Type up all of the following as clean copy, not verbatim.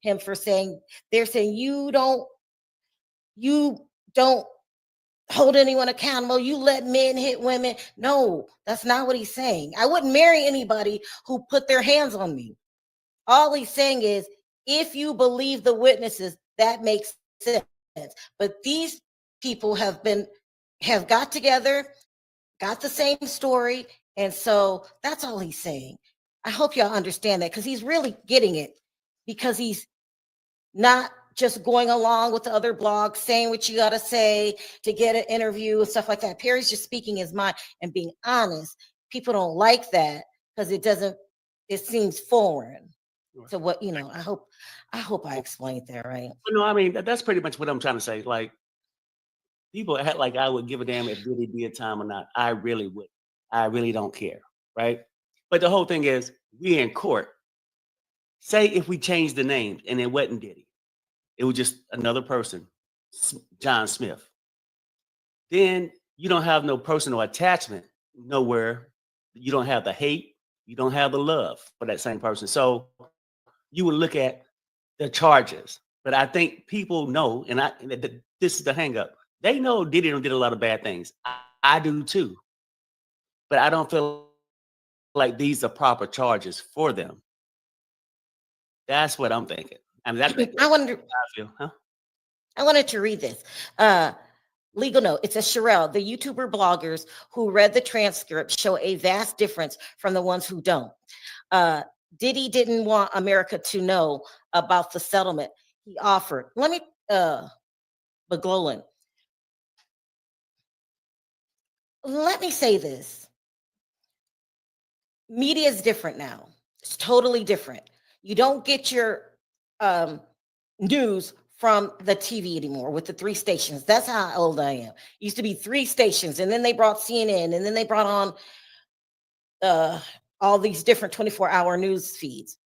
him for saying, they're saying you don't hold anyone accountable. You let men hit women. No, that's not what he's saying. I wouldn't marry anybody who put their hands on me. All he's saying is, if you believe the witnesses, that makes sense. But these people have got together, got the same story. And so that's all he's saying. I hope y'all understand that, because he's really getting it, because he's not just going along with the other blogs, saying what you got to say to get an interview and stuff like that. Perry's just speaking his mind and being honest. People don't like that because it seems foreign. So what, I hope I explained that right. No, I mean, that's pretty much what I'm trying to say. Like, people act like I would give a damn if Diddy did time or not. I really would. I really don't care, right? But the whole thing is, we in court. Say if we changed the name and it wasn't Diddy, it was just another person, John Smith. Then you don't have no personal attachment nowhere. You don't have the hate. You don't have the love for that same person. So you would look at the charges. But I think people know, and this is the hang up. They know Diddy did a lot of bad things. I do too. But I don't feel like these are proper charges for them. That's what I'm thinking. I mean, I wanted to read this. Legal note. It says, Sherelle, the YouTuber bloggers who read the transcript show a vast difference from the ones who don't. Diddy didn't want America to know about the settlement he offered. McGlowan, let me say this. Media is different now. It's totally different. You don't get your news from the TV anymore with the 3 stations. That's how old I am. It used to be 3 stations, and then they brought CNN, and then they brought on all these different 24-hour news feeds.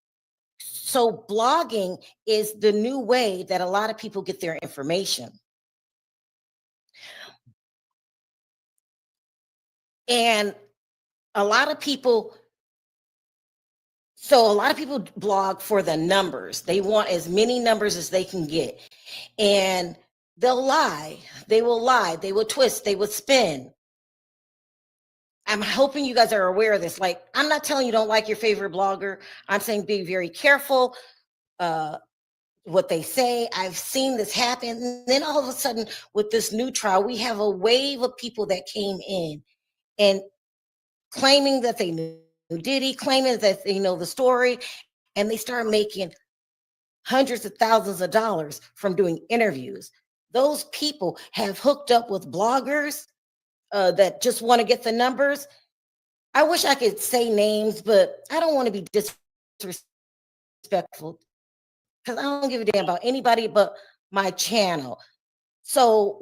So blogging is the new way that a lot of people get their information. And a lot of people blog for the numbers. They want as many numbers as they can get. And they'll lie. They will lie. They will twist. They will spin. I'm hoping you guys are aware of this. Like, I'm not telling you don't like your favorite blogger. I'm saying be very careful what they say. I've seen this happen. And then all of a sudden, with this new trial, we have a wave of people that came in and claiming that they knew Diddy, claiming that they know the story, and they start making hundreds of thousands of dollars from doing interviews. Those people have hooked up with bloggers that just want to get the numbers. I wish I could say names, but I don't want to be disrespectful because I don't give a damn about anybody but my channel. So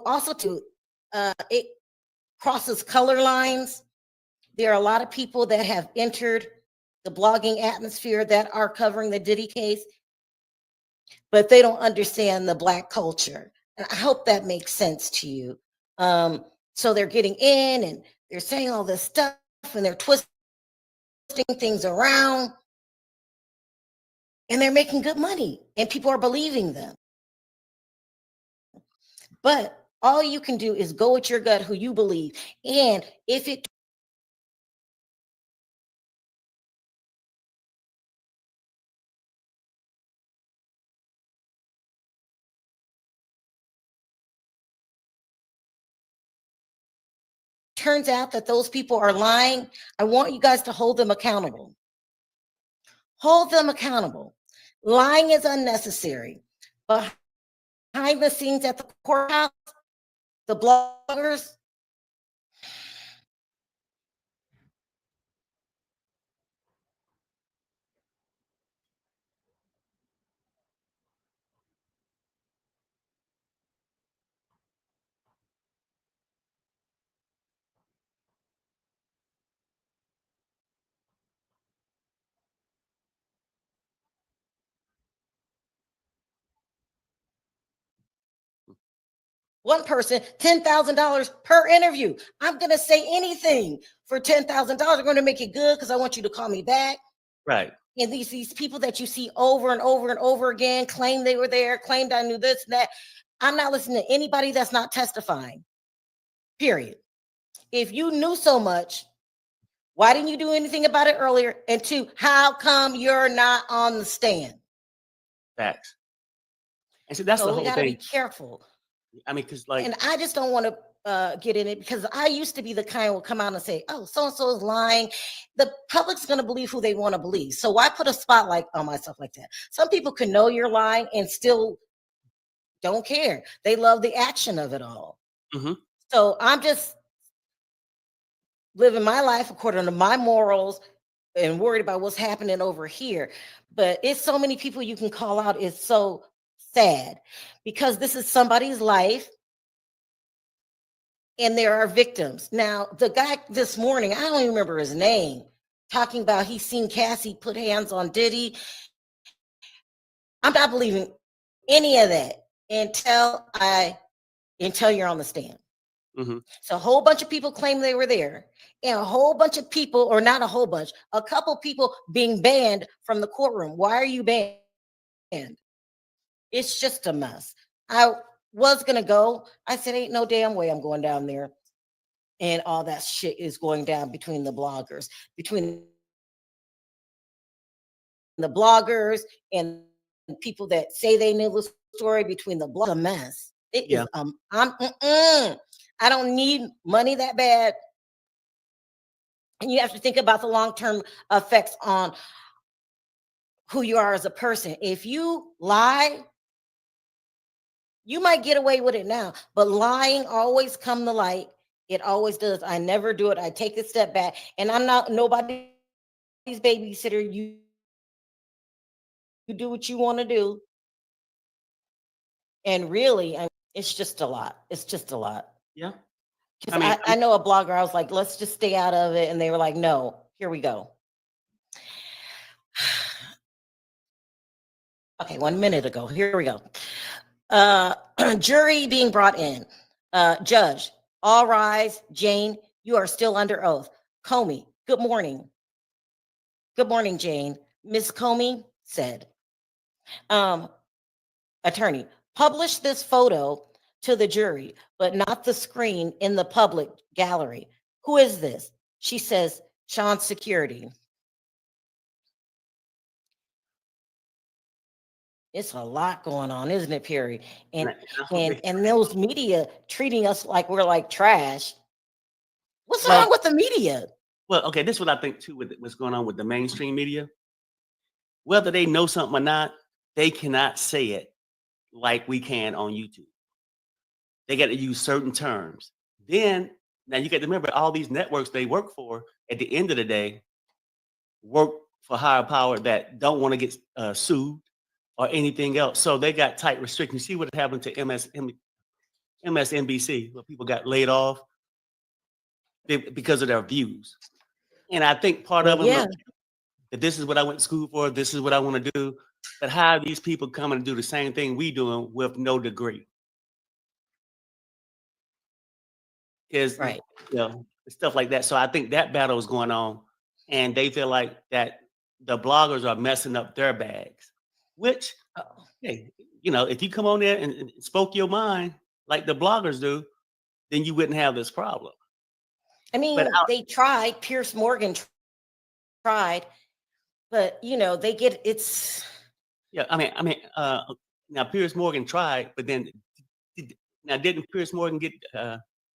also too, it crosses color lines. There are a lot of people that have entered the blogging atmosphere that are covering the Diddy case, but they don't understand the Black culture. And I hope that makes sense to you. So they're getting in and they're saying all this stuff and they're twisting things around and they're making good money and people are believing them. But all you can do is go with your gut, who you believe. And if it turns out that those people are lying, I want you guys to hold them accountable. Hold them accountable. Lying is unnecessary. Behind the scenes at the courthouse, the bloggers, one person, $10,000 per interview. I'm going to say anything for $10,000. I'm going to make it good because I want you to call me back. Right. And these people that you see over and over and over again claim they were there, claimed I knew this and that. I'm not listening to anybody that's not testifying. Period. If you knew so much, why didn't you do anything about it earlier? And two, how come you're not on the stand? Facts. And so that's the So we whole got to be thing. careful. I mean, because like, And I just don't want to get in it because I used to be the kind who will come out and say, oh, so and so is lying. The public's going to believe who they want to believe. So why put a spotlight on myself like that? Some people can know you're lying and still don't care. They love the action of it all. mm-hmm. So I'm just living my life according to my morals and worried about what's happening over here. But it's so many people you can call out. It's so sad because this is somebody's life and there are victims. Now, the guy this morning, I don't even remember his name, talking about he's seen Cassie put hands on Diddy. I'm not believing any of that until you're on the stand. Mm-hmm. So a whole bunch of people claim they were there, and a whole bunch of people, or not a whole bunch, a couple people being banned from the courtroom. Why are you banned? It's just a mess. I was gonna go. I said, ain't no damn way I'm going down there. And all that shit is going down between the bloggers, and people that say they knew the story, between the bloggers. A mess. It is. I don't need money that bad. And you have to think about the long-term effects on who you are as a person. If you lie, you might get away with it now, but lying always come to light. It always does. I never do it. I take a step back, and I'm not nobody's babysitter. You do what you want to do. And really, it's just a lot. It's just a lot. Yeah. Because I know a blogger, I was like, let's just stay out of it. And they were like, no, here we go. Okay, 1 minute ago. Here we go. Jury being brought in. Judge, all rise. Jane, you are still under oath. Comey, good morning. Good morning, Jane. Miss Comey said, attorney, publish this photo to the jury, but not the screen in the public gallery. Who is this? She says, Sean's security. It's a lot going on, isn't it, Perry? And those media treating us like we're like trash. What's wrong with the media? Well, okay, this is what I think too with what's going on with the mainstream media. Whether they know something or not, they cannot say it like we can on YouTube. They got to use certain terms. Then, now you got to remember, all these networks they work for, at the end of the day, work for higher power that don't want to get sued or anything else. So they got tight restrictions. See what happened to MSNBC, where people got laid off because of their views. And I think part of them, that this is what I went to school for, this is what I want to do. But how are these people coming to do the same thing we doing with no degree? Because, stuff like that. So I think that battle is going on, and they feel like that the bloggers are messing up their bags, which, hey, if you come on there and spoke your mind like the bloggers do, then you wouldn't have this problem. I mean, they tried. Piers Morgan tried, but they get it's. Yeah, I mean, now Piers Morgan tried, but then didn't Piers Morgan get?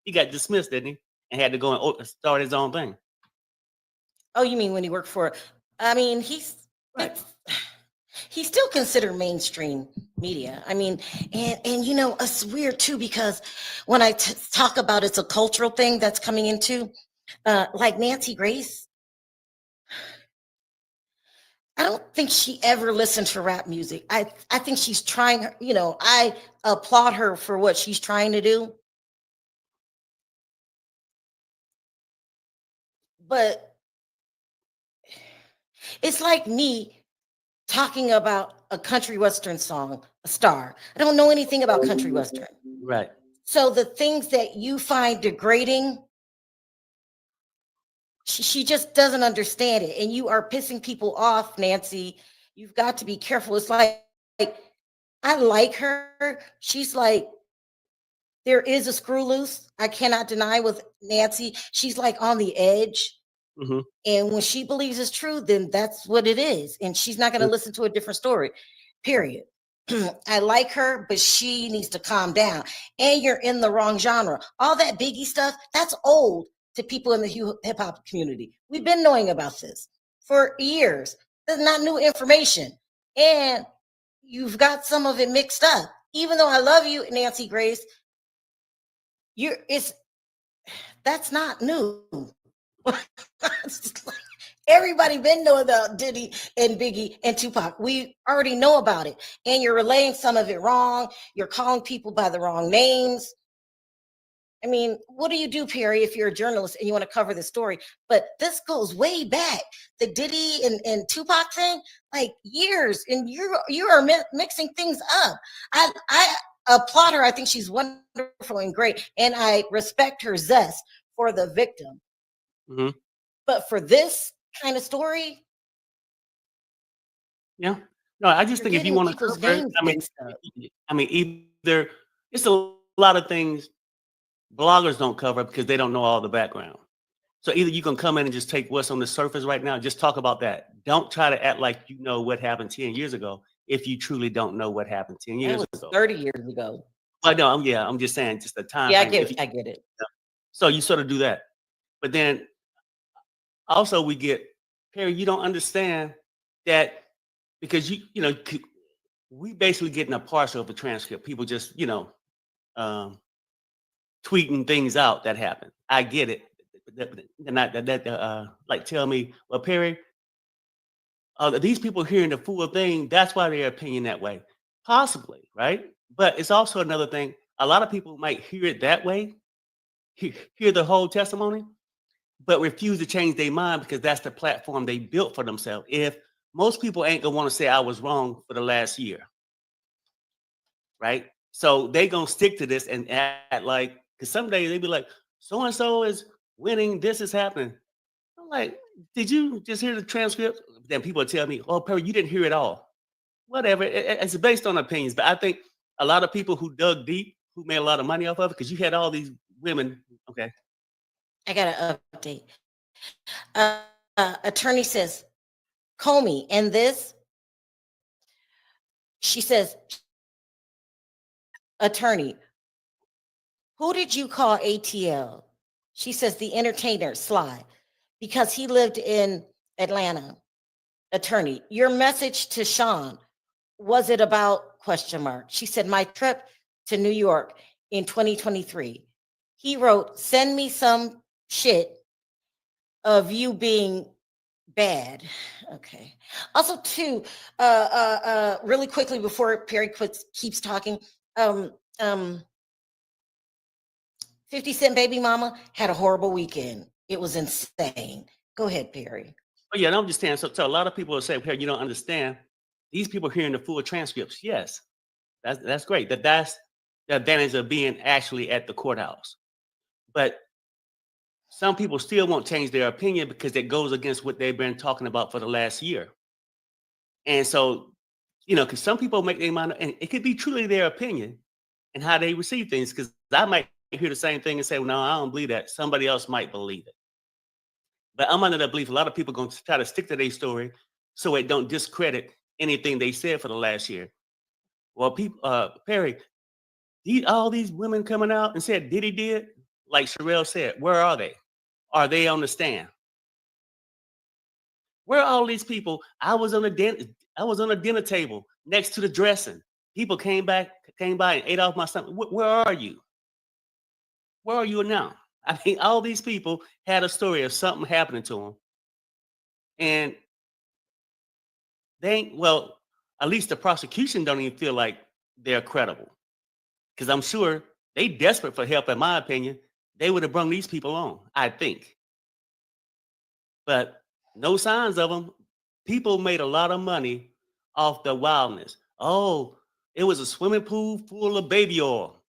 He got dismissed, didn't he? And had to go and start his own thing. Oh, you mean when he worked for? I mean, he's still considered mainstream media. I mean, and it's weird too, because when I talk about it's a cultural thing that's coming into, like Nancy Grace, I don't think she ever listened to rap music. I think she's trying, I applaud her for what she's trying to do. But it's like me talking about a country western song, a star. I don't know anything about country western. Right. So the things that you find degrading, She just doesn't understand it. And you are pissing people off, Nancy. You've got to be careful. It's like, I like her. She's like, there is a screw loose. I cannot deny with Nancy. She's like on the edge. Hmm. And when she believes it's true, then that's what it is. And she's not going to listen to a different story, period. I like her, but she needs to calm down. And you're in the wrong genre. All that Biggie stuff, that's old to people in the hip hop community. We've been knowing about this for years. That's not new information. And you've got some of it mixed up. Even though I love you, Nancy Grace, you're it's that's not new. Everybody been knowing about Diddy and Biggie and Tupac. We already know about it. And you're relaying some of it wrong. You're calling people by the wrong names. I mean, what do you do, Perry, if you're a journalist and you want to cover the story? But this goes way back. The Diddy and Tupac thing, like years, and you are mixing things up. I applaud her. I think she's wonderful and great, and I respect her zest for the victim. Hmm. But for this kind of story, Yeah. No, I just you're think if you getting want to people's cover it, names mixed up. I mean, either it's a lot of things bloggers don't cover because they don't know all the background. So either you can come in and just take what's on the surface right now, just talk about that. Don't try to act like you know what happened 10 years ago if you truly don't know what happened 10 That years was ago. 30 years ago. But no, I'm just saying just the time Yeah, frame. If you, I get it. so you sort of do that. But then also we get, Perry, you don't understand that because we basically getting a partial of the transcript. People just, um, tweeting things out that happen. I get it. They're not like tell me, well, Perry, these people hearing the full thing, that's why their opinion that way. Possibly, right? But it's also another thing. A lot of people might hear it that way, hear the whole testimony, but refuse to change their mind because that's the platform they built for themselves. If most people ain't gonna want to say I was wrong for the last year, right? So they gonna stick to this and act like because someday they be like, so and so is winning, this is happening. I'm like, did you just hear the transcript? Then people tell me, oh, Perry, you didn't hear it all. Whatever. It's based on opinions. But I think a lot of people who dug deep, who made a lot of money off of it, because you had all these women. Okay. I got an update. Attorney says, Comey, and this, she says, attorney, who did you call ATL? She says, the entertainer, Sly, because he lived in Atlanta. Attorney, your message to Sean, was it about question mark? She said, my trip to New York in 2023. He wrote, send me some shit of you being bad. Okay. Also, too, really quickly before Perry keeps talking, um, um, 50 Cent Baby Mama had a horrible weekend. It was insane. Go ahead, Perry. Oh yeah, and I'm just saying. So a lot of people will say, Perry, you don't understand. These people hearing the full transcripts. Yes, that's great. That's the advantage of being actually at the courthouse. But some people still won't change their opinion because it goes against what they've been talking about for the last year. And so, because some people make their mind, and it could be truly their opinion and how they receive things. Because I might hear the same thing and say, well, no, I don't believe that. Somebody else might believe it. But I'm under the belief a lot of people going to try to stick to their story so it don't discredit anything they said for the last year. Well, people, Perry, all these women coming out and said Diddy did, like Sherelle said, where are they? Are they on the stand? Where are all these people? I was on a dinner table next to the dressing. People came by and ate off my stomach. Where are you? Where are you now? I mean, all these people had a story of something happening to them, and they ain't, well, at least the prosecution don't even feel like they're credible. Because I'm sure they desperate for help, in my opinion. They would have brung these people on, I think. But no signs of them. People made a lot of money off the wildness. Oh, it was a swimming pool full of baby oil.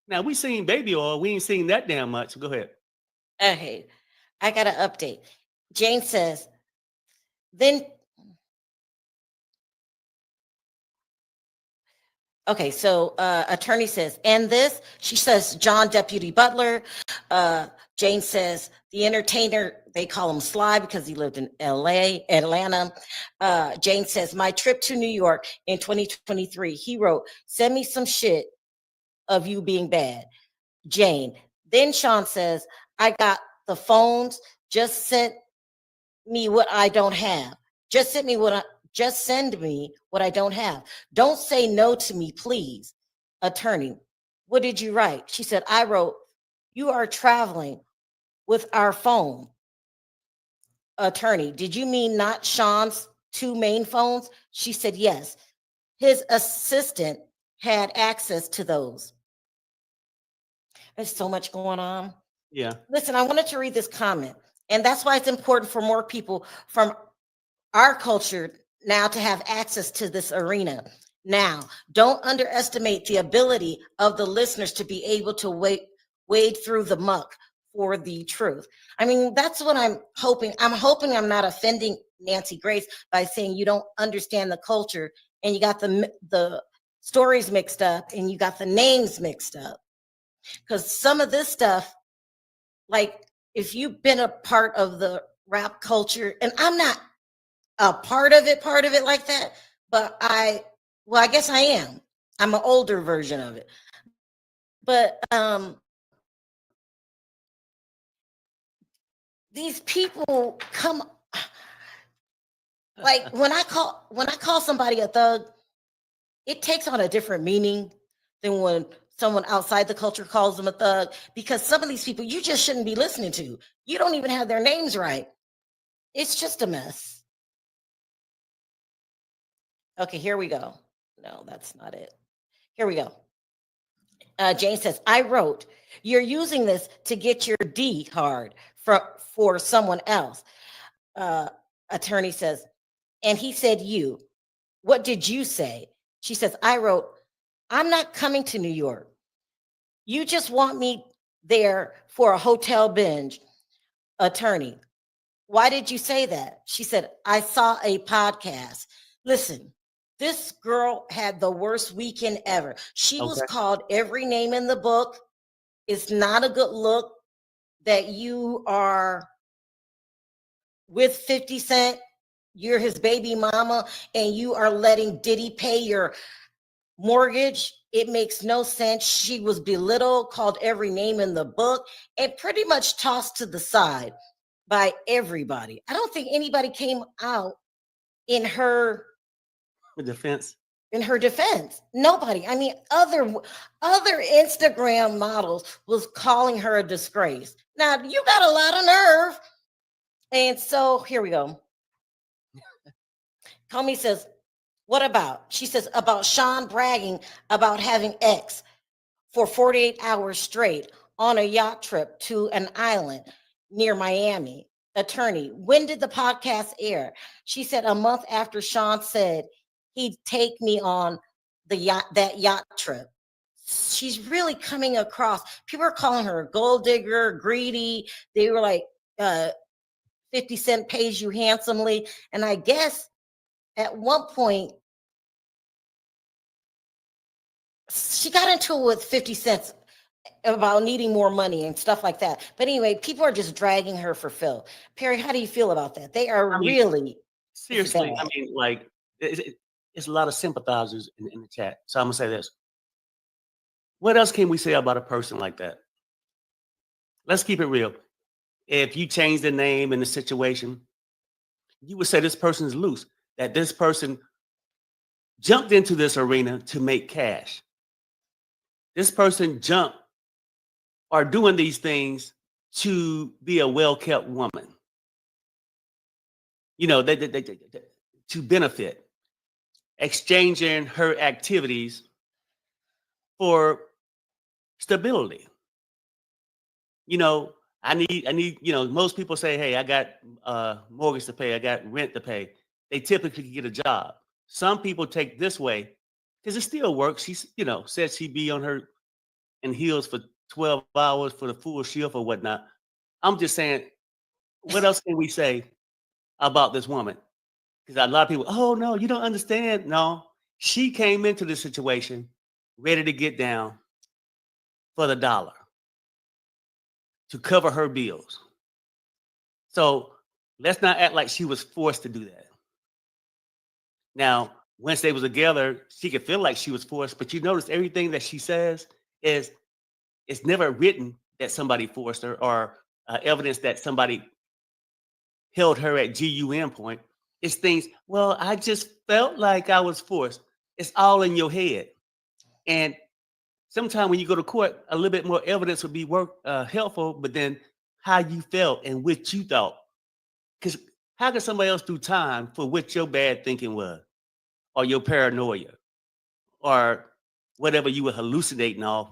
Now we seen baby oil, we ain't seen that damn much. Go ahead. Okay. I got an update. Jane says, then okay, so attorney says, and this, she says, John Deputy Butler. Jane says, the entertainer, they call him Sly because he lived in Atlanta. Jane says, my trip to New York in 2023, he wrote, send me some shit of you being bad. Jane. Then Sean says, I got the phones, just sent me what I don't have. Just send me what I just send me what I don't have. Don't say no to me, please. Attorney, what did you write? She said, I wrote, you are traveling with our phone. Attorney, did you mean not Sean's two main phones? She said, yes. His assistant had access to those. There's so much going on. Yeah. Listen, I wanted to read this comment, and that's why it's important for more people from our culture now to have access to this arena. Now, don't underestimate the ability of the listeners to be able to wade through the muck for the truth. I mean, that's what I'm hoping. I'm hoping I'm not offending Nancy Grace by saying you don't understand the culture and you got the stories mixed up and you got the names mixed up. Because some of this stuff, like if you've been a part of the rap culture, and I'm not a part of it like that, but I guess I am. I'm an older version of it. But these people come like when I call somebody a thug, it takes on a different meaning than when someone outside the culture calls them a thug, because some of these people you just shouldn't be listening to. You don't even have their names right. It's just a mess. Okay, here we go. No, that's not it. Here we go. Jane says, I wrote, you're using this to get your D hard for someone else. Attorney says, and he said, you, what did you say? She says, I wrote, I'm not coming to New York. You just want me there for a hotel binge. Attorney, why did you say that? She said, I saw a podcast. Listen, this girl had the worst weekend ever. She was called every name in the book. It's not a good look that you are with 50 Cent, you're his baby mama, and you are letting Diddy pay your mortgage. It makes no sense. She was belittled, called every name in the book, and pretty much tossed to the side by everybody. I don't think anybody came out in her defense. Nobody. I mean, other Instagram models was calling her a disgrace. Now you got a lot of nerve. And so here we go. Comey says, what about? She says, about Sean bragging about having X for 48 hours straight on a yacht trip to an island near Miami. Attorney, when did the podcast air? She said a month after Sean said he'd take me on that yacht trip. She's really coming across. People are calling her a gold digger, greedy. They were like, 50 Cent pays you handsomely. And I guess at one point, she got into it with 50 Cent about needing more money and stuff like that. But anyway, people are just dragging her for Phil. Perry, how do you feel about that? They are really seriously. I mean, like it's a lot of sympathizers in the chat. So I'm gonna say this. What else can we say about a person like that? Let's keep it real. If you change the name in the situation, you would say this person is loose, that this person jumped into this arena to make cash. This person jumped or doing these things to be a well-kept woman. You know, to benefit, exchanging her activities for stability. You know, I need, you know, most people say, hey, I got mortgage to pay, I got rent to pay. They typically get a job. Some people take this way because it still works. She's, you know, said she'd be on her in heels for 12 hours for the full shift or whatnot. I'm just saying what else can we say about this woman? Because a lot of people, oh no, you don't understand. No, she came into this situation ready to get down for the dollar to cover her bills. So let's not act like she was forced to do that. Now, once they was together, she could feel like she was forced, but you notice everything that she says is it's never written that somebody forced her or evidence that somebody held her at GUM point. It's things, well, I just felt like I was forced. It's all in your head. And sometimes when you go to court, a little bit more evidence would be helpful, but then how you felt and what you thought. Because how can somebody else do time for what your bad thinking was, or your paranoia, or whatever you were hallucinating off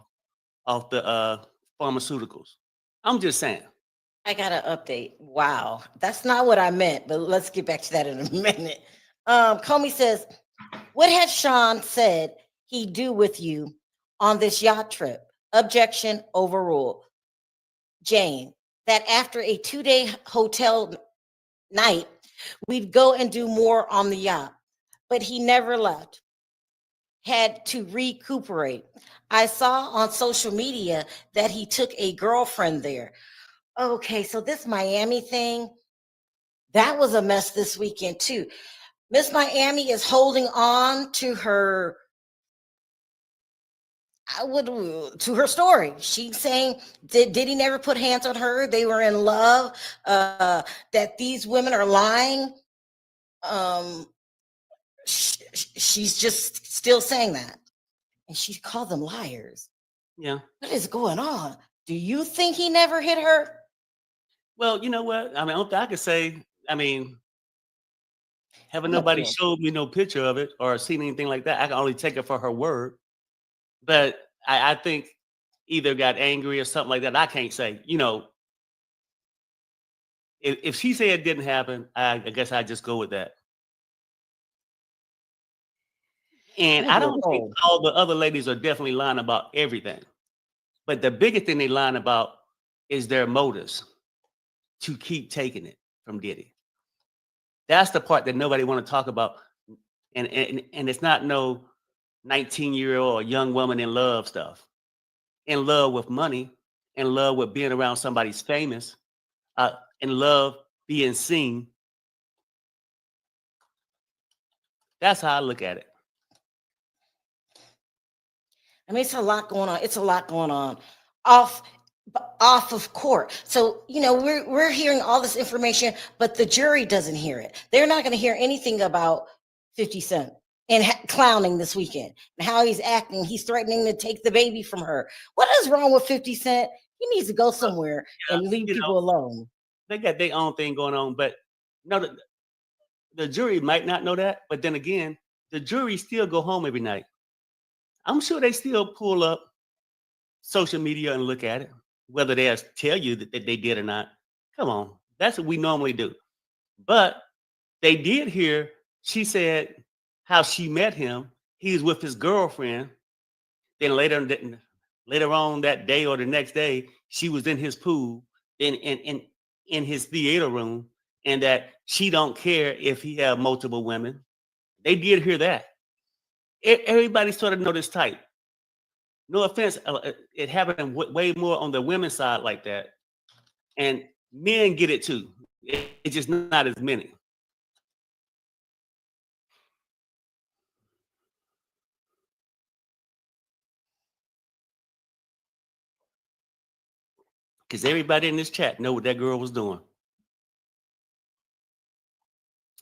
the pharmaceuticals? I'm just saying. I got an update. Wow. That's not what I meant, but let's get back to that in a minute. Comey says, what had Sean said he'd do with you on this yacht trip? Objection overruled. Jane, that after a 2-day hotel night, we'd go and do more on the yacht, but he never left. Had to recuperate. I saw on social media that he took a girlfriend there. Okay, so this Miami thing, that was a mess this weekend too. Miss Miami is holding on to her to her story. She's saying did he never put hands on her? They were in love. That these women are lying. Um, she's just still saying that, and she called them liars. Yeah. What is going on? Do you think he never hit her? Well, you know what? I mean, I could say, I mean, haven't I'm gonna nobody pull. showed me no picture of it or seen anything like that. I can only take her for her word. But I think either got angry or something like that. I can't say. If she said it didn't happen, I guess I just go with that. I'm And gonna I do a don't think poll. all the other ladies are definitely lying about everything. But the biggest thing they lying about is their motives to keep taking it from Diddy. That's the part that nobody want to talk about. And it's not no 19-year-old or young woman in love stuff. In love with money, in love with being around somebody's famous, in love being seen. That's how I look at it. I mean, it's a lot going on. It's a lot going on off off of court. So, we're hearing all this information, but the jury doesn't hear it. They're not going to hear anything about 50 Cent and clowning this weekend and how he's acting. He's threatening to take the baby from her. What is wrong with 50 Cent? He needs to go somewhere Yeah, and leave you know, people alone. they got their own thing going on, but no, the jury might not know that. But then again, the jury still go home every night. I'm sure they still pull up social media and look at it, whether they tell you that they did or not. Come on, that's what we normally do. But they did hear she said how she met him. He was with his girlfriend. Then later on that day or the next day, she was in his pool in his theater room, and that she don't care if he have multiple women. They did hear that. Everybody sort of know this type. No offense, it happened way more on the women's side like that, and men get it too. It's just not as many. Because everybody in this chat know what that girl was doing.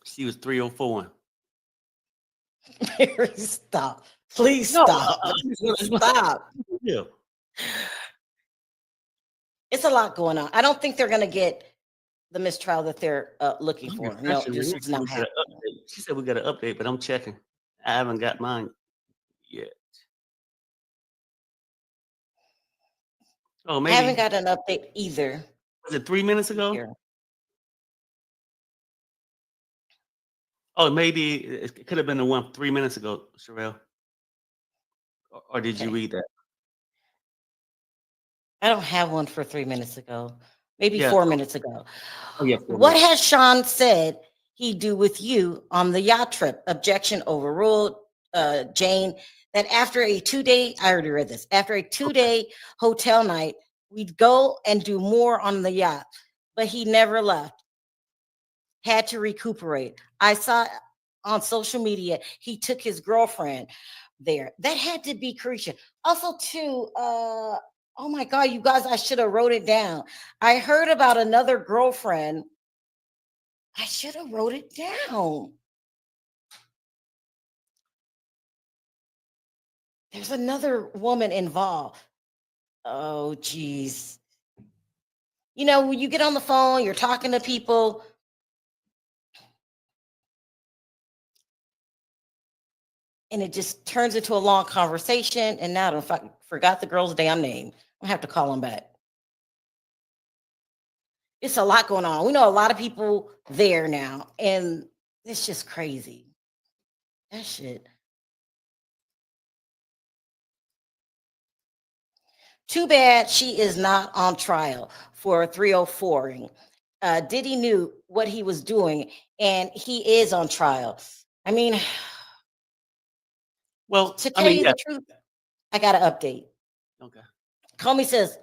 She was 304. Stop. Please No, stop. Stop. yeah. It's a lot going on. I don't think they're going to get the mistrial that they're looking I'm for. No, refreshing. this Renee is said not we got an happening. update. She said we got an update, but I'm checking. I haven't got mine yet. Oh, I haven't maybe got an update either was it 3 minutes ago? here. Oh, maybe it could have been the one 3 minutes ago, Sherelle. Or did you Okay. read that? I don't have one for 3 minutes ago. maybe Yeah. 4 minutes ago. Oh yeah, 4 minutes. What has Sean said he do with you on the yacht trip? Objection overruled. Jane, that after a 2 day, I already read this, after a two Okay. day hotel night, we'd go and do more on the yacht, but he never left, had to recuperate. I saw on social media he took his girlfriend there. That had to be Carisha. Also, too, oh my God, you guys, I should have wrote it down. I heard about another girlfriend. I should have wrote it down. There's another woman involved. Oh, geez. You know, when you get on the phone, you're talking to people, and it just turns into a long conversation. And now I forgot the girl's damn name. I have to call him back. It's a lot going on. We know a lot of people there now, and it's just crazy. That shit. Too bad she is not on trial for 304ing. Diddy knew what he was doing, and he is on trial. I mean, Well, to I tell mean, you yeah. the truth, I got to update. Okay. Comey says,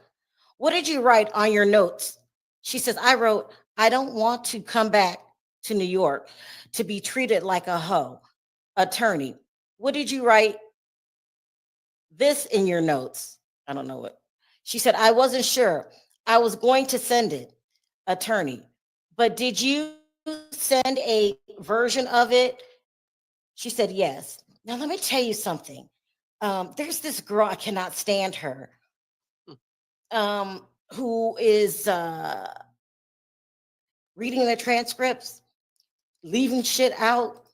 what did you write on your notes? She says, I wrote, I don't want to come back to New York to be treated like a hoe. Attorney, what did you write this in your notes? I don't know what. She said, I wasn't sure. I was going to send it. Attorney, but did you send a version of it? She said, yes. Now, let me tell you something. There's this girl, I cannot stand her, who is reading the transcripts, leaving shit out.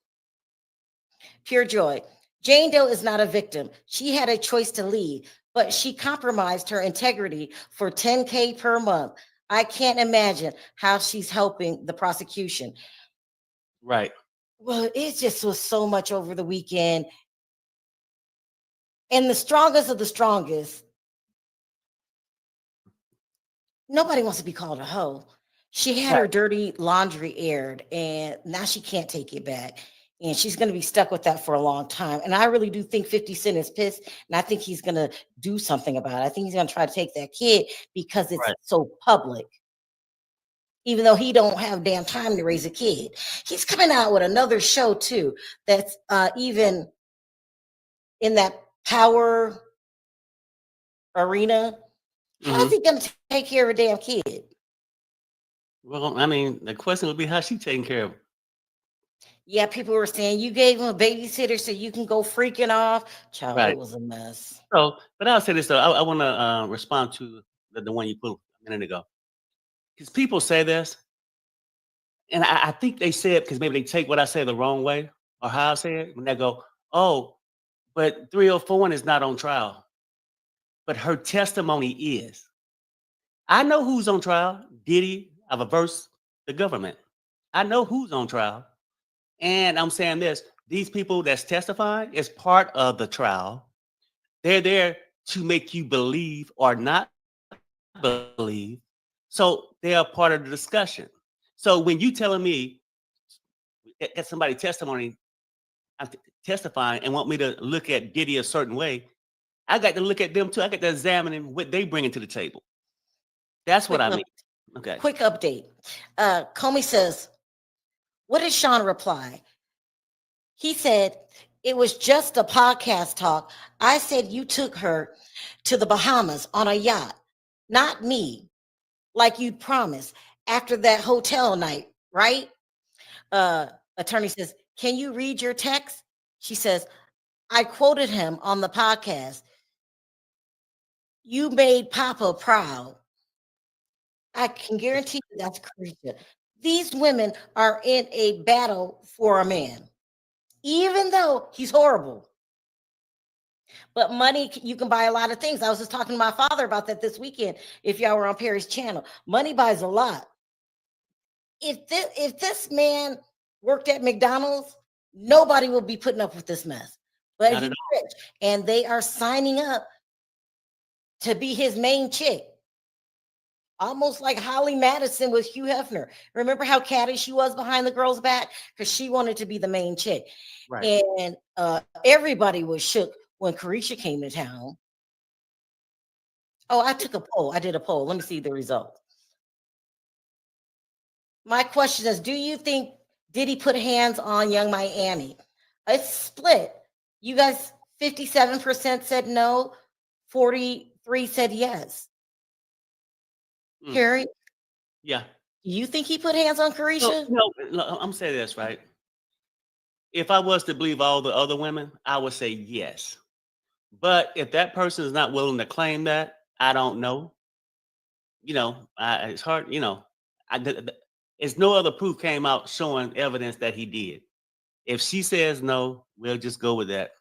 Pure joy. Jane Doe is not a victim. She had a choice to leave, but she compromised her integrity for 10K per month. I can't imagine how she's helping the prosecution. Right. Well, it just was so much over the weekend. And the strongest of the strongest, nobody wants to be called a hoe. She had Right. her dirty laundry aired, and now she can't take it back. And she's going to be stuck with that for a long time. And I really do think 50 Cent is pissed. And I think he's going to do something about it. I think he's going to try to take that kid because it's Right. so public. Even though he don't have damn time to raise a kid. He's coming out with another show too that's even in that power arena. How's Hmm. he going to take care of a damn kid? Well, I mean, the question would be how she taking care of him. Yeah, people were saying you gave him a babysitter so you can go freaking off. Child, it Right. was a mess. So, but I'll say this though. I want to respond to the one you put a minute ago. Because people say this, and I think they say it because maybe they take what I say the wrong way or how I say it. When they go, oh, but 304 is not on trial, but her testimony is. I know who's on trial. Diddy, I've averse the government. I know who's on trial. And I'm saying this, these people that's testifying is part of the trial. They're there to make you believe or not believe. So they are part of the discussion. So when you telling me that somebody testimony, I'm testifying and want me to look at Diddy a certain way, I got to look at them too. I got to examine what they bringing to the table. That's what Quick I up, mean. Okay. quick update. Comey says, what did Sean reply? He said, it was just a podcast talk. I said you took her to the Bahamas on a yacht, not me, like you promised after that hotel night, right? Uh, Attorney says, can you read your text? She says, I quoted him on the podcast. You made Papa proud. I can guarantee you that's Carisha. These women are in a battle for a man, even though he's horrible. But money, you can buy a lot of things. I was just talking to my father about that this weekend. If y'all were on Perry's channel, money buys a lot. If this man worked at McDonald's, nobody will be putting up with this mess. But Not he's at rich, and they are signing up to be his main chick. almost like Holly Madison with Hugh Hefner. Remember how catty she was behind the girl's back because she wanted to be the main chick, Right. and everybody was shook when Carisha came to town. Oh, I took a poll. I did a poll. Let me see the results. My question is, do you think did he put hands on Young Miami? It's split. You guys, 57% said no, 43 said yes. Mm, Harry, yeah. do you think he put hands on So, Carisha? I'm gonna say this, right? If I was to believe all the other women, I would say yes. But if that person is not willing to claim that, I don't know. It's hard. It's no other proof came out showing evidence that he did. If she says no, we'll just go with that.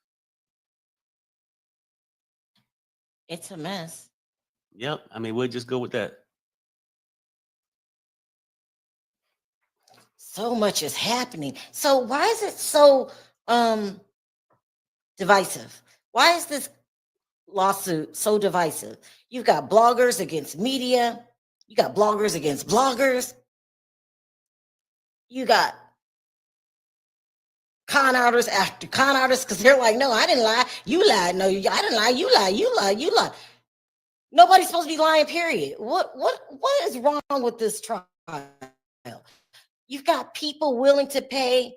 It's a mess. Yep. I mean, we'll just go with that. So much is happening. So why is it so um divisive? Why is this lawsuit so divisive? You've got bloggers against media, you got bloggers against bloggers, you got con artists after con artists because they're like, no, I didn't lie, you lied. No, I didn't lie, you lie, you lie, you lie. Nobody's supposed to be lying, period. What is wrong with this trial? You've got people willing to pay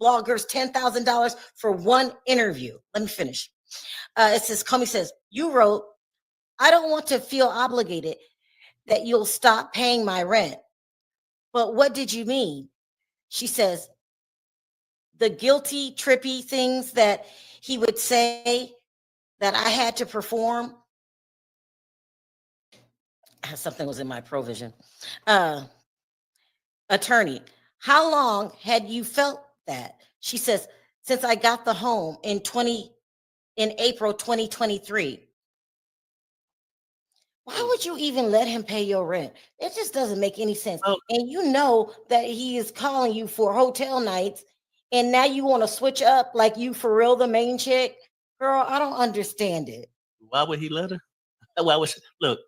bloggers $10,000 for one interview. Let me finish. It says, Comey says, you wrote, I don't want to feel obligated that you'll stop paying my rent. But what did you mean? She says, the guilty, trippy things that he would say that I had to perform. Something was in my provision. Uh, Attorney, how long had you felt that? She says, since I got the home in April 2023. Why would you even let him pay your rent? It just doesn't make any sense. Well, And you know that he is calling you for hotel nights, and now you want to switch up like you for real the main chick? Girl, I don't understand it. why would he let her? Why would look?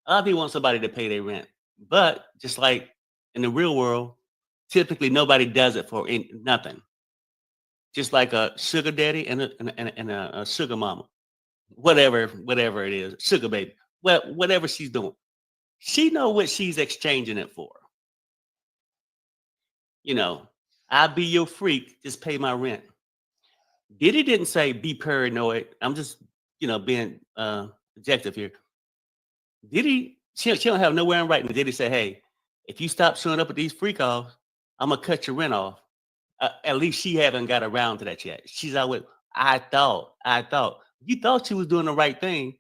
A lot of people want somebody to pay their rent, but just like in the real world, typically nobody does it for nothing. Just like a sugar daddy and a sugar mama, whatever it is, sugar baby, well, whatever she's doing, she know what she's exchanging it for. You know, I'll be your freak, just pay my rent. Diddy didn't say be paranoid. I'm just, being objective here. Diddy, she don't have nowhere in writing. Diddy say, hey, if you stop showing up at these freak offs, I'm gonna cut your rent off. At least she haven't got around to that yet. She's always, I thought. You thought you was doing the right thing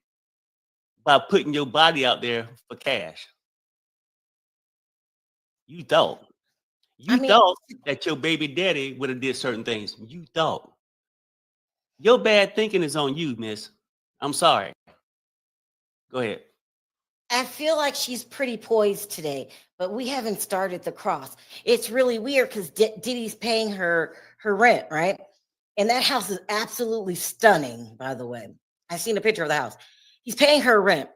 by putting your body out there for cash. You thought. I You mean, thought that your baby daddy would have did certain things. You thought. Your bad thinking is on you, miss. I'm sorry. Go ahead. I feel like she's pretty poised today, but we haven't started the cross. It's really weird because Diddy's paying her rent, right? And that house is absolutely stunning, by the way. I've seen a picture of the house. He's paying her rent.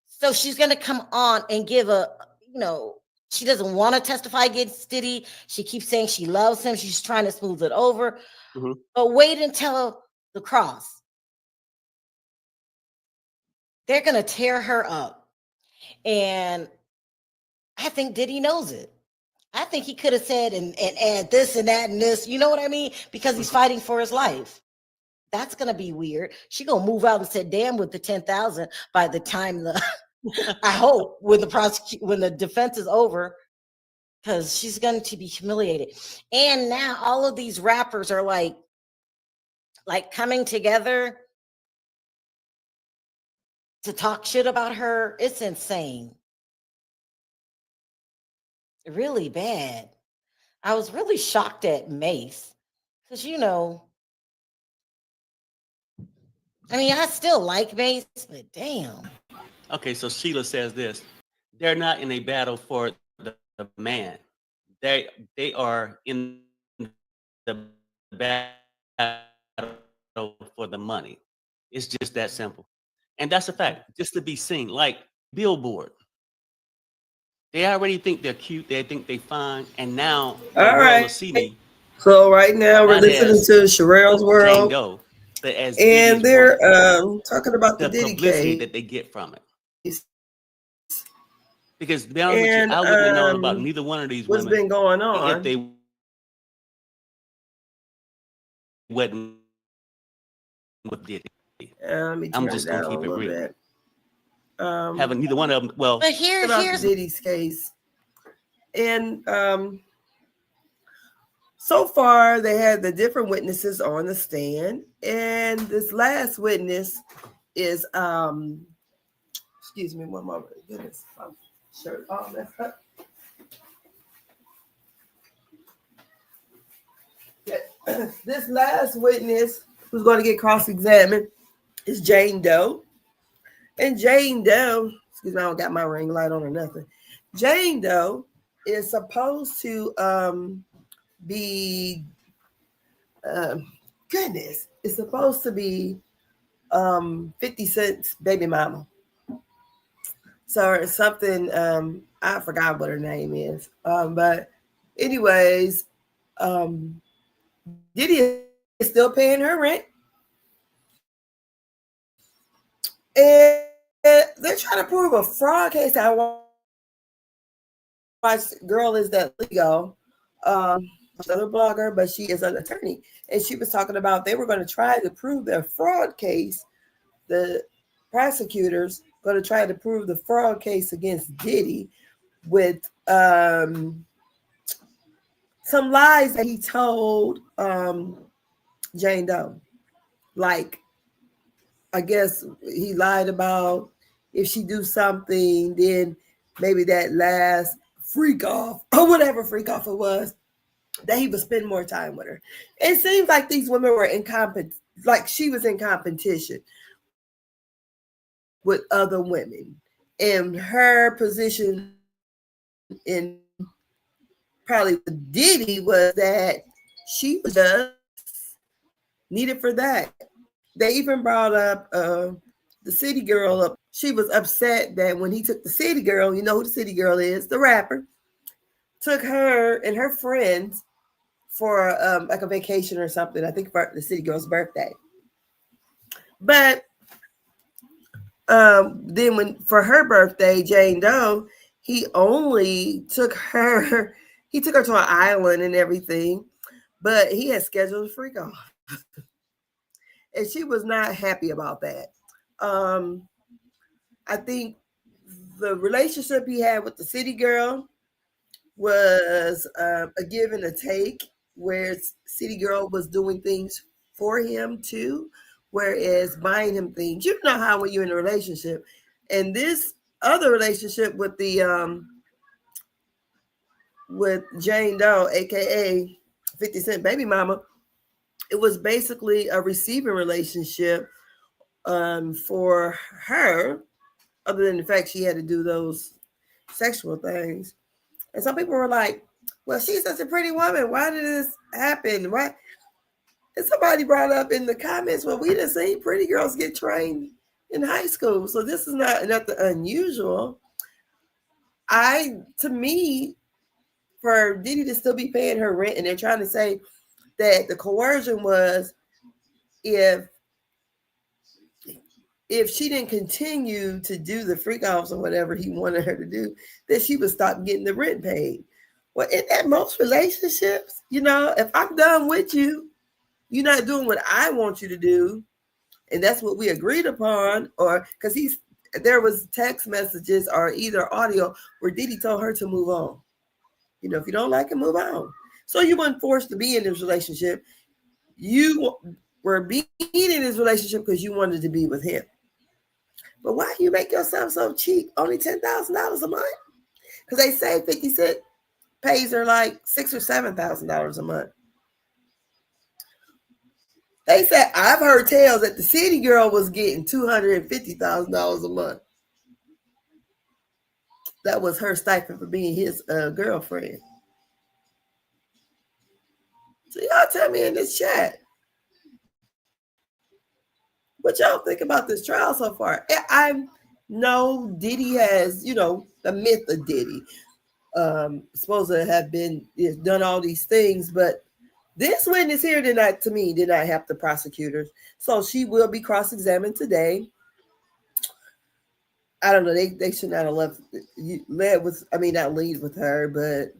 So she's going to come on and give she doesn't want to testify against Diddy. She keeps saying she loves him. She's trying to smooth it over. Mhm. But wait until the cross. They're going to tear her up. And I think Diddy knows it. I think he could have said and add this and that and this. You know what I mean? Because he's fighting for his life. That's gonna be weird. She gonna move out and sit damn with the 10,000 by the time the I hope when the defense is over, because she's going to be humiliated. And now all of these rappers are like coming together to talk shit about her. It's insane. Really bad. I was really shocked at Mace because I mean, I still like Mace, but damn. Okay, so Sheila says this. They're not in a battle for the man. They are in the battle for the money. It's just that simple. And that's a fact. Just to be seen. Like billboard. They already think they're cute. They think they fine, and now the All world will right. see me So right now we're not listening as to Sherelle's Jane World, Doe, but as and Diddy's they're woman. talking about the The Diddy publicity case. that they get from it. Because to be honest with you, And I wouldn't have known about neither one of these what's women been going if on? they wasn't with Diddy. Let me I'm turn it just gonna down a keep it little real. bit. Having neither one of them. Well, But About here's Diddy's case, and so far they had the different witnesses on the stand, and this last witness is excuse me one moment. Goodness, my shirt all messed up. This last witness who's going to get cross-examined is Jane Doe. And Jane Doe, excuse me, I don't got my ring light on or nothing. Jane Doe is supposed to be goodness, it's supposed to be 50 Cent's baby mama. So it's something I forgot what her name is. But anyways, Diddy is still paying her rent. And they're trying to prove a fraud case. I watched Girl Is That Legal, another blogger, but she is an attorney. And she was talking about they were going to try to prove their fraud case. The prosecutors going to try to prove the fraud case against Diddy with some lies that he told Jane Doe. Like, I guess he lied about if she do something, then maybe that last freak off or whatever freak off it was, that he would spend more time with her. It seems like these women were like she was in competition with other women. And her position in probably with Diddy was that she was just needed for that. They even brought up the City Girl up. She was upset that when he took the City Girl, you know who the City Girl is, the rapper, took her and her friends for like a vacation or something. I think for the City Girl's birthday. But then when for her birthday, Jane Doe, he only took her. He took her to an island and everything, but he had scheduled a freak off, and she was not happy about that. I think the relationship he had with the City Girl was a give and a take, where City Girl was doing things for him too, whereas buying him things. You know how when you're in a relationship, and this other relationship with Jane Doe, aka 50 Cent baby mama, it was basically a receiving relationship for her, other than the fact she had to do those sexual things. And some people were like, well, she's such a pretty woman. Why did this happen? Why? And somebody brought up in the comments, well, we didn't see pretty girls get trained in high school. So this is not nothing unusual. To me, for Diddy to still be paying her rent, and they're trying to say that the coercion was if she didn't continue to do the freak offs or whatever he wanted her to do, that she would stop getting the rent paid. Well, in that most relationships, if I'm done with you, you're not doing what I want you to do, and that's what we agreed upon, or because there was text messages or either audio where Diddy told her to move on. If you don't like it, move on. So you weren't forced to be in this relationship. You were being in this relationship because you wanted to be with him. But why you make yourself so cheap? Only $10,000 a month? Because they say 50 Cent pays her like $6,000 or $7,000 a month. They said I've heard tales that the City Girl was getting $250,000 a month. That was her stipend for being his girlfriend. So y'all tell me in this chat what y'all think about this trial so far. No, Diddy has, the myth of Diddy. Supposed to have been done all these things, but this witness here did not help the prosecutors. So she will be cross-examined today. I don't know. They should not have not lead with her, but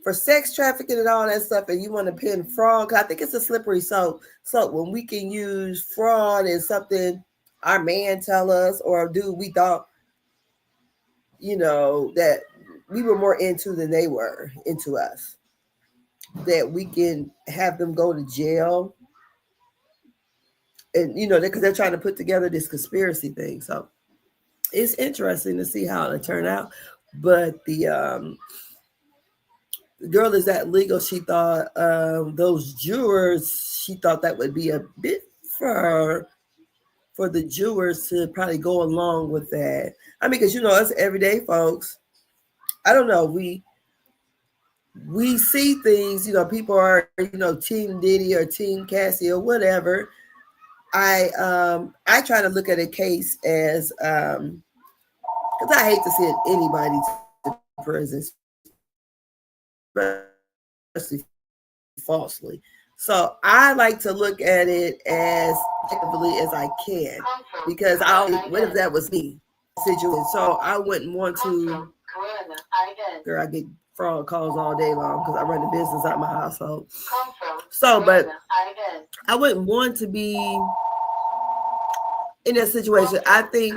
for sex trafficking and all that stuff, and you want to pin fraud, I think it's a slippery slope. So when we can use fraud as something our man tell us, or dude we thought, that we were more into than they were into us, that we can have them go to jail, and because they're trying to put together this conspiracy thing. So it's interesting to see how it turn out. But the girl is that legal. She thought those jurors. She thought that would be a bit for the jurors to probably go along with that. I mean, because us everyday folks. I don't know. We see things. People are Team Diddy or Team Cassie or whatever. I try to look at a case as because I hate to see anybody to prison, especially falsely. So I like to look at it as effectively as I can, because what if that was me situation? So I wouldn't want to. Girl, I get fraud calls all day long because I run the business out my household. So, but I wouldn't want to be in that situation. I think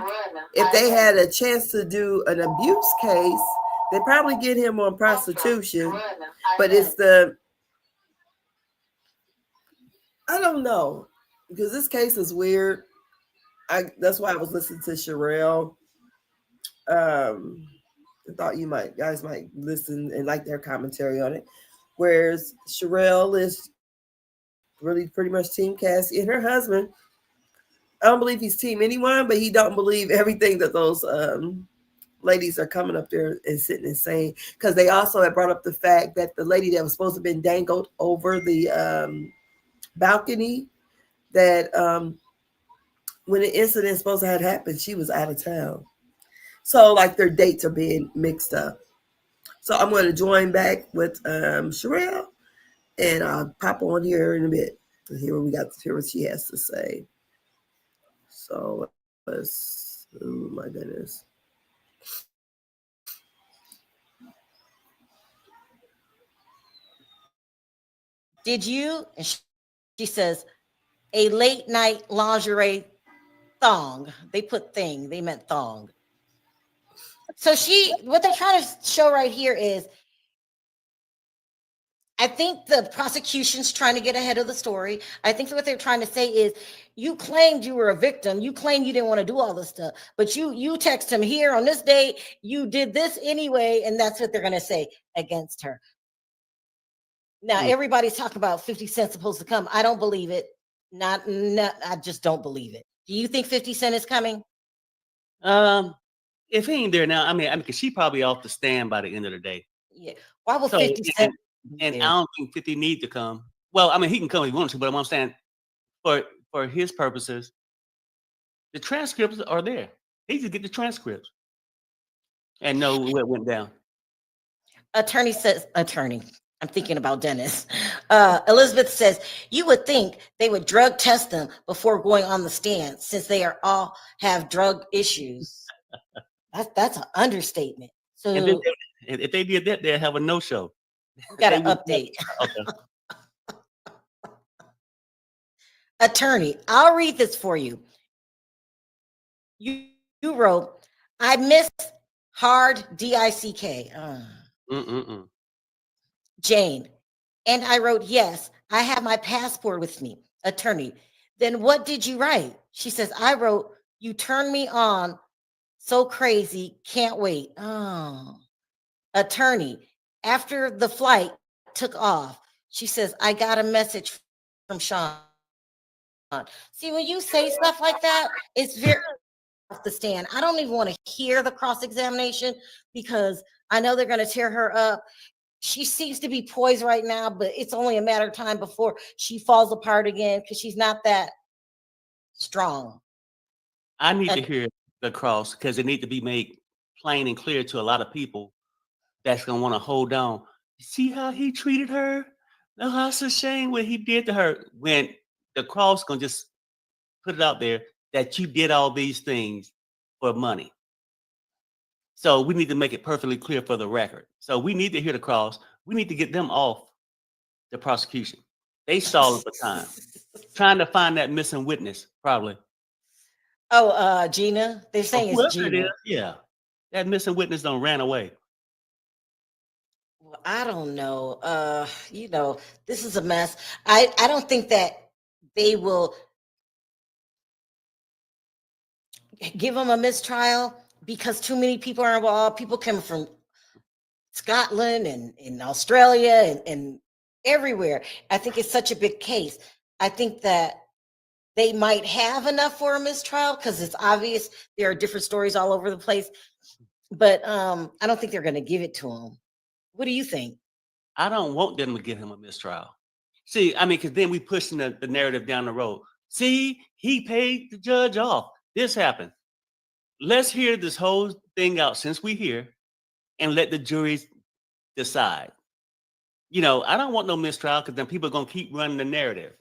if they had a chance to do an abuse case, they probably get him on prostitution. But it's I don't know, because this case is weird. That's why I was listening to Sherelle. I thought you guys might listen and like their commentary on it. Whereas Sherelle is really pretty much Team Cassie, and her husband, I don't believe he's Team anyone, but he don't believe everything that those ladies are coming up there and sitting and saying. Because they also had brought up the fact that the lady that was supposed to have been dangled over the balcony, that when the incident supposed to have happened, she was out of town. So like their dates are being mixed up. So I'm going to join back with Sherelle, and I'll pop on here in a bit to hear what she has to say. So oh my goodness. Did you? And she says, a late night lingerie thong. They put thing, they meant thong. So what they're trying to show right here is, I think the prosecution's trying to get ahead of the story. I think what they're trying to say is, you claimed you were a victim. You claimed you didn't want to do all this stuff, but you text him here on this date. You did this anyway, and that's what they're going to say against her. Now, everybody's talking about 50 Cent supposed to come. I don't believe it. Not. I just don't believe it. Do you think 50 Cent is coming? If he ain't there now, I mean, because she probably off the stand by the end of the day. Yeah. Why will 50 Cent? And I don't think 50 need to come. Well, I mean, he can come if he wants to, but I'm saying for his purposes, the transcripts are there. He just get the transcripts and know what went down. Attorney. I'm thinking about Dennis. Elizabeth says, you would think they would drug test them before going on the stand, since they are all have drug issues. That's an understatement. So if they did that, they'll have a no-show. We got an update. Okay. Attorney, I'll read this for you. You wrote, I miss hard DICK. Jane. And I wrote, yes, I have my passport with me. Attorney, then what did you write? She says, I wrote, you turned me on. So crazy. Can't wait. Oh. Attorney, after the flight took off, she says, I got a message from Sean. See, when you say stuff like that, it's very off the stand. I don't even want to hear the cross-examination, because I know they're going to tear her up. She seems to be poised right now, but it's only a matter of time before she falls apart again, because she's not that strong. I need to hear the cross because it need to be made plain and clear to a lot of people that's gonna want to hold on. See how he treated her? No, that's a shame what he did to her. When the cross gonna just put it out there that you did all these things for money. So we need to make it perfectly clear for the record. So we need to hear the cross. We need to get them off the prosecution. They stalling for time, trying to find that missing witness, probably. Oh, Gina. They're Or saying it's whoever it is, Gina. yeah. That missing witness done ran away. Well, I don't know. This is a mess. I don't think that they will give him a mistrial because too many people are involved. People come from Scotland and in Australia and everywhere. I think it's such a big case. I think that they might have enough for a mistrial because it's obvious there are different stories all over the place. But I don't think they're going to give it to him. What do you think? I don't want them to give him a mistrial. See, I mean, because then we pushing the narrative down the road. See, he paid the judge off. This happened. Let's hear this whole thing out since we're here and let the juries decide. I don't want no mistrial because then people are going to keep running the narrative.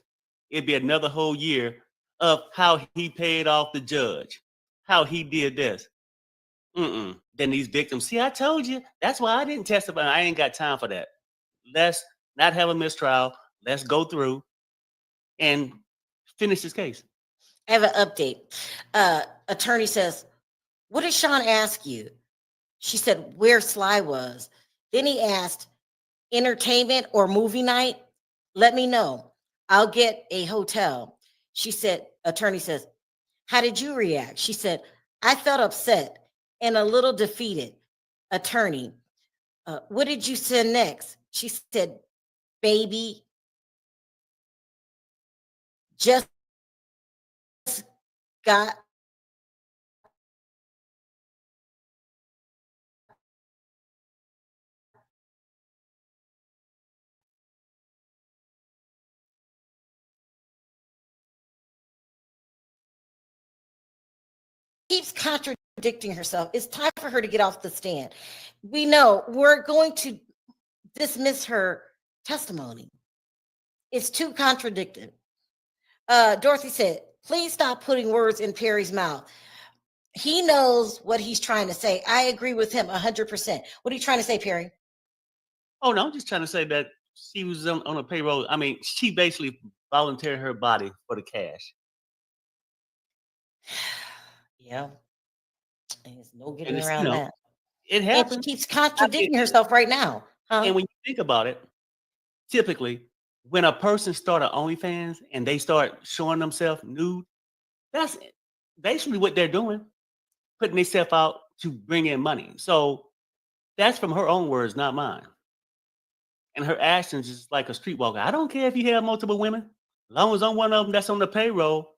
It'd be another whole year of how he paid off the judge, how he did this. Then these victims, see, I told you. That's why I didn't testify. I ain't got time for that. Let's not have a mistrial. Let's go through and finish this case. I have an update. Attorney says, what did Sean ask you? She said, where Sly was. Then he asked, entertainment or movie night? Let me know. I'll get a hotel. She said, attorney says, how did you react? She said, I felt upset and a little defeated. Attorney, what did you say next? She said, baby, just got keeps contradicting herself. It's time for her to get off the stand. We know we're going to dismiss her testimony. It's too contradictory. Dorothy said, please stop putting words in Perry's mouth. He knows what he's trying to say. I agree with him 100%. What are you trying to say, Perry? Oh, no, I'm just trying to say that she was on a payroll. I mean, she basically volunteered her body for the cash. Yeah. There's no getting And it's, around that. it And she happens. keeps contradicting herself right now. And when you think about it, typically, when a person start an OnlyFans and they start showing themselves nude, that's basically what they're doing, putting themselves out to bring in money. So that's from her own words, not mine. And her actions is like a streetwalker. I don't care if you have multiple women, as long as I'm one of them that's on the payroll.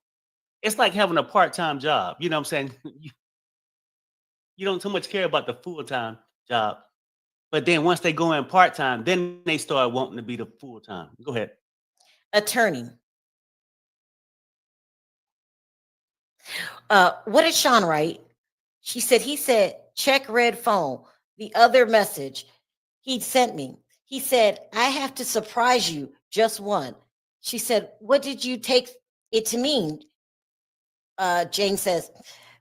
It's like having a part-time job. You know what I'm saying? You don't so much care about the full-time job. But then once they go in part-time, then they start wanting to be the full-time. Go ahead. Attorney. What did Sean write? He said, check red phone. The other message he sent me. He said, I have to surprise you, just one. She said, what did you take it to mean? Jane says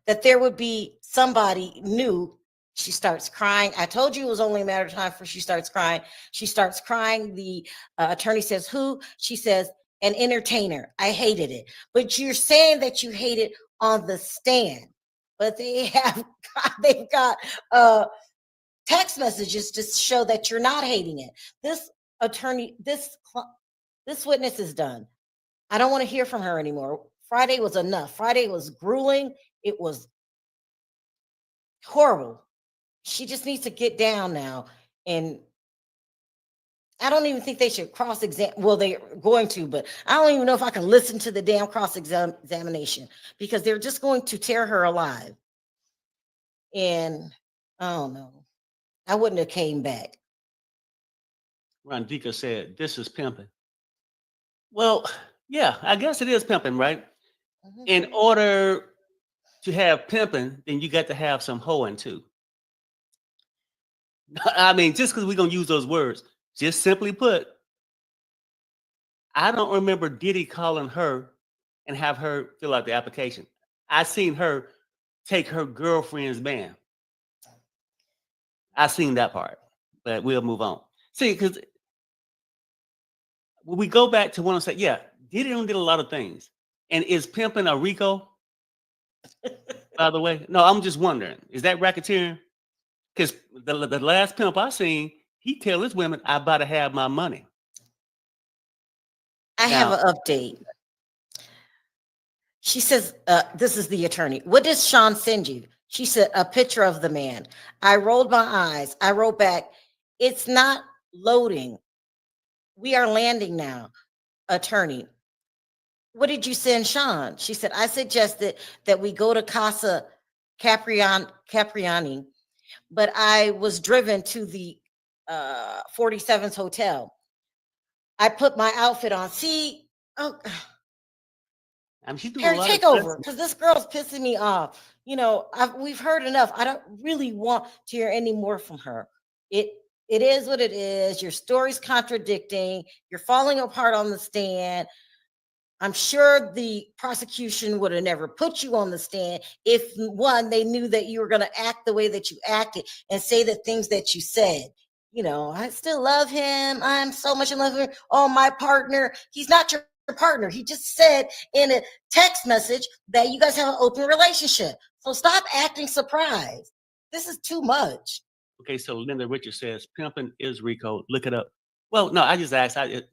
that there would be somebody new. She starts crying. I told you it was only a matter of time before she starts crying. She starts crying. The attorney says, who? She says, an entertainer. I hated it. But you're saying that you hate it on the stand. But they've got text messages to show that you're not hating it. This attorney, this witness is done. I don't want to hear from her anymore. Friday was enough. Friday was grueling. It was horrible. She just needs to get down now. And I don't even think they should cross-examine. Well, they're going to, but I don't even know if I can listen to the damn cross-examination because they're just going to tear her alive. And I don't know. I wouldn't have came back. Rondika said, this is pimping. Well, yeah, I guess it is pimping, right? In order to have pimping, then you got to have some hoeing too. I mean, just because we're gonna use those words, just simply put, I don't remember Diddy calling her and have her fill out the application. I seen her take her girlfriend's man. I seen that part, but we'll move on. See, because when we go back to when I said, yeah, Diddy did a lot of things. And is pimping a RICO, by the way? No, I'm just wondering, is that racketeering? Because the last pimp I seen, he tell his women, I about to have my money. I have an update. She says, this is the attorney. What did Sean send you? She said, a picture of the man. I rolled my eyes. I wrote back, it's not loading. We are landing now. Attorney, what did you send Sean? She said, I suggested that we go to Casa Capriani, but I was driven to the 47's hotel. I put my outfit on. See, oh, Harry, take over, because this girl's pissing me off. You know, we've heard enough. I don't really want to hear any more from her. It is what it is. Your story's contradicting. You're falling apart on the stand. I'm sure the prosecution would have never put you on the stand if, one, they knew that you were going to act the way that you acted and say the things that you said. You know, I still love him. I'm so much in love with him. Oh, my partner. He's not your partner. He just said in a text message that you guys have an open relationship. So stop acting surprised. This is too much. Okay, so Linda Richards says pimping is RICO. Look it up. Well, no, I just asked. I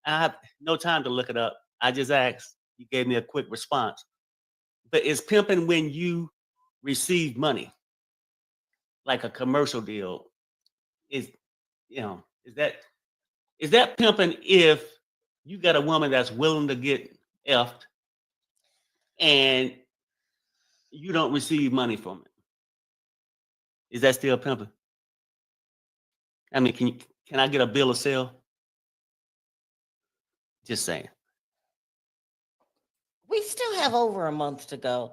have no time to look it up. I just asked. You gave me a quick response. But is pimping when you receive money, like a commercial deal? Is that pimping if you got a woman that's willing to get effed and you don't receive money from it? Is that still pimping? I mean, can I get a bill of sale? Just saying. We still have over a month to go.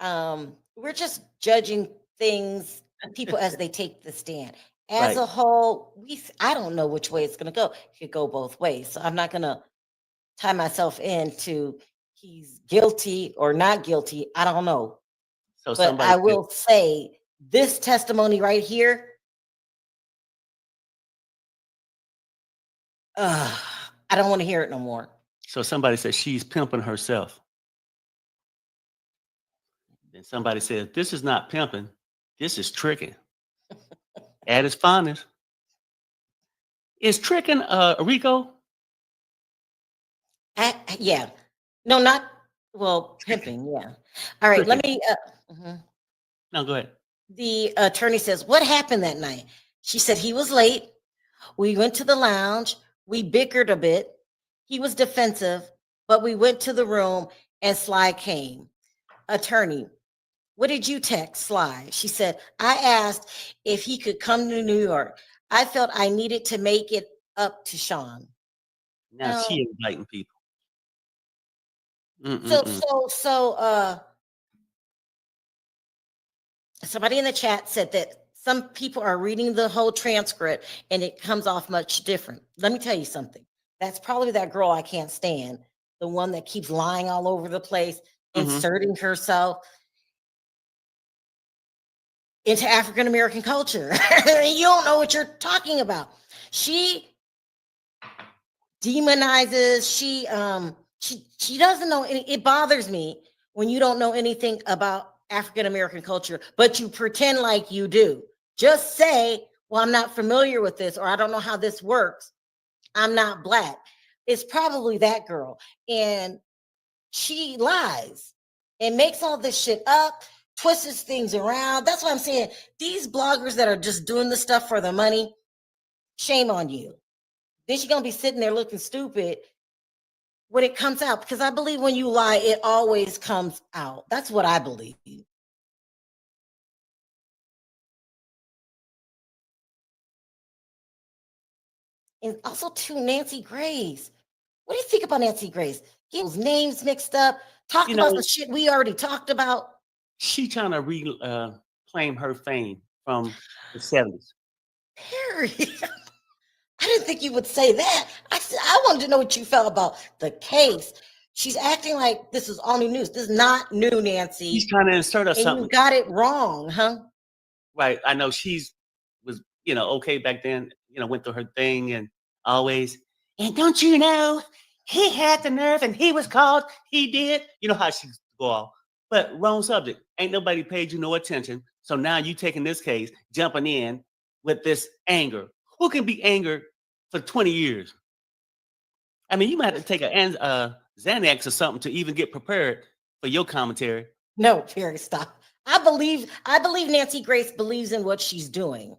We're just judging things, people as they take the stand. As a whole, I don't know which way it's going to go. It could go both ways. So I'm not going to tie myself into he's guilty or not guilty. I don't know. So but I will say this testimony right here, I don't want to hear it no more. So somebody says she's pimping herself. Then somebody says, this is not pimping. This is tricking. At its finest. Is tricking RICO? Yeah. No, not, well, pimping, yeah. All right, let me. No, go ahead. The attorney says, what happened that night? She said, he was late. We went to the lounge. We bickered a bit. He was defensive, but we went to the room and Sly came. Attorney, what did you text Sly? She said, I asked if he could come to New York. I felt I needed to make it up to Sean. Now she inviting people. Somebody in the chat said that some people are reading the whole transcript and it comes off much different. Let me tell you something. That's probably that girl I can't stand. The one that keeps lying all over the place, inserting herself into African-American culture. You don't know what you're talking about. She demonizes, she doesn't know any. It bothers me when you don't know anything about African-American culture, but you pretend like you do. Just say, well, I'm not familiar with this, or I don't know how this works. I'm not Black. It's probably that girl. And she lies and makes all this shit up, twists things around. That's what I'm saying. These bloggers that are just doing the stuff for the money, shame on you. Then she's going to be sitting there looking stupid when it comes out, because I believe when you lie, it always comes out. That's what I believe. And also to Nancy Grace. What do you think about Nancy Grace? Getting those names mixed up, talking about the shit we already talked about. She trying to reclaim her fame from the 70s. Harry, I didn't think you would say that. I wanted to know what you felt about the case. She's acting like this is all new news. This is not new, Nancy. She's trying to insert us and something. you got it wrong, huh? Right. I know she's was, okay back then, went through her thing and always, and don't you know, he had the nerve and he was called, he did. You know how she go off. But wrong subject. Ain't nobody paid you no attention. So now you taking this case, jumping in with this anger. Who can be angered for 20 years? I mean, you might have to take a Xanax or something to even get prepared for your commentary. No, Perry, stop. I believe Nancy Grace believes in what she's doing.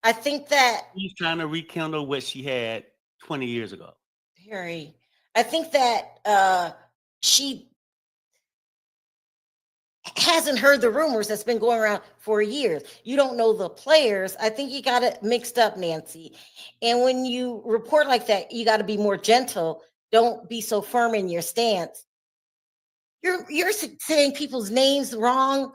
I think that she's trying to rekindle what she had 20 years ago. Perry, I think that she hasn't heard the rumors that's been going around for years. You don't know the players. I think you got it mixed up, Nancy. And when you report like that, you got to be more gentle. Don't be so firm in your stance. You're saying people's names wrong.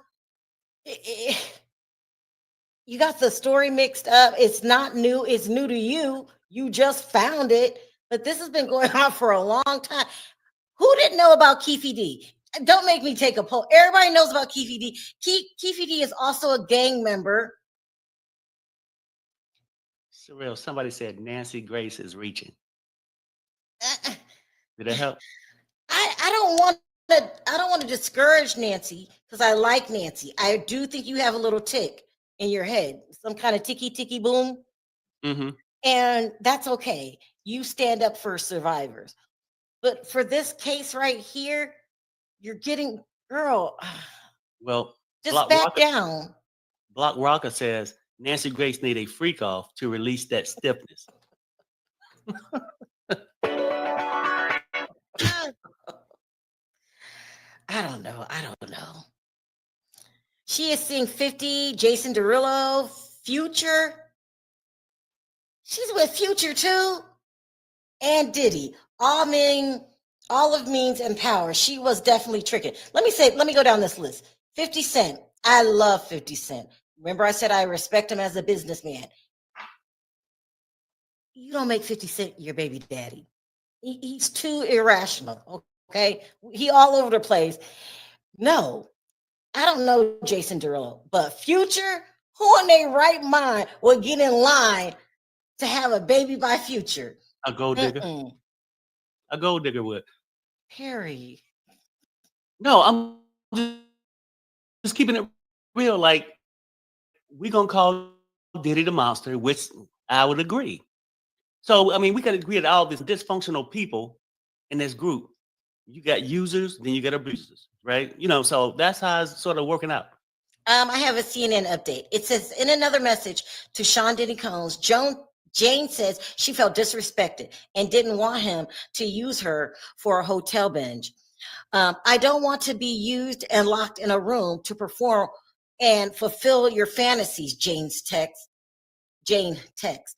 You got the story mixed up. It's not new. It's new to you. You just found it. But this has been going on for a long time. Who didn't know about Keefe D? Don't make me take a poll. Everybody knows about Keefe D. Keefe D is also a gang member. Surreal. Somebody said Nancy Grace is reaching. Did that help? I don't want to discourage Nancy because I like Nancy. I do think you have a little tick in your head, some kind of ticky boom. Mm-hmm. And that's okay. You stand up for survivors. But for this case right here, you're getting, girl. Well, just back down. Block Rocker says Nancy Grace need a freak off to release that stiffness. I don't know. She is seeing 50, Jason Derulo, Future. She's with Future too. And Diddy. All of means and power. She was definitely tricking. Let me go down this list. 50 Cent. I love 50 Cent. Remember I said I respect him as a businessman. You don't make 50 Cent your baby daddy. He's too irrational. Okay. He all over the place. No, I don't know Jason Derulo, but Future, who in their right mind would get in line to have a baby by Future? A gold digger. A gold digger would. Harry. No, I'm just keeping it real. Like, we're going to call Diddy the monster, which I would agree. So, I mean, we could agree that all these dysfunctional people in this group, you got users, then you got abusers, right? So that's how it's sort of working out. I have a CNN update. It says, in another message to Sean Diddy Combs, Jane says she felt disrespected and didn't want him to use her for a hotel binge. I don't want to be used and locked in a room to perform and fulfill your fantasies, Jane text.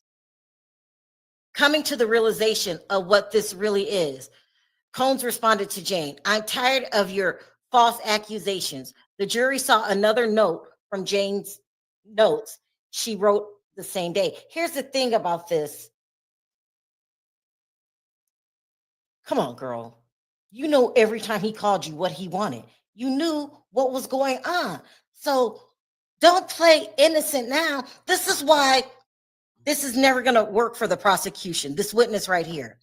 Coming to the realization of what this really is. Combs responded to Jane, I'm tired of your false accusations. The jury saw another note from Jane's notes she wrote the same day. Here's the thing about this. Come on, girl. You know every time he called you what he wanted. You knew what was going on. So don't play innocent now. This is why this is never going to work for the prosecution. This witness right here.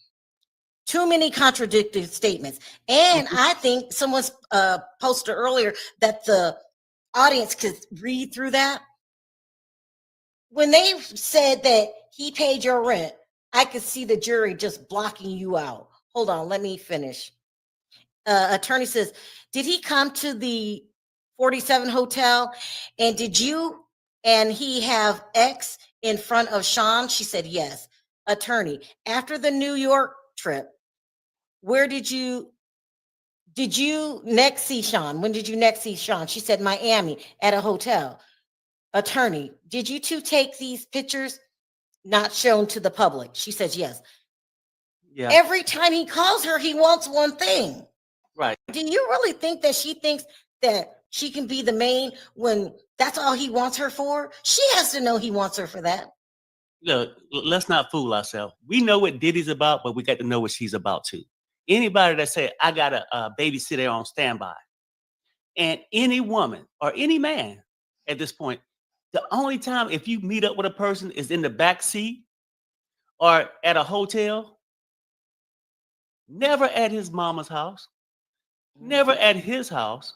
Too many contradictory statements. And I think someone's posted earlier that the audience could read through that. When they said that he paid your rent, I could see the jury just blocking you out. Hold on, let me finish. Attorney says, did he come to the 47 hotel? And did you and he have X in front of Sean? She said, yes. Attorney, after the New York trip, where did you next see Sean? When did you next see Sean? She said, Miami at a hotel. Attorney, did you two take these pictures not shown to the public? She says, yes. Yeah. Every time he calls her, he wants one thing. Right. Do you really think that she thinks that she can be the main when that's all he wants her for? She has to know he wants her for that. Look, let's not fool ourselves. We know what Diddy's about, but we got to know what she's about too. Anybody that say, I got a babysitter on standby, and any woman or any man at this point, the only time if you meet up with a person is in the back seat or at a hotel, never at his mama's house, never at his house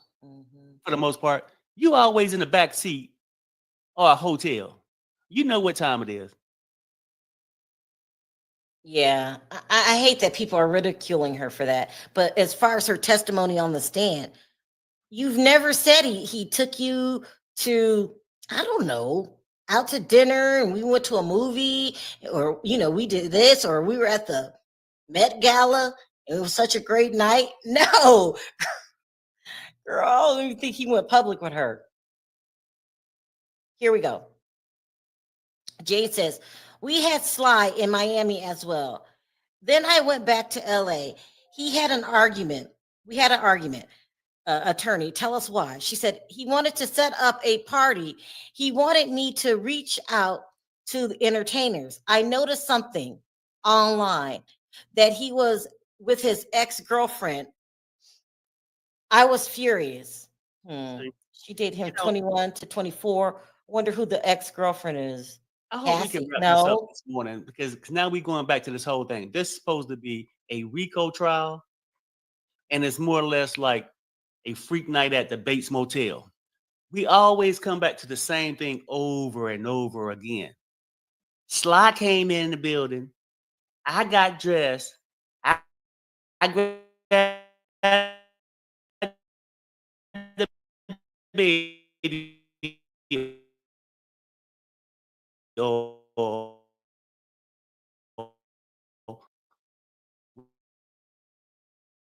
for the most part. You always in the back seat or a hotel. You know what time it is. Yeah, I hate that people are ridiculing her for that. But as far as her testimony on the stand, you've never said he took you to, I don't know, out to dinner and we went to a movie, or we did this, or we were at the Met Gala. It was such a great night. No, girl, I don't even think he went public with her. Here we go. Jade says, we had Sly in Miami as well. Then I went back to LA. He had an argument. We had an argument. Attorney, tell us why. She said he wanted to set up a party. He wanted me to reach out to the entertainers. I noticed something online that he was with his ex-girlfriend. I was furious. She dated him 21 to 24. Wonder who the ex-girlfriend is. I hope we can wrap this up this morning because now we're going back to this whole thing. This is supposed to be a RICO trial, and it's more or less like a freak night at the Bates Motel. We always come back to the same thing over and over again. Sly came in the building. I got dressed. I grabbed the baby.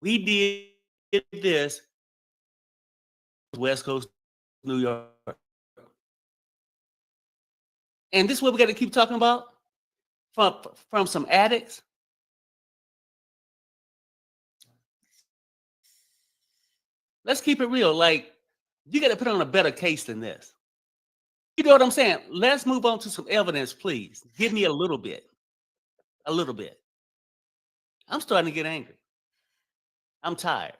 We did this West Coast, New York. And this is what we got to keep talking about from some addicts. Let's keep it real. Like, you got to put on a better case than this. You know what I'm saying? Let's move on to some evidence, please. Give me a little bit. A little bit. I'm starting to get angry. I'm tired.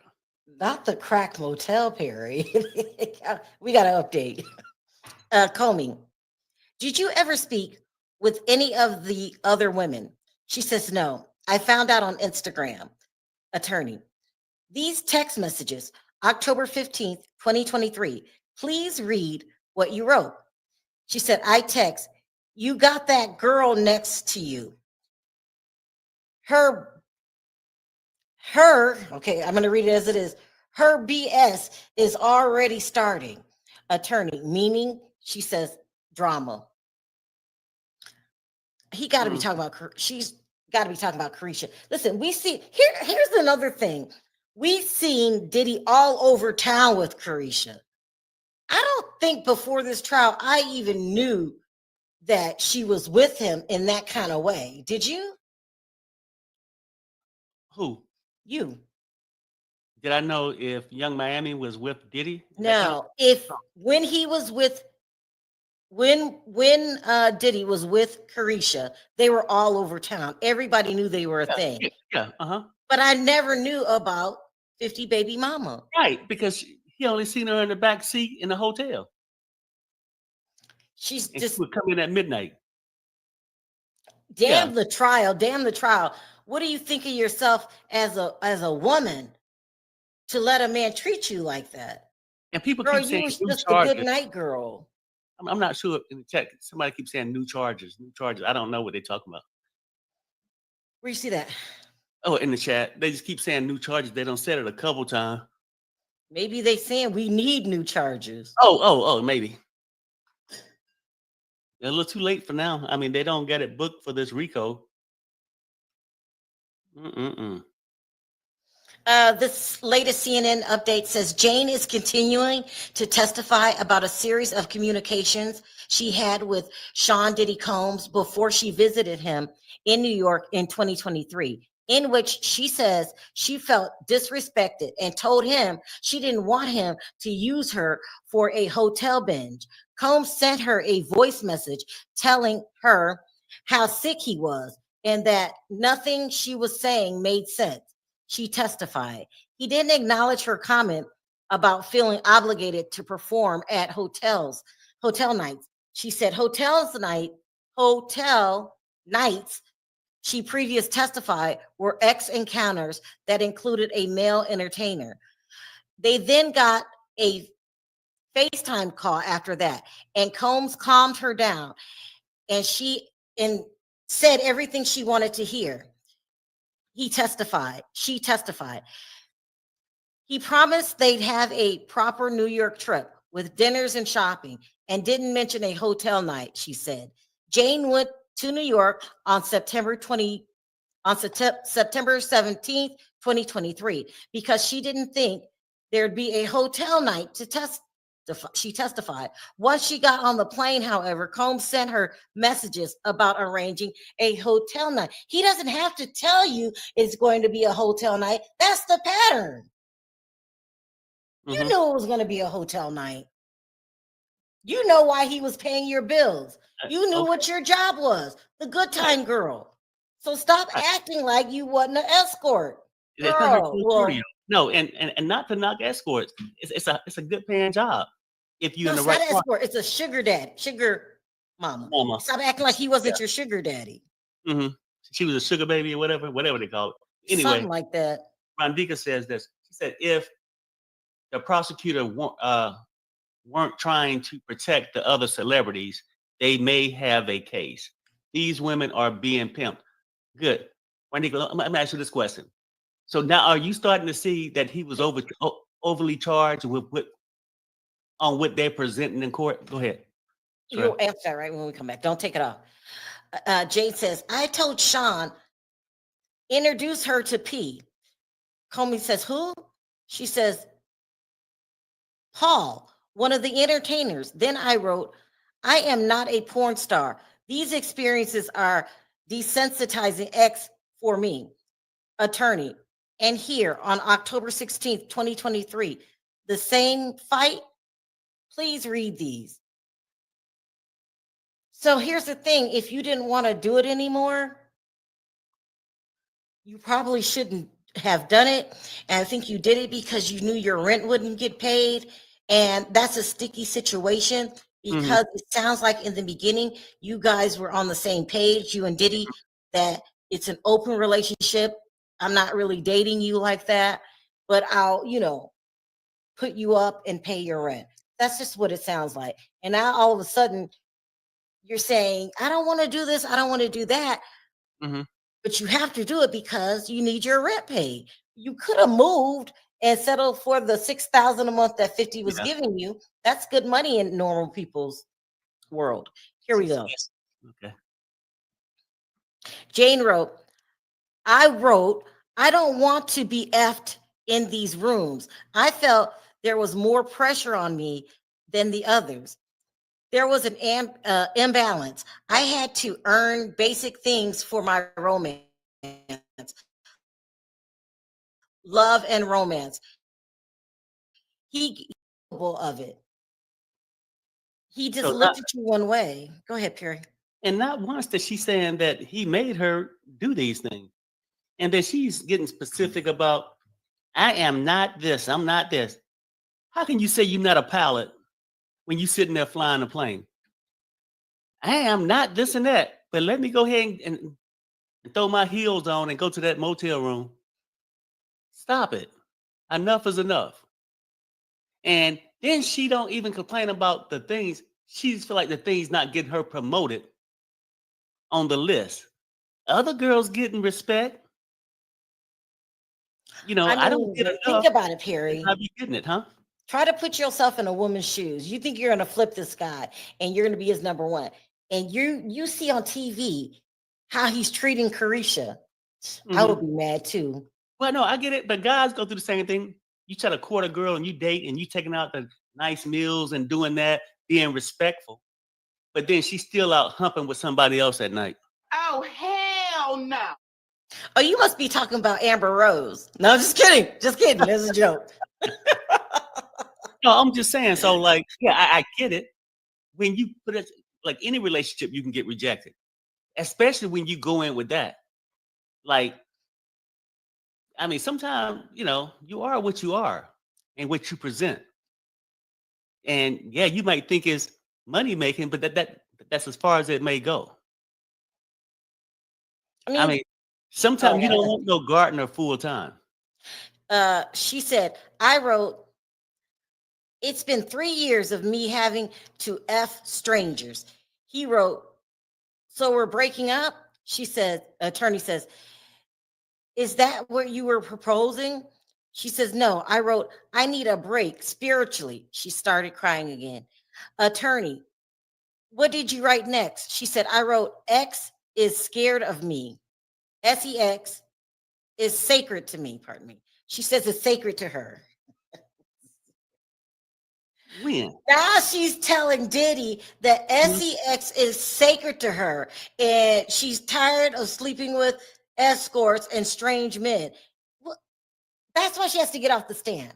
Not the crack motel, Perry. We got to update. Comey, did you ever speak with any of the other women? She says, no. I found out on Instagram. Attorney, these text messages, October 15th, 2023. Please read what you wrote. She said, I text, you got that girl next to you. Her, okay, I'm going to read it as it is. Her BS is already starting. Attorney, meaning, she says, drama. He got to be talking about, she's got to be talking about Carisha. Listen, we see, here's another thing. We've seen Diddy all over town with Carisha. I don't think before this trial, I even knew that she was with him in that kind of way. Did you? Who? You. Did I know if Young Miami was with Diddy? No, when he was with, when Diddy was with Carisha, they were all over town. Everybody knew they were a thing. Yeah, But I never knew about 50 Baby Mama. Right, because he only seen her in the back seat in the hotel. She's and just she would come in at midnight. Damn the trial. What do you think of yourself as a woman to let a man treat you like that? And people Girl, keep saying you was new just charges. a good night girl. I'm not sure in the chat. Somebody keeps saying new charges. I don't know what they're talking about. Where you see that? Oh, in the chat. They just keep saying new charges. They don't said it a couple times. Maybe they saying we need new charges. Oh, maybe. They're a little too late for now. I mean, they don't get it booked for this RICO. This latest CNN update says Jane is continuing to testify about a series of communications she had with Sean Diddy Combs before she visited him in New York in 2023. in which she says she felt disrespected and told him she didn't want him to use her for a hotel binge. Combs sent her a voice message telling her how sick he was and that nothing she was saying made sense. She testified. He didn't acknowledge her comment about feeling obligated to perform at hotel nights. She said hotel nights she previously testified were ex encounters that included a male entertainer. They then got a FaceTime call after that, and Combs calmed her down, and she said everything she wanted to hear. She testified. He promised they'd have a proper New York trip with dinners and shopping and didn't mention a hotel night, she said. Jane went to New York on September 17th, 2023, because she didn't think there'd be a hotel night to testify. She testified. Once she got on the plane, however, Combs sent her messages about arranging a hotel night. He doesn't have to tell you it's going to be a hotel night. That's the pattern. You knew it was going to be a hotel night. You know why he was paying your bills. You knew what your job was, the good time girl. So stop acting like you wasn't an escort. Girl, no, and not to knock escorts. It's a good paying job if you're in the right spot. Escort. It's a sugar daddy, sugar mama. Stop acting like he wasn't your sugar daddy. Mm-hmm. She was a sugar baby or whatever they call it. Anyway, something like that. Rondika says this. She said if the prosecutor weren't trying to protect the other celebrities, they may have a case. These women are being pimped. Good. Rondika, let me ask you this question. So now are you starting to see that he was overly charged with what they're presenting in court? Go ahead. You'll answer that right when we come back. Don't take it off. Jade says, I told Sean, introduce her to P. Comey says, who? She says, Paul, one of the entertainers. Then I wrote, I am not a porn star. These experiences are desensitizing X for me, attorney. And here on October 16th, 2023, the same fight. Please read these. So here's the thing. If you didn't want to do it anymore, you probably shouldn't have done it. And I think you did it because you knew your rent wouldn't get paid. And that's a sticky situation because it sounds like in the beginning, you guys were on the same page, you and Diddy, that it's an open relationship. I'm not really dating you like that, but I'll, put you up and pay your rent. That's just what it sounds like. And now all of a sudden you're saying, I don't want to do this. I don't want to do that. But you have to do it because you need your rent paid. You could have moved and settled for the $6,000 a month that 50 was giving you. That's good money in normal people's world. Here we go. Okay. Jane wrote, I don't want to be effed in these rooms. I felt there was more pressure on me than the others. There was an imbalance. I had to earn basic things for my romance, love and romance. He capable of it. He just looked at you one way. Go ahead, Perry. And not once that she's saying that he made her do these things. And then she's getting specific about, I am not this, I'm not this. How can you say you're not a pilot when you're sitting there flying a plane? I am not this and that, but let me go ahead and throw my heels on and go to that motel room. Stop it. Enough is enough. And then she don't even complain about the things. She just feel like the things not getting her promoted on the list. Other girls getting respect. I don't get enough. Think about it, Perry. I be getting it, huh? Try to put yourself in a woman's shoes. You think you're going to flip this guy and you're going to be his number one. And you see on TV how he's treating Carisha. I would be mad too. Well, no, I get it. But guys go through the same thing. You try to court a girl and you date and you taking out the nice meals and doing that, being respectful. But then she's still out humping with somebody else at night. Oh, hell no. Oh, you must be talking about Amber Rose. No, just kidding. Just kidding. There's a joke. No, I'm just saying. So, like, yeah, I get it. When you put it like any relationship, you can get rejected, especially when you go in with that. Like, I mean, sometimes you are what you are and what you present, and yeah, you might think it's money making, but that's as far as it may go. I I mean, mean, sometimes you don't want no gardener full time. she said, I wrote, it's been 3 years of me having to F strangers. He wrote, so we're breaking up? She said, attorney says, is that what you were proposing? She says, no. I wrote, I need a break spiritually. She started crying again. Attorney, what did you write next? She said, I wrote, X is scared of me. SEX is sacred to me, pardon me. She says it's sacred to her. When? Now she's telling Diddy that SEX is sacred to her and she's tired of sleeping with escorts and strange men. Well, that's why she has to get off the stand.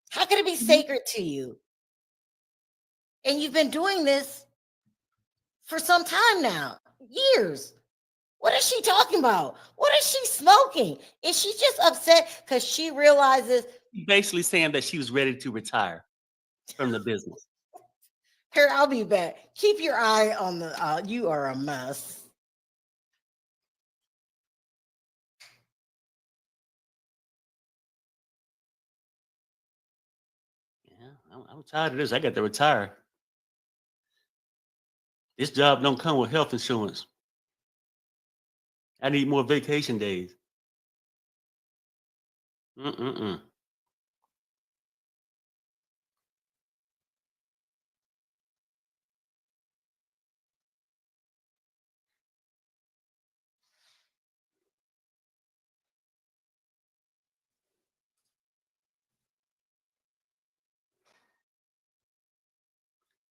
How can it be sacred to you? And you've been doing this for some time now, years. What is she talking about? What is she smoking? Is she just upset because she realizes Basically saying that she was ready to retire from the business. Here, I'll be back. Keep your eye on the. You are a mess. Yeah, I'm tired of this. I got to retire. This job don't come with health insurance. I need more vacation days. Mm-mm-mm.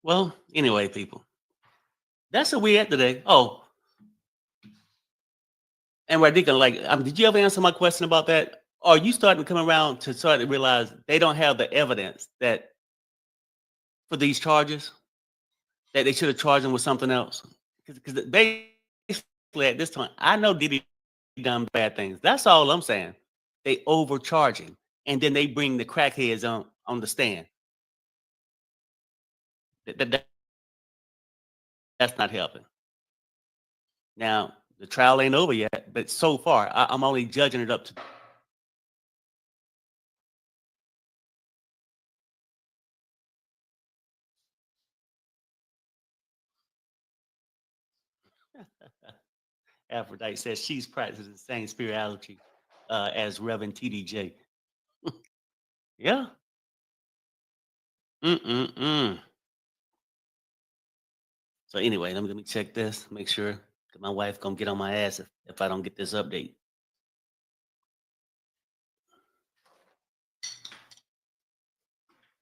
Well, anyway, people, that's where we at today. Oh, and Radhika, like, did you ever answer my question about that? Are you starting to come around to start to realize they don't have the evidence that for these charges that they should have charged them with something else? Because basically at this time, I know Diddy done bad things. That's all I'm saying. They overcharge him, and then they bring the crackheads on the stand. That's not helping. Now the trial ain't over yet, but so far I'm only judging it up to. Aphrodite says she's practicing the same spirituality as Reverend TDJ. Yeah. Mm-mm-mm. So anyway, let me check this, make sure. 'Cause my wife gonna get on my ass if I don't get this update.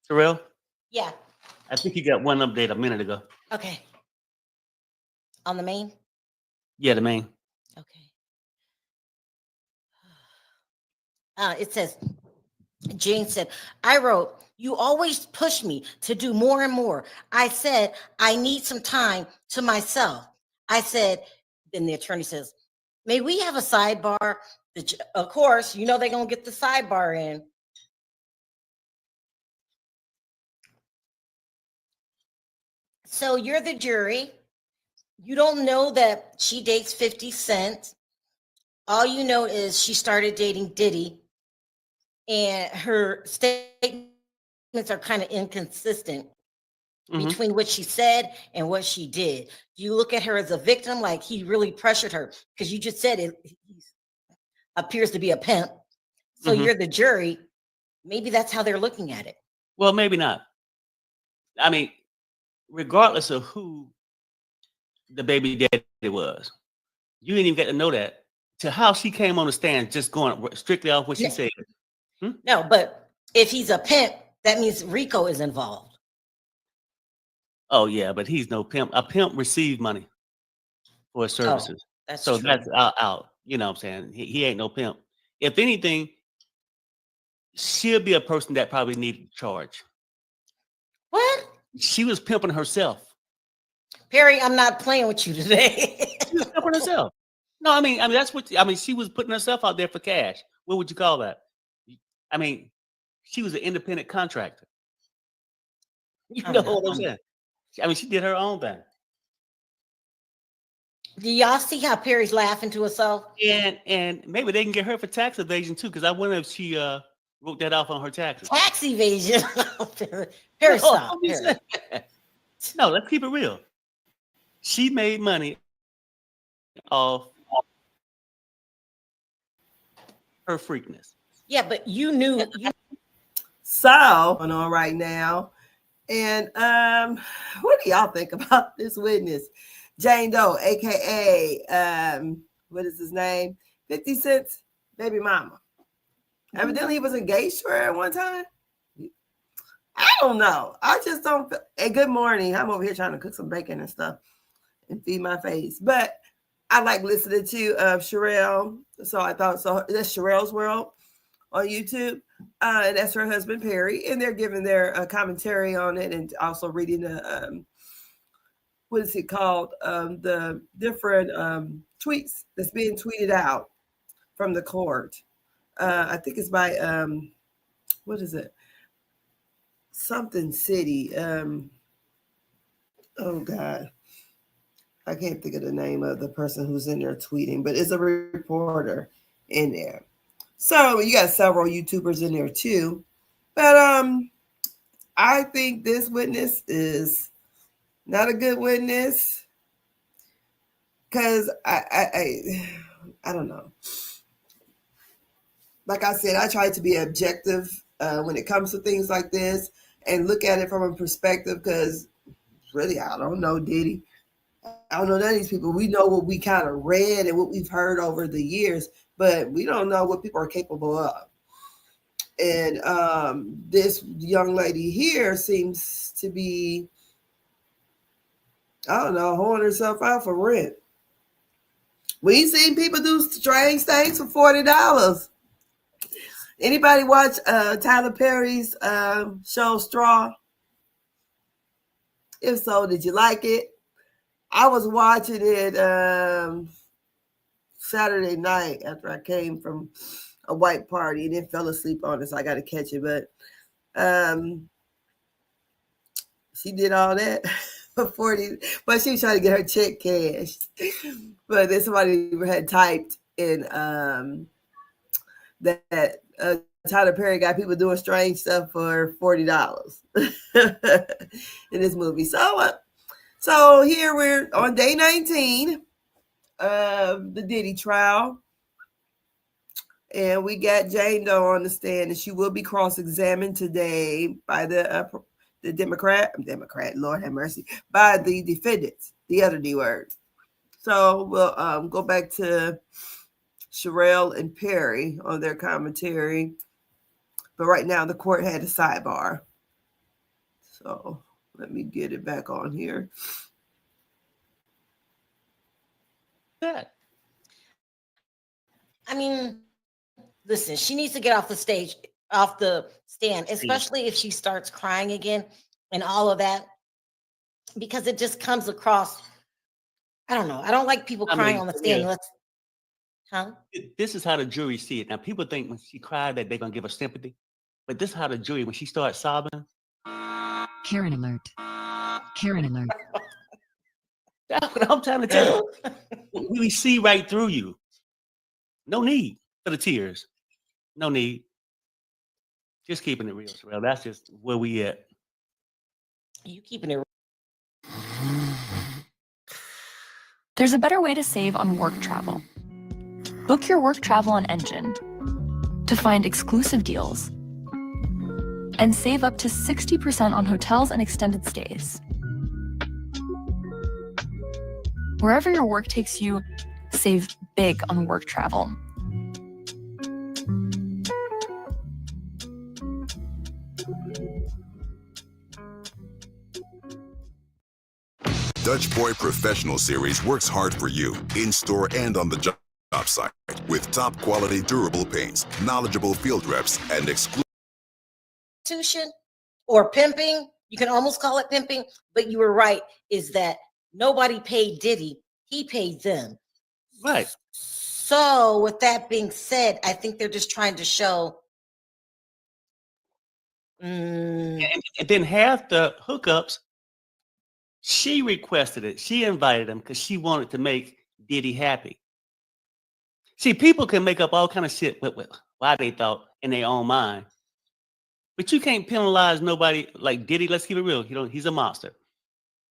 Terrell, Yeah. I think you got one update a minute ago. Okay. On the main. Yeah, the main. Okay. It says, Jane said, I wrote, you always push me to do more and more. I said, I need some time to myself. I said, then the attorney says, may we have a sidebar? Of course, they're going to get the sidebar in. So you're the jury. You don't know that she dates 50 Cent. All you know is she started dating Diddy, and her statements are kind of inconsistent between what she said and what she did. You look at her as a victim, like he really pressured her, because you just said he appears to be a pimp. So you're the jury. Maybe that's how they're looking at it. Well, maybe not. I mean, regardless of who the baby daddy was, you didn't even get to know that to how she came on the stand, just going strictly off what she said. No, but if he's a pimp, that means Rico is involved. Oh yeah, but he's no pimp. A pimp received money for his services. That's so true. that's out. You know what I'm saying? He ain't no pimp. If anything, she'll be a person that probably needed to charge. What? She was pimping herself. Perry, I'm not playing with you today. She was pimping herself. No, I mean, that's what she was putting herself out there for cash. What would you call that? I mean, she was an independent contractor. You know what I'm saying? I mean, she did her own thing. Do y'all see how Perry's laughing to herself? And maybe they can get her for tax evasion too, because I wonder if she wrote that off on her taxes. Tax evasion. Perry, stop. Perry. No, let's keep it real. She made money off her freakness. Yeah, but you knew. So going on right now, and what do y'all think about this witness, Jane Doe, aka what is his name, 50 Cent's baby mama? Evidently, he was engaged to her at one time. I don't know. I just don't. Hey, good morning. I'm over here trying to cook some bacon and stuff and feed my face, but I like listening to Sherelle. So I thought so. That's Sherelle's World on YouTube, and that's her husband Perry, and they're giving their commentary on it, and also reading the what is it called? The different tweets that's being tweeted out from the court. I think it's by what is it? Something City. Oh God, I can't think of the name of the person who's in there tweeting, but it's a reporter in there. So you got several YouTubers in there too. But I think this witness is not a good witness because I don't know. Like I said, I try to be objective when it comes to things like this and look at it from a perspective because really, I don't know Diddy. I don't know none of these people. We know what we kind of read and what we've heard over the years, but we don't know what people are capable of. And this young lady here seems to be, I don't know, holding herself out for rent. We've seen people do strange things for $40. Anybody watch Tyler Perry's show Straw? If so, did you like it? I was watching it Saturday night after I came from a white party and then fell asleep on it, so I got to catch it. But she did all that for 40, but she was trying to get her check cashed. But then somebody had typed in that Tyler Perry got people doing strange stuff for $40 in this movie. So here we're on day 19 of the Diddy trial. And we got Jane Doe on the stand, and she will be cross-examined today by the Democrat, Lord have mercy, by the defendants, the other D word. So we'll go back to Sherelle and Perry on their commentary. But right now the court had a sidebar. So let me get it back on here. I mean, listen, she needs to get off the stand, especially if she starts crying again and all of that, because it just comes across. I don't know. I don't like people crying on the stand. Yeah. This is how the jury see it. Now, people think when she cried that they're going to give her sympathy, but this is how the jury, when she starts sobbing. Karen alert. Karen alert. That's what I'm trying to tell you. We see right through you. No need for the tears. No need. Just keeping it real, Sherelle. That's just where we at. You keeping it real. There's a better way to save on work travel. Book your work travel on Engine to find exclusive deals and save up to 60% on hotels and extended stays. Wherever your work takes you, save big on work travel. Dutch Boy Professional Series works hard for you, in store and on the job. job site with top quality durable paints, knowledgeable field reps, and exclusive Prostitution or pimping, you can almost call it pimping, but you were right, is that nobody paid Diddy, he paid them. Right. So with that being said, I think they're just trying to show And then half the hookups, she requested it. She invited them because she wanted to make Diddy happy. See, people can make up all kind of shit with why they thought in their own mind. But you can't penalize nobody like Diddy. Let's keep it real. He's a monster.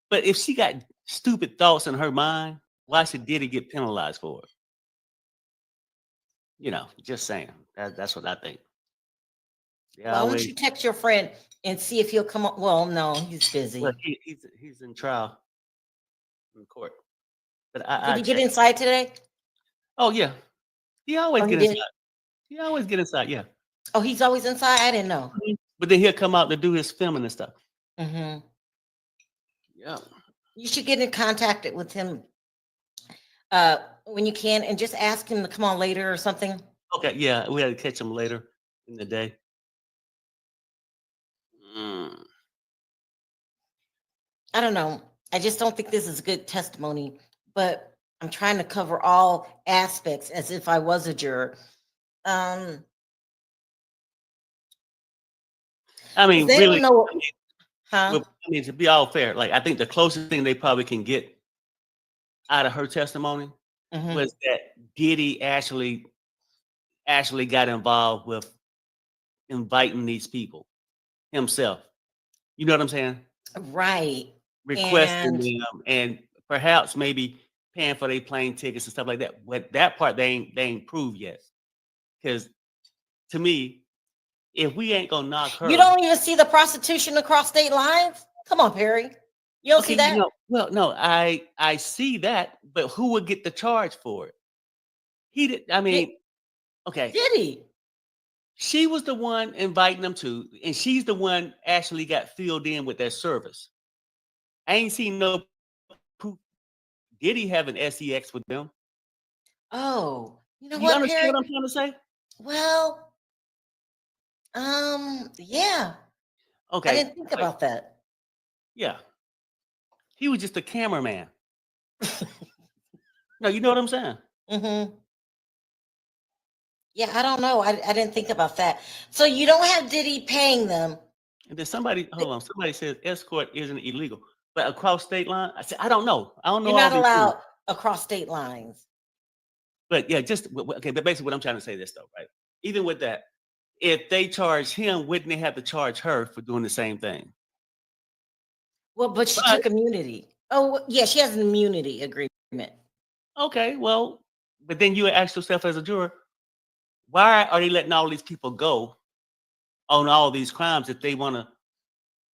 But if she got stupid thoughts in her mind, why should Diddy get penalized for it? Just saying. That's what I think. why don't you text your friend and see if he'll come up? Well, no, he's busy. Well, he's in trial in court. But Did he get inside today? Oh yeah, he always Oh, he get did? inside. He always get inside. Yeah, Oh, he's always inside? I didn't know. but then he'll come out to do his filming and stuff. Mm-hmm. Yeah. You should get in contact with him when you can and just ask him to come on later or something. Okay. Yeah, we had to catch him later in the day. I don't know. I just don't think this is good testimony, but I'm trying to cover all aspects as if I was a juror. I mean, They really. don't know. Well, I mean, to be all fair, like I think the closest thing they probably can get out of her testimony was that Diddy actually got involved with inviting these people himself. You know what I'm saying? Right. Requesting them and perhaps maybe paying for their plane tickets and stuff like that. But that part they ain't proved yet. Because to me, if we ain't gonna knock her, You don't even see the prostitution across state lines? Come on, Perry. You don't see that? Well, no, I see that, but who would get the charge for it? He did. I mean, okay. Diddy. She was the one inviting them to, and she's the one actually got filled in with that service. I ain't seen no proof. Diddy have an SEX with them? Oh, you know You what, understand Perry? what I'm trying to say? Well, yeah. Okay. I didn't think about that. Yeah. He was just a cameraman. No, you know what I'm saying? Mm-hmm. Yeah, I don't know. I didn't think about that. So you don't have Diddy paying them. And then somebody says escort isn't illegal, but across state line, I said, I don't know. I don't know. You're not all these things. allowed across state lines. But yeah, okay. But basically, what I'm trying to say this though, right? Even with that, if they charge him, wouldn't they have to charge her for doing the same thing? Well, but she took immunity. Oh, yeah, she has an immunity agreement. Okay, well, but then you ask yourself as a juror, why are they letting all these people go on all these crimes if they want to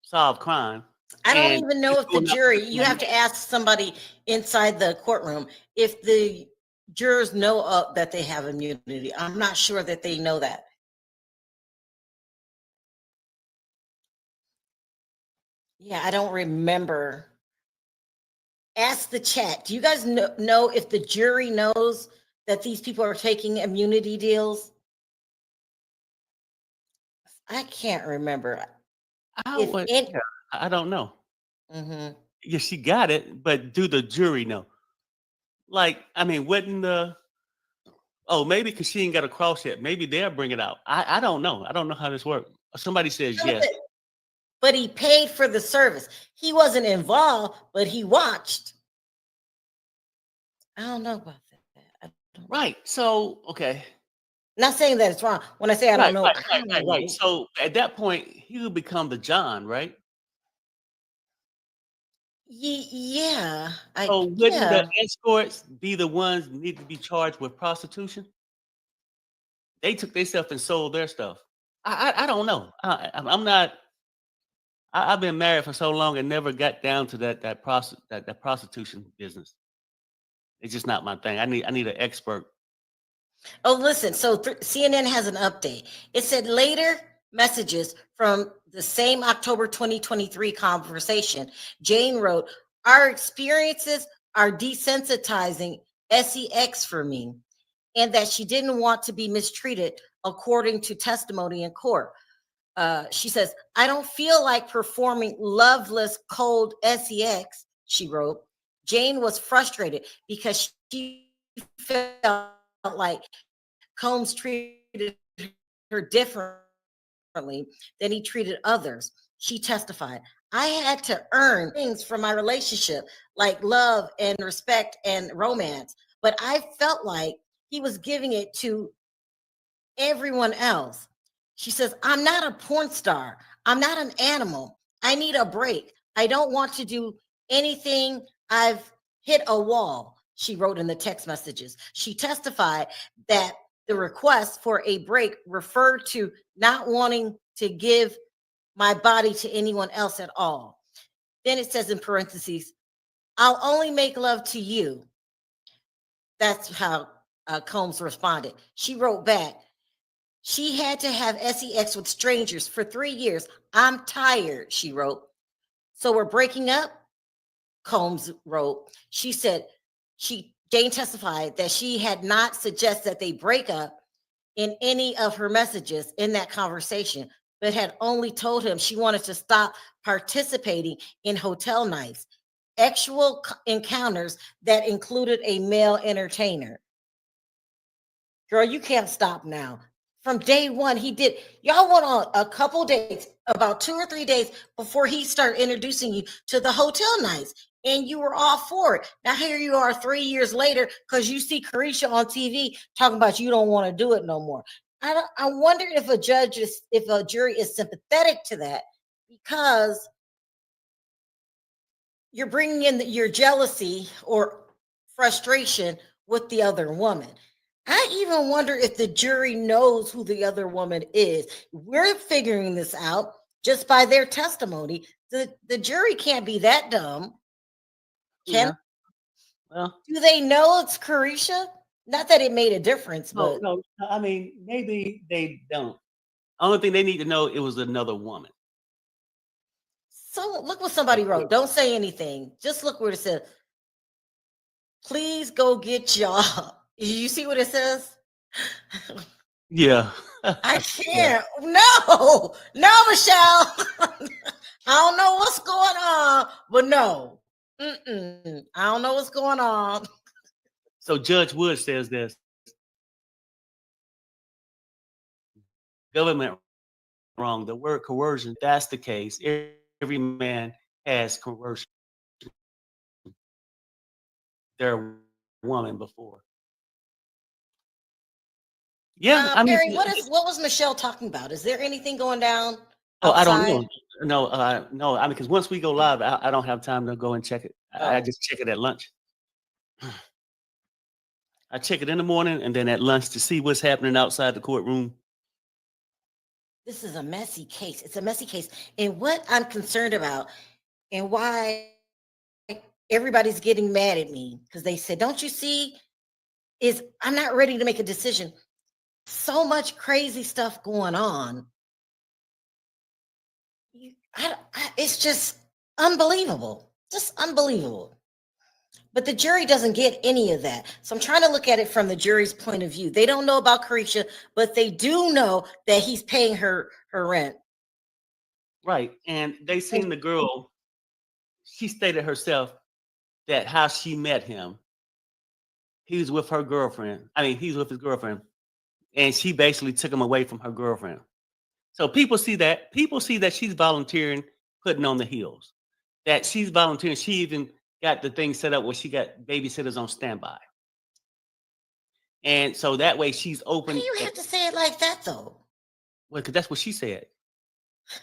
solve crime? I don't even know if the jury, you have to ask somebody inside the courtroom if the jurors know that they have immunity. I'm not sure that they know that. Yeah, I don't remember. Ask the chat. Do you guys know if the jury knows that these people are taking immunity deals? I can't remember. I don't know. Mm-hmm. Yeah, she got it, but do the jury know? Like, I mean, wouldn't maybe because she ain't got a cross yet. Maybe they'll bring it out. I don't know. I don't know how this works. Somebody says yes. But he paid for the service. He wasn't involved, but he watched. I don't know about that. Right. So, okay. Not saying that it's wrong. When I say I don't know. Right. So at that point, he would become the John, right? Yeah. So wouldn't the escorts be the ones that need to be charged with prostitution? They took their stuff and sold their stuff. I don't know. I'm not. I've been married for so long and never got down to that prostitution business. It's just not my thing. I need an expert. Oh, listen. So CNN has an update. It said later messages from the same October 2023 conversation. Jane wrote, "Our experiences are desensitizing SEX for me. and that she didn't want to be mistreated according to testimony in court. She says, I don't feel like performing loveless, cold sex, she wrote. Jane was frustrated because she felt like Combs treated her differently than he treated others. She testified, I had to earn things from my relationship, like love and respect and romance, but I felt like he was giving it to everyone else. She says, I'm not a porn star. I'm not an animal. I need a break. I don't want to do anything. I've hit a wall, she wrote in the text messages. She testified that the request for a break referred to not wanting to give my body to anyone else at all. Then it says in parentheses, I'll only make love to you. That's how Combs responded. She wrote back, she had to have sex with strangers for 3 years. I'm tired, she wrote. So we're breaking up, Combs wrote. She said, Jane testified that she had not suggested that they break up in any of her messages in that conversation, but had only told him she wanted to stop participating in hotel nights, actual encounters that included a male entertainer. Girl, you can't stop now. From day one, he did. Y'all went on a couple dates, about 2 or 3 days before he started introducing you to the hotel nights, and you were all for it. Now here you are 3 years later because you see Carisha on TV talking about you don't want to do it no more. I wonder if a jury is sympathetic to that, because you're bringing in your jealousy or frustration with the other woman. I even wonder if the jury knows who the other woman is. We're figuring this out just by their testimony. The jury can't be that dumb. Yeah. Well, do they know it's Carisha? Not that it made a difference, but no. I mean, maybe they don't. Only thing they need to know, it was another woman. So look what somebody wrote. Don't say anything. Just look where it says, please go get y'all. You see what it says? Yeah. I can't. No, Michelle. I don't know what's going on, but no. I don't know what's going on. So Judge Wood says this. Government wrong. The word coercion, that's the case. Every man has coercion their woman before. Yeah, I mean, Mary, what was Michelle talking about? Is there anything going down outside? Oh, I don't know. No. I mean, because once we go live, I don't have time to go and check it. I just check it at lunch. I check it in the morning and then at lunch to see what's happening outside the courtroom. This is a messy case. It's a messy case. And what I'm concerned about and why everybody's getting mad at me, because they said, don't you see, is I'm not ready to make a decision. So much crazy stuff going on. It's just unbelievable. Just unbelievable. But the jury doesn't get any of that. So I'm trying to look at it from the jury's point of view. They don't know about Carisha, but they do know that he's paying her rent. Right. And they seen the girl. She stated herself that how she met him, he was with her girlfriend. I mean, he's with his girlfriend. And she basically took him away from her girlfriend. So people see that. People see that she's volunteering, putting on the heels. That she's volunteering. She even got the thing set up where she got babysitters on standby. And so that way she's open. Why do you have to say it like that, though? Well, because that's what she said.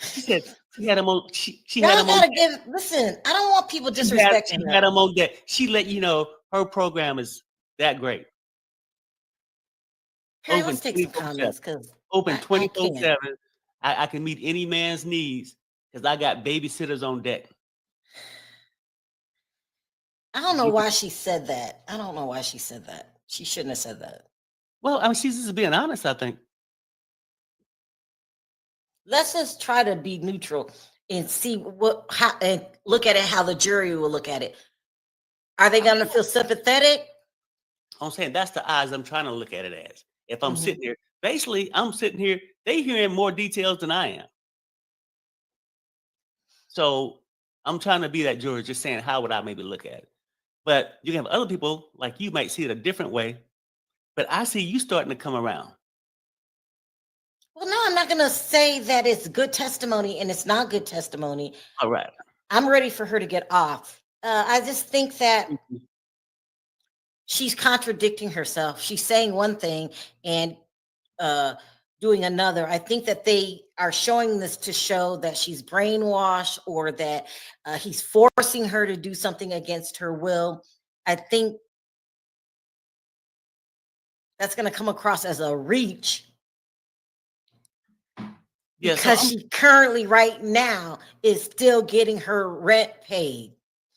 She said she had him on. She Y'all had him on. Listen, I don't want people disrespecting She had him on deck. She let you know her program is that great. Hey, let's take some comments because open 24/7. I can meet any man's needs because I got babysitters on deck. I don't know why she said that. I don't know why she said that. She shouldn't have said that. Well, I mean, she's just being honest, I think. Let's just try to be neutral and see and look at it how the jury will look at it. Are they going to feel sympathetic? I'm saying that's the eyes I'm trying to look at it as. If I'm Mhm. sitting here, basically, I'm sitting here, they hearing more details than I am. So I'm trying to be that juror, just saying, how would I maybe look at it? But you can have other people, like you might see it a different way, but I see you starting to come around. Well, no, I'm not going to say that it's good testimony and it's not good testimony. All right. I'm ready for her to get off. I just think that she's contradicting herself. She's saying one thing and doing another. I think that they are showing this to show that she's brainwashed or that he's forcing her to do something against her will. I think that's going to come across as a reach Yeah, because she currently right now is still getting her rent paid.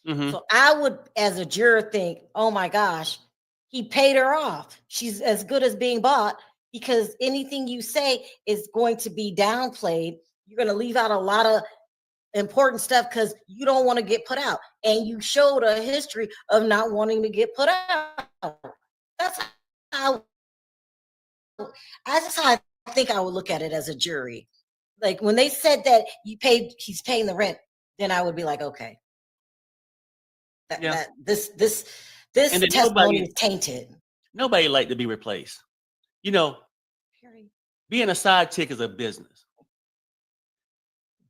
So I would, as a juror, think, oh my gosh, he paid her off. She's as good as being bought because anything you say is going to be downplayed. You're going to leave out a lot of important stuff because you don't want to get put out. And you showed a history of not wanting to get put out. That's how I think I would look at it as a jury. Like when they said that he's paying the rent, then I would be like, okay. This testimony is tainted. Nobody like to be replaced. You know, being a side chick is a business.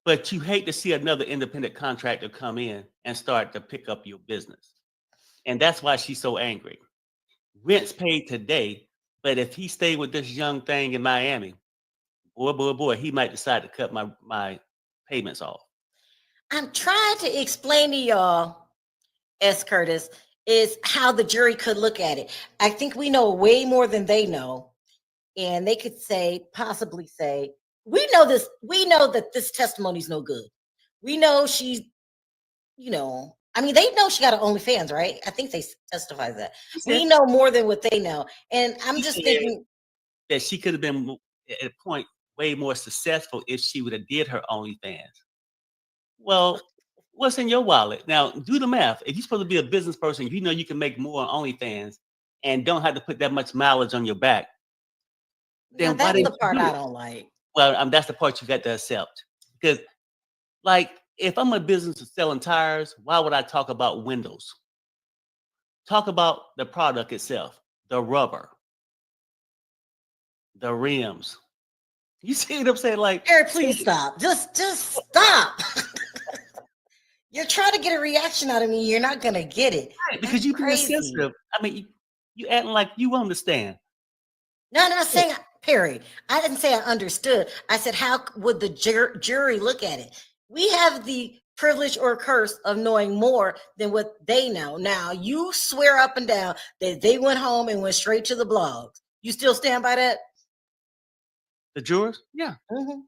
But you hate to see another independent contractor come in and start to pick up your business. And that's why she's so angry. Rent's paid today, but if he stayed with this young thing in Miami, boy, he might decide to cut my payments off. I'm trying to explain to y'all, S. Curtis, is how the jury could look at it. I think we know way more than they know. And they could possibly say, we know that this testimony is no good. We know she's, they know she got an OnlyFans, right? I think they testified that. We know more than what they know. And I'm just thinking that she could have been at a point way more successful if she would have did her OnlyFans. Well, what's in your wallet? Now, do the math. If you're supposed to be a business person, you know you can make more on OnlyFans and don't have to put that much mileage on your back. Then that's the part I don't like. Well, that's the part you got to accept. Because, like, if I'm a business of selling tires, why would I talk about windows? Talk about the product itself, the rubber, the rims. You see what I'm saying? Like, Eric, please stop. Just stop. You're trying to get a reaction out of me. You're not gonna get it. Right, because you being sensitive. I mean, you acting like you understand. No, I'm not saying, Perry. I didn't say I understood. I said, how would the jury look at it? We have the privilege or curse of knowing more than what they know. Now, you swear up and down that they went home and went straight to the blogs. You still stand by that? The jurors? Yeah. Mm-hmm.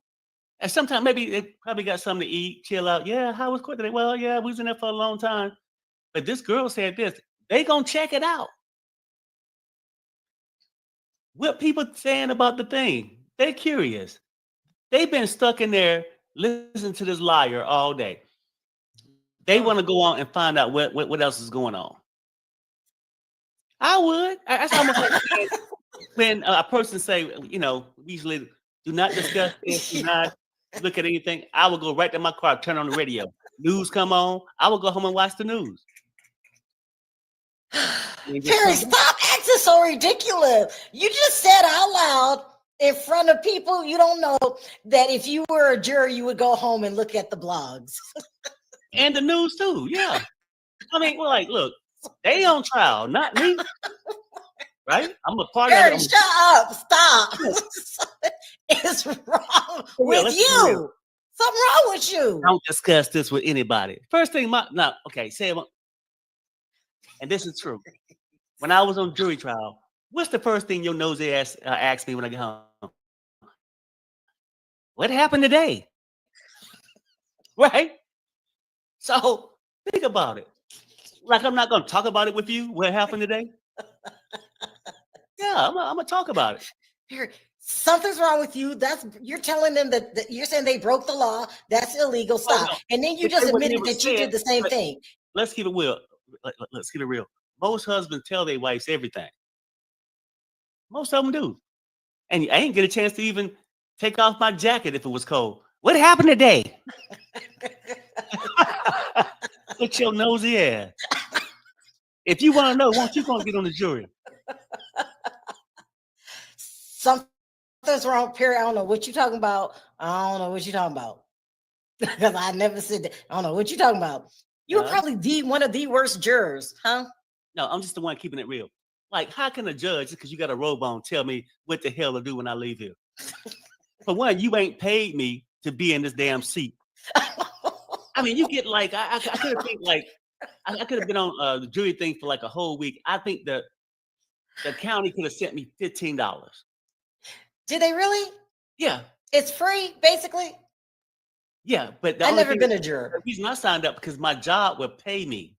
And sometimes maybe they probably got something to eat, chill out. Yeah, how was court today? Well, yeah, we was in there for a long time. But this girl said this. They gonna check it out. What people saying about the thing? They're curious. They've been stuck in there listening to this liar all day. They want to go on and find out what else is going on. I would. That's almost like when a person say, we usually do not discuss this, do not look at anything. I will go right to my car, turn on the radio. News come on. I will go home and watch the news. Perry, stop acting so ridiculous. You just said out loud in front of people you don't know that if you were a juror, you would go home and look at the blogs. And the news too, yeah. I mean, we're like, look, they on trial, not me. Right? I'm a part Perry, of it. shut up. Stop. It's wrong with you. Something wrong with you. Don't discuss this with anybody. First thing, say it. And this is true. When I was on jury trial, what's the first thing your nosy ass asked me when I get home? What happened today? Right? So think about it. Like I'm not going to talk about it with you. What happened today? Yeah, I'm gonna talk about it. Perry, something's wrong with you. You're telling them that you're saying they broke the law. That's illegal. Stop. No. And then you just admitted that you did the same thing. Let's keep it real. Let's keep it real. Most husbands tell their wives everything. Most of them do. And I ain't get a chance to even take off my jacket if it was cold. What happened today? Put your nosy ass. If you want to know, won't you gonna get on the jury? Something's wrong, Perry. I don't know what you're talking about. I don't know what you're talking about. Because I never said that. I don't know what you're talking about. You were probably one of the worst jurors, huh? No, I'm just the one keeping it real. Like, how can a judge, just because you got a robe on, tell me what the hell to do when I leave here? For one, you ain't paid me to be in this damn seat. I mean, you get like, I could have think like, I could have been on the jury thing for like a whole week. I think the county could have sent me $15. Did they really? Yeah. It's free, basically. Yeah, but I've never been a juror. The reason I signed up because my job would pay me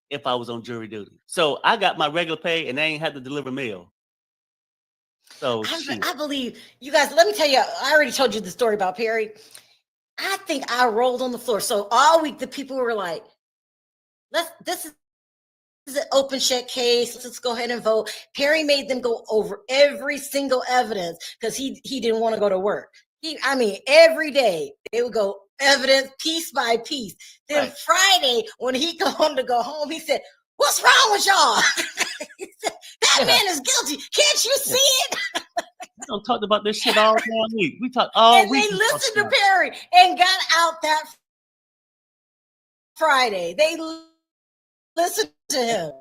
if I was on jury duty. So I got my regular pay and they ain't had to deliver mail. So I believe you guys. Let me tell you, I already told you the story about Perry. I think I rolled on the floor. So all week the people were like, this is an open shut case. Let's go ahead and vote. Perry made them go over every single evidence because he didn't want to go to work. Every day they would go evidence piece by piece. Then Friday, when he wanted to go home, he said, "What's wrong with y'all?" He said, "That man is guilty. Can't you see it?" We don't talk about this shit all damn week. We talk all week. And they listened to Perry and got out that Friday. They listened to him.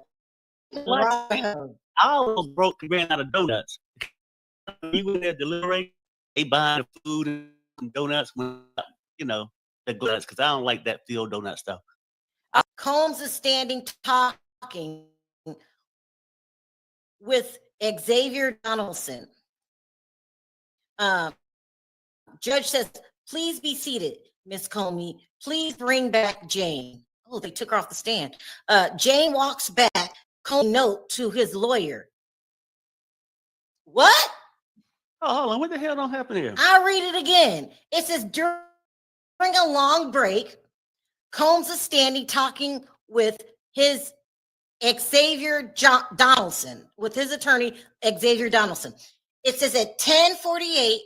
I almost ran out of donuts. You went there delivering, they buying the food and donuts when the donuts, because I don't like that field donut stuff. Combs is standing talking with Xavier Donaldson. Judge says, "Please be seated, Miss Comey. Please bring back Jane." Oh, they took her off the stand. Jane walks back. Comey note to his lawyer. What? Oh, hold on. What the hell don't happen here? I'll read it again. It says, during a long break, Combs is standing talking with his Xavier Donaldson, with his attorney, Xavier Donaldson. It says at 10:48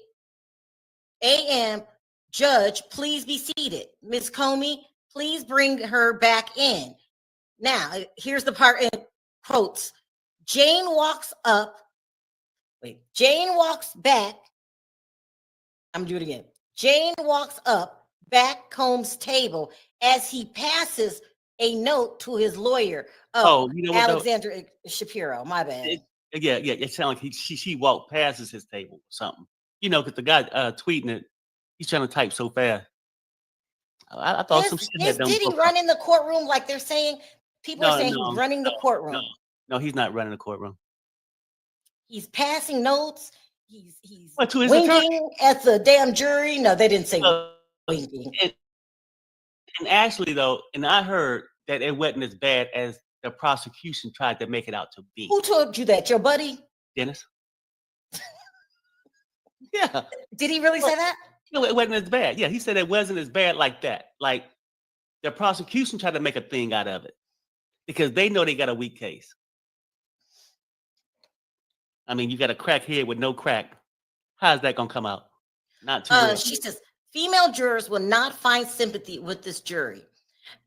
a.m., "Judge, please be seated. Ms. Comey, please bring her back in." Now, here's the part in quotes. Jane walks back. I'm gonna do it again. Jane walks up back Combs' table as he passes a note to his lawyer. Oh, you know what, Alexander Shapiro. My bad. Yeah. It sounds like she walked past his table or something. Because the guy tweeting it, he's trying to type so fast. I thought some shit had done. Did he run in the courtroom like they're saying? People are saying he's running the courtroom. No, he's not running the courtroom. He's passing notes. He's to his winking attorney? at the damn jury. No, they didn't say winking. And actually, though, and I heard that it wasn't as bad as the prosecution tried to make it out to be. Who told you that? Your buddy? Dennis? Yeah. Did he really say that? No, it wasn't as bad. Yeah, he said it wasn't as bad like that. Like, the prosecution tried to make a thing out of it because they know they got a weak case. I mean, you got a crackhead with no crack. How's that going to come out? Not too well. She says, female jurors will not find sympathy with this jury,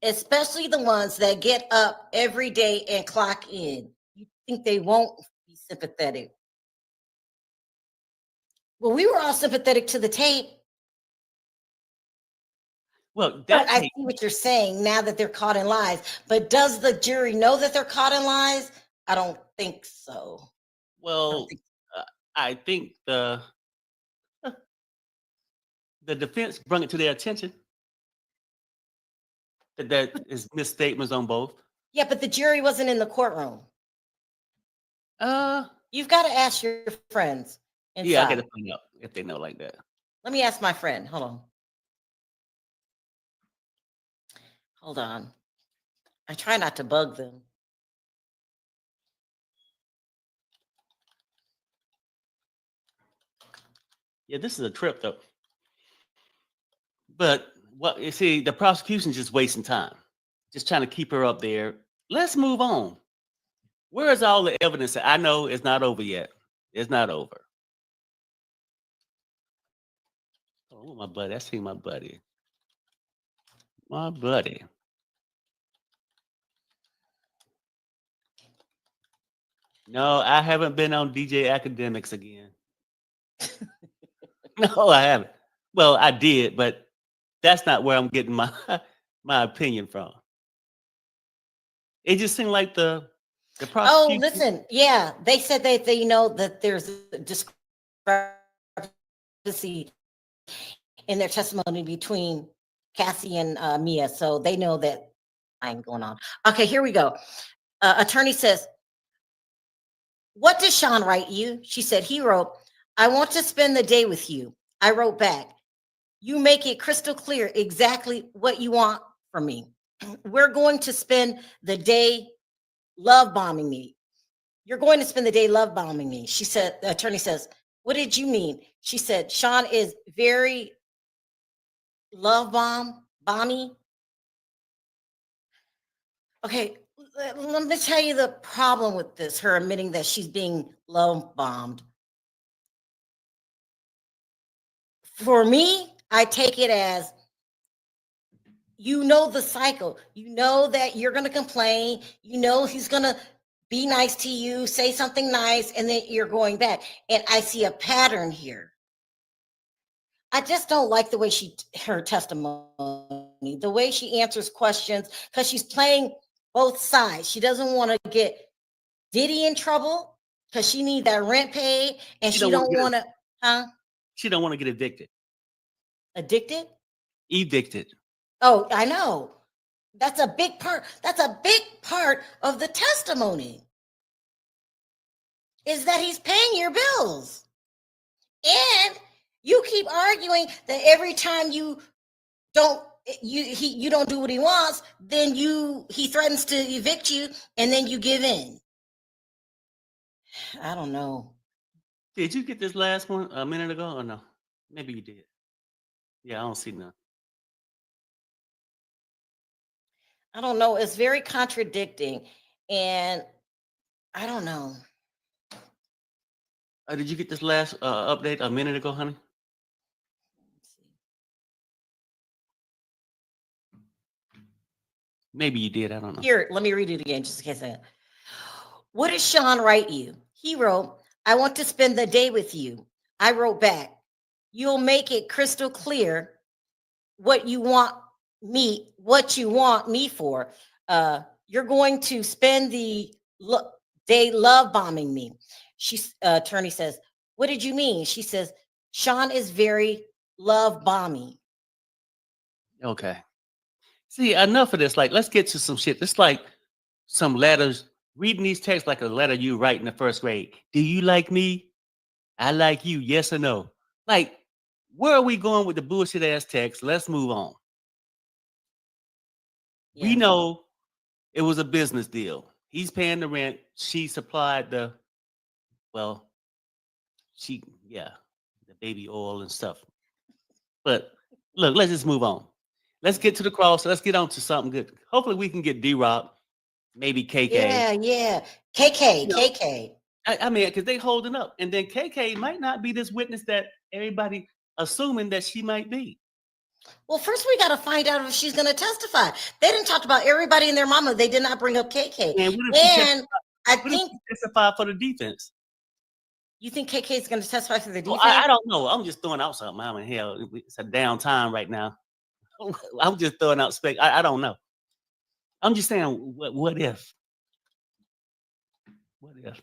especially the ones that get up every day and clock in. You think they won't be sympathetic? Well, we were all sympathetic to the tape. Well, I see what you're saying now that they're caught in lies. But does the jury know that they're caught in lies? I don't think so. Well, I think the defense brought it to their attention that is misstatements on both. Yeah, but the jury wasn't in the courtroom. You've got to ask your friends inside. Yeah, I got to find out if they know like that. Let me ask my friend. Hold on. I try not to bug them. Yeah, this is a trip, though. But you see, the prosecution's just wasting time, just trying to keep her up there. Let's move on. Where is all the evidence that I know is not over yet? It's not over. Oh, my buddy. I see my buddy. My buddy. No, I haven't been on DJ Academics again. No, I haven't. Well, I did, but that's not where I'm getting my my opinion from. It just seemed like the Oh, prosecution. listen, yeah, they said that they know that there's a discrepancy in their testimony between Cassie and Mia, so they know that I'm going on. Okay, here we go. Attorney says, "What did Sean write you?" She said, "He wrote, I want to spend the day with you." I wrote back, "You make it crystal clear exactly what you want from me. We're going to spend the day love bombing me. You're going to spend the day love bombing me." She said, the attorney says, "What did you mean?" She said, "Sean is very love bomby." Okay, let me tell you the problem with this, her admitting that she's being love bombed. For me, I take it as, you know the cycle. You know that you're going to complain. You know he's going to be nice to you, say something nice, and then you're going back. And I see a pattern here. I just don't like the way her testimony, the way she answers questions, because she's playing both sides. She doesn't want to get Diddy in trouble because she needs that rent paid, and she don't want to, She don't want to get evicted. Addicted? Evicted. Oh, I know. That's a big part. That's a big part of the testimony, is that he's paying your bills. And you keep arguing that every time you don't do what he wants, then he threatens to evict you, and then you give in. I don't know. Did you get this last one a minute ago or no? Maybe you did. Yeah, I don't see none. I don't know. It's very contradicting, and I don't know. Did you get this last update a minute ago, honey? Maybe you did. I don't know. Here, let me read it again, just in case. What did Sean write you? He wrote, "I want to spend the day with you." I wrote back, "You'll make it crystal clear what you want me for. You're going to spend the day love bombing me." Attorney says, "What did you mean?" She says, "Sean is very love bombing." Okay. See, enough of this. Like, let's get to some shit. It's like some letters. Reading these texts like a letter you write in the first grade. Do you like me? I like you. Yes or no? Like, where are we going with the bullshit ass text? Let's move on. Yeah. We know it was a business deal. He's paying the rent. She supplied the baby oil and stuff. But look, let's just move on. Let's get to the cross. Let's get on to something good. Hopefully we can get D-Rock, maybe KK. Yeah. KK. I mean, because they holding up. And then KK might not be this witness that everybody assuming that she might be. Well, first we got to find out if she's going to testify. They didn't talk about everybody and their mama. They did not bring up KK. And I think testify for the defense. You think KK is going to testify for the defense? I don't know. I'm just throwing out something. I mean, hell, it's a down time right now. I'm just throwing out spec. I don't know. I'm just saying, what if? What if?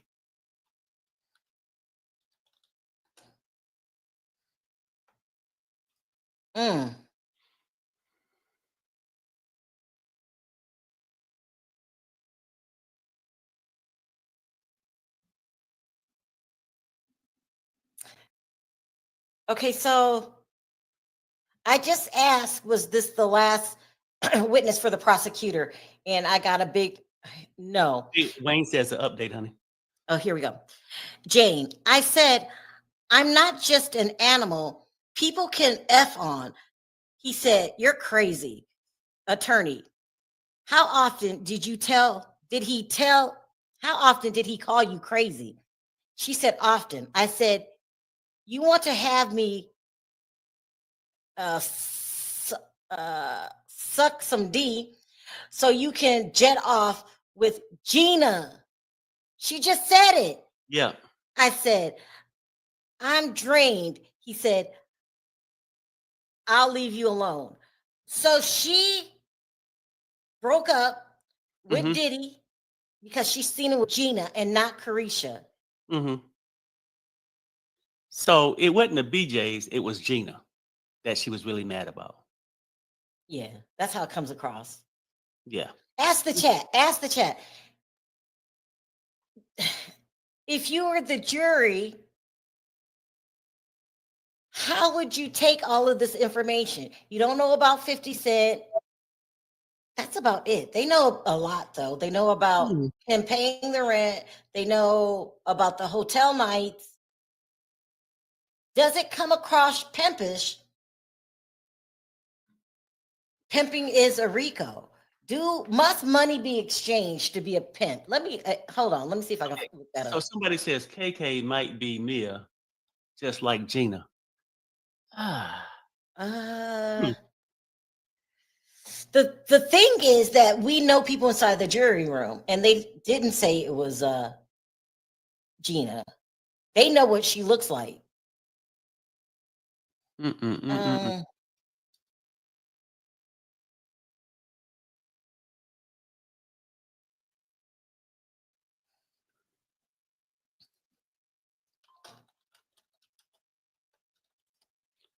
Okay, so I just asked, was this the last witness for the prosecutor? And I got a big no. Wayne says the update, honey. Oh, here we go. Jane, I said, "I'm not just an animal people can F on." He said, "You're crazy." Attorney, how often did he call you crazy? She said, often. I said, you want to have me suck some D so you can jet off with Gina. She just said it. Yeah. I said, I'm drained. He said, I'll leave you alone. So she broke up with Diddy because she's seen it with Gina and not Carisha. So it wasn't the BJs, it was Gina that she was really mad about. Yeah, that's how it comes across. Yeah. Ask the chat. Ask the chat. If you were the jury, how would you take all of this information? You don't know about 50 Cent. That's about it. They know a lot, though. They know about him paying the rent. They know about the hotel nights. Does it come across pimpish? Pimping is a RICO. Must money be exchanged to be a pimp? Let me hold on. Let me see if I can look that So up. somebody says KK might be Mia, just like Gina. The thing is that we know people inside the jury room, and they didn't say it was Gina. They know what she looks like.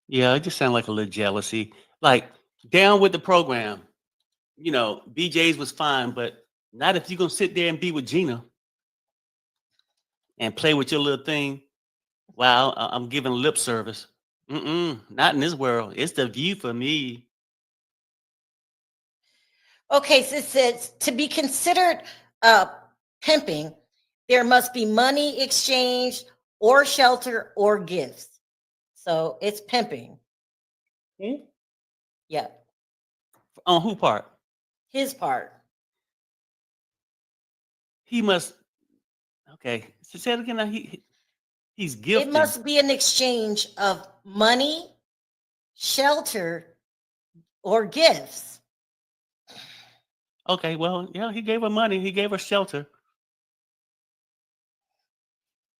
Yeah, it just sounded like a little jealousy. Like, down with the program. You know, BJ's was fine, but not if you're gonna sit there and be with Gina and play with your little thing while I'm giving lip service. Not in this world. It's The View for me. Okay, so it says to be considered pimping, there must be money exchanged or shelter or gifts. So it's pimping. Yeah. On who part? His part. He must. Okay. So say it again. Now he's gifting. It must be an exchange of money, shelter, or gifts. Okay. Well, yeah, he gave her money. He gave her shelter.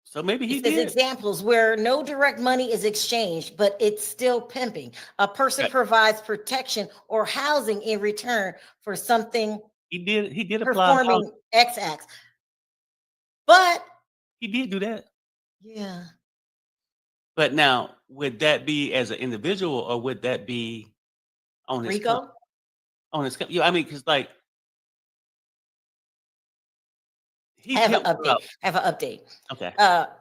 So maybe he It says did. examples where no direct money is exchanged, but it's still pimping. A person Right. provides protection or housing in return for something He did apply. performing X acts. But He did do that. yeah. But now, would that be as an individual, or would that be on his Rico? on his? Yeah, I mean, because like I have an update. Okay.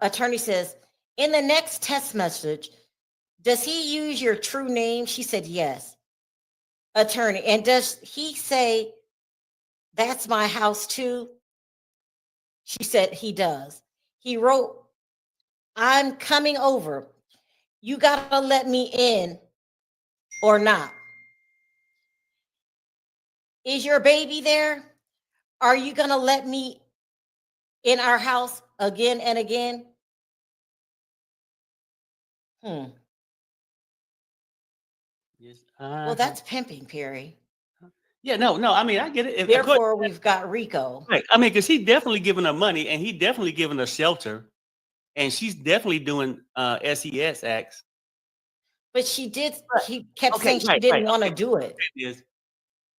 Attorney says, in the next text message, does he use your true name? She said, yes. Attorney, and does he say, that's my house too? She said, he does. He wrote, I'm coming over. You got to let me in or not. Is your baby there? Are you going to let me in our house again and again? Yes. Well, that's pimping, Perry. Yeah, no. I mean, I get it. Therefore, we've got Rico. Right. I mean, because he definitely giving her money, and he definitely giving her shelter, and she's definitely doing SES acts. But she did. He kept saying she didn't want to do it.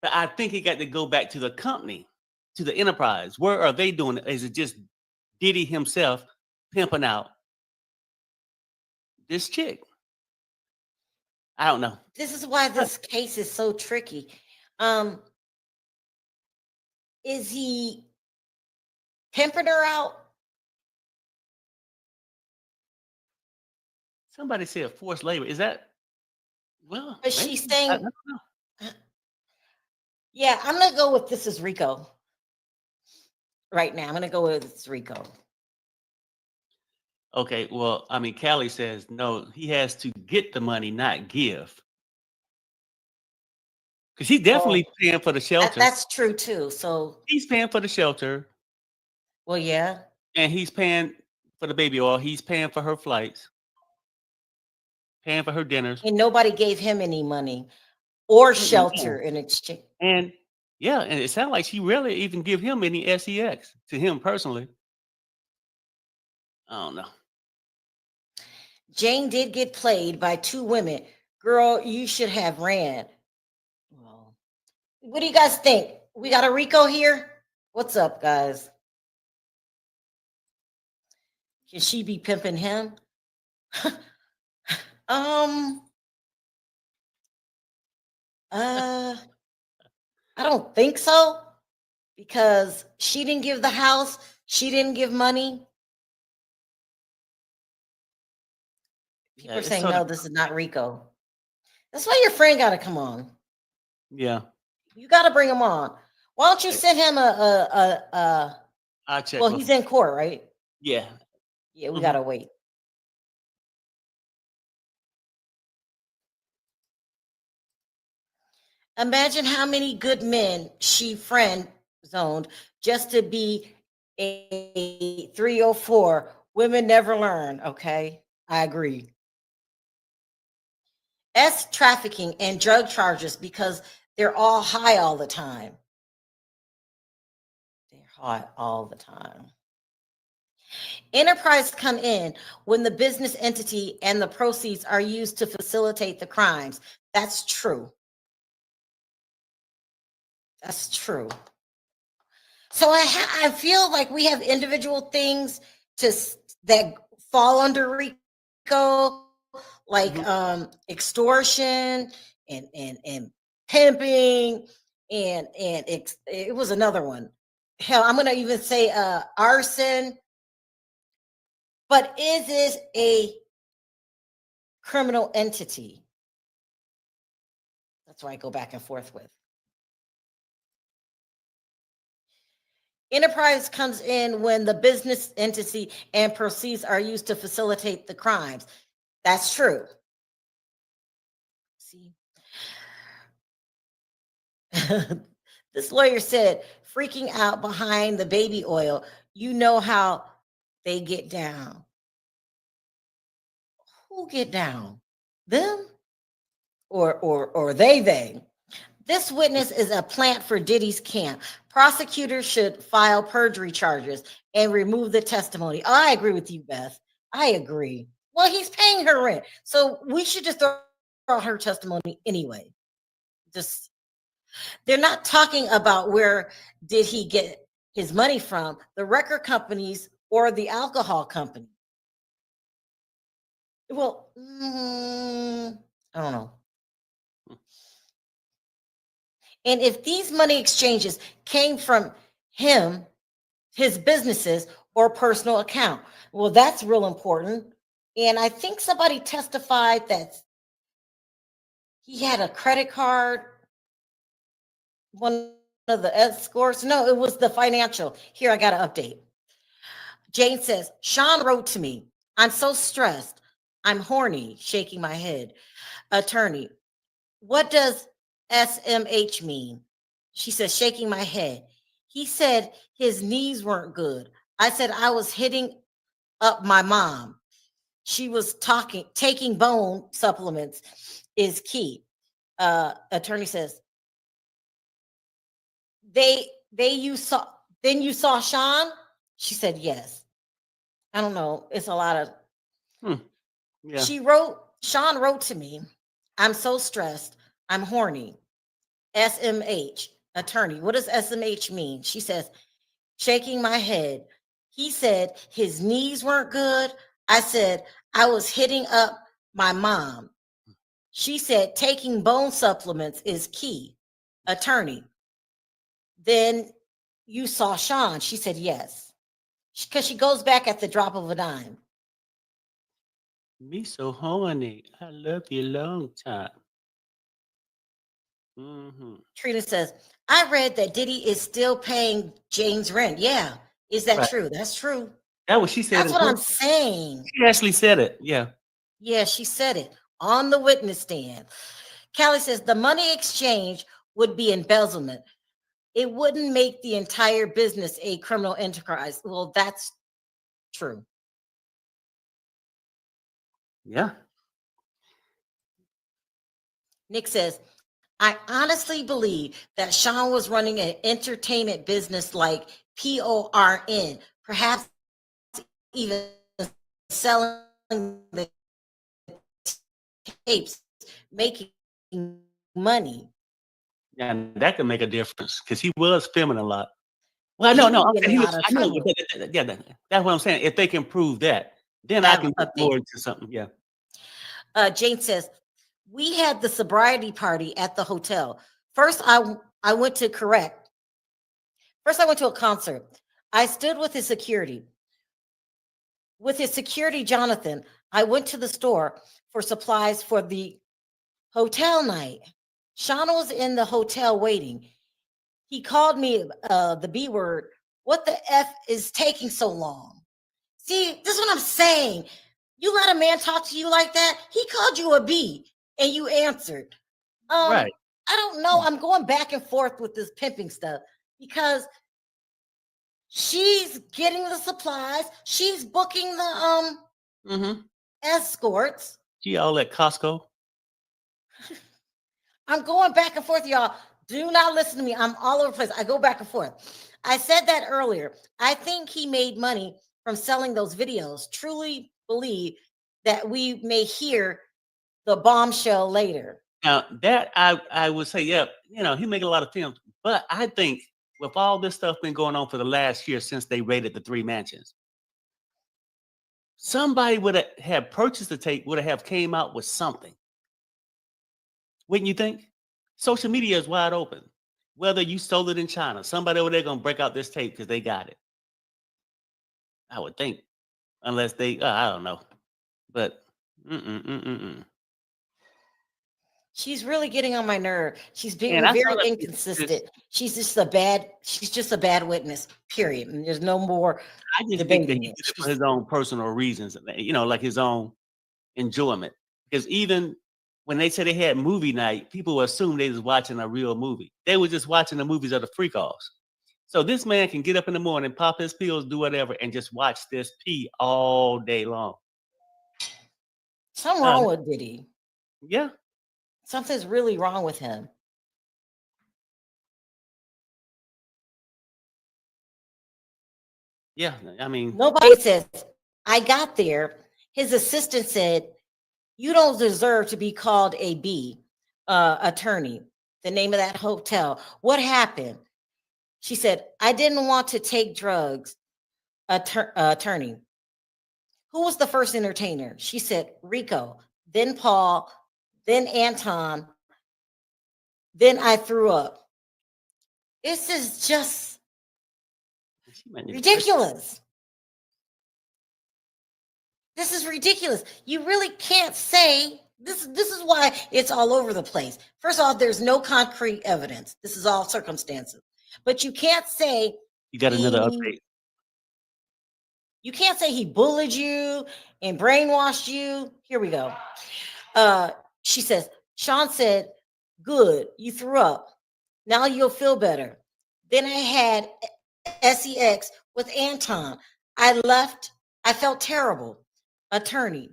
But I think he got to go back to the company, to the enterprise. Where are they doing it? Is it just Diddy himself pimping out this chick? I don't know. This is why this case is so tricky. Is he pimping her out? Somebody said forced labor. Is that? Well, but she's saying, I don't know. Yeah, I'm gonna go with this is Rico. Right now, I'm gonna go with it's Rico. Okay, well, I mean, Callie says no. He has to get the money, not give. Because he's definitely paying for the shelter. That's true too. So he's paying for the shelter. Well, yeah. And he's paying for the baby oil. He's paying for her flights, paying for her dinners. And nobody gave him any money or Mm-mm. shelter in exchange. And yeah, and it sounds like she rarely even give him any sex to him personally. I don't know. Jane did get played by 2 women. Girl, you should have ran. Well, what do you guys think? We got a Rico here? What's up, guys? Can she be pimping him? I don't think so, because she didn't give the house, she didn't give money. People Yeah, are it's saying sort no, of this is not Rico. That's why your friend got to come on. yeah. You got to bring him on. Why don't you send him I check well, with he's him. in court, right? Yeah. Yeah, we Mhm. got to wait. Imagine how many good men she friend zoned just to be a 304. Women never learn. Okay, I agree. S trafficking and drug charges because they're all high all the time. They're high all the time. Enterprise come in when the business entity and the proceeds are used to facilitate the crimes. That's true. That's true. So I feel like we have individual things that fall under RICO, like extortion and pimping and it was another one. Hell, I'm gonna even say arson. But is this a criminal entity? That's why I go back and forth with. Enterprise comes in when the business entity and proceeds are used to facilitate the crimes. That's true. See, this lawyer said, freaking out behind the baby oil. You know how they get down. Who get down? Them or they? This witness is a plant for Diddy's camp. Prosecutors should file perjury charges and remove the testimony. I agree with you, Beth. I agree. Well, he's paying her rent, so we should just throw out her testimony anyway. Just they're not talking about where did he get his money from, the record companies or the alcohol company. Well, I don't know. And if these money exchanges came from him, his businesses, or personal account, well, that's real important. And I think somebody testified that he had a credit card, one of the escorts. No, it was the financial. Here, I got an update. Jane says, Sean wrote to me, I'm so stressed. I'm horny, shaking my head. Attorney, what does SMH mean? She says, shaking my head. He said his knees weren't good. I said I was hitting up my mom. She was taking bone supplements is key. Attorney says, you saw Sean? She said, yes. I don't know. It's a lot of yeah. Sean wrote to me, I'm so stressed. I'm horny. SMH, attorney. What does SMH mean? She says, shaking my head. He said his knees weren't good. I said, I was hitting up my mom. She said, taking bone supplements is key. Attorney. Then you saw Sean. She said, yes. Because she goes back at the drop of a dime. Me so horny. I love you long time. Trina says, I read that Diddy is still paying Jane's rent. Yeah. Is that Right. true? That's true. That what she said. That's what I'm saying. She actually said it. Yeah. Yeah, she said it on the witness stand. Callie says the money exchange would be embezzlement. It wouldn't make the entire business a criminal enterprise. Well, that's true. Yeah. Nick says, I honestly believe that Sean was running an entertainment business like PORN, perhaps even selling the tapes, making money. Yeah, and that could make a difference because he was filming a lot. Well, He no, was I'm getting saying in he a was. lot of I know, trouble. yeah, that's what I'm saying. If they can prove that, then I I have can an look update. forward to something. Yeah. Jane says, we had the sobriety party at the hotel. First, I went to correct. First, I went to a concert. I stood with his security. With his security, Jonathan, I went to the store for supplies for the hotel night. Sean was in the hotel waiting. He called me the B word. What the F is taking so long? See, this is what I'm saying. You let a man talk to you like that. He called you a B and you answered. Right. I don't know. I'm going back and forth with this pimping stuff because she's getting the supplies. She's booking the Mm-hmm. escorts. She all at Costco. I'm going back and forth, y'all. Do not listen to me. I'm all over the place. I go back and forth. I said that earlier. I think he made money from selling those videos. Truly believe that we may hear the bombshell later. Now that I would say, yeah, he make a lot of films, but I think with all this stuff been going on for the last year since they raided the 3 mansions, somebody would have purchased the tape, would have came out with something. Wouldn't you think? Social media is wide open. Whether you stole it in China, somebody over there gonna break out this tape because they got it. I would think, unless they, I don't know, but She's really getting on my nerve. She's being and I very saw that inconsistent. She's just a bad witness, period. And there's no more I just think that debating he it. did it for his own personal reasons, like his own enjoyment. Because even when they said they had movie night, people assumed they was watching a real movie. They were just watching the movies of the freak offs. So this man can get up in the morning, pop his pills, do whatever, and just watch this pee all day long. Something wrong with Diddy. Yeah. Something's really wrong with him. Yeah. I mean, Nobody says, I got there. His assistant said, you don't deserve to be called a B attorney, the name of that hotel. What happened? She said, I didn't want to take drugs, attorney. Who was the first entertainer? She said, Rico, then Paul, then Anton, then I threw up. This is just ridiculous. This is ridiculous. You really can't say this is why it's all over the place. First of all, there's no concrete evidence. This is all circumstances. But you can't say you got another update. You can't say he bullied you and brainwashed you. Here we go. She says, Sean said, good, you threw up. Now you'll feel better. Then I had sex with Anton. I left. I felt terrible. Attorney,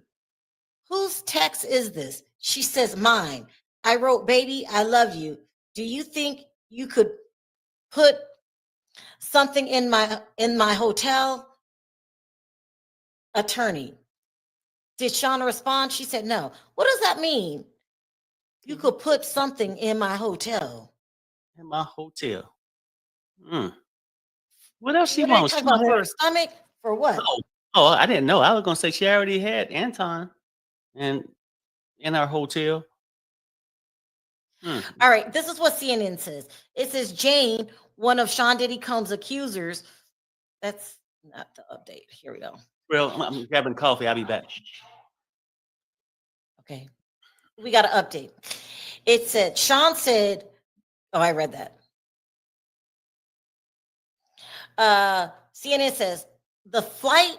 whose text is this? She says, mine. I wrote, baby, I love you. Do you think you could put something in my hotel? Attorney, did Shauna respond? She said, no. What does that mean? You could put something in my hotel. In my hotel. What else she What wants? are they talking about for her stomach? For what? Oh, I didn't know. I was gonna say she already had Anton and in our hotel. All right, this is what CNN says. It says Jane, one of Sean Diddy Combs' accusers. That's not the update. Here we go. Well, I'm grabbing coffee. I'll be back. Okay. We got an update. It said, Sean said, oh, I read that. CNN says, the fight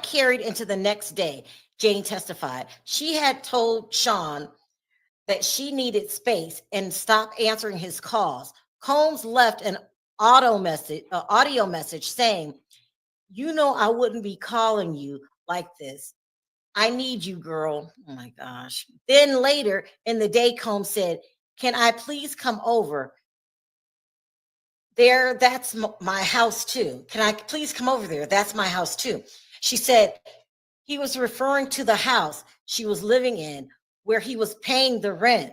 carried into the next day. Jane testified. She had told Sean that she needed space and stopped answering his calls. Combs left an audio message saying, you know, I wouldn't be calling you like this. I need you, girl. Oh my gosh. Then later in the day, Combs said, can I please come over? There, that's my house too. Can I please come over there? That's my house too. She said he was referring to the house she was living in where he was paying the rent.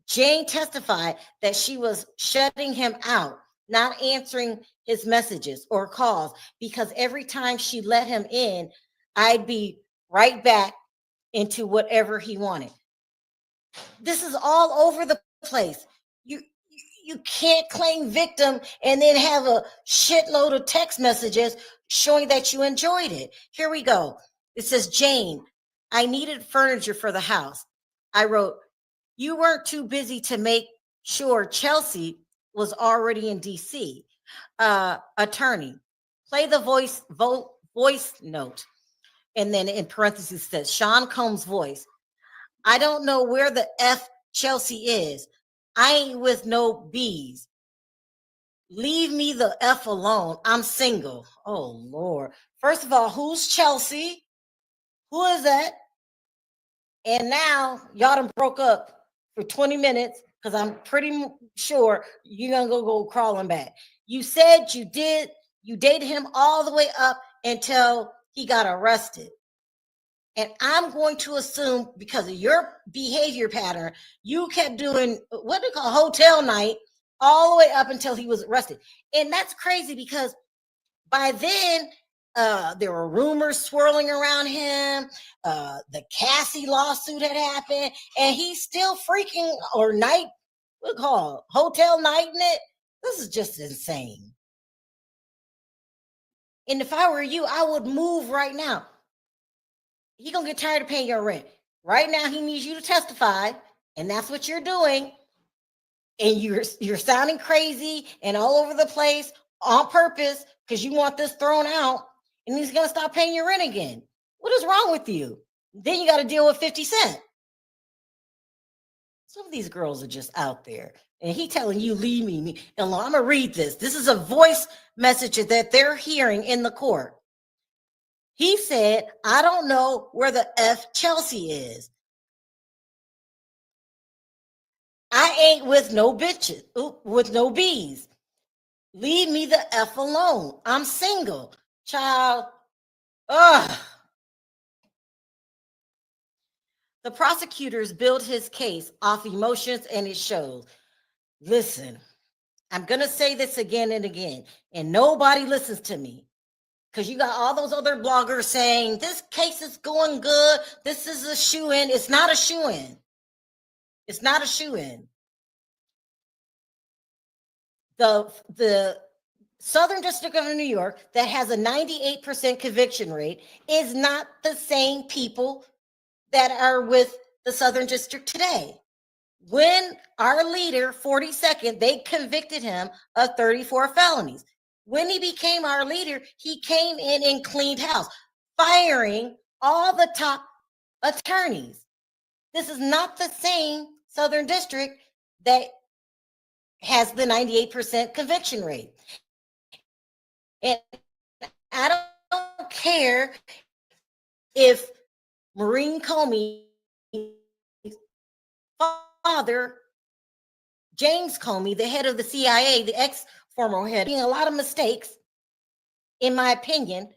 Jane testified that she was shutting him out, not answering his messages or calls, because every time she let him in, I'd be right back into whatever he wanted. This is all over the place. You can't claim victim and then have a shitload of text messages showing that you enjoyed it. Here we go. It says, Jane, I needed furniture for the house. I wrote, you weren't too busy to make sure Chelsea was already in DC. Attorney, play the voice note. And then in parentheses says, Sean Combs' voice. I don't know where the F Chelsea is. I ain't with no bees. Leave me the F alone. I'm single. Oh, Lord. First of all, who's Chelsea? Who is that? And now y'all done broke up for 20 minutes because I'm pretty sure you're going to go crawling back. You said you dated him all the way up until he got arrested. And I'm going to assume because of your behavior pattern, you kept doing what they call hotel night all the way up until he was arrested. And that's crazy because by then, there were rumors swirling around him. The Cassie lawsuit had happened, and he's still freaking or night, what call it, hotel night in it. This is just insane. And if I were you, I would move right now. He gonna get tired of paying your rent. Right now, he needs you to testify, and that's what you're doing. And you're sounding crazy and all over the place on purpose because you want this thrown out, and he's gonna stop paying your rent again. What is wrong with you? Then you got to deal with 50 Cent. Some of these girls are just out there, and he telling you leave me alone. I'm gonna read this. This is a voice message that they're hearing in the court. He said, I don't know where the F Chelsea is. I ain't with no bitches, with no bees. Leave me the F alone. I'm single. Child. Ugh. The prosecutors built his case off emotions and it shows. Listen, I'm going to say this again and again, and nobody listens to me. Because you got all those other bloggers saying, this case is going good. This is a shoe-in. It's not a shoe-in. It's not a shoe-in. The Southern District of New York that has a 98% conviction rate is not the same people that are with the Southern District today. When our leader, 42nd, they convicted him of 34 felonies. When he became our leader, he came in and cleaned house, firing all the top attorneys. This is not the same Southern District that has the 98% conviction rate. And I don't care if Maureen Comey's father, James Comey, the head of the CIA, the ex-former head, making a lot of mistakes, in my opinion,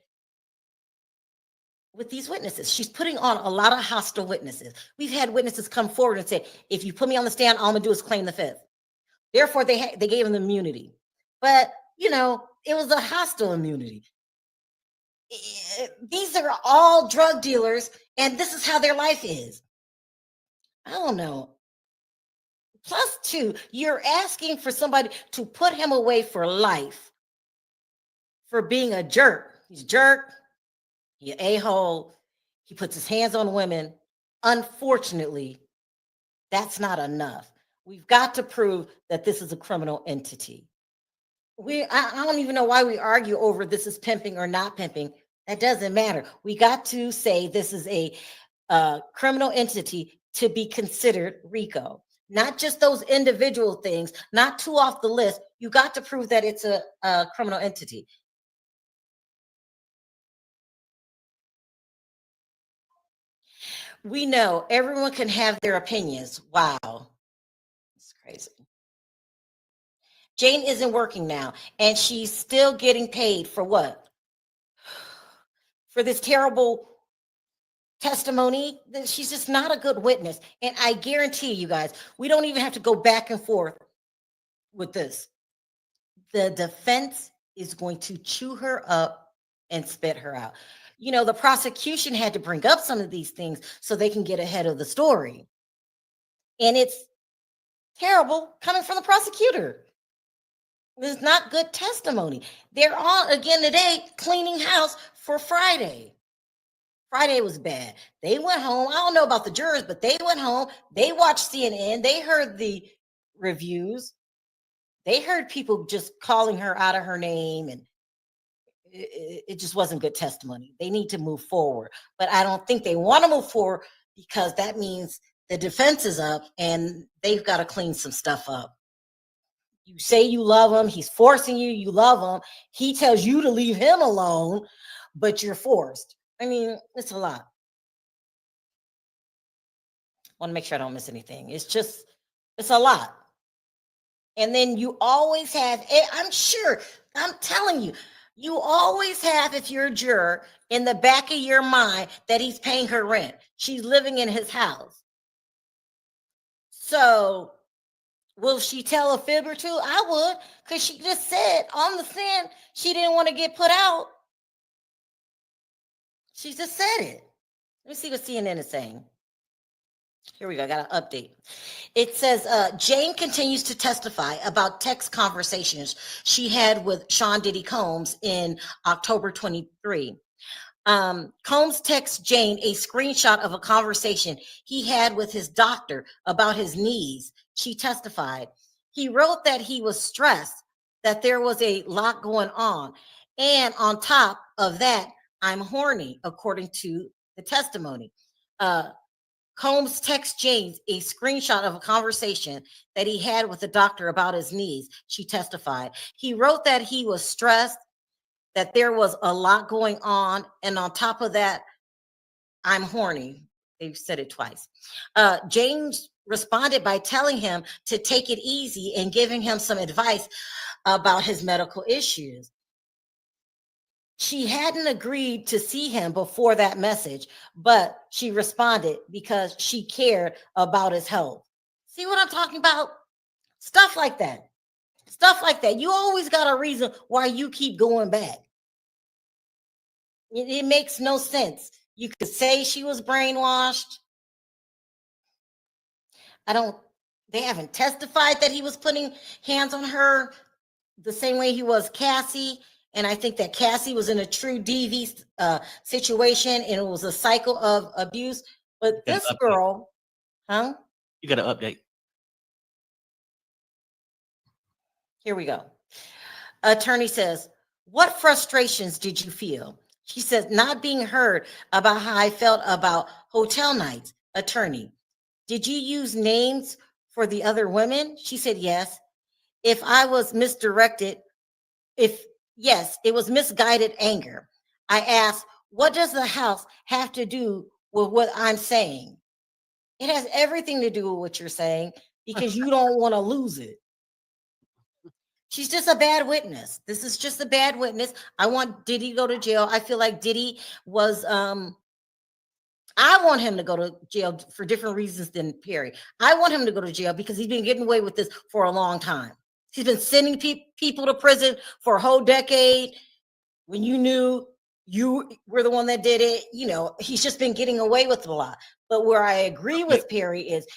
with these witnesses. She's putting on a lot of hostile witnesses. We've had witnesses come forward and say, if you put me on the stand, all I'm gonna do is claim the fifth. Therefore, they gave him the immunity. But, you know, it was a hostile immunity. These are all drug dealers, and this is how their life is. I don't know. Plus, two, you're asking for somebody to put him away for life for being a jerk. He's a jerk. He's an a-hole. He puts his hands on women. Unfortunately, that's not enough. We've got to prove that this is a criminal entity. I don't even know why we argue over this is pimping or not pimping. That doesn't matter. We got to say this is a criminal entity to be considered RICO. Not just those individual things, not two off the list. You got to prove that it's a criminal entity. We know everyone can have their opinions. Wow. It's crazy. Jane isn't working now, and she's still getting paid for what? For this terrible testimony. She's just not a good witness. And I guarantee you guys, we don't even have to go back and forth with this. The defense is going to chew her up and spit her out. You know, the prosecution had to bring up some of these things so they can get ahead of the story. And it's terrible coming from the prosecutor. It's not good testimony. They're on again today cleaning house for Friday. Friday was bad. They went home. I don't know about the jurors, but they went home. They watched CNN. They heard the reviews. They heard people just calling her out of her name, and it just wasn't good testimony. They need to move forward. But I don't think they want to move forward because that means the defense is up and they've got to clean some stuff up. You say you love him. He's forcing you. You love him. He tells you to leave him alone, but you're forced. I mean, it's a lot. I want to make sure I don't miss anything. It's a lot. And then you always have, I'm sure, I'm telling you, you always have, if you're a juror, in the back of your mind that he's paying her rent. She's living in his house. So will she tell a fib or two? I would, because she just said on the stand she didn't want to get put out. She just said it. Let me see what CNN is saying. Here we go. I got an update. It says Jane continues to testify about text conversations she had with Sean Diddy Combs in October 23. Combs texts Jane a screenshot of a conversation he had with his doctor about his knees. She testified. He wrote that he was stressed, that there was a lot going on. And on top of that, I'm horny, according to the testimony. Combs texts Jane a screenshot of a conversation that he had with the doctor about his knees. She testified. He wrote that he was stressed, that there was a lot going on, and on top of that, I'm horny. They've said it twice. James responded by telling him to take it easy and giving him some advice about his medical issues. She hadn't agreed to see him before that message, but she responded because she cared about his health. See what I'm talking about? Stuff like that. Stuff like that. You always got a reason why you keep going back. It makes no sense. You could say she was brainwashed. They haven't testified that he was putting hands on her the same way he was Cassie. And I think that Cassie was in a true DV situation and it was a cycle of abuse. But this girl, huh? You got an update. Here we go. Attorney says, what frustrations did you feel? She says, not being heard about how I felt about hotel nights. Attorney, did you use names for the other women? She said, yes. If I was misdirected, yes, it was misguided anger. I asked, what does the house have to do with what I'm saying? It has everything to do with what you're saying because you don't want to lose it. She's just a bad witness. This is just a bad witness. I want Diddy to go to jail. I feel like Diddy was, I want him to go to jail for different reasons than Perry. I want him to go to jail because he's been getting away with this for a long time. He's been sending people to prison for a whole decade. When you knew you were the one that did it, you know, he's just been getting away with it a lot. But where I agree with Perry is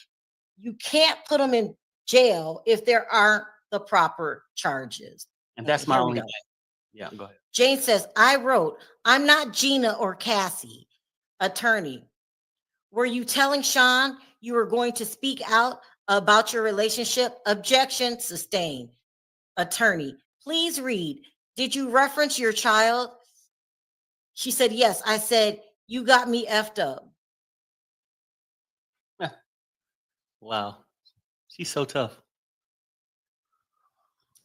you can't put him in jail if there aren't the proper charges. And that's my only thing. Yeah, go ahead. Jane says, I wrote, I'm not Gina or Cassie. Attorney, were you telling Sean you were going to speak out about your relationship? Objection sustained. Attorney, please read. Did you reference your child? She said, yes. I said, you got me effed up. Wow. She's so tough.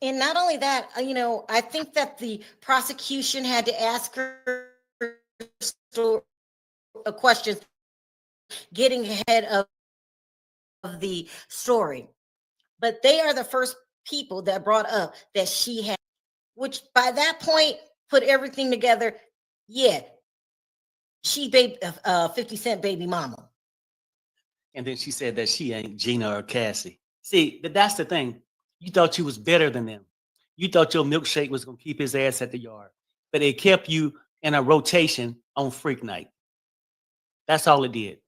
And not only that, you know, I think that the prosecution had to ask her questions getting ahead of the story. But they are the first people that brought up that she had, which by that point put everything together. Yeah, she 50 Cent baby mama. And then she said that she ain't Gina or Cassie. See, that's the thing. You thought you was better than them. You thought your milkshake was gonna keep his ass at the yard, but it kept you in a rotation on Freak Night. That's all it did.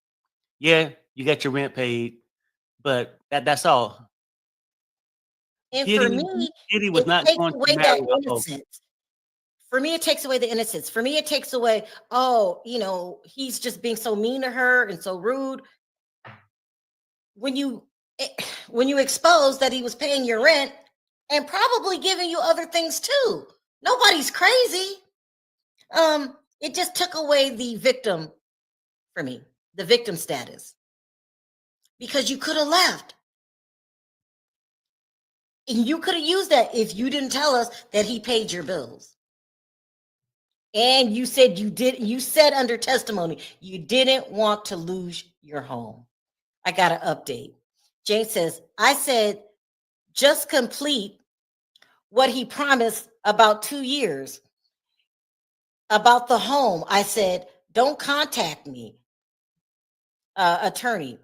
Yeah, you got your rent paid, but that's all. And for me, Diddy was it not takes going away to that marry a hoe. innocence. For me, it takes away the innocence. For me, it takes away, oh, he's just being so mean to her and so rude. When you expose that he was paying your rent and probably giving you other things too. Nobody's crazy. It just took away the victim for me, the victim status. Because you could have left. And you could have used that if you didn't tell us that he paid your bills. And you said you said under testimony, you didn't want to lose your home. I got an update. Jane says, I said, just complete what he promised about 2 years about the home. I said, don't contact me, attorney.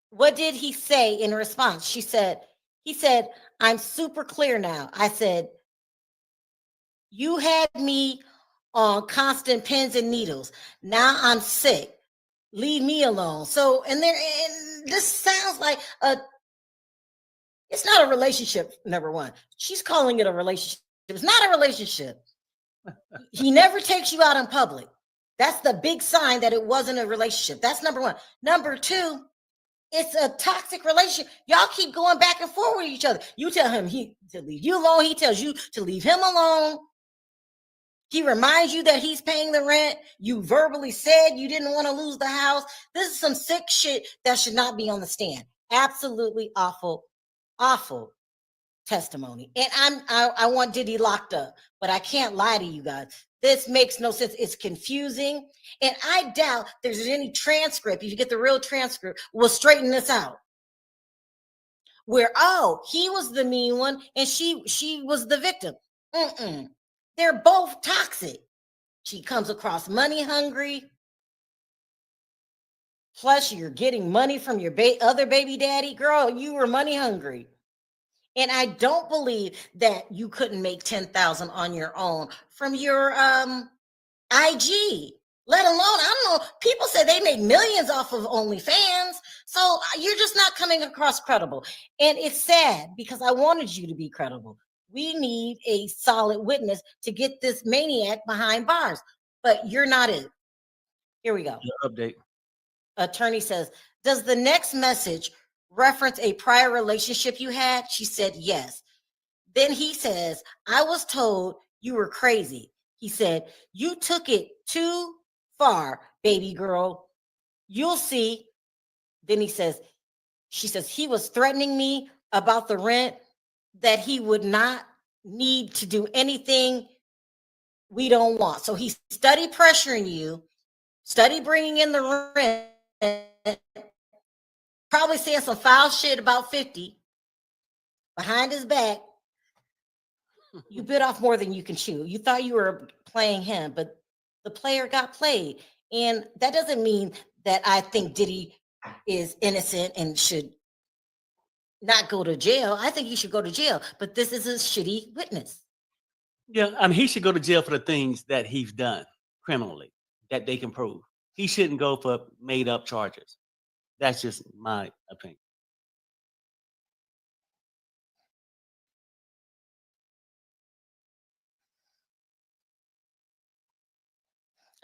What did he say in response? He said, I'm super clear now. I said, you had me on constant pins and needles. Now I'm sick. Leave me alone. So, and this sounds like it's not a relationship, number one. She's calling it a relationship. It's not a relationship. He never takes you out in public. That's the big sign that it wasn't a relationship. That's number one. Number two, it's a toxic relationship. Y'all keep going back and forth with each other. You tell him to leave you alone. He tells you to leave him alone. He reminds you that he's paying the rent. You verbally said you didn't want to lose the house. This is some sick shit that should not be on the stand. Absolutely awful, awful testimony. And I want Diddy locked up, but I can't lie to you guys. This makes no sense. It's confusing. And I doubt there's any transcript. If you get the real transcript, we'll straighten this out. Where, he was the mean one and she was the victim. They're both toxic. She comes across money hungry. Plus, you're getting money from your other baby daddy. Girl, you were money hungry. And I don't believe that you couldn't make 10,000 on your own from your IG. Let alone, I don't know, people say they make millions off of OnlyFans. So you're just not coming across credible. And it's sad because I wanted you to be credible. We need a solid witness to get this maniac behind bars. But you're not it. Here we go. Update. Attorney says, does the next message reference a prior relationship you had? She said, yes. Then he says, I was told you were crazy. He said, you took it too far, baby girl. You'll see. Then she says, he was threatening me about the rent, that he would not need to do anything we don't want. So he's study pressuring you, study bringing in the rent, probably saying some foul shit about 50 behind his back. You bit off more than you can chew. You thought you were playing him, but the player got played. And that doesn't mean that I think Diddy is innocent and should not go to jail. I think he should go to jail, but this is a shitty witness. Yeah, I mean, he should go to jail for the things that he's done criminally that they can prove. He shouldn't go for made up charges. That's just my opinion.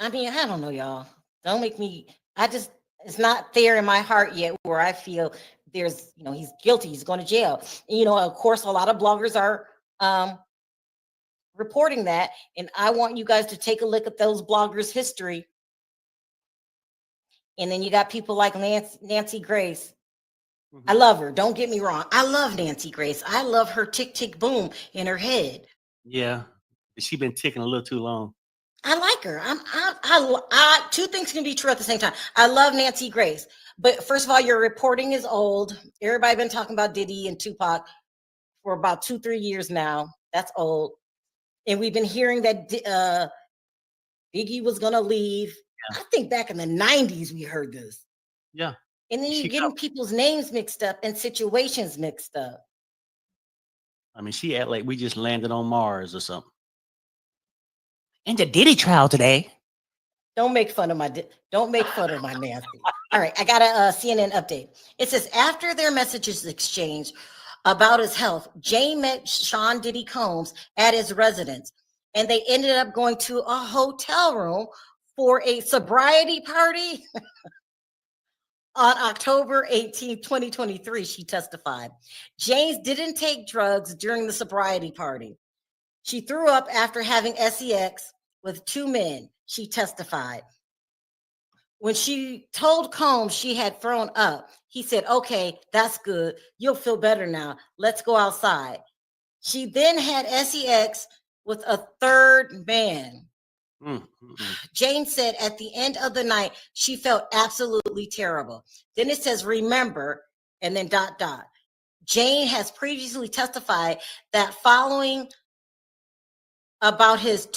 I mean, I don't know, y'all. Don't make me, it's not there in my heart yet where I feel there's, he's guilty, he's going to jail. And, of course, a lot of bloggers are reporting that. And I want you guys to take a look at those bloggers' history. And then you got people like Nancy Grace. I love her. Don't get me wrong. I love Nancy Grace. I love her tick, tick, boom in her head. Yeah. She's been ticking a little too long. I like her. Two things can be true at the same time. I love Nancy Grace, but first of all, your reporting is old. Everybody been talking about Diddy and Tupac for about 2-3 years now. That's old, and we've been hearing that Biggie was gonna leave. Yeah. I think back in the 90s we heard this. Yeah. And then you're getting people's names mixed up and situations mixed up. I mean, she act like we just landed on Mars or something. And the Diddy trial today. Don't make fun of my Nancy. All right, I got a CNN update. It says after their messages exchanged about his health, Jane met Sean Diddy Combs at his residence, and they ended up going to a hotel room for a sobriety party. On October 18, 2023, she testified. James didn't take drugs during the sobriety party. She threw up after having sex with 2 men, she testified. When she told Combs she had thrown up, he said, okay, that's good. You'll feel better now. Let's go outside. She then had sex with a 3rd man. Jane said at the end of the night, she felt absolutely terrible. Then it says, remember, and then ... Jane has previously testified that following about his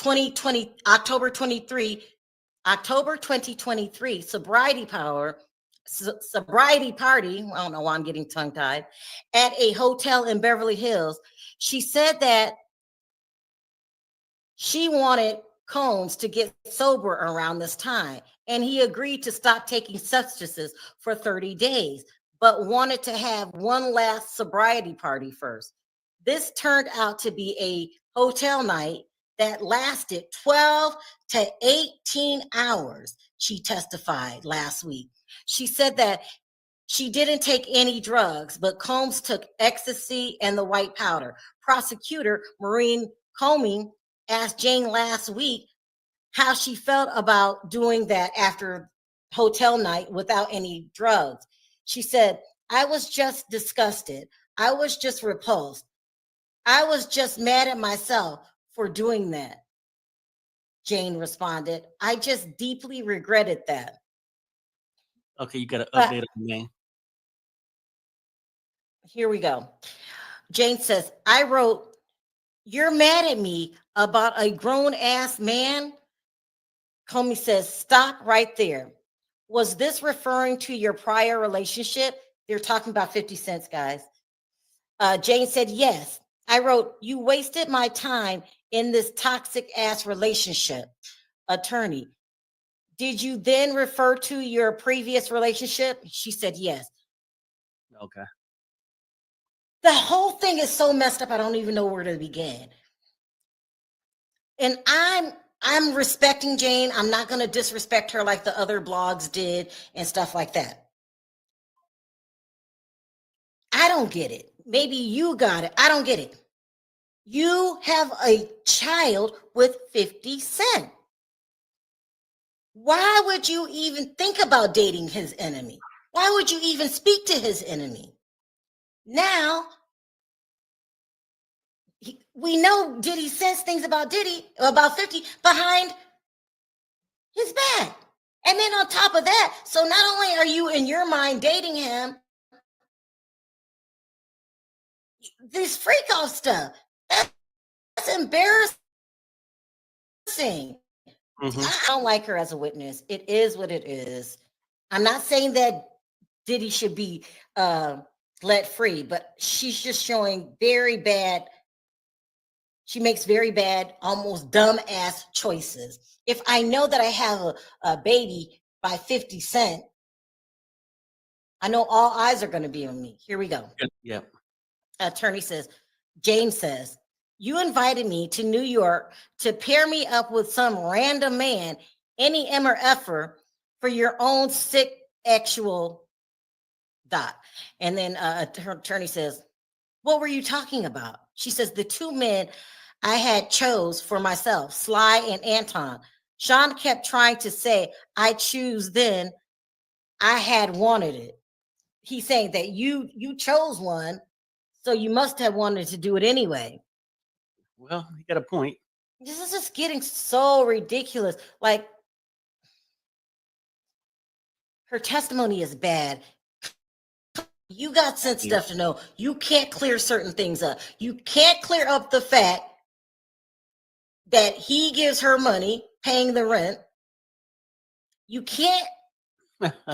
October 2023 sobriety party, I don't know why I'm getting tongue-tied, at a hotel in Beverly Hills, she said that she wanted Combs to get sober around this time, and he agreed to stop taking substances for 30 days, but wanted to have one last sobriety party first. This turned out to be a hotel night that lasted 12 to 18 hours, she testified last week. She said that she didn't take any drugs, but Combs took ecstasy and the white powder. Prosecutor Maureen Comey asked Jane last week how she felt about doing that after hotel night without any drugs. She said, I was just disgusted. I was just repulsed. I was just mad at myself for doing that. Jane responded, I just deeply regretted that. Okay, you got to update on the name. Here we go. Jane says, I wrote, you're mad at me about a grown ass man? Comey says, stop right there. Was this referring to your prior relationship? They're talking about 50 cents, guys. Jane said, yes. I wrote, you wasted my time in this toxic ass relationship. Attorney, did you then refer to your previous relationship? She said, yes. Okay. The whole thing is so messed up, I don't even know where to begin. And I'm respecting Jane. I'm not going to disrespect her like the other blogs did and stuff like that. I don't get it. Maybe you got it. I don't get it. You have a child with 50 Cent. Why would you even think about dating his enemy? Why would you even speak to his enemy? Now, we know Diddy says things about 50 behind his back. And then on top of that, so not only are you in your mind dating him, this freak off stuff, that's embarrassing. I don't like her as a witness. It is what it is. I'm not saying that Diddy should be let free, but she's just showing very bad. She makes very bad, almost dumb ass choices. If I know that I have a baby by 50 Cent, I know all eyes are going to be on me. Here we go. Yeah. Attorney says, James says, you invited me to New York to pair me up with some random man, any M or F'er, for your own sick actual ... And then her attorney says, what were you talking about? She says, the 2 men I had chose for myself, Sly and Anton. Sean kept trying to say, I choose then. I had wanted it. He's saying that you chose one, so you must have wanted to do it anyway. Well, you got a point. This is just getting so ridiculous. Like, her testimony is bad. You got sense enough to know you can't clear certain things up. You can't clear up the fact that he gives her money, paying the rent. You can't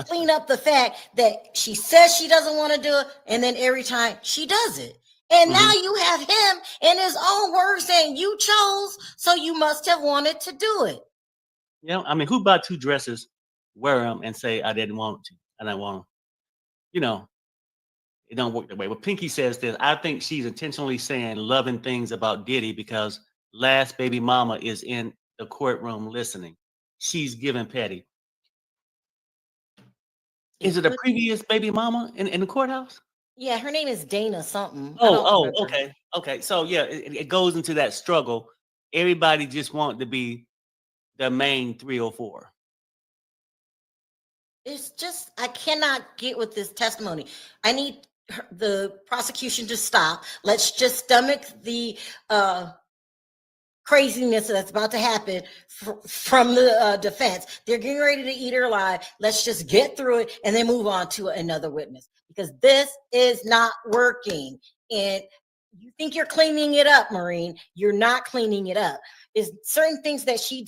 clean up the fact that she says she doesn't want to do it, and then every time she does it. And now you have him in his own words saying you chose, so you must have wanted to do it. Yeah, I mean, who bought 2 dresses, wear them, and say I didn't want to? I didn't want them. You know, it don't work that way. But Pinky says this. I think she's intentionally saying loving things about Diddy because last baby mama is in the courtroom listening. She's giving petty. Is it a previous baby mama in the courthouse? Yeah, her name is Dana something. I don't Oh, remember. okay. Okay. So yeah, it goes into that struggle. Everybody just want to be the main 3 or 4. It's just, I cannot get with this testimony. I need the prosecution to stop. Let's just stomach the craziness that's about to happen from the defense. They're getting ready to eat her alive. Let's just get through it and then move on to another witness, because this is not working. And you think you're cleaning it up, Maureen. You're not cleaning it up. There's certain things that she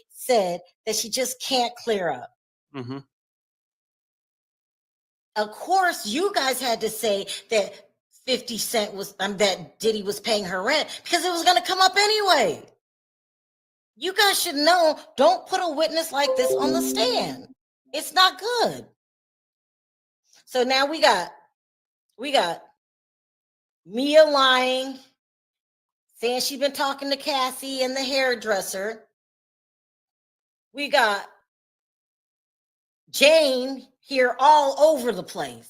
said that she just can't clear up. Mm-hmm. Of course, you guys had to say that 50 Cent was, that Diddy was paying her rent because it was going to come up anyway. You guys should know, don't put a witness like this on the stand. It's not good. So now we got Mia lying, saying she's been talking to Cassie and the hairdresser. We got Jane here all over the place.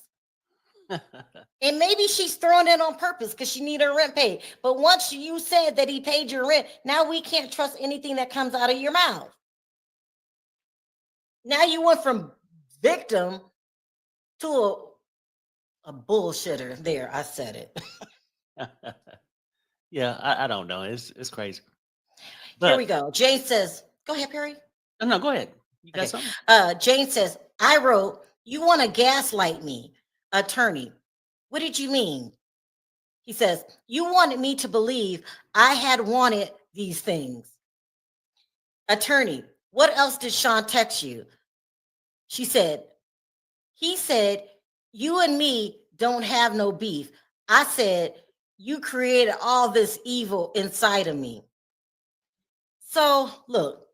And maybe she's throwing it on purpose because she need her rent paid. But once you said that he paid your rent, now we can't trust anything that comes out of your mouth. Now you went from victim to a bullshitter. There, I said it. Yeah, I don't know. It's crazy. But, here we go. Jane says, go ahead, Perry. No, go ahead. You got Okay. something? Jane says, I wrote, you want to gaslight me, attorney. What did you mean? He says, you wanted me to believe I had wanted these things. Attorney, what else did Sean text you? She said, he said, you and me don't have no beef. I said, you created all this evil inside of me. So look,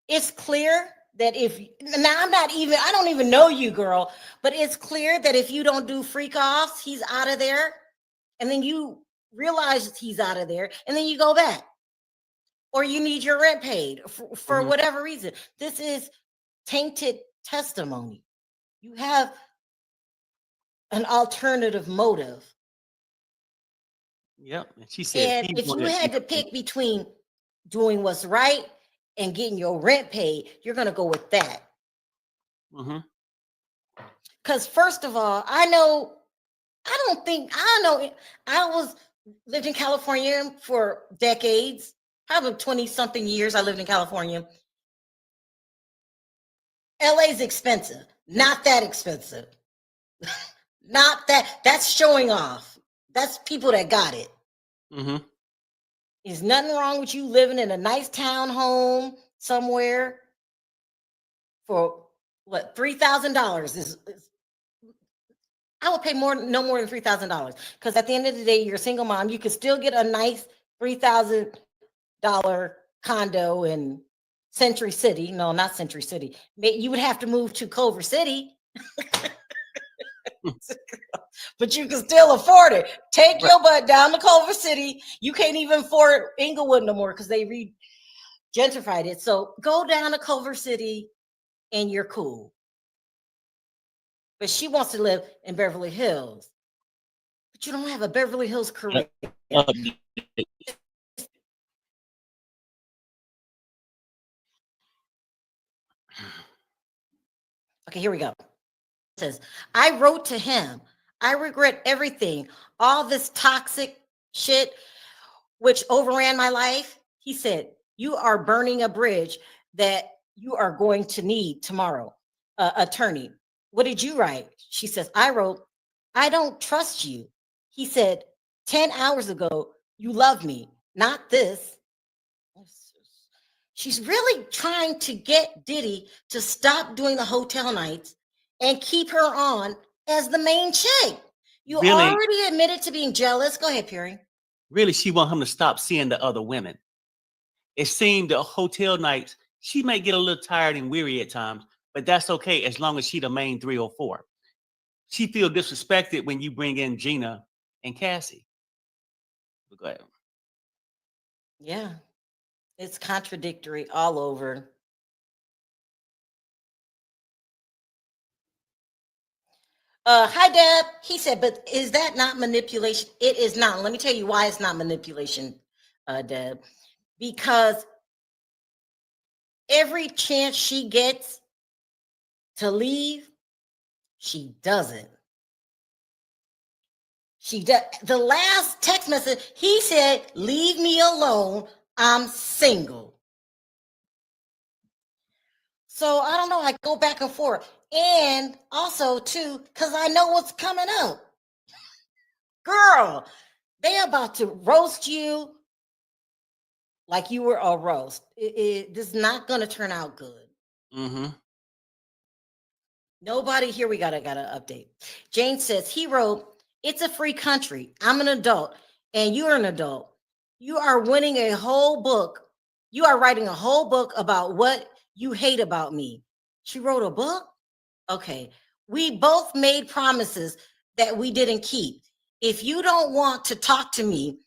it's clear that if, now I don't even know you, girl, but it's clear that if you don't do freak offs, he's out of there. And then you realize he's out of there, and then you go back. Or you need your rent paid for whatever reason. This is tainted testimony. You have an alternative motive. Yep. And she said, and if you had to pick between doing what's right and getting your rent paid, you're going to go with that. Because first of all, I lived in California for decades, probably 20 something years. I lived in California. LA's expensive, not that expensive. Not that, that's showing off. That's people that got it. There's nothing wrong with you living in a nice town home somewhere for what, $3,000 I would pay no more than $3,000, because at the end of the day, you're a single mom. You could still get a nice $3,000 condo in Century City. No, not Century City. You would have to move to Culver City. But you can still afford it. Take your butt down to Culver City. You can't even afford Inglewood no more because they gentrified it. So go down to Culver City and you're cool. But she wants to live in Beverly Hills. But you don't have a Beverly Hills career. Okay, here we go. It says, I wrote to him, I regret everything. All this toxic shit which overran my life. He said, you are burning a bridge that you are going to need tomorrow. Attorney, what did you write? She says, I wrote, I don't trust you. He said, 10 hours ago, you love me, not this. She's really trying to get Diddy to stop doing the hotel nights and keep her on as the main chick. You Really, already admitted to being jealous. Go ahead, Perry. really, she want him to stop seeing the other women. It seemed the hotel nights, she might get a little tired and weary at times, but that's okay as long as she the main 3 or 4. She feel disrespected when you bring in Gina and Cassie. But go ahead. Yeah, it's contradictory all over. Hi, Deb. He said, but is that not manipulation? It is not. Let me tell you why it's not manipulation, Deb. Because every chance she gets to leave, she doesn't. She does. The last text message, he said, leave me alone. I'm single. So I don't know. I go back and forth. And also, too, because I know what's coming up. Girl, they about to roast you like you were a roast. This is not going to turn out good. Mm-hmm. Nobody here. We got to update. Jane says, he wrote, it's a free country. I'm an adult and you're an adult. You are winning a whole book. You are writing a whole book about what you hate about me. She wrote a book? Okay. We both made promises that we didn't keep. If you don't want to talk to me,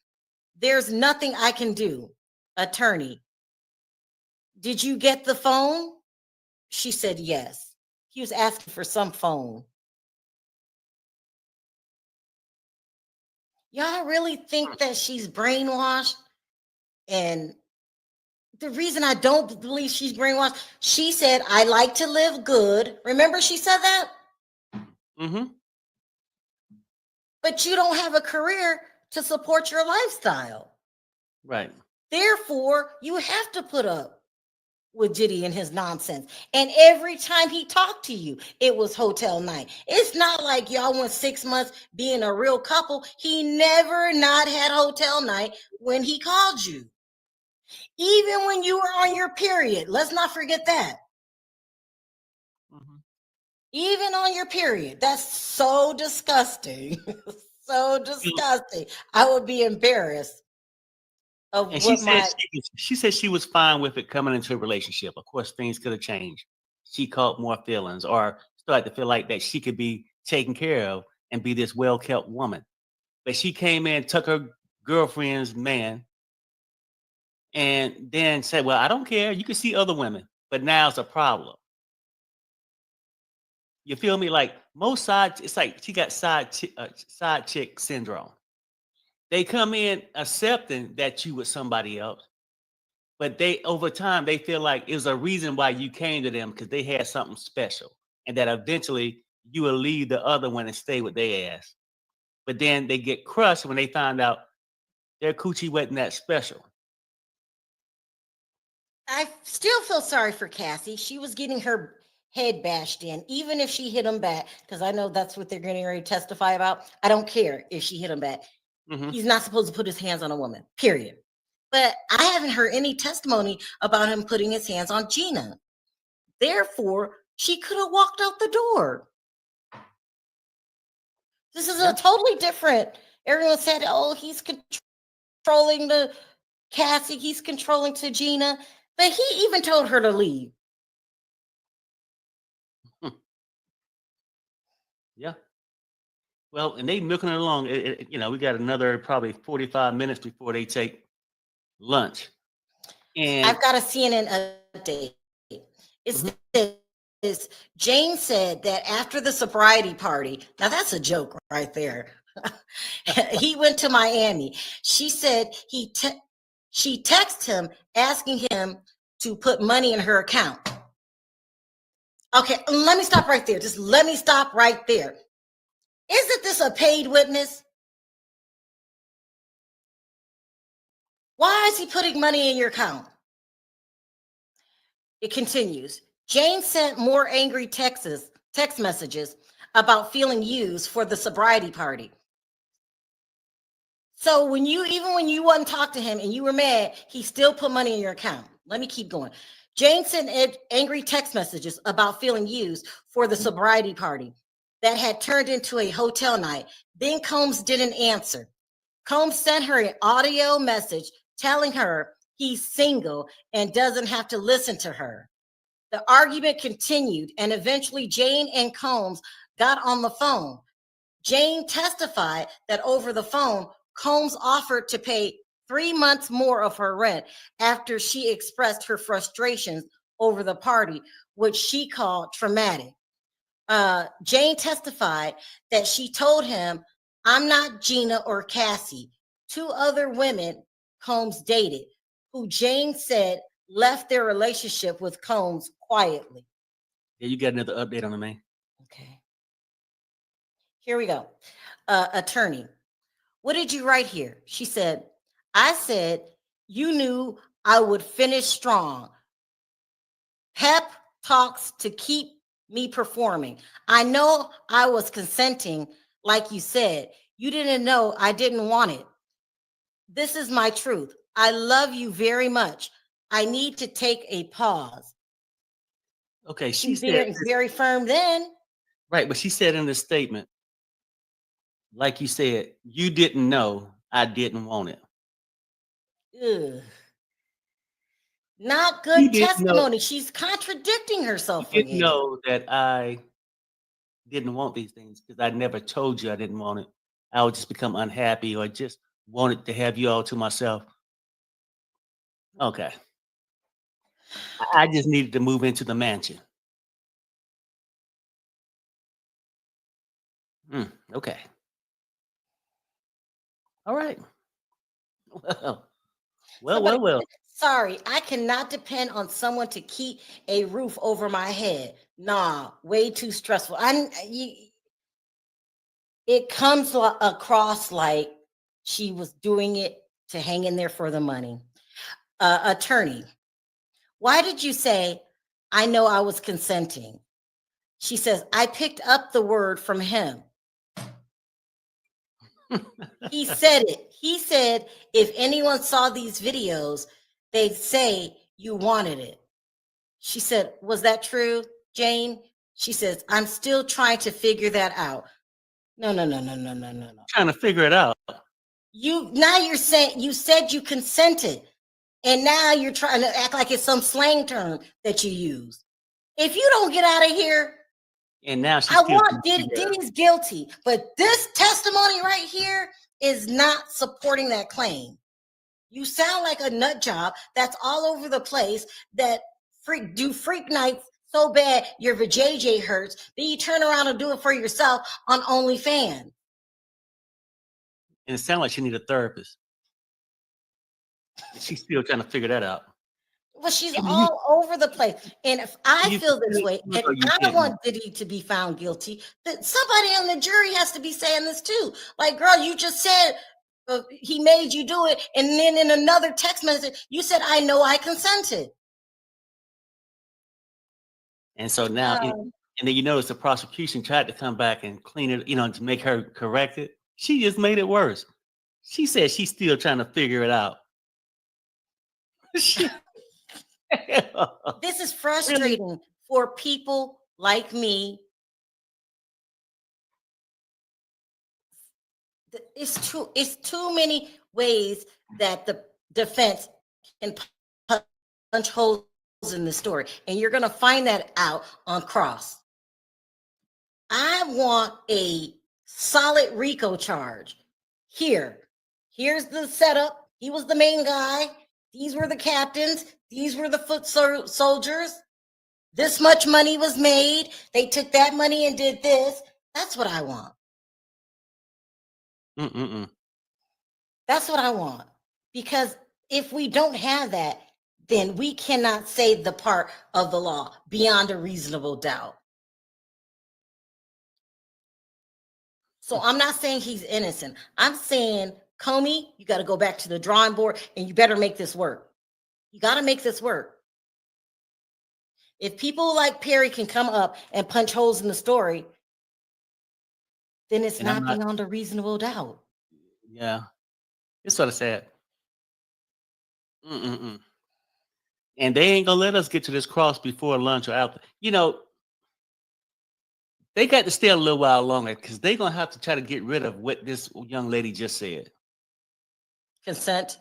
there's nothing I can do. Attorney, did you get the phone? She said yes. He was asking for some phone. Y'all really think that she's brainwashed? And the reason I don't believe she's brainwashed, she said, I like to live good. Remember she said that? Mm-hmm. But you don't have a career to support your lifestyle. Right. Therefore, you have to put up with Diddy and his nonsense. And every time he talked to you, it was hotel night. It's not like y'all went 6 months being a real couple. He never not had hotel night when he called you. Even when you were on your period. Let's not forget that. Mm-hmm. Even on your period. That's so disgusting. So disgusting. I would be embarrassed of And what my she said she was fine with it coming into a relationship. Of course, things could have changed. She caught more feelings or started to feel like that she could be taken care of and be this well-kept woman. But she came in, took her girlfriend's man, and then said, well, I don't care. You can see other women. But now it's a problem. You feel me? Like most side, it's like she got side chick syndrome. They come in accepting that you with somebody else, but they over time they feel like it's a reason why you came to them because they had something special, and that eventually you will leave the other one and stay with their ass. But then they get crushed when they find out their coochie wasn't that special. I still feel sorry for Cassie. She was getting her head bashed in, even if she hit him back, because I know that's what they're getting ready to testify about. I don't care if she hit him back. Mm-hmm. He's not supposed to put his hands on a woman, period. But I haven't heard any testimony about him putting his hands on Gina. Therefore, she could have walked out the door. This is a totally different. Everyone said, oh, he's controlling the Cassie, he's controlling to Gina. But he even told her to leave. Yeah. Well, and they milking it along. We got another probably 45 minutes before they take lunch. And I've got a CNN update. It's this. Jane said that after the sobriety party, now that's a joke right there. He went to Miami. She said she texted him asking him to put money in her account. Okay, let me stop right there. Just let me stop right there. Isn't this a paid witness? Why is he putting money in your account? It continues. Jane sent more angry text messages about feeling used for the sobriety party. So when you wouldn't talk to him and you were mad, he still put money in your account. Let me keep going. Jane sent angry text messages about feeling used for the sobriety party that had turned into a hotel night. Then Combs didn't answer. Combs sent her an audio message telling her he's single and doesn't have to listen to her. The argument continued, and eventually Jane and Combs got on the phone. Jane testified that over the phone, Combs offered to pay 3 months more of her rent after she expressed her frustrations over the party, which she called traumatic. Jane testified that she told him, "I'm not Gina or Cassie," two other women Combs dated, who Jane said left their relationship with Combs quietly. Yeah, you got another update on the man. Okay. Here we go. Attorney, what did you write here? She said, I said, you knew I would finish strong. Pep talks to keep me performing. I know I was consenting, like you said. You didn't know I didn't want it. This is my truth. I love you very much. I need to take a pause. Okay, she She's said very firm then. right, but she said in the statement, like you said, you didn't know I didn't want it. Ugh. Not You good didn't know. testimony. She's contradicting You herself didn't again. know that I didn't want these things because I never told you I didn't want it. I would just become unhappy or just wanted to have you all to myself. Okay. I just needed to move into the mansion. Okay. All right. Well. Sorry, I cannot depend on someone to keep a roof over my head. Nah, way too stressful. It comes across like she was doing it to hang in there for the money. Attorney, why did you say, I know I was consenting? She says, I picked up the word from him. He said it. He said, if anyone saw these videos, they'd say you wanted it. She said, was that true, Jane? She says, I'm still trying to figure that out. No. Trying to figure it out. You're saying you said you consented, and now you're trying to act like it's some slang term that you use. If you don't get out of here, And now she's I want Diddy's guilty, but this testimony right here is not supporting that claim. You sound like a nut job that's all over the place that freak nights so bad your vajayjay hurts, then you turn around and do it for yourself on OnlyFans. And it sounds like she needs a therapist. She's still trying to figure that out. Well, she's all over the place. And if I feel this way, and I want Diddy to be found guilty, that somebody on the jury has to be saying this too. Like, girl, you just said he made you do it. And then in another text message, you said, I know I consented. And so now, and then you notice the prosecution tried to come back and clean it, to make her correct it. She just made it worse. She said she's still trying to figure it out. This is frustrating for people like me. It's too many ways that the defense can punch holes in the story, and you're going to find that out on cross. I want a solid RICO charge. Here's the setup. He was the main guy. These were the captains. These were the foot soldiers. This much money was made. They took that money and did this. That's what I want. That's what I want. Because if we don't have that, then we cannot say the part of the law beyond a reasonable doubt. So I'm not saying he's innocent. I'm saying Comey, you got to go back to the drawing board and you better make this work. You got to make this work. If people like Perry can come up and punch holes in the story, then it's And I'm not not, beyond a reasonable doubt. yeah, it's sort of sad. Mm-mm-mm. And they ain't gonna let us get to this cross before lunch or after. You know, they got to stay a little while longer because they're gonna have to try to get rid of what this young lady just said. Consent.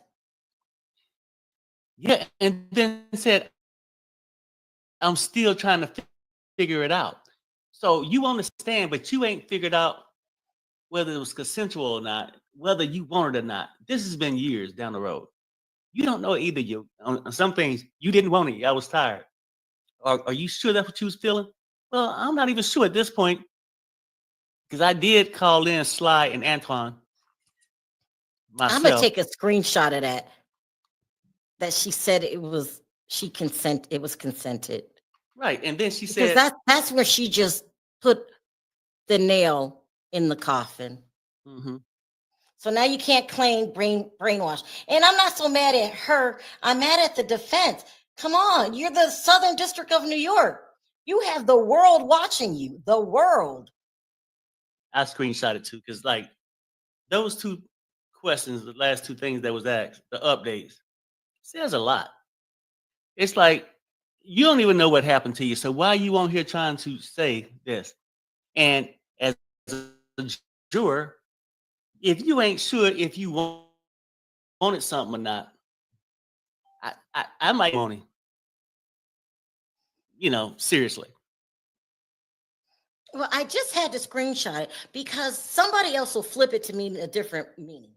Yeah, and then said, I'm still trying to figure it out. So you understand, but you ain't figured out whether it was consensual or not, whether you want it or not. This has been years down the road. You don't know either. You on some things you didn't want it. I was tired. Are you sure that's what you was feeling? Well, I'm not even sure at this point because I did call in Sly and Antoine I'm gonna myself. take a screenshot of that. That she said it was it was consented. Right, and then she Because said, that's where she just put the nail in the coffin. mhm. So now you can't claim brainwash. And I'm not so mad at her. I'm mad at the defense. Come on, you're the Southern District of New York. You have the world watching you. The world. I screenshotted too because like those two questions, the last two things that was asked, the updates, says a lot. It's like you don't even know what happened to you. So why are you on here trying to say this? And as a juror, if you ain't sure if you wanted something or not, I might want it. You know, seriously. Well, I just had to screenshot it because somebody else will flip it to mean a different meaning.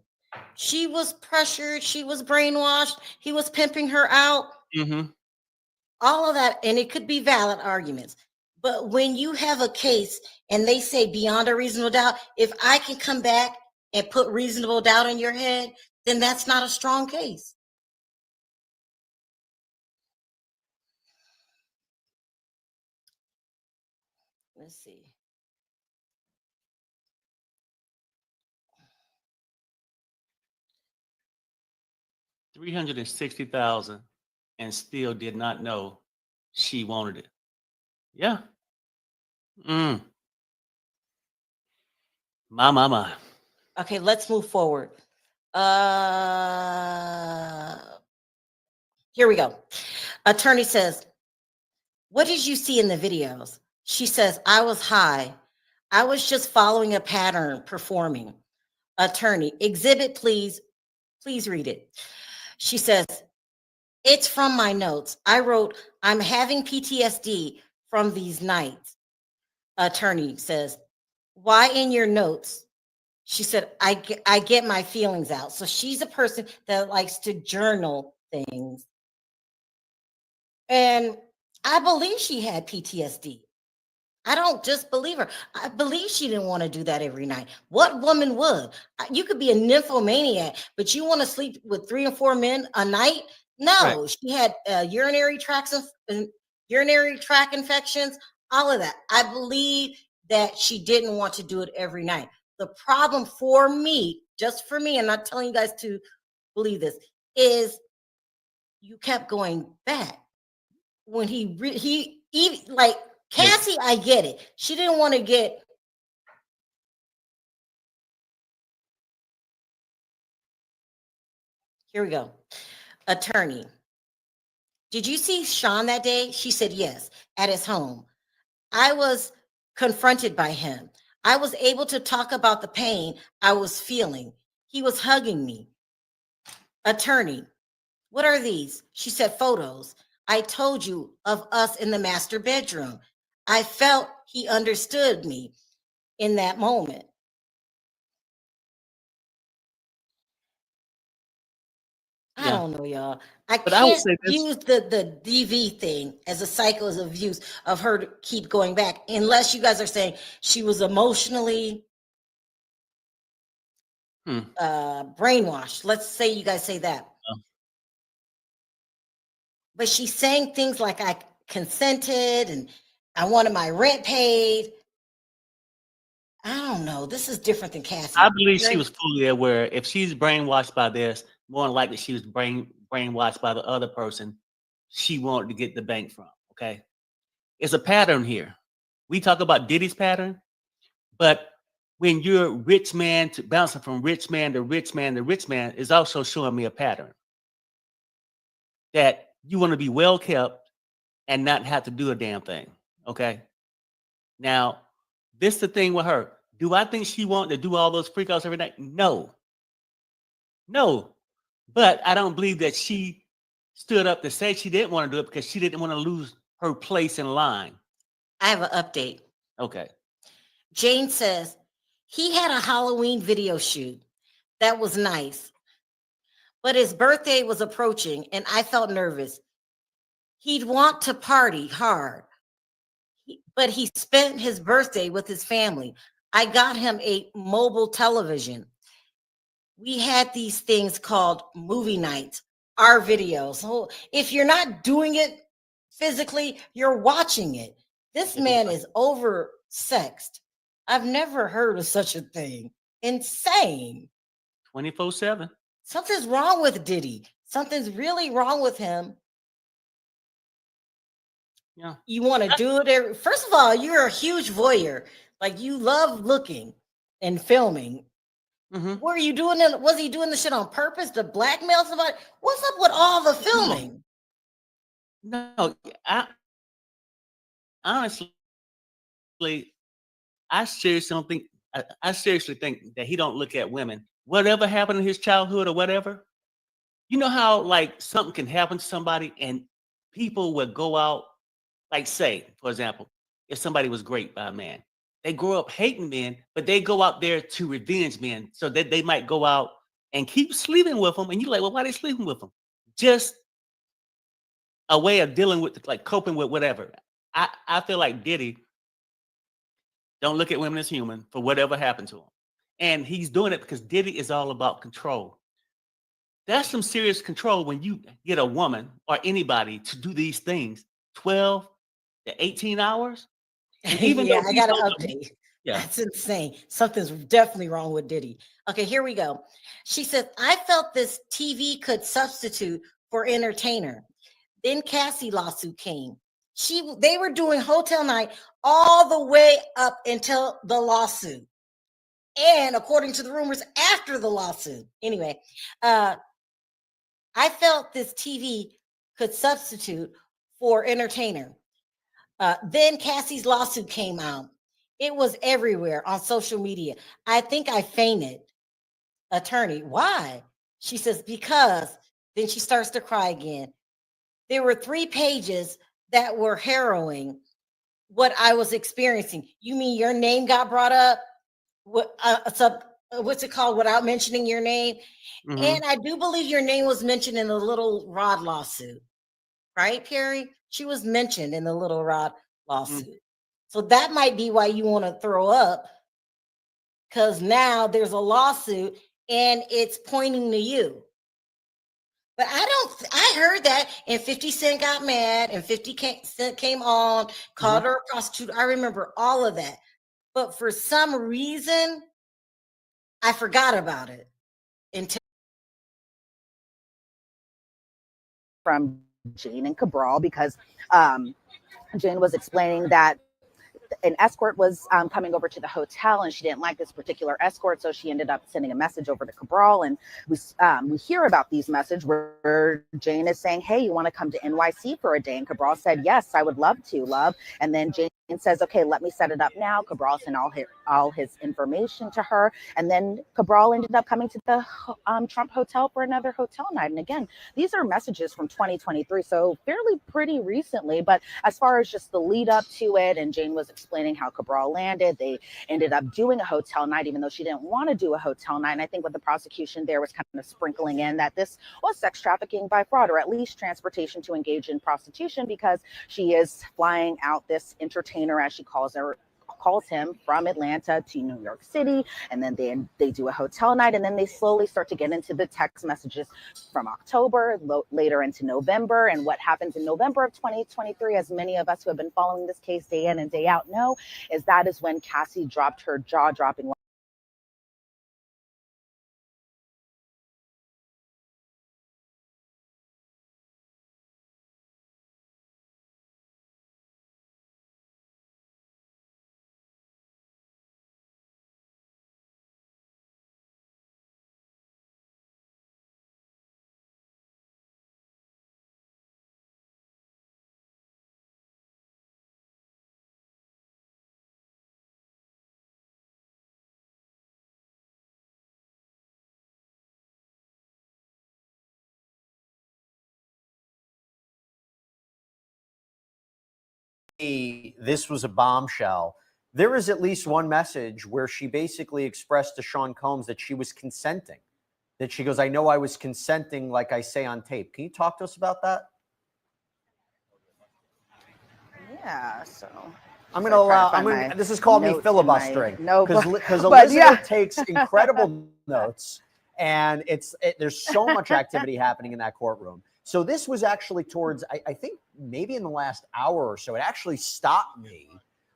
She was pressured. She was brainwashed. He was pimping her out. Mm-hmm. All of that, and it could be valid arguments. But when you have a case and they say beyond a reasonable doubt, if I can come back and put reasonable doubt in your head, then that's not a strong case. Let's see. $360,000 and still did not know she wanted it. Yeah. Mm. My. Okay, let's move forward. Here we go. Attorney says, what did you see in the videos? She says, I was high. I was just following a pattern performing. Attorney, exhibit, please read it. She says, it's from my notes. I wrote, I'm having PTSD from these nights. Attorney says, why in your notes? She said, I get my feelings out. So she's a person that likes to journal things. And I believe she had PTSD. I don't just believe her. I believe she didn't want to do that every night. What woman would? You could be a nymphomaniac, but you want to sleep with 3 or 4 men a night? No, Right. she had urinary tract infections, all of that. I believe that she didn't want to do it every night. The problem for me, just for me, I'm not telling you guys to believe this, is you kept going back. When he like Cassie, I get it. She didn't want to get. Here we go. Attorney, did you see Sean that day? She said yes, at his home. I was confronted by him. I was able to talk about the pain I was feeling. He was hugging me. Attorney, what are these? She said photos. I told you of us in the master bedroom. I felt he understood me in that moment. I Yeah. don't know, y'all. I But I would can't say this. use the DV thing as a cycle of abuse of her to keep going back, unless you guys are saying she was emotionally brainwashed. Let's say you guys say that. But she's saying things like I consented and I wanted my rent paid. I don't know. This is different than Cassie. I believe she was fully aware. If she's brainwashed by this, more than likely she was brainwashed by the other person she wanted to get the bank from. Okay. It's a pattern here. We talk about Diddy's pattern, but when you're rich man to bouncing from rich man to rich man to rich man is also showing me a pattern that you want to be well kept and not have to do a damn thing. Okay. Now, this the thing with her. Do I think she wanted to do all those freakouts every night? No. No. But I don't believe that she stood up to say she didn't want to do it because she didn't want to lose her place in line. I have an update. Okay. Jane says he had a Halloween video shoot that was nice, but his birthday was approaching and I felt nervous. He'd want to party hard, but he spent his birthday with his family. I got him a mobile television. We had these things called movie nights, our videos. So if you're not doing it physically, you're watching it. This man is oversexed. I've never heard of such a thing. Insane. 24/7. Something's wrong with Diddy. Something's really wrong with him. Yeah. You want to do it first of all, you're a huge voyeur. Like you love looking and filming. Mm-hmm. Were you doing it? Was he doing the shit on purpose to blackmail somebody? What's up with all the filming? No, I honestly, I seriously don't think. I seriously think that he don't look at women. Whatever happened in his childhood or whatever, you know how like something can happen to somebody and people would go out, like say, for example, if somebody was raped by a man, they grow up hating men, but they go out there to revenge men so that they might go out and keep sleeping with them. And you're like, well, why are they sleeping with them? Just a way of dealing with, like coping with whatever. I feel like Diddy don't look at women as human for whatever happened to him. And he's doing it because Diddy is all about control. That's some serious control when you get a woman or anybody to do these things 12 to 18 hours. And even Yeah, though I got an update. Yeah. That's insane. Something's definitely wrong with Diddy. Okay, here we go. She said, I felt this TV could substitute for entertainer. Then Cassie lawsuit came. They were doing hotel night all the way up until the lawsuit. And according to the rumors, after the lawsuit. Anyway, I felt this TV could substitute for entertainer. Then Cassie's lawsuit came out. It was everywhere on social media. I think I fainted. Attorney, why? She says, because. Then she starts to cry again. There were 3 pages that were harrowing what I was experiencing. You mean your name got brought up? What's it called without mentioning your name? Mm-hmm. And I do believe your name was mentioned in the Little Rod lawsuit, right, Perry? She was mentioned in the Little Rod lawsuit. Mm-hmm. So that might be why you want to throw up, because now there's a lawsuit and it's pointing to you. But I heard that, and 50 Cent got mad, and 50 Cent came on, called her a prostitute. I remember all of that. But for some reason, I forgot about it until from Jane and Cabral, because Jane was explaining that an escort was coming over to the hotel, and she didn't like this particular escort, so she ended up sending a message over to Cabral. And we hear about these messages where Jane is saying, hey, you want to come to NYC for a day? And Cabral said, yes, I would love to, love. And then Jane says, okay, let me set it up now. Cabral sent all his information to her. And then Cabral ended up coming to the Trump Hotel for another hotel night. And again, these are messages from 2023, so fairly pretty recently. But as far as just the lead up to it, and Jane was explaining how Cabral landed, they ended up doing a hotel night, even though she didn't want to do a hotel night. And I think what the prosecution there was kind of sprinkling in that this was sex trafficking by fraud, or at least transportation to engage in prostitution, because she is flying out this entertainer, as she calls calls him from Atlanta to New York City, and then they do a hotel night, and then they slowly start to get into the text messages from October, later into November. And what happens in November of 2023, as many of us who have been following this case day in and day out know, is that is when Cassie dropped her jaw-dropping this was a bombshell. There is at least one message where she basically expressed to Sean Combs that she was consenting, that she goes, I know I was consenting, like I say on tape. Can you talk to us about that? Yeah, so I'm going to allow, this is called me filibustering. Because Elizabeth takes incredible notes, and there's so much activity happening in that courtroom. So this was actually towards, I think maybe in the last hour or so, it actually stopped me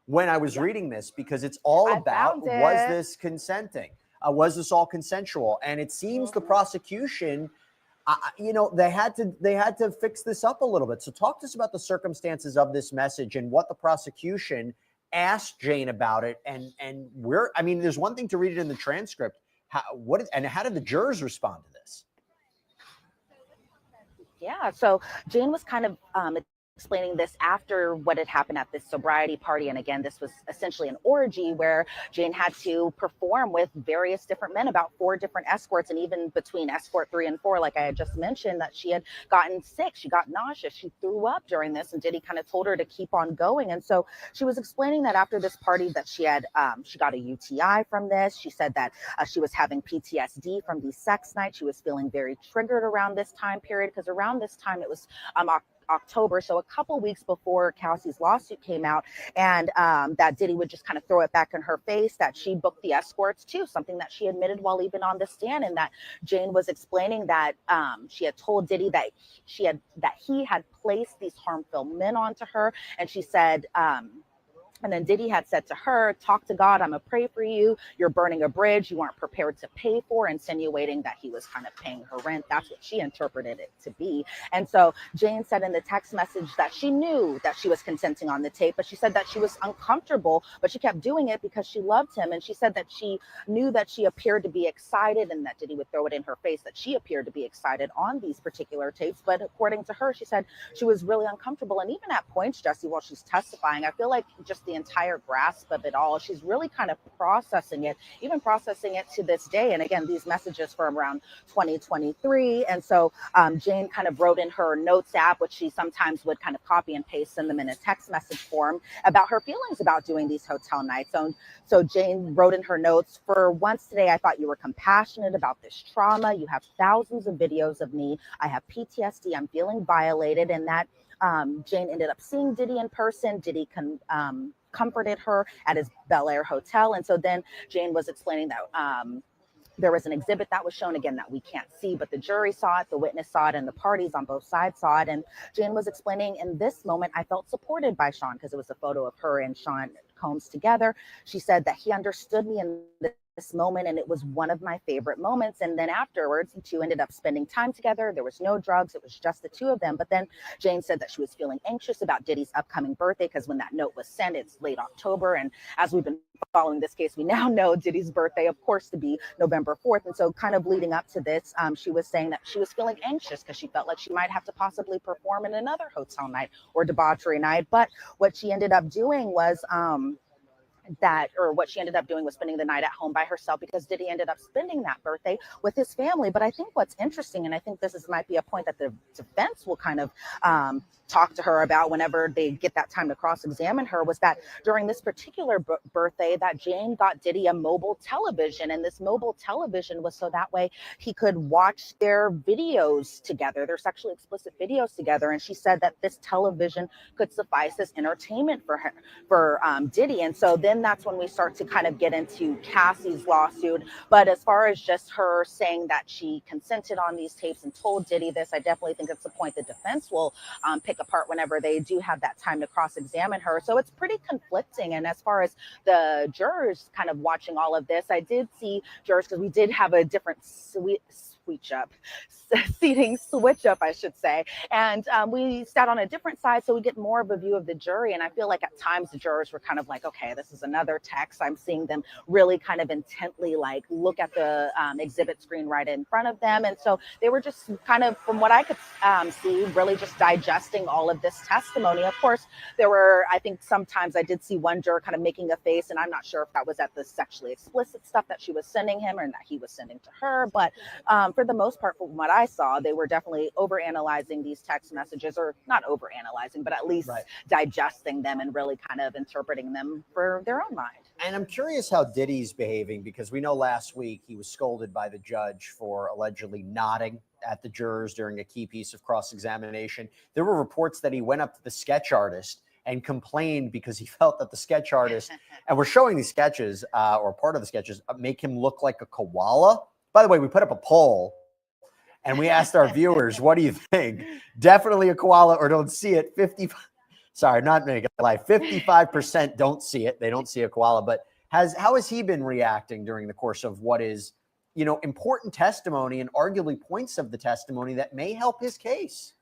when I was reading this, because it's all about, was this consenting? Was this all consensual? And it seems the prosecution, they had to fix this up a little bit. So talk to us about the circumstances of this message and what the prosecution asked Jane about it. And there's one thing to read it in the transcript. How did the jurors respond to this? Yeah, so Jane was kind of explaining this after what had happened at this sobriety party. And again, this was essentially an orgy where Jane had to perform with various different men, about 4 different escorts. And even between escort 3 and 4, like I had just mentioned, that she had gotten sick, she got nauseous, she threw up during this, and Diddy kind of told her to keep on going. And so she was explaining that after this party that she had, she got a UTI from this. She said that she was having PTSD from these sex nights. She was feeling very triggered around this time period, because around this time it was October, so a couple weeks before Cassie's lawsuit came out, and that Diddy would just kind of throw it back in her face that she booked the escorts too, something that she admitted while even on the stand, and that Jane was explaining that she had told Diddy that he had placed these harmful men onto her, and she said and then Diddy had said to her, talk to God, I'm going to pray for you. You're burning a bridge you weren't prepared to pay for, insinuating that he was kind of paying her rent. That's what she interpreted it to be. And so Jane said in the text message that she knew that she was consenting on the tape, but she said that she was uncomfortable, but she kept doing it because she loved him. And she said that she knew that she appeared to be excited, and that Diddy would throw it in her face that she appeared to be excited on these particular tapes. But according to her, she said she was really uncomfortable. And even at points, Jesse, while she's testifying, I feel like just the entire grasp of it all, she's really kind of processing it to this day. And again, these messages from around 2023. And so Jane kind of wrote in her notes app, which she sometimes would kind of copy and paste, send them in a text message form, about her feelings about doing these hotel nights. So Jane wrote in her notes, for once today, I thought you were compassionate about this trauma. You have thousands of videos of me. I have PTSD. I'm feeling violated. And that Jane ended up seeing Diddy in person. Diddy comforted her at his Bel Air hotel. And so then Jane was explaining that there was an exhibit that was shown, again, that we can't see, but the jury saw it, the witness saw it, and the parties on both sides saw it. And Jane was explaining, in this moment, I felt supported by Sean, because it was a photo of her and Sean Combs together. She said that he understood me in this moment, and it was one of my favorite moments. And then afterwards, the two ended up spending time together. There was no drugs. It was just the two of them. But then Jane said that she was feeling anxious about Diddy's upcoming birthday, because when that note was sent, it's late October. And as we've been following this case, we now know Diddy's birthday, of course, to be November 4th. And so kind of leading up to this, she was saying that she was feeling anxious because she felt like she might have to possibly perform in another hotel night or debauchery night. But what she ended up doing was what she ended up doing was spending the night at home by herself, because Diddy ended up spending that birthday with his family. But I think what's interesting, and I think might be a point that the defense will kind of talk to her about whenever they get that time to cross-examine her, was that during this particular birthday that Jane got Diddy a mobile television, and this mobile television was so that way he could watch their videos together, their sexually explicit videos together. And she said that this television could suffice as entertainment for Diddy. And so then then that's when we start to kind of get into Cassie's lawsuit. But as far as just her saying that she consented on these tapes and told Diddy this, I definitely think it's a point the defense will pick apart whenever they do have that time to cross-examine her. So it's pretty conflicting. And as far as the jurors kind of watching all of this, I did see jurors, because we did have a different seating switch up, I should say. And we sat on a different side, so we get more of a view of the jury. And I feel like at times the jurors were kind of like, okay, this is another text. I'm seeing them really kind of intently like look at the exhibit screen right in front of them. And so they were just kind of, from what I could see, really just digesting all of this testimony. Of course, there were, I think sometimes I did see one juror kind of making a face, and I'm not sure if that was at the sexually explicit stuff that she was sending him or that he was sending to her. But for the most part, from what I saw, they were definitely overanalyzing these text messages, or not overanalyzing, but at least digesting them and really kind of interpreting them for their own mind. And I'm curious how Diddy's behaving, because we know last week he was scolded by the judge for allegedly nodding at the jurors during a key piece of cross-examination. There were reports that he went up to the sketch artist and complained because he felt that the sketch artist, and we're showing these sketches, or part of the sketches, make him look like a koala. By the way, we put up a poll and we asked our viewers, what do you think? Definitely a koala or don't see it. 55% don't see it. They don't see a koala. But how has he been reacting during the course of what is, important testimony and arguably points of the testimony that may help his case?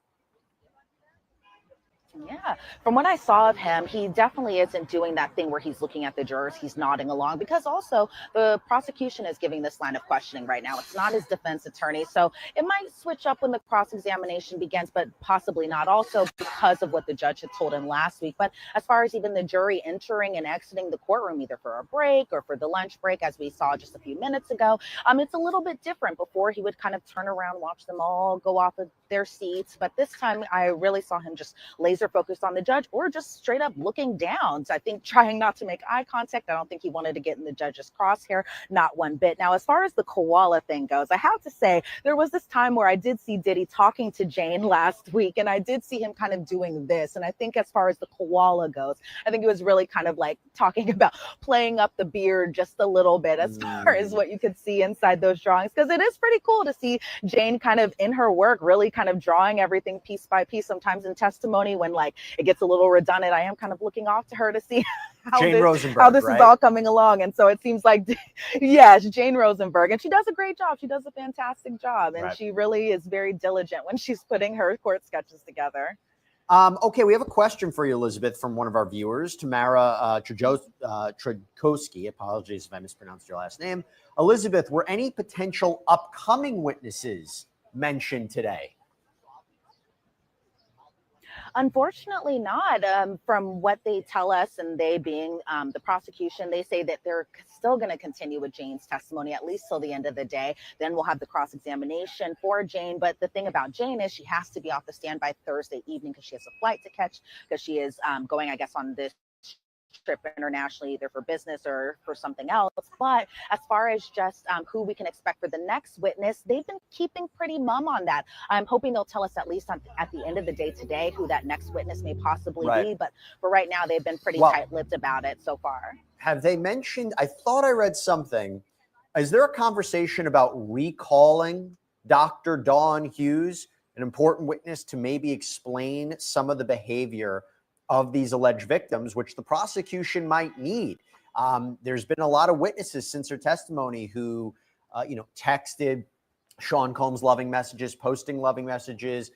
Yeah, from what I saw of him, he definitely isn't doing that thing where he's looking at the jurors, he's nodding along, because also the prosecution is giving this line of questioning right now. It's not his defense attorney. So it might switch up when the cross-examination begins, but possibly not, also because of what the judge had told him last week. But as far as even the jury entering and exiting the courtroom, either for a break or for the lunch break, as we saw just a few minutes ago, it's a little bit different. Before, he would kind of turn around, watch them all go off of their seats. But this time I really saw him just laser focused on the judge, or just straight up looking down. So I think trying not to make eye contact. I don't think he wanted to get in the judge's crosshair, not one bit. Now, as far as the koala thing goes, I have to say there was this time where I did see Diddy talking to Jane last week, and I did see him kind of doing this. And I think as far as the koala goes, I think it was really kind of like talking about playing up the beard just a little bit as far as what you could see inside those drawings, because it is pretty cool to see Jane kind of in her work really kind of drawing everything piece by piece. Sometimes in testimony, when like it gets a little redundant, I am kind of looking off to her to see how this is all coming along. And so it seems like, yes, Jane Rosenberg, and she does a great job. She does a fantastic job, and she really is very diligent when she's putting her court sketches together. Okay, we have a question for you, Elizabeth, from one of our viewers, Tamara Trudkowski. Apologies if I mispronounced your last name. Elizabeth, were any potential upcoming witnesses mentioned today? Unfortunately not. From what they tell us, and they being the prosecution, they say that they're still going to continue with Jane's testimony at least till the end of the day. Then we'll have the cross-examination for Jane. But the thing about Jane is she has to be off the stand by Thursday evening, because she has a flight to catch, because she is going, I guess, on this trip internationally, either for business or for something else. But as far as just who we can expect for the next witness, they've been keeping pretty mum on that. I'm hoping they'll tell us at least at the end of the day today who that next witness may possibly be. But for right now, they've been pretty tight-lipped about it so far. Have they mentioned, I thought I read something, is there a conversation about recalling Dr. Dawn Hughes, an important witness, to maybe explain some of the behavior of these alleged victims, which the prosecution might need? There's been a lot of witnesses since her testimony who, texted Sean Combs loving messages, posting loving messages,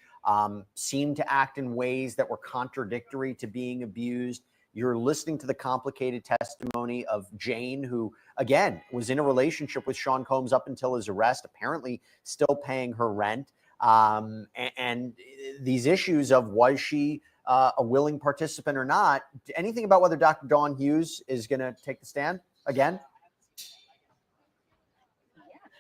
seemed to act in ways that were contradictory to being abused. You're listening to the complicated testimony of Jane, who, again, was in a relationship with Sean Combs up until his arrest, apparently still paying her rent. And these issues of, was she a willing participant or not? Anything about whether Dr. Dawn Hughes is going to take the stand again?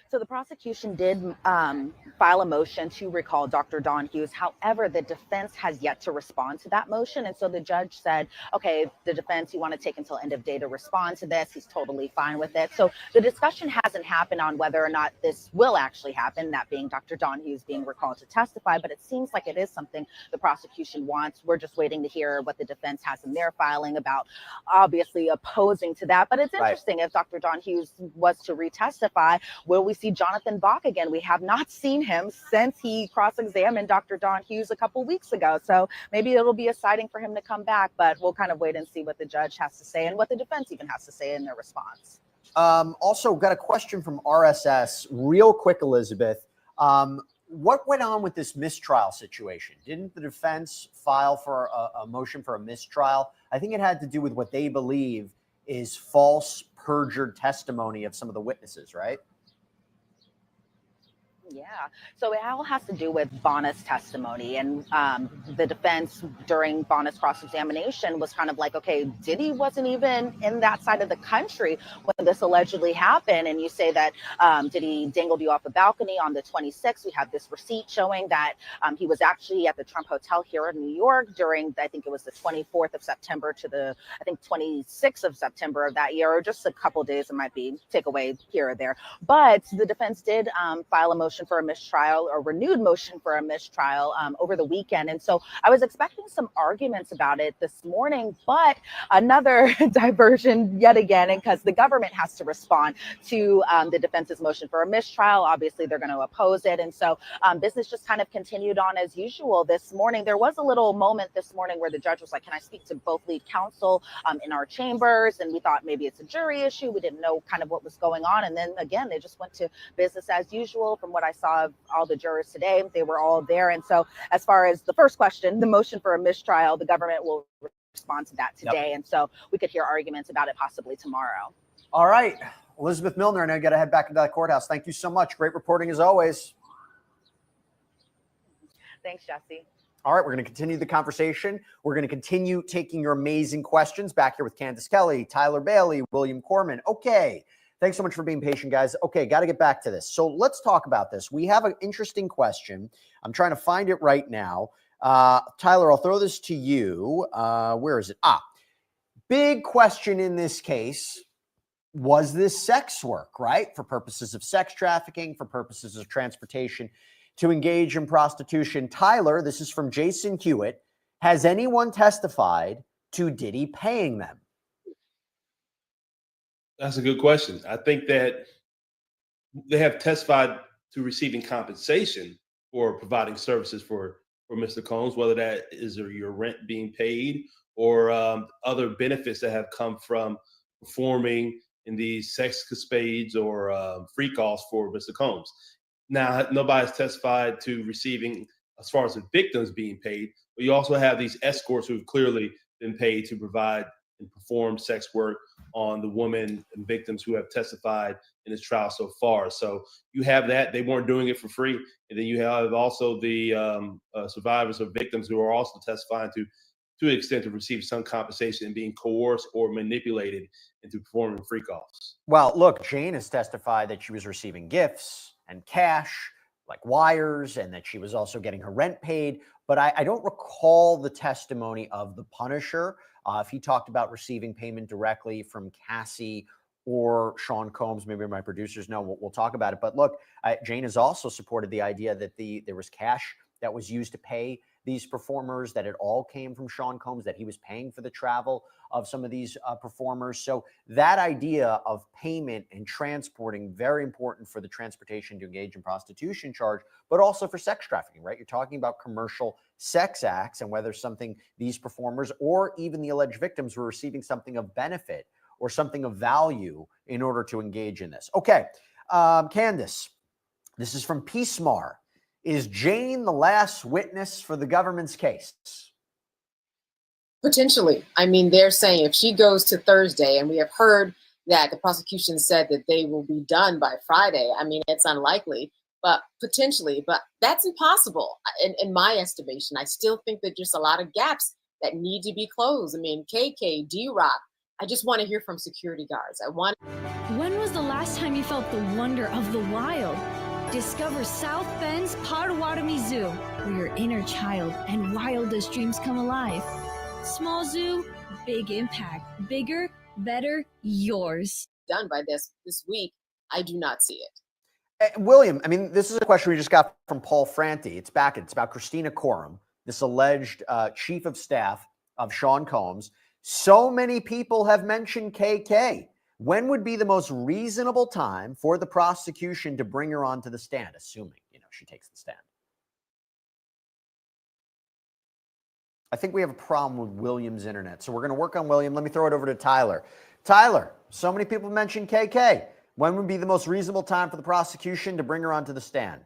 So the prosecution did file a motion to recall Dr. Don Hughes. However, the defense has yet to respond to that motion. And so the judge said, okay, the defense, you want to take until end of day to respond to this. He's totally fine with it. So the discussion hasn't happened on whether or not this will actually happen, that being Dr. Don Hughes being recalled to testify. But it seems like it is something the prosecution wants. We're just waiting to hear what the defense has in their filing about, obviously opposing to that. But it's interesting, if Dr. Don Hughes was to retestify, will we see Jonathan Bach again? We have not seen him since he cross-examined Dr. Don Hughes a couple weeks ago. So maybe it'll be exciting for him to come back, but we'll kind of wait and see what the judge has to say and what the defense even has to say in their response. Also got a question from RSS real quick, Elizabeth. What went on with this mistrial situation? Didn't the defense file for a motion for a mistrial? I think it had to do with what they believe is false perjured testimony of some of the witnesses, right? Yeah, so it all has to do with Bonna's testimony, and the defense during Bonna's cross-examination was kind of like, okay, Diddy wasn't even in that side of the country when this allegedly happened, and you say that Diddy dangled you off a balcony on the 26th. We have this receipt showing that he was actually at the Trump Hotel here in New York during, I think it was the 24th of September to the, I think 26th of September of that year, or just a couple days. It might be takeaway here or there, but the defense did file a motion for a mistrial, or renewed motion for a mistrial over the weekend. And so I was expecting some arguments about it this morning, but another diversion yet again, and because the government has to respond to the defense's motion for a mistrial. Obviously, they're going to oppose it. And so business just kind of continued on as usual this morning. There was a little moment this morning where the judge was like, can I speak to both lead counsel in our chambers? And we thought maybe it's a jury issue. We didn't know kind of what was going on. And then again, they just went to business as usual. From what I saw of all the jurors today, they were all there. And so as far as the first question, the motion for a mistrial, the government will respond to that today. Yep. And so we could hear arguments about it possibly tomorrow. All right. Elizabeth Milner, and I got to head back into that courthouse. Thank you so much. Great reporting as always. Thanks, Jesse. All right, we're going to continue the conversation. We're going to continue taking your amazing questions back here with Candace Kelly, Tyler Bailey, William Corman. Okay. Thanks so much for being patient, guys. Okay, got to get back to this. So let's talk about this. We have an interesting question. I'm trying to find it right now. Tyler, I'll throw this to you. Where is it? Big question in this case. Was this sex work, right? For purposes of sex trafficking, for purposes of transportation to engage in prostitution. Tyler, this is from Jason Hewitt. Has anyone testified to Diddy paying them? That's a good question. I think that they have testified to receiving compensation for providing services for Mr. Combs, whether that is your rent being paid or other benefits that have come from performing in these sex escapades or freak offs for Mr. Combs. Now, nobody's testified to receiving, as far as the victims being paid, but you also have these escorts who've clearly been paid to provide and perform sex work on the women and victims who have testified in this trial so far. So you have that. They weren't doing it for free. And then you have also the survivors or victims who are also testifying to an extent to receive some compensation and being coerced or manipulated into performing freak offs. Well, look, Jane has testified that she was receiving gifts and cash, like wires, and that she was also getting her rent paid. But I don't recall the testimony of the Punisher. If he talked about receiving payment directly from Cassie or Sean Combs, maybe my producers know, we'll talk about it. But look, Jane has also supported the idea that there was cash that was used to pay these performers, that it all came from Sean Combs, that he was paying for the travel of some of these performers. So that idea of payment and transporting, very important for the transportation to engage in prostitution charge, but also for sex trafficking, right? You're talking about commercial sex acts and whether something these performers or even the alleged victims were receiving something of benefit or something of value in order to engage in this. Okay, Candace, this is from Peacemar. Is Jane the last witness for the government's case? Potentially. I mean, they're saying if she goes to Thursday, and we have heard that the prosecution said that they will be done by Friday. I mean, it's unlikely, but potentially. But that's impossible in my estimation. I still think that there's a lot of gaps that need to be closed. I mean, KK, D-Rock, I just want to hear from security guards. When was the last last time you felt the wonder of the wild? Discover South Bend's Potawatomi Zoo, where your inner child and wildest dreams come alive. Small zoo, big impact. Bigger, better, yours. Done by this week, I do not see it. William, I mean, this is a question we just got from Paul Franti. It's about Christina Coram, this alleged chief of staff of Sean Combs. So many people have mentioned KK. When would be the most reasonable time for the prosecution to bring her onto the stand, assuming, she takes the stand? I think we have a problem with William's internet, so we're going to work on William. Let me throw it over to Tyler. Tyler, so many people mentioned KK. When would be the most reasonable time for the prosecution to bring her onto the stand?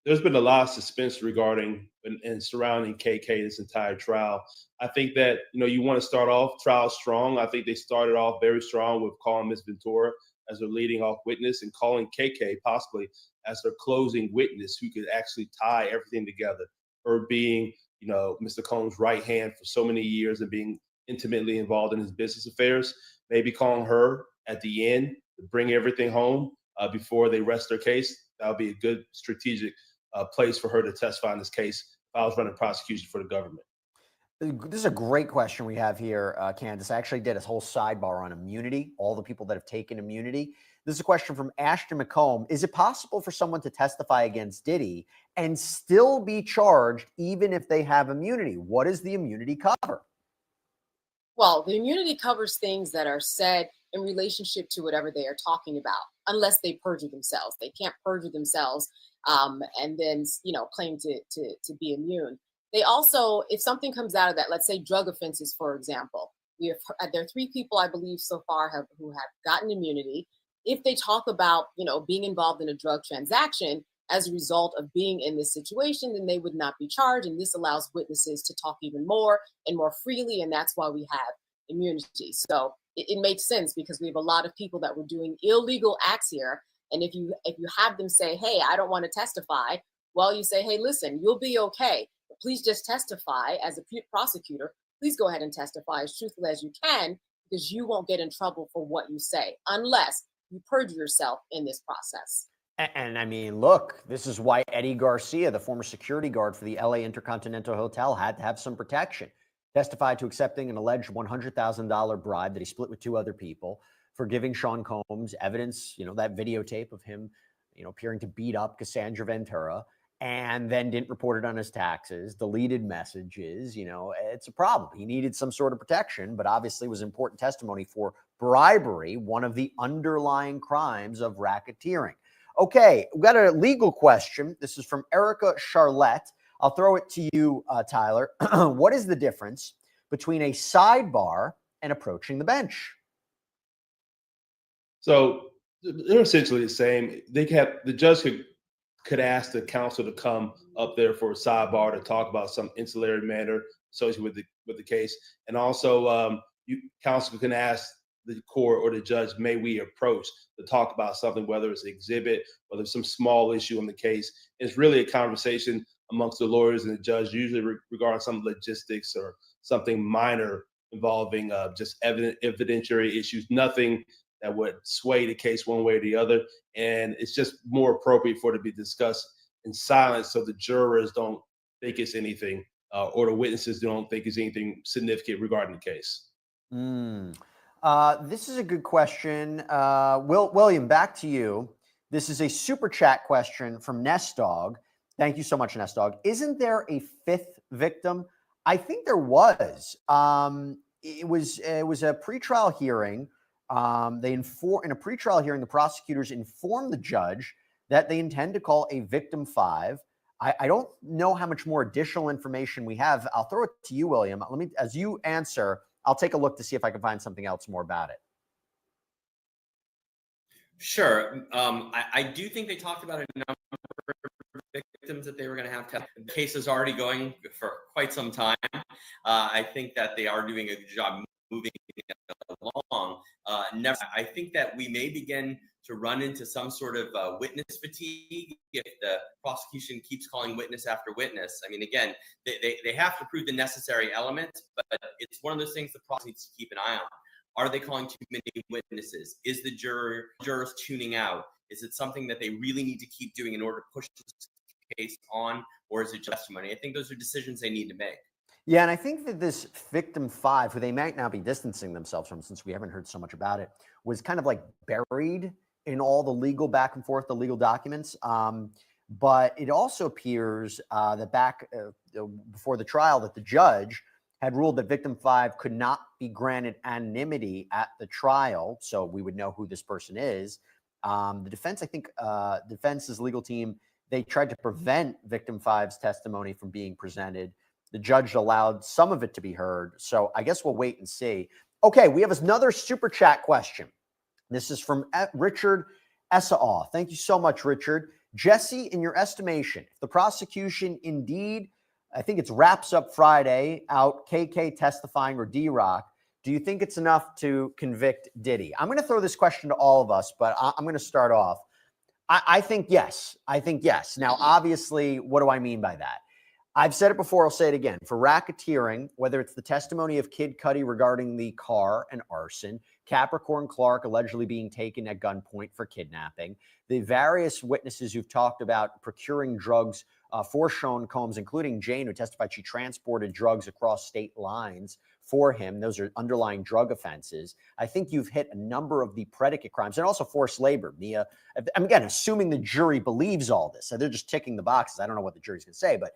There's been a lot of suspense regarding and surrounding KK this entire trial. I think that, you want to start off trial strong. I think they started off very strong with calling Ms. Ventura as their leading off witness and calling KK possibly as their closing witness who could actually tie everything together. Her being, Mr. Combs' right hand for so many years and being intimately involved in his business affairs, maybe calling her at the end to bring everything home before they rest their case. That would be a good strategic place for her to testify in this case if I was running prosecution for the government. This is a great question we have here, Candace. I actually did a whole sidebar on immunity, all the people that have taken immunity. This is a question from Ashton McComb. Is it possible for someone to testify against Diddy and still be charged even if they have immunity? What does the immunity cover? Well, the immunity covers things that are said in relationship to whatever they are talking about, unless they perjure themselves. They can't perjure themselves and then, claim to be immune. They also, if something comes out of that, let's say drug offenses, for example, there are 3 people, I believe, so far who have gotten immunity. If they talk about, being involved in a drug transaction as a result of being in this situation, then they would not be charged. And this allows witnesses to talk even more and more freely. And that's why we have immunity. So it makes sense because we have a lot of people that were doing illegal acts here. And if you have them say, hey, I don't want to testify, well, you say, hey, listen, you'll be okay. But please just testify as a prosecutor. Please go ahead and testify as truthfully as you can, because you won't get in trouble for what you say unless you perjure yourself in this process. And I mean, look, this is why Eddie Garcia, the former security guard for the LA Intercontinental Hotel, had to have some protection. Testified to accepting an alleged $100,000 bribe that he split with 2 other people for giving Sean Combs evidence, that videotape of him, appearing to beat up Cassandra Ventura, and then didn't report it on his taxes, deleted messages. It's a problem. He needed some sort of protection, but obviously was important testimony for bribery, one of the underlying crimes of racketeering. Okay, we've got a legal question. This is from Erica Charlotte. I'll throw it to you, Tyler. What is the difference between a sidebar and approaching the bench? So they're essentially the same. The judge could ask the counsel to come up there for a sidebar to talk about some ancillary matter associated with the case, and also counsel can ask the court or the judge, may we approach to talk about something, whether it's an exhibit, whether it's some small issue in the case. It's really a conversation amongst the lawyers and the judge, usually regarding some logistics or something minor involving just evidentiary issues, nothing that would sway the case one way or the other. And it's just more appropriate for it to be discussed in silence so the jurors don't think it's anything or the witnesses don't think it's anything significant regarding the case. This is a good question. William, back to you. This is a super chat question from Nestdog. Thank you so much, Nestdog. Isn't there a 5th victim? I think there was. It was a pretrial hearing. In a pretrial hearing, the prosecutors informed the judge that they intend to call a victim 5. I don't know how much more additional information we have. I'll throw it to you, William. As you answer, I'll take a look to see if I can find something else more about it. Sure. I do think they talked about a number of victims that they were going to have tested. The case is already going for quite some time. I think that they are doing a good job moving it along. I think that we may begin to run into some sort of witness fatigue if the prosecution keeps calling witness after witness. I mean, again, they have to prove the necessary elements, but it's one of those things the prosecutor needs to keep an eye on. Are they calling too many witnesses? Is the jurors tuning out? Is it something that they really need to keep doing in order to push this case on, or is it just testimony? I think those are decisions they need to make. Yeah, and I think that this victim 5, who they might now be distancing themselves from since we haven't heard so much about it, was kind of like buried in all the legal back and forth, the legal documents. But it also appears that back before the trial that the judge had ruled that victim 5 could not be granted anonymity at the trial, so we would know who this person is. The defense, I think, defense's legal team, they tried to prevent victim 5's testimony from being presented. The judge allowed some of it to be heard. So I guess we'll wait and see. Okay, we have another super chat question. This is from Richard Esau. Thank you so much, Richard. Jesse, in your estimation, if the prosecution indeed, I think it's wraps up Friday, out KK testifying or D-Rock, do you think it's enough to convict Diddy? I'm going to throw this question to all of us, but I'm going to start off. I think yes. I think yes. Now, obviously, what do I mean by that? I've said it before, I'll say it again. For racketeering, whether it's the testimony of Kid Cudi regarding the car and arson, Capricorn Clark allegedly being taken at gunpoint for kidnapping, the various witnesses who've talked about procuring drugs for Sean Combs, including Jane, who testified she transported drugs across state lines for him. Those are underlying drug offenses. I think you've hit a number of the predicate crimes and also forced labor. Mia, I'm again, assuming the jury believes all this. So they're just ticking the boxes. I don't know what the jury's going to say, but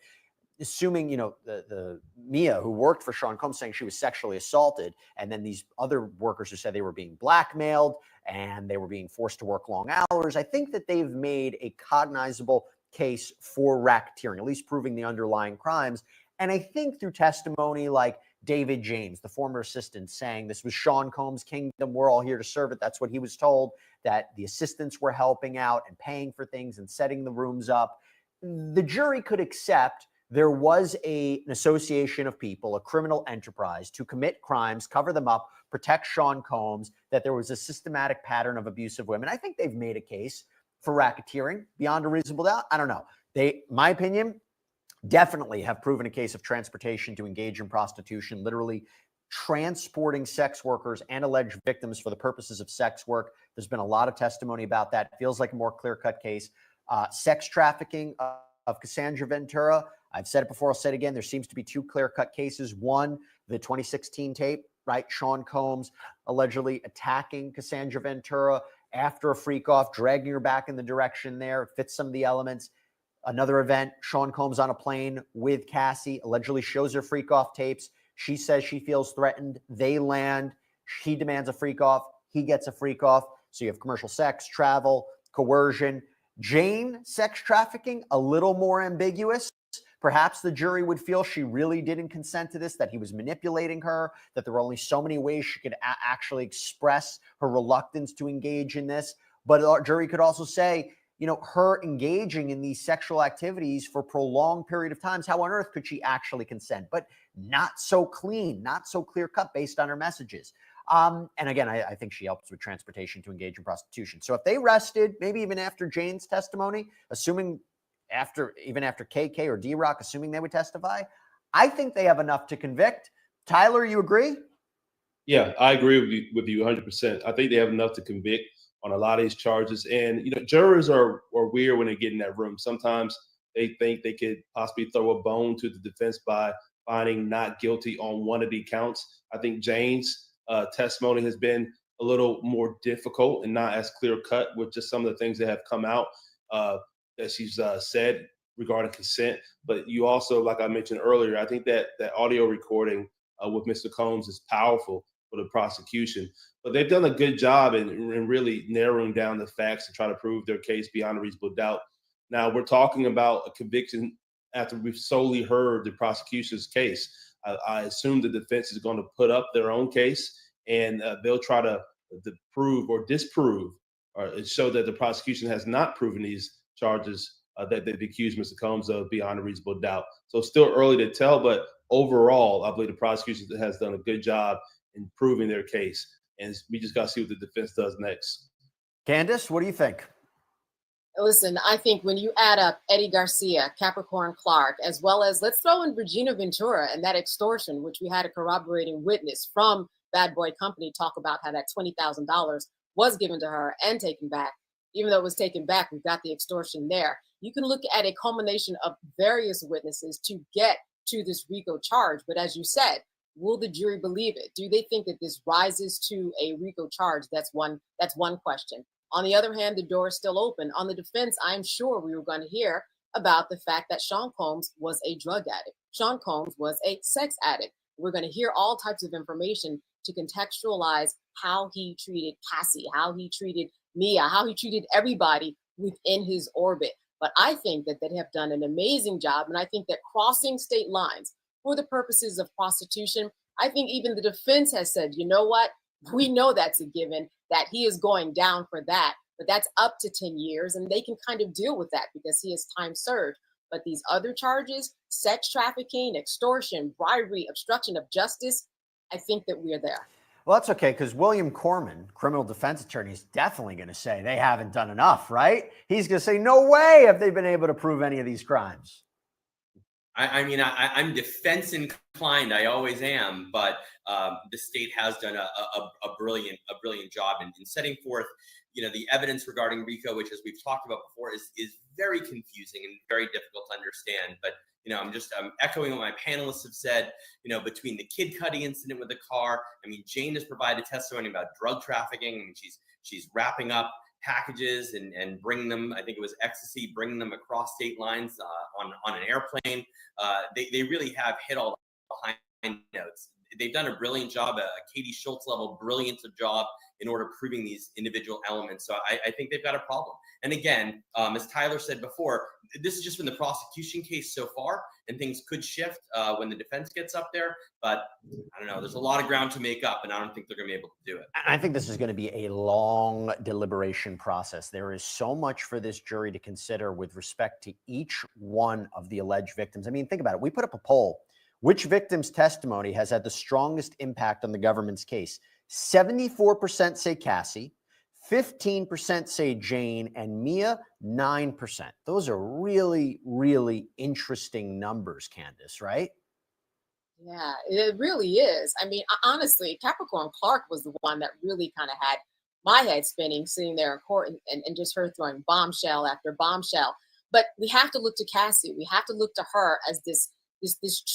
assuming, the Mia who worked for Sean Combs saying she was sexually assaulted, and then these other workers who said they were being blackmailed and they were being forced to work long hours, I think that they've made a cognizable case for racketeering, at least proving the underlying crimes. And I think through testimony like David James, the former assistant, saying this was Sean Combs' kingdom, we're all here to serve it. That's what he was told, that the assistants were helping out and paying for things and setting the rooms up. The jury could accept there was an association of people, a criminal enterprise to commit crimes, cover them up, protect Sean Combs, that there was a systematic pattern of abuse of women. I think they've made a case for racketeering beyond a reasonable doubt. I don't know. My opinion, definitely have proven a case of transportation to engage in prostitution, literally transporting sex workers and alleged victims for the purposes of sex work. There's been a lot of testimony about that. It feels like a more clear-cut case. Sex trafficking of Cassandra Ventura, I've said it before, I'll say it again. There seems to be two clear-cut cases. One, the 2016 tape, right? Sean Combs allegedly attacking Cassandra Ventura after a freak-off, dragging her back in the direction there. It fits some of the elements. Another event, Sean Combs on a plane with Cassie, allegedly shows her freak-off tapes. She says she feels threatened. They land. He demands a freak-off. He gets a freak-off. So you have commercial sex, travel, coercion. Jane, sex trafficking, a little more ambiguous. Perhaps the jury would feel she really didn't consent to this, that he was manipulating her, that there were only so many ways she could actually express her reluctance to engage in this. But the jury could also say, her engaging in these sexual activities for a prolonged period of times, how on earth could she actually consent? But not so clean, not so clear cut based on her messages. And again, I think she helps with transportation to engage in prostitution. So if they rested, maybe even after Jane's testimony, even after KK or D-Rock, assuming they would testify, I think they have enough to convict. Tyler, you agree? Yeah, I agree with you 100%. I think they have enough to convict on a lot of these charges. And, jurors are weird when they get in that room. Sometimes they think they could possibly throw a bone to the defense by finding not guilty on one of the counts. I think Jane's testimony has been a little more difficult and not as clear cut with just some of the things that have come out that she's said regarding consent. But you also, like I mentioned earlier, I think that audio recording with Mr. Combs is powerful for the prosecution. But they've done a good job in really narrowing down the facts to try to prove their case beyond a reasonable doubt. Now, we're talking about a conviction after we've solely heard the prosecution's case. I assume the defense is going to put up their own case, and they'll try to prove or disprove or show that the prosecution has not proven these charges that they've accused Mr. Combs of beyond a reasonable doubt. So still early to tell, but overall, I believe the prosecution has done a good job in proving their case. And we just got to see what the defense does next. Candace, what do you think? Listen, I think when you add up Eddie Garcia, Capricorn Clark, as well as let's throw in Regina Ventura and that extortion, which we had a corroborating witness from Bad Boy Company talk about how that $20,000 was given to her and taken back. Even though it was taken back, we've got the extortion there. You can look at a culmination of various witnesses to get to this RICO charge. But as you said, will the jury believe it? Do they think that this rises to a RICO charge? That's one question. On the other hand, the door is still open. On the defense, I'm sure we were going to hear about the fact that Sean Combs was a drug addict. Sean Combs was a sex addict. We're going to hear all types of information to contextualize how he treated Cassie, how he treated Mia, how he treated everybody within his orbit. But I think that they have done an amazing job. And I think that crossing state lines for the purposes of prostitution, I think even the defense has said, you know what? We know that's a given, that he is going down for that, but that's up to 10 years. And they can kind of deal with that because he has time served. But these other charges, sex trafficking, extortion, bribery, obstruction of justice, I think that we're there. Well, that's okay, because William Corman, criminal defense attorney, is definitely going to say they haven't done enough, right? He's going to say, no way have they been able to prove any of these crimes. I'm defense inclined. I always am, but the state has done a brilliant job in setting forth, the evidence regarding RICO, which, as we've talked about before, is very confusing and very difficult to understand. But I'm echoing what my panelists have said. Between the kid cutting incident with the car, Jane has provided testimony about drug trafficking. She's wrapping up packages and bringing them, I think it was ecstasy, bringing them across state lines on an airplane. They really have hit all the high notes. They've done a brilliant job, a Katie Schultz level brilliant job in order of proving these individual elements. So I think they've got a problem. And again, as Tyler said before, this has just been the prosecution case so far, and things could shift when the defense gets up there. But I don't know, there's a lot of ground to make up, and I don't think they're going to be able to do it. I think this is going to be a long deliberation process. There is so much for this jury to consider with respect to each one of the alleged victims. Think about it. We put up a poll. Which victim's testimony has had the strongest impact on the government's case? 74% say Cassie, 15% say Jane, and Mia, 9%. Those are really, really interesting numbers, Candace, right? Yeah, it really is. Honestly, Capricorn Clark was the one that really kind of had my head spinning, sitting there in court and just her throwing bombshell after bombshell. But we have to look to Cassie. We have to look to her as this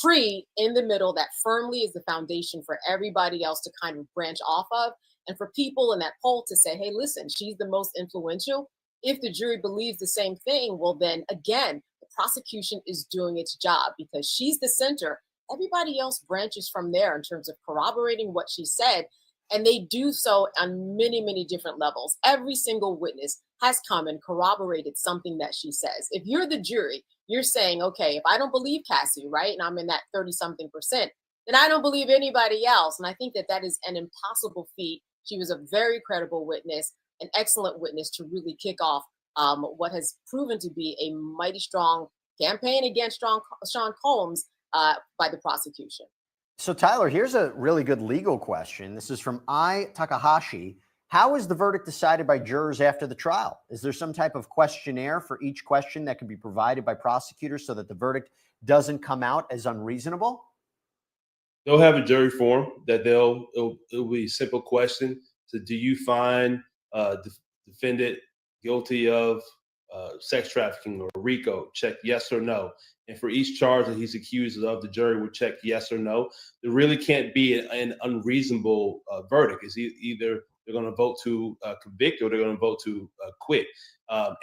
tree in the middle that firmly is the foundation for everybody else to kind of branch off of. And for people in that poll to say, hey, listen, she's the most influential. If the jury believes the same thing, well, then again, the prosecution is doing its job because she's the center. Everybody else branches from there in terms of corroborating what she said. And they do so on many, many different levels. Every single witness has come and corroborated something that she says. If you're the jury, you're saying, okay, if I don't believe Cassie, right, and I'm in that 30-something percent, then I don't believe anybody else. And I think that is an impossible feat. She was a very credible witness, an excellent witness to really kick off what has proven to be a mighty strong campaign against Sean Combs by the prosecution. So, Tyler, here's a really good legal question. This is from I. Takahashi. How is the verdict decided by jurors after the trial? Is there some type of questionnaire for each question that can be provided by prosecutors so that the verdict doesn't come out as unreasonable? They'll have a jury form that it'll be a simple question. So do you find defendant guilty of sex trafficking or RICO? Check yes or no. And for each charge that he's accused of, the jury will check yes or no. There really can't be an unreasonable verdict. It's either they're going to vote to convict or they're going to vote to quit.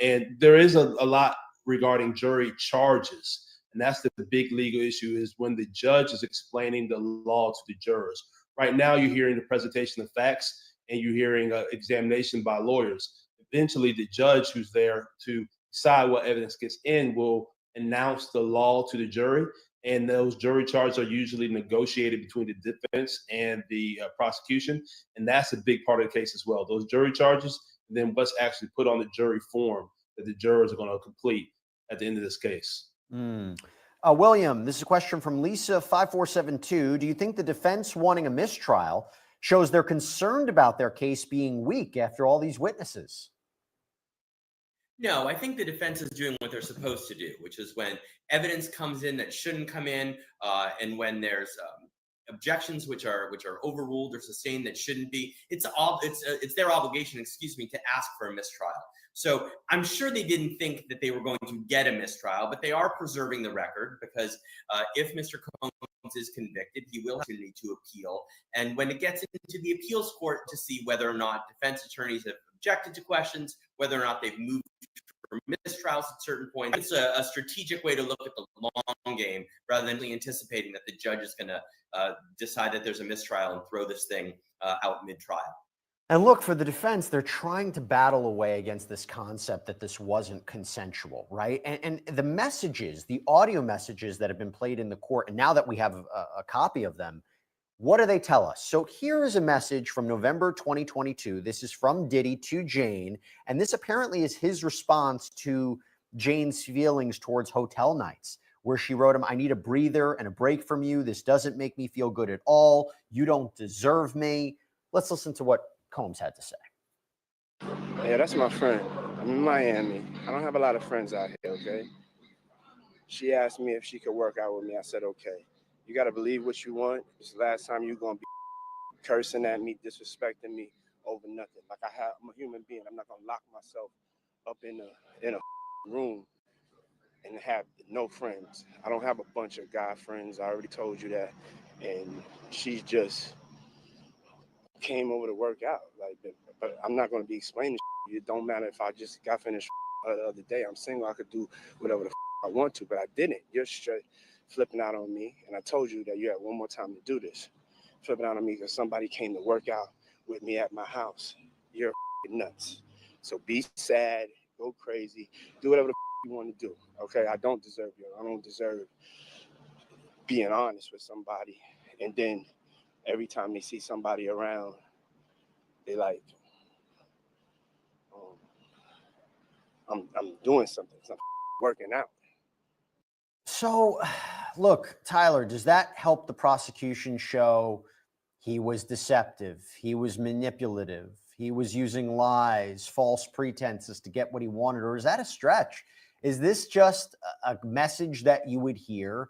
And there is a lot regarding jury charges. And that's the big legal issue, is when the judge is explaining the law to the jurors. Right now, you're hearing the presentation of facts and you're hearing examination by lawyers. Eventually, the judge who's there to decide what evidence gets in will announce the law to the jury. And those jury charges are usually negotiated between the defense and the prosecution. And that's a big part of the case as well. Those jury charges, and then what's actually put on the jury form that the jurors are going to complete at the end of this case. William, this is a question from Lisa 5472. Do you think the defense wanting a mistrial shows they're concerned about their case being weak after all these witnesses? No, I think the defense is doing what they're supposed to do, which is when evidence comes in that shouldn't come in, and when there's objections which are overruled or sustained that shouldn't be. It's their obligation, to ask for a mistrial. So I'm sure they didn't think that they were going to get a mistrial, but they are preserving the record because if Mr. Combs is convicted, he will have the opportunity to appeal. And when it gets into the appeals court to see whether or not defense attorneys have objected to questions, whether or not they've moved for mistrials at certain points, it's a strategic way to look at the long game rather than anticipating that the judge is going to decide that there's a mistrial and throw this thing out mid-trial. And look, for the defense, they're trying to battle away against this concept that this wasn't consensual, right? And the messages, the audio messages that have been played in the court, and now that we have a copy of them, what do they tell us? So here is a message from November 2022. This is from Diddy to Jane, and this apparently is his response to Jane's feelings towards hotel nights, where she wrote him, "I need a breather and a break from you. This doesn't make me feel good at all. You don't deserve me." Let's listen to what Combs had to say. Yeah, that's my friend. I'm in Miami. I don't have a lot of friends out here, okay? She asked me if she could work out with me. I said, okay. You got to believe what you want. It's the last time you're going to be cursing at me, disrespecting me over nothing. Like I'm a human being. I'm not going to lock myself up in a room and have no friends. I don't have a bunch of guy friends. I already told you that. And she just came over to work out. But I'm not going to be explaining. It don't matter if I just got finished the other day. I'm single. I could do whatever the I want to, but I didn't. You're straight flipping out on me. And I told you that you had one more time to do this. Flipping out on me because somebody came to work out with me at my house. You're nuts. So be sad, go crazy, do whatever the you want to do. Okay, I don't deserve you. I don't deserve being honest with somebody. And then every time they see somebody around, they like, I'm doing something. I'm working out. So, look, Tyler, does that help the prosecution show he was deceptive, he was manipulative, he was using lies, false pretenses to get what he wanted? Or is that a stretch? Is this just a message that you would hear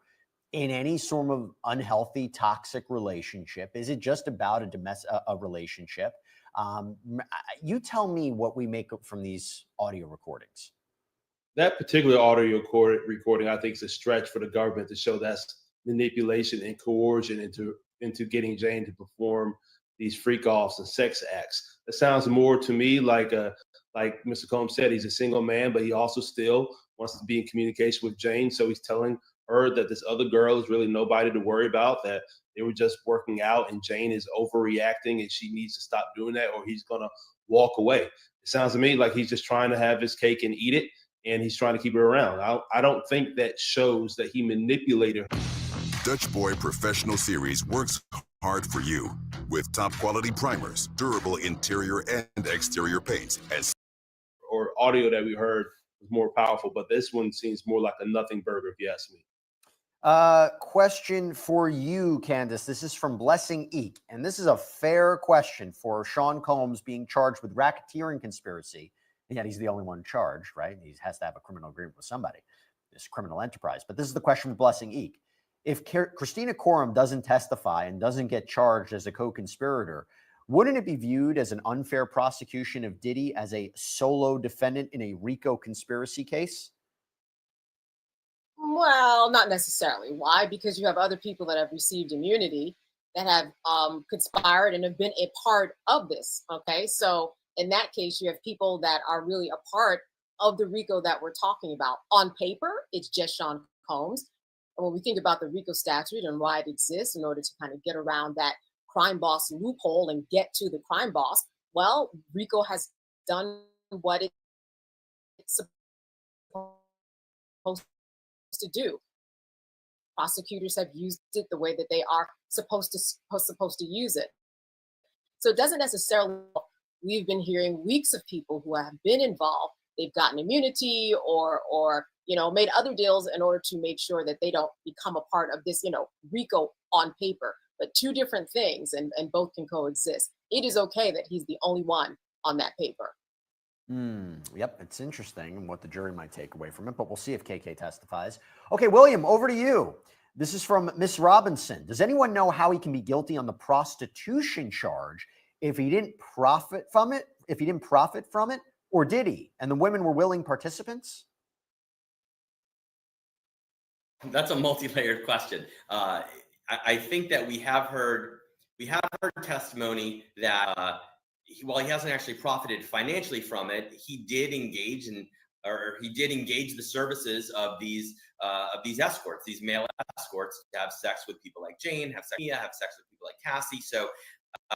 in any sort of unhealthy, toxic relationship? Is it just about a relationship? You tell me what we make from these audio recordings. That particular audio recording, I think, is a stretch for the government to show that's manipulation and coercion into getting Jane to perform these freak offs and sex acts. It sounds more to me like Mr. Combs said, he's a single man, but he also still wants to be in communication with Jane. So he's telling her that this other girl is really nobody to worry about, that they were just working out and Jane is overreacting and she needs to stop doing that or he's going to walk away. It sounds to me like he's just trying to have his cake and eat it, and he's trying to keep her around. I don't think that shows that he manipulated her. Dutch Boy Professional Series works hard for you with top quality primers, durable interior and exterior paints, or audio that we heard was more powerful, but this one seems more like a nothing burger, if you ask me. Question for you, Candace. This is from Blessing Eek, and this is a fair question for Sean Combs being charged with racketeering conspiracy. And yet he's the only one charged, right? He has to have a criminal agreement with somebody, this criminal enterprise. But this is the question for Blessing Eek. If Christina Coram doesn't testify and doesn't get charged as a co-conspirator, wouldn't it be viewed as an unfair prosecution of Diddy as a solo defendant in a RICO conspiracy case? Well, not necessarily. Why? Because you have other people that have received immunity that have conspired and have been a part of this. Okay, so in that case, you have people that are really a part of the RICO that we're talking about. On paper, it's just Sean Combs. And when we think about the RICO statute and why it exists in order to kind of get around that crime boss loophole and get to the crime boss, well, RICO has done what it's supposed to do. Prosecutors have used it the way that they are supposed to use it. So it doesn't necessarily. We've been hearing weeks of people who have been involved. They've gotten immunity or made other deals in order to make sure that they don't become a part of this, RICO on paper, but two different things, and both can coexist. It is okay that he's the only one on that paper. Yep, it's interesting what the jury might take away from it, but we'll see if KK testifies. Okay, William, over to you. This is from Miss Robinson. Does anyone know how he can be guilty on the prostitution charge if he didn't profit from it? Or did he? And the women were willing participants? That's a multi-layered question. I think that we have heard testimony that while he hasn't actually profited financially from it, he did engage the services of these escorts, these male escorts, to have sex with people like Jane, have sex with Mia, have sex with people like Cassie. So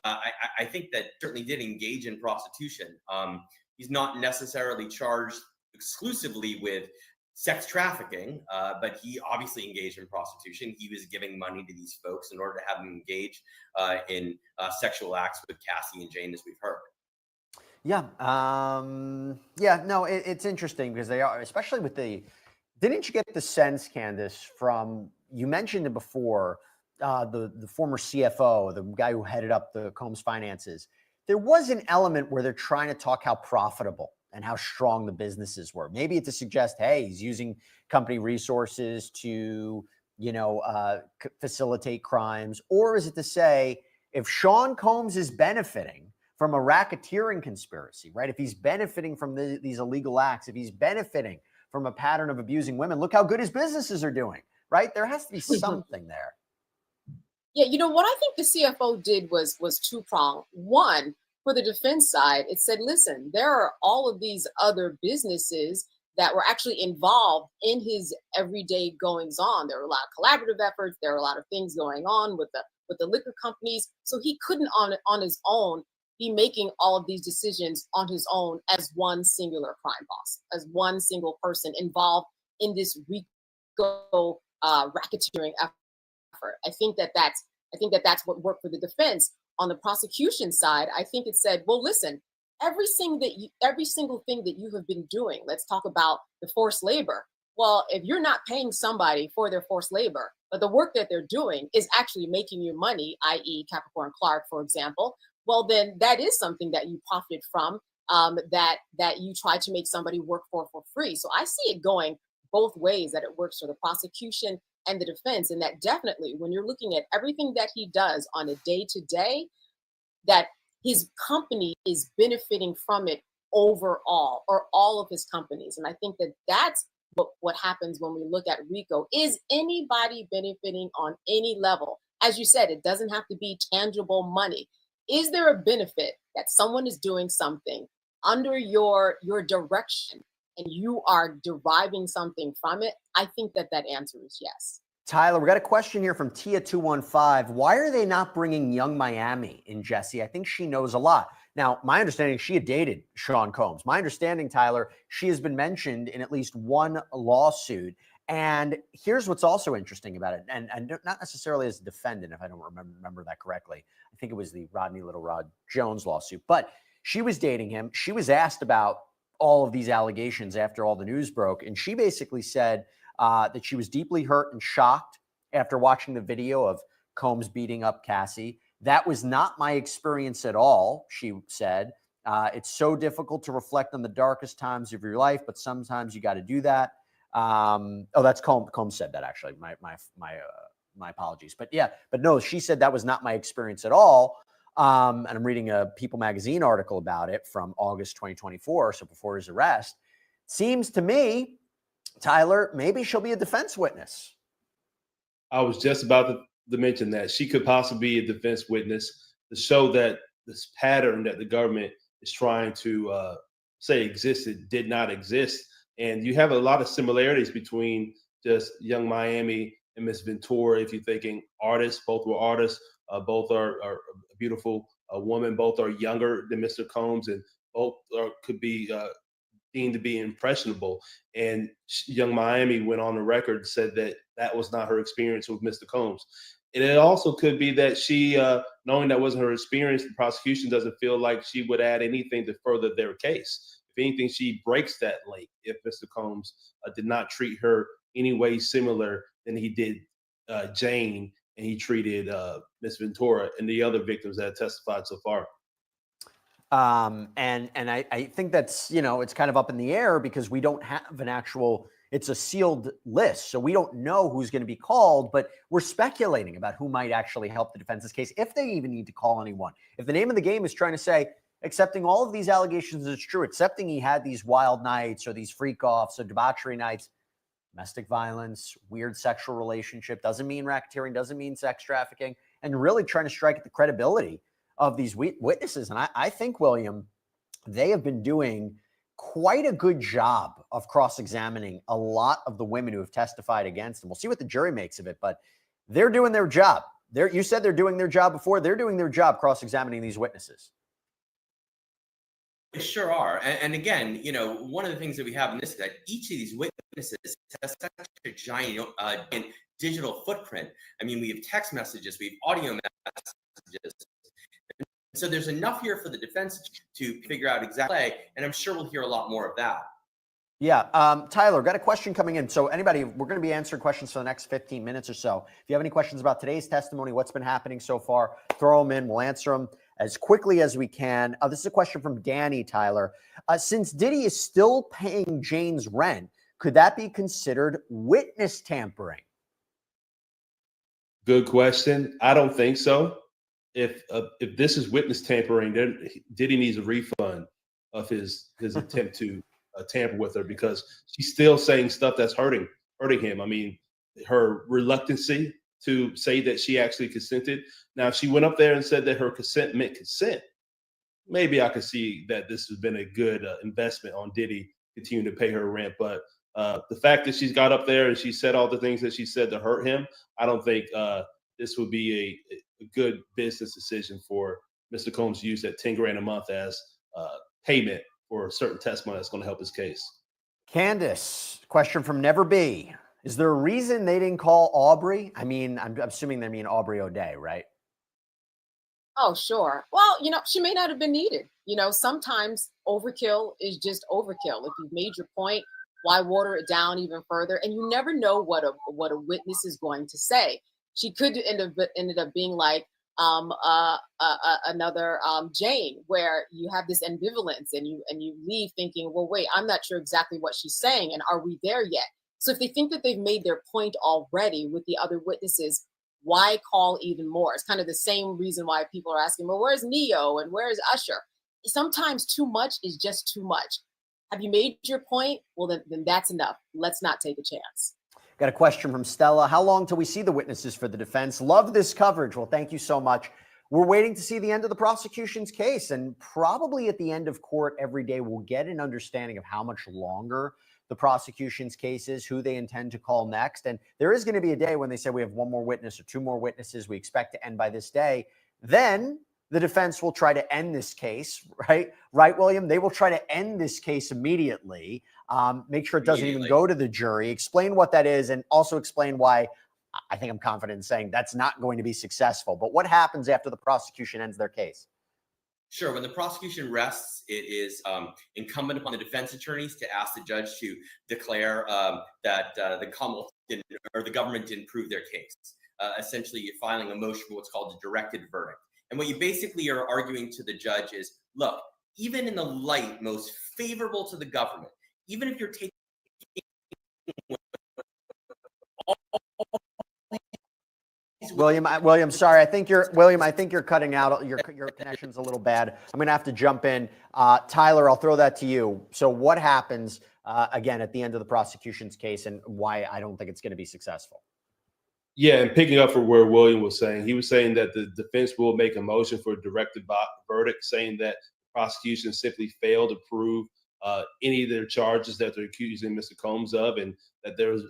I think that certainly did engage in prostitution. He's not necessarily charged exclusively with sex trafficking, but he obviously engaged in prostitution. He was giving money to these folks in order to have them engage in sexual acts with Cassie and Jane, as we've heard. Yeah. No, it's interesting because they are, especially with didn't you get the sense, Candace, from, you mentioned it before, the former CFO, the guy who headed up the Combs finances, there was an element where they're trying to talk how profitable and how strong the businesses were. Maybe it's to suggest, hey, he's using company resources to, facilitate crimes. Or is it to say, if Sean Combs is benefiting from a racketeering conspiracy, right? If he's benefiting from these illegal acts, if he's benefiting from a pattern of abusing women, look how good his businesses are doing, right? There has to be something there. Yeah, what I think the CFO did was two-pronged. One, for the defense side, it said, listen, there are all of these other businesses that were actually involved in his everyday goings on. There were a lot of collaborative efforts. There were a lot of things going on with the liquor companies. So he couldn't on his own be making all of these decisions on his own as one singular crime boss, as one single person involved in this RICO racketeering effort. I think that's what worked for the defense. On the prosecution side, I think it said, well, listen, every single thing that you have been doing, let's talk about the forced labor. Well, if you're not paying somebody for their forced labor, but the work that they're doing is actually making you money, i.e. Capricorn Clark, for example, well, then that is something that you profited from, that you try to make somebody work for free. So I see it going both ways, that it works for the prosecution and the defense. And that definitely, when you're looking at everything that he does on a day-to-day, that his company is benefiting from it overall, or all of his companies. And I think that that's what happens when we look at RICO. Is anybody benefiting on any level? As you said, it doesn't have to be tangible money. Is there a benefit that someone is doing something under your direction and you are deriving something from it? I think that answer is yes. Tyler, we got a question here from Tia215. Why are they not bringing young Miami in, Jesse? I think she knows a lot. Now, my understanding, she had dated Sean Combs. My understanding, Tyler, she has been mentioned in at least one lawsuit. And here's what's also interesting about it, and not necessarily as a defendant, if I don't remember that correctly. I think it was the Rodney Little Rod Jones lawsuit. But she was dating him. She was asked about all of these allegations after all the news broke. And she basically said that she was deeply hurt and shocked after watching the video of Combs beating up Cassie. That was not my experience at all, she said. It's so difficult to reflect on the darkest times of your life, but sometimes you got to do that. That's Combs said that, actually. My apologies. But no, she said that was not my experience at all. And I'm reading a People magazine article about it from August 2024, so before his arrest. Seems to me, Tyler, maybe she'll be a defense witness. I was just about to mention that she could possibly be a defense witness to show that this pattern that the government is trying to say existed did not exist. And you have a lot of similarities between just young Miami and Miss Ventura. If you're thinking artists, both were artists, both are a beautiful woman, both are younger than Mr. Combs, and both could be deemed to be impressionable. And young Miami went on the record and said that was not her experience with Mr. Combs. And it also could be that she, knowing that wasn't her experience, the prosecution doesn't feel like she would add anything to further their case. If anything, she breaks that link if Mr. Combs did not treat her any way similar than he did Jane, and he treated Miss Ventura and the other victims that have testified so far. And I think that's, it's kind of up in the air because we don't have an actual It's a sealed list. So we don't know who's going to be called, but we're speculating about who might actually help the defense's case, if they even need to call anyone. If the name of the game is trying to say, accepting all of these allegations is true, accepting he had these wild nights or these freak offs or debauchery nights, domestic violence, weird sexual relationship, doesn't mean racketeering, doesn't mean sex trafficking, and really trying to strike at the credibility of these witnesses. And I think, William, they have been doing quite a good job of cross-examining a lot of the women who have testified against them. We'll see what the jury makes of it, but they're doing their job. You said they're doing their job before. They're doing their job cross-examining these witnesses. They sure are. And again, you know, one of the things that we have in this is that each of these witnesses has such a giant digital footprint. I mean, we have text messages, we have audio messages. So there's enough here for the defense to figure out exactly, and I'm sure we'll hear a lot more of that. Yeah. Tyler, got a question coming in. So anybody, we're going to be answering questions for the next 15 minutes or so. If you have any questions about today's testimony, what's been happening so far, throw them in. We'll answer them as quickly as we can. This is a question from Danny, Tyler. Since Diddy is still paying Jane's rent, could that be considered witness tampering? Good question. I don't think so. If this is witness tampering, then Diddy needs a refund of his attempt to tamper with her, because she's still saying stuff that's hurting him. I mean, her reluctancy to say that she actually consented. Now, if she went up there and said that her consent meant consent, maybe I could see that this has been a good investment on Diddy continuing to pay her rent. But the fact that she's got up there and she said all the things that she said to hurt him, I don't think this would be a good business decision for Mr. Combs to use that 10 grand a month as payment for a certain testimony that's going to help his case. Candace, question from Never Be. Is there a reason they didn't call Aubrey? I mean, I'm assuming they mean Aubrey O'Day, right? Oh, sure. Well, you know, she may not have been needed. You know, sometimes overkill is just overkill. If you've made your point, why water it down even further? And you never know what a witness is going to say. She could ended up being like another Jane, where you have this ambivalence and you leave thinking, well, wait, I'm not sure exactly what she's saying, and are we there yet? So if they think that they've made their point already with the other witnesses, why call even more? It's kind of the same reason why people are asking, well, where's Neo and where's Usher? Sometimes too much is just too much. Have you made your point? Well, then that's enough. Let's not take a chance. Got a question from Stella. How long till we see the witnesses for the defense? Love this coverage. Well, thank you so much. We're waiting to see the end of the prosecution's case, and probably at the end of court every day, we'll get an understanding of how much longer the prosecution's case is, who they intend to call next. And there is going to be a day when they say we have one more witness or two more witnesses. We expect to end by this day. Then the defense will try to end this case, right? Right, William? They will try to end this case immediately. Make sure it doesn't even go to the jury. Explain what that is, and also explain why I think I'm confident in saying that's not going to be successful. But what happens after the prosecution ends their case? Sure. When the prosecution rests, it is incumbent upon the defense attorneys to ask the judge to declare that the Commonwealth didn't, or the government didn't prove their case. Essentially, you're filing a motion for what's called a directed verdict. And what you basically are arguing to the judge is, look, even in the light most favorable to the government, even if you're taking William, sorry. I think you're cutting out. Your connection's a little bad. I'm going to have to jump in. Tyler, I'll throw that to you. So what happens, again, at the end of the prosecution's case, and why I don't think it's going to be successful? Yeah, and picking up from where William was saying, he was saying that the defense will make a motion for a directed verdict, saying that the prosecution simply failed to prove any of their charges that they're accusing Mr. Combs of, and that there's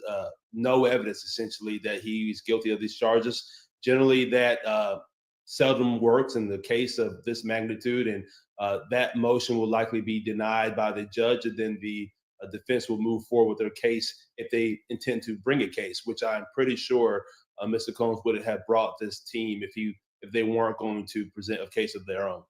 no evidence, essentially, that he's guilty of these charges. Generally, that seldom works in the case of this magnitude, and that motion will likely be denied by the judge, and then the defense will move forward with their case if they intend to bring a case, which I'm pretty sure Mr. Combs would have brought this team if they weren't going to present a case of their own.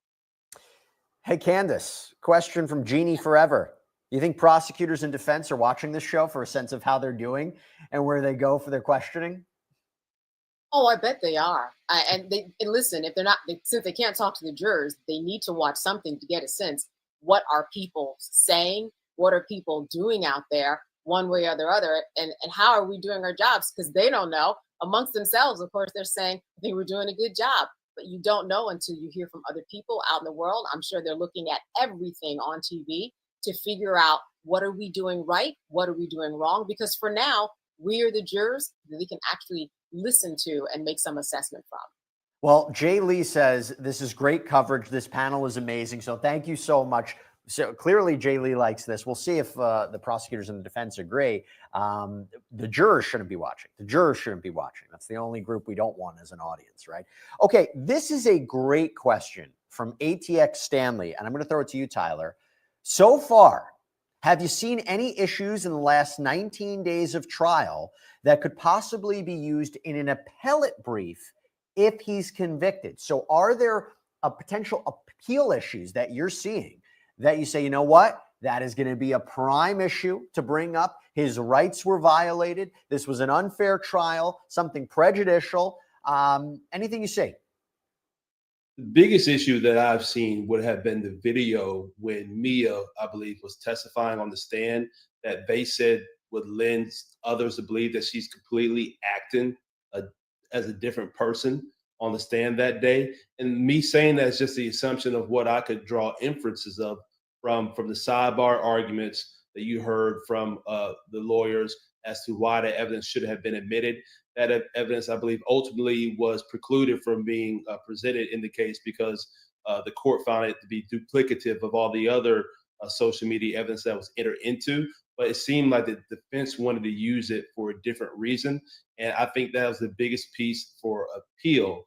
Hey, Candace, question from Jeannie Forever. You think prosecutors and defense are watching this show for a sense of how they're doing and where they go for their questioning? Oh, I bet they are. And listen, if they're not, since they can't talk to the jurors, they need to watch something to get a sense. What are people saying? What are people doing out there? one way or the other. And how are we doing our jobs? Because they don't know. Amongst themselves, of course, they're saying, I think we're doing a good job. But you don't know until you hear from other people out in the world. I'm sure they're looking at everything on TV to figure out, what are we doing right? What are we doing wrong? Because for now, we are the jurors that they can actually listen to and make some assessment from. Well, Jay Lee says, this is great coverage. This panel is amazing. So thank you so much. So clearly Jay Lee likes this. We'll see if the prosecutors and the defense agree. The jurors shouldn't be watching. The jurors shouldn't be watching. That's the only group we don't want as an audience, right? Okay, this is a great question from ATX Stanley, and I'm going to throw it to you, Tyler. So far, have you seen any issues in the last 19 days of trial that could possibly be used in an appellate brief if he's convicted? So are there potential appeal issues that you're seeing that you say, you know what, that is going to be a prime issue to bring up? His rights were violated. This was an unfair trial, something prejudicial. Anything you say? The biggest issue that I've seen would have been the video when Mia, I believe, was testifying on the stand, that they said would lend others to believe that she's completely acting as a different person on the stand that day. And me saying that is just the assumption of what I could draw inferences of from the sidebar arguments that you heard from the lawyers as to why the evidence should have been admitted. That evidence, I believe, ultimately was precluded from being presented in the case because the court found it to be duplicative of all the other social media evidence that was entered into. But it seemed like the defense wanted to use it for a different reason. And I think that was the biggest piece for appeal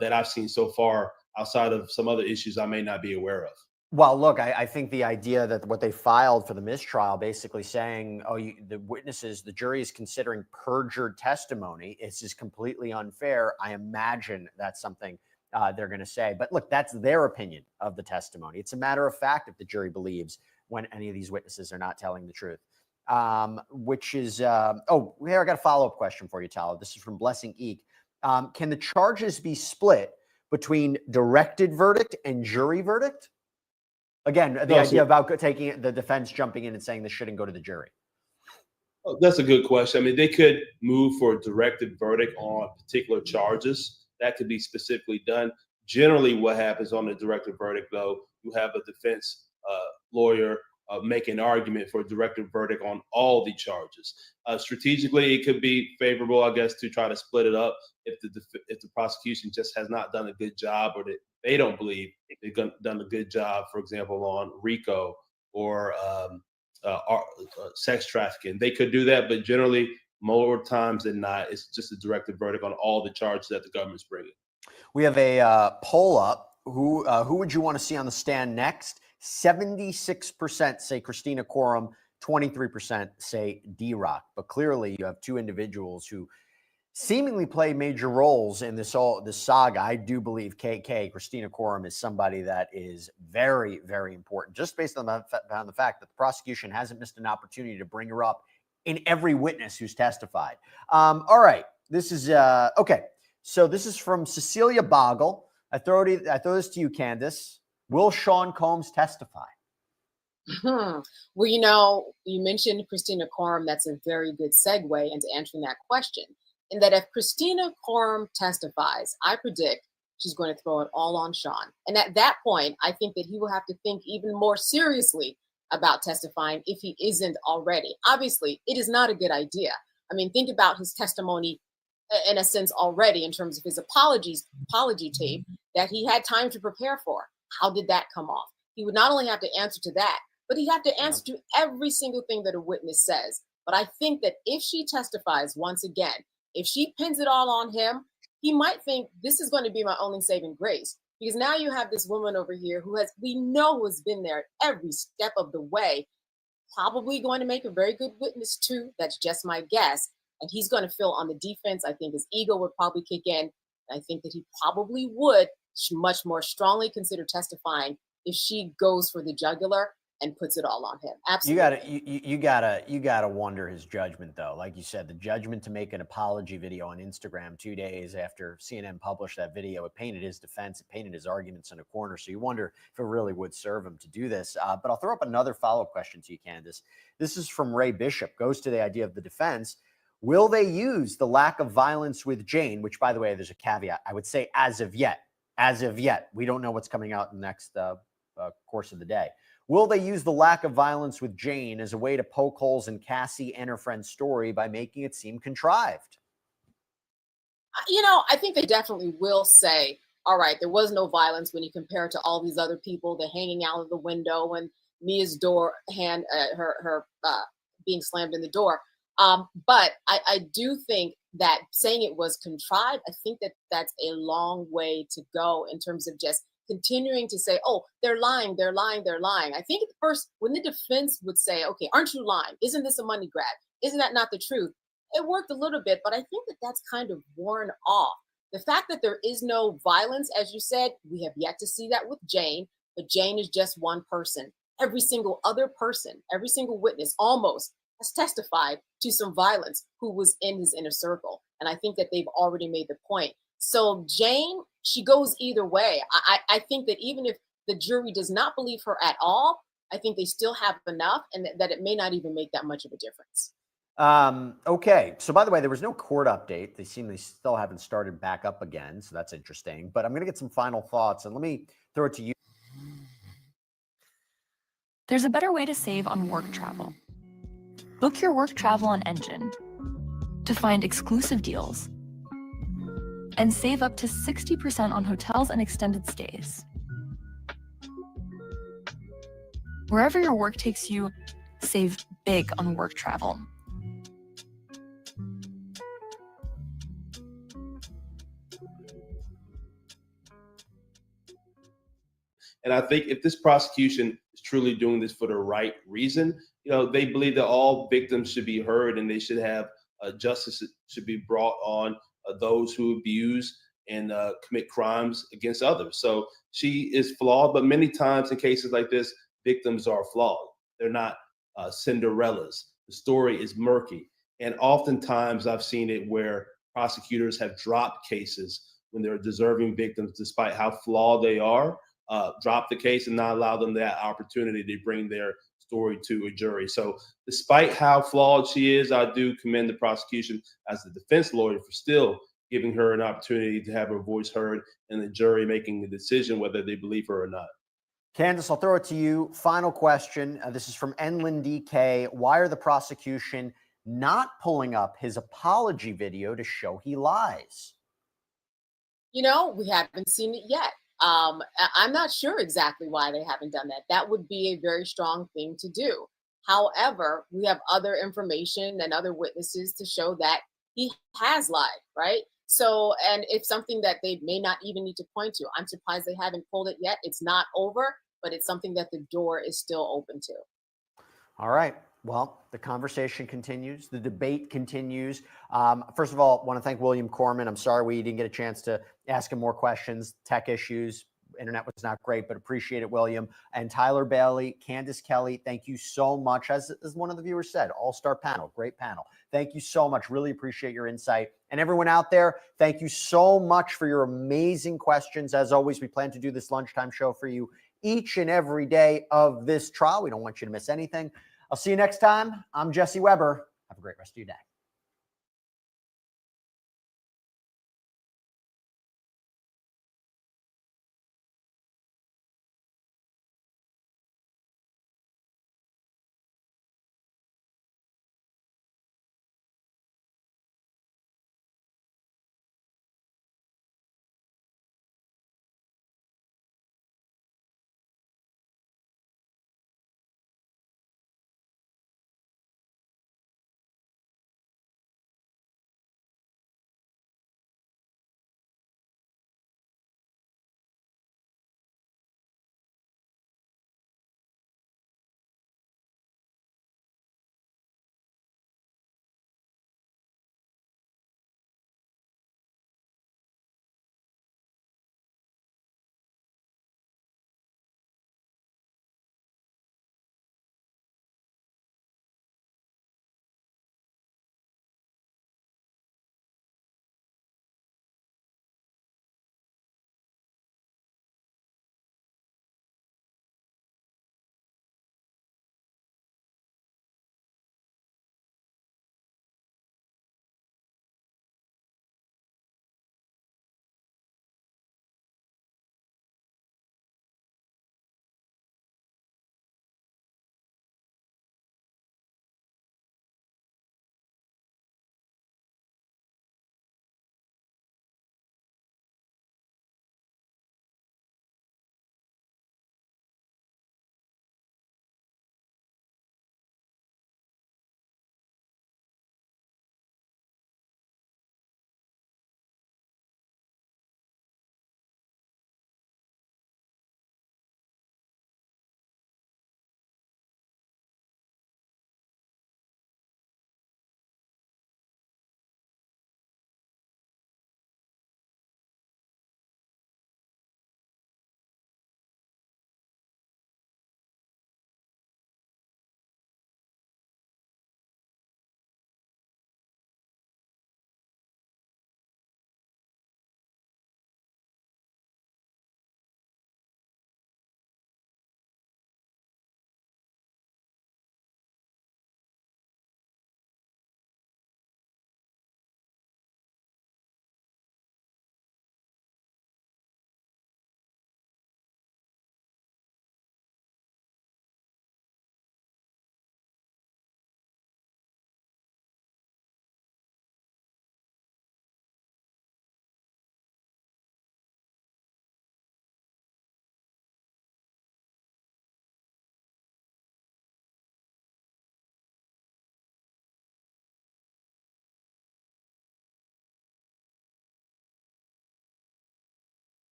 that I've seen so far, outside of some other issues I may not be aware of. Well, look, I think the idea that what they filed for the mistrial, basically saying, oh, the witnesses, the jury is considering perjured testimony, it's just completely unfair. I imagine that's something they're going to say. But look, that's their opinion of the testimony. It's a matter of fact if the jury believes when any of these witnesses are not telling the truth. Which is, here, I got a follow-up question for you, Tyler. This is from Blessing Eek. Can the charges be split between directed verdict and jury verdict? Again, the idea about taking the defense jumping in and saying this shouldn't go to the jury. Oh, that's a good question. I mean, they could move for a directed verdict on particular charges. That could be specifically done. Generally, what happens on the directed verdict, though, you have a defense lawyer make an argument for a directed verdict on all the charges. Strategically, it could be favorable, I guess, to try to split it up if the prosecution just has not done a good job, or that they don't believe they've done a good job, for example, on RICO or sex trafficking. They could do that, but generally, more times than not, it's just a directed verdict on all the charges that the government's bringing. We have a poll up. Who would you want to see on the stand next? 76% say Christina Quorum, 23% say D-Rock. But clearly, you have two individuals who seemingly play major roles in this saga. I do believe KK, Christina Quorum, is somebody that is very, very important, just based on the fact that the prosecution hasn't missed an opportunity to bring her up in every witness who's testified. All right, this is okay. So this is from Cecilia Boggle. I throw this to you, Candace. Will Sean Combs testify? Well, you mentioned Christina Quorum. That's a very good segue into answering that question. In that if Christina Quorum testifies, I predict she's going to throw it all on Sean. And at that point, I think that he will have to think even more seriously about testifying if he isn't already. Obviously, it is not a good idea. I mean, think about his testimony in a sense already in terms of his apology tape that he had time to prepare for. How did that come off? He would not only have to answer to that, but he'd have to answer to every single thing that a witness says. But I think that if she testifies once again, if she pins it all on him, he might think this is going to be my only saving grace. Because now you have this woman over here who has been there at every step of the way, probably going to make a very good witness too. That's just my guess. And he's going to feel on the defense. I think his ego would probably kick in. I think that he probably would much more strongly consider testifying if she goes for the jugular. and puts it all on him. You Absolutely. you gotta wonder his judgment though. Like you said, the judgment to make an apology video on Instagram 2 days after CNN published that video, it painted his defense, it painted his arguments in a corner. So you wonder if it really would serve him to do this. But I'll throw up another follow-up question to you, Candace. This is from Ray Bishop, goes to the idea of the defense. Will they use the lack of violence with Jane, which, by the way, there's a caveat. I would say as of yet, we don't know what's coming out in the next course of the day. Will they use the lack of violence with Jane as a way to poke holes in Cassie and her friend's story by making it seem contrived? I think they definitely will say, all right, there was no violence when you compare it to all these other people, the hanging out of the window and Mia's door her being slammed in the door. But I do think that saying it was contrived, I think that that's a long way to go in terms of just continuing to say, oh, they're lying, they're lying, they're lying. I think at first, when the defense would say, okay, aren't you lying? Isn't this a money grab? Isn't that not the truth? It worked a little bit, but I think that that's kind of worn off. The fact that there is no violence, as you said, we have yet to see that with Jane, but Jane is just one person. Every single other person, every single witness almost has testified to some violence who was in his inner circle. And I think that they've already made the point. So Jane, she goes either way. I think that even if the jury does not believe her at all, I think they still have enough and that it may not even make that much of a difference. Okay. So by the way, there was no court update. They still haven't started back up again. So that's interesting, but I'm going to get some final thoughts and let me throw it to you. There's a better way to save on work travel. Book your work travel on Engine to find exclusive deals and save up to 60% on hotels and extended stays. Wherever your work takes you, save big on work travel. And I think if this prosecution is truly doing this for the right reason, they believe that all victims should be heard and they should have justice should be brought on those who abuse and commit crimes against others. So she is flawed, but many times in cases like this, victims are flawed. They're not Cinderellas. The story is murky. And oftentimes I've seen it where prosecutors have dropped cases when they're deserving victims, despite how flawed they are, drop the case and not allow them that opportunity to bring their story to a jury. So despite how flawed she is, I do commend the prosecution as the defense lawyer for still giving her an opportunity to have her voice heard and the jury making the decision whether they believe her or not. Candace, I'll throw it to you. Final question. This is from Enlin DK. Why are the prosecution not pulling up his apology video to show he lies? We haven't seen it yet. I'm not sure exactly why they haven't done that. That would be a very strong thing to do. However, we have other information and other witnesses to show that he has lied, right? So, and it's something that they may not even need to point to. I'm surprised they haven't pulled it yet. It's not over, but it's something that the door is still open to. All right. Well, the conversation continues. The debate continues. First of all, I want to thank William Corman. I'm sorry we didn't get a chance to ask him more questions, tech issues. Internet was not great, but appreciate it, William. And Tyler Bailey, Candace Kelly, thank you so much. As one of the viewers said, all-star panel, great panel. Thank you so much. Really appreciate your insight. And everyone out there, thank you so much for your amazing questions. As always, we plan to do this lunchtime show for you each and every day of this trial. We don't want you to miss anything. I'll see you next time. I'm Jesse Weber. Have a great rest of your day.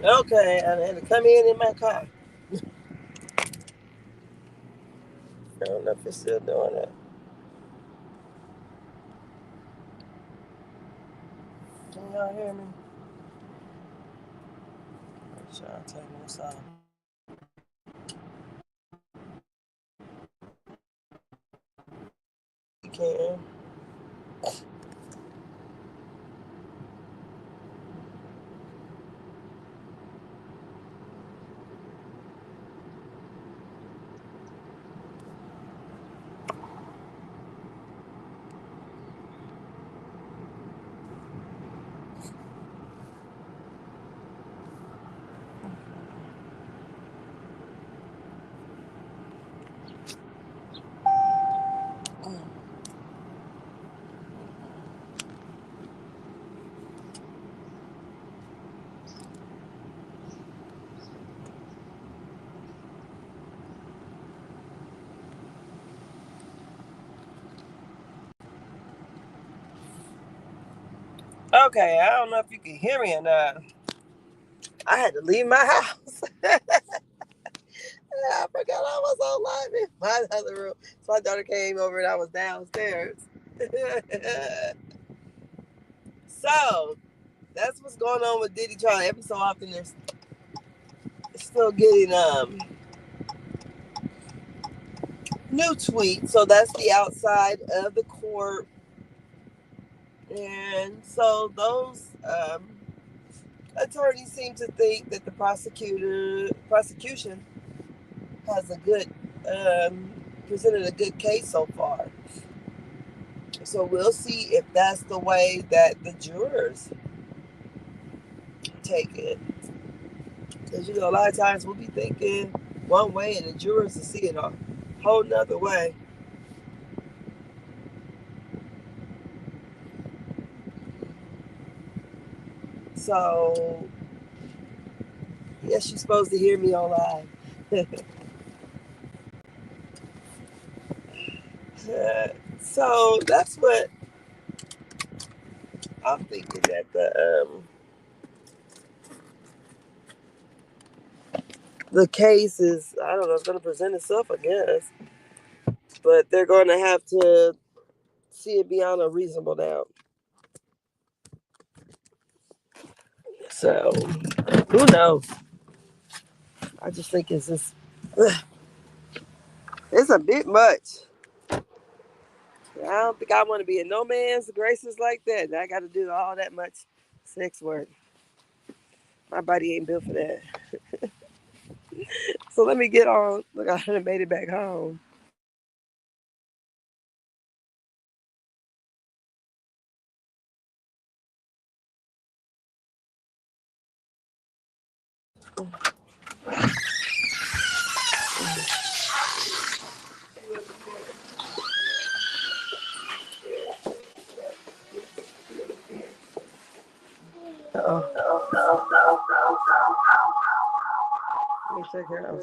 Okay, I had to come in my car. I don't know if it's still doing it. Can y'all hear me? Make sure I'm taking this off. You can. Okay, I don't know if you can hear me or not. I had to leave my house. I forgot I was online in my other room. So my daughter came over and I was downstairs. So that's what's going on with Diddy Trial. Every so often they're still getting new tweets. So that's the outside of the court. And so those attorneys seem to think that the prosecution has a good presented a good case so far. So we'll see if that's the way that the jurors take it. Because a lot of times we'll be thinking one way and the jurors will see it a whole nother way. So yes, you're supposed to hear me online. So that's what I'm thinking, that the case is, I don't know, it's going to present itself, I guess. But they're going to have to see it beyond a reasonable doubt. So who knows? I just think it's just, it's a bit much. I don't think I want to be in no man's graces like that. I got to do all that much sex work. My body ain't built for that. So let me get on. Look, I done made it back home. Let me check her out.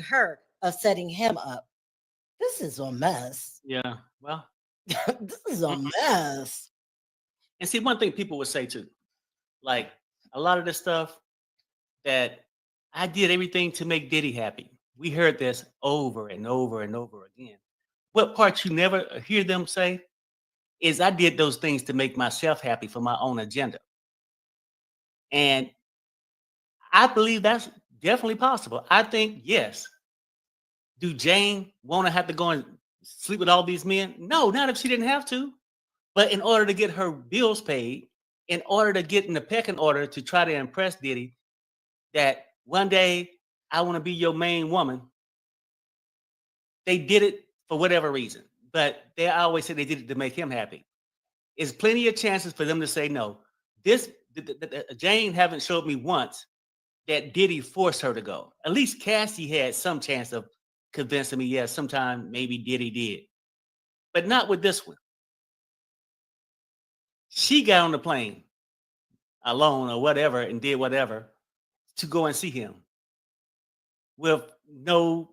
Her of setting him up. This is a mess. Yeah. Well, This is a mess. and see, one thing people would say too, like, a lot of the stuff that I did everything to make Diddy happy. We heard this over and over and over again. What part you never hear them say is I did those things to make myself happy for my own agenda. And I believe that's definitely possible. I think, yes. Do Jane want to have to go and sleep with all these men? No, not if she didn't have to. But in order to get her bills paid, in order to get in the pecking order to try to impress Diddy, that one day I want to be your main woman, they did it for whatever reason. But they always say they did it to make him happy. There's plenty of chances for them to say no. Jane haven't showed me once that Diddy forced her to go. At least Cassie had some chance of convincing me, yes, sometime maybe Diddy did. But not with this one. She got on the plane alone or whatever and did whatever to go and see him with no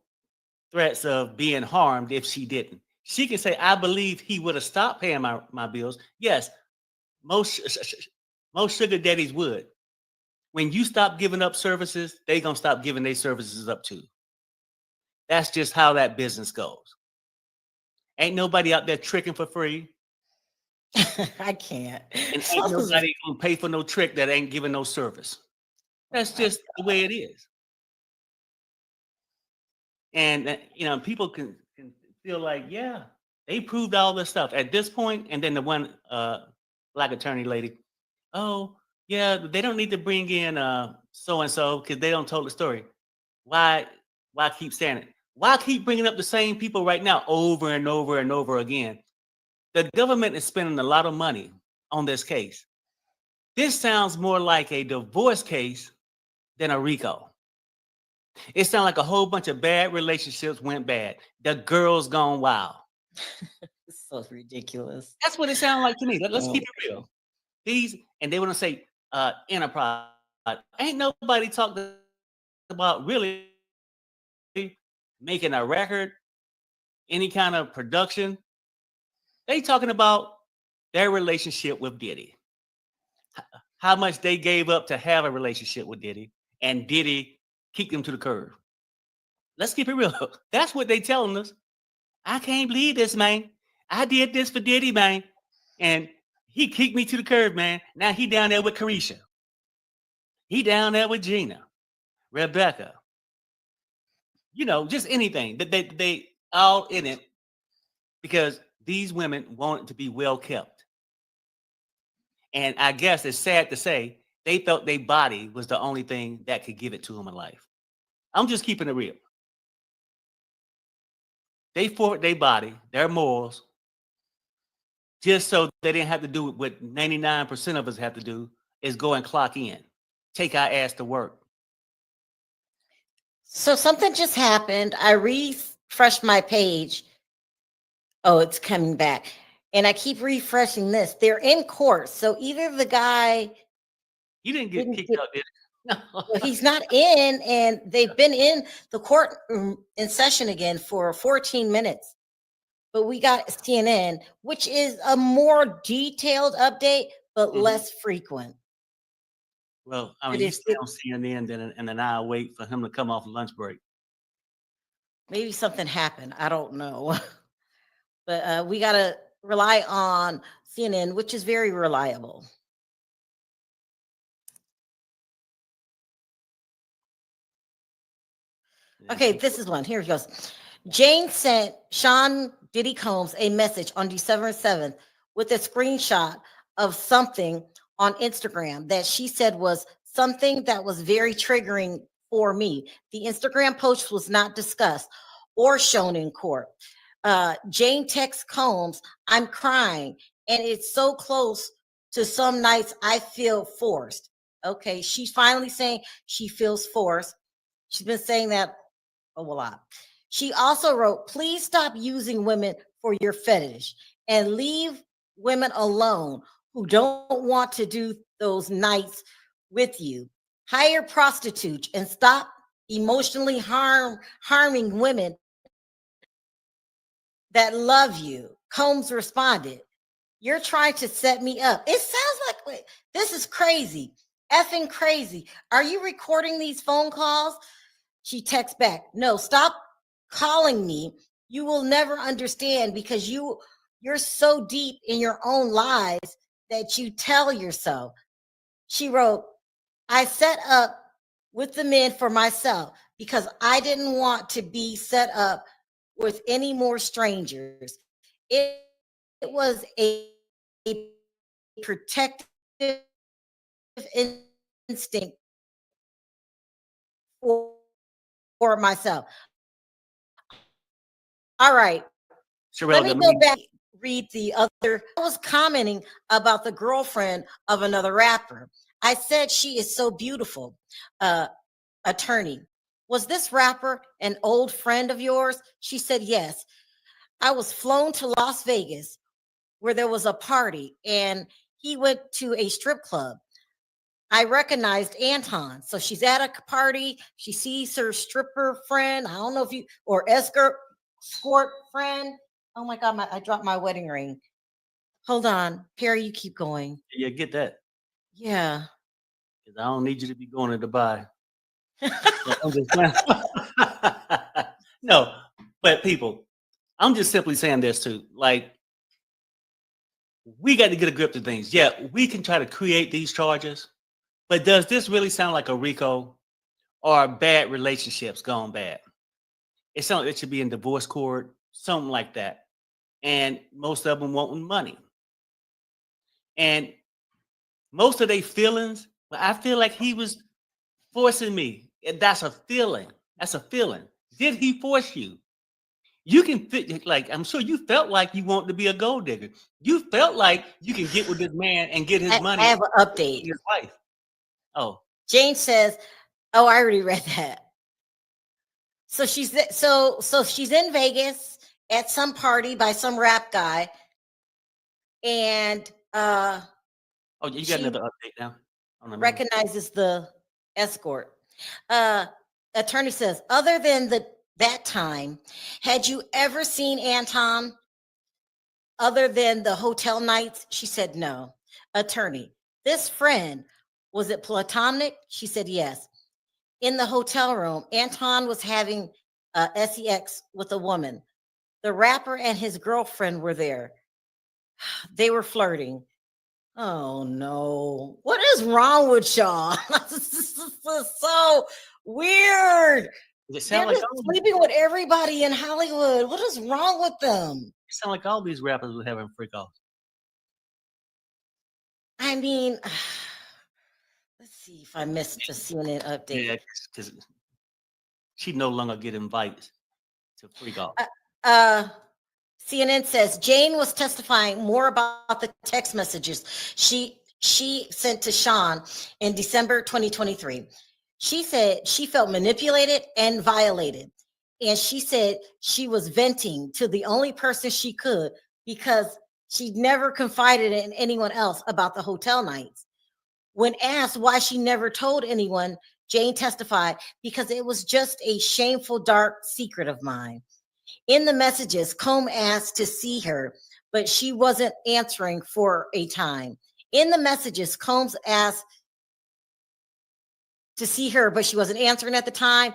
threats of being harmed if she didn't. She can say, I believe he would have stopped paying my bills. Yes, most sugar daddies would. When you stop giving up services, they gonna stop giving their services up too. That's just how that business goes. Ain't nobody out there tricking for free. I can't. And ain't nobody gonna pay for no trick that ain't giving no service. That's just the way it is. And people can feel like, yeah, they proved all this stuff at this point. And then the one black attorney lady, oh yeah, they don't need to bring in so and so because they don't tell the story. Why keep saying it? Why keep bringing up the same people right now over and over and over again? The government is spending a lot of money on this case. This sounds more like a divorce case than a RICO. It sounds like a whole bunch of bad relationships went bad. The girl's gone wild. It's so ridiculous. That's what it sounds like to me. Let's keep it real. And they want to say enterprise. Ain't nobody talked about really making a record, any kind of production. They talking about their relationship with Diddy. How much they gave up to have a relationship with Diddy, and Diddy kicked them to the curb. Let's keep it real. That's what they telling us. I can't believe this, man. I did this for Diddy, man. And he kicked me to the curb, man. Now he down there with Carisha. He down there with Gina, Rebecca. Just anything. They all in it because these women want it to be well kept. And I guess it's sad to say they felt their body was the only thing that could give it to them in life. I'm just keeping it real. They fought their body, their morals, just so they didn't have to do what 99% of us have to do is go and clock in, take our ass to work. So something just happened. I refreshed my page. Oh, it's coming back. And I keep refreshing this. They're in court. So either the guy... He didn't get kicked out, did he? No. Well, he's not in, and they've been in the court in session again for 14 minutes. But we got CNN, which is a more detailed update, but less frequent. Well, I mean, you stay on CNN, and then I'll wait for him to come off lunch break. Maybe something happened. I don't know. But we got to rely on CNN, which is very reliable. Okay, this is one. Here he goes. Jane sent Sean Diddy Combs a message on December 7th with a screenshot of something on Instagram that she said was something that was very triggering for me. The Instagram post was not discussed or shown in court. Jane texts Combs, I'm crying, and it's so close to some nights I feel forced. Okay, she's finally saying she feels forced. She's been saying that a lot. She also wrote, please stop using women for your fetish and leave women alone who don't want to do those nights with you. Hire prostitutes and stop emotionally harming women that love you. Combs responded, you're trying to set me up. It sounds like, wait, this is crazy. effing crazy. Are you recording these phone calls? She texts back, no, stop calling me. You will never understand because you're so deep in your own lies that you tell yourself. She wrote, I set up with the men for myself because I didn't want to be set up with any more strangers. It was a protective instinct for myself. All right. Let me go back, read the other. I was commenting about the girlfriend of another rapper. I said she is so beautiful. Attorney, was this rapper an old friend of yours? She said yes. I was flown to Las Vegas where there was a party and he went to a strip club. I recognized Anton. So she's at a party. She sees her stripper friend. I don't know if you, or escort friend. Oh my God, I dropped my wedding ring. Hold on. Perry, you keep going. Yeah, get that. Yeah. Because I don't need you to be going to Dubai. No, but people, I'm just simply saying this too. Like, we got to get a grip to things. Yeah, we can try to create these charges, but does this really sound like a RICO or bad relationships gone bad? It sounds like it should be in divorce court, something like that. And most of them wanting money. And most of their feelings, but I feel like he was forcing me. That's a feeling. That's a feeling. Did he force you? You can fit, like, I'm sure you felt like you want to be a gold digger. You felt like you can get with this man and get his money. I have an update. His wife. Oh. Jane says, oh, I already read that. So she's in Vegas at some party by some rap guy. And oh, you got another update now. Recognizes the escort. Attorney says, other than that time, had you ever seen Anton other than the hotel nights? She said no. Attorney, this friend, was it platonic? She said yes. In the hotel room, Anton was having sex with a woman. The rapper and his girlfriend were there. They were flirting. Oh no. What is wrong with y'all? This is so weird. It sound They're like just sleeping with everybody in Hollywood. What is wrong with them? It sound like all these rappers were having freak offs. I mean, let's see if I missed the CNN update. Yeah, because she no longer get invited to freak off. CNN says Jane was testifying more about the text messages she sent to Sean in December 2023. She said she felt manipulated and violated. And she said she was venting to the only person she could because she never confided in anyone else about the hotel nights. When asked why she never told anyone, Jane testified, because it was just a shameful, dark secret of mine. In the messages, Combe asked to see her, but she wasn't answering for a time. In the messages, Combs asked to see her, but she wasn't answering at the time.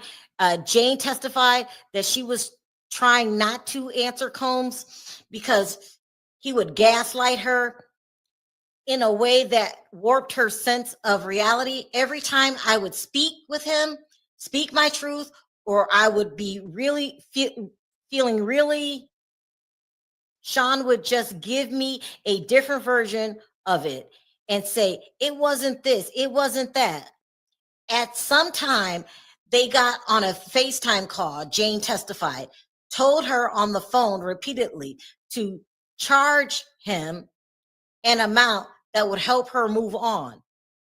Jane testified that she was trying not to answer Combs because he would gaslight her in a way that warped her sense of reality. Every time I would speak with him, speak my truth, or I would be really feeling really, Sean would just give me a different version of it and say, it wasn't this, it wasn't that. At some time, they got on a FaceTime call, Jane testified, told her on the phone repeatedly to charge him an amount that would help her move on.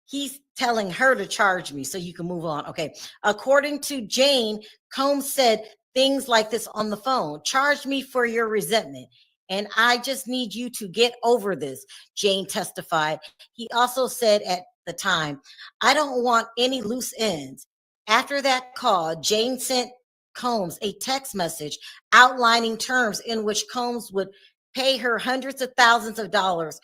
He's telling her to charge me so you can move on. Okay. According to Jane, Combs said things like this on the phone: charge me for your resentment, and I just need you to get over this, Jane testified. He also said at the time, I don't want any loose ends. After that call, Jane sent Combs a text message outlining terms in which Combs would pay her hundreds of thousands of dollars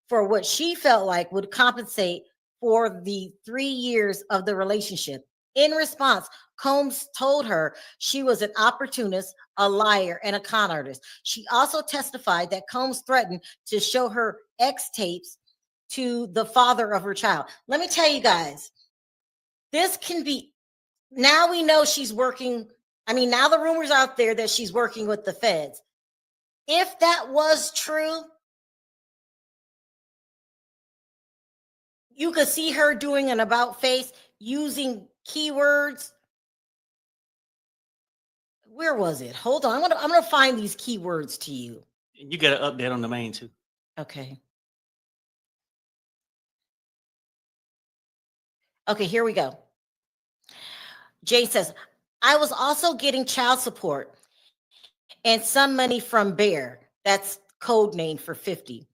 for what she felt like would compensate for the 3 years of the relationship. In response, Combs told her she was an opportunist, a liar, and a con artist. She also testified that Combs threatened to show her ex tapes to the father of her child. Let me tell you guys, this can be, now we know she's working. I mean, now the rumors out there that she's working with the feds. If that was true, you could see her doing an about face using keywords. Where was it? Hold on. I'm gonna find these keywords to you. And you got an update on the main too. Okay. Okay, here we go. Jay says, I was also getting child support and some money from Bear. That's code name for 50.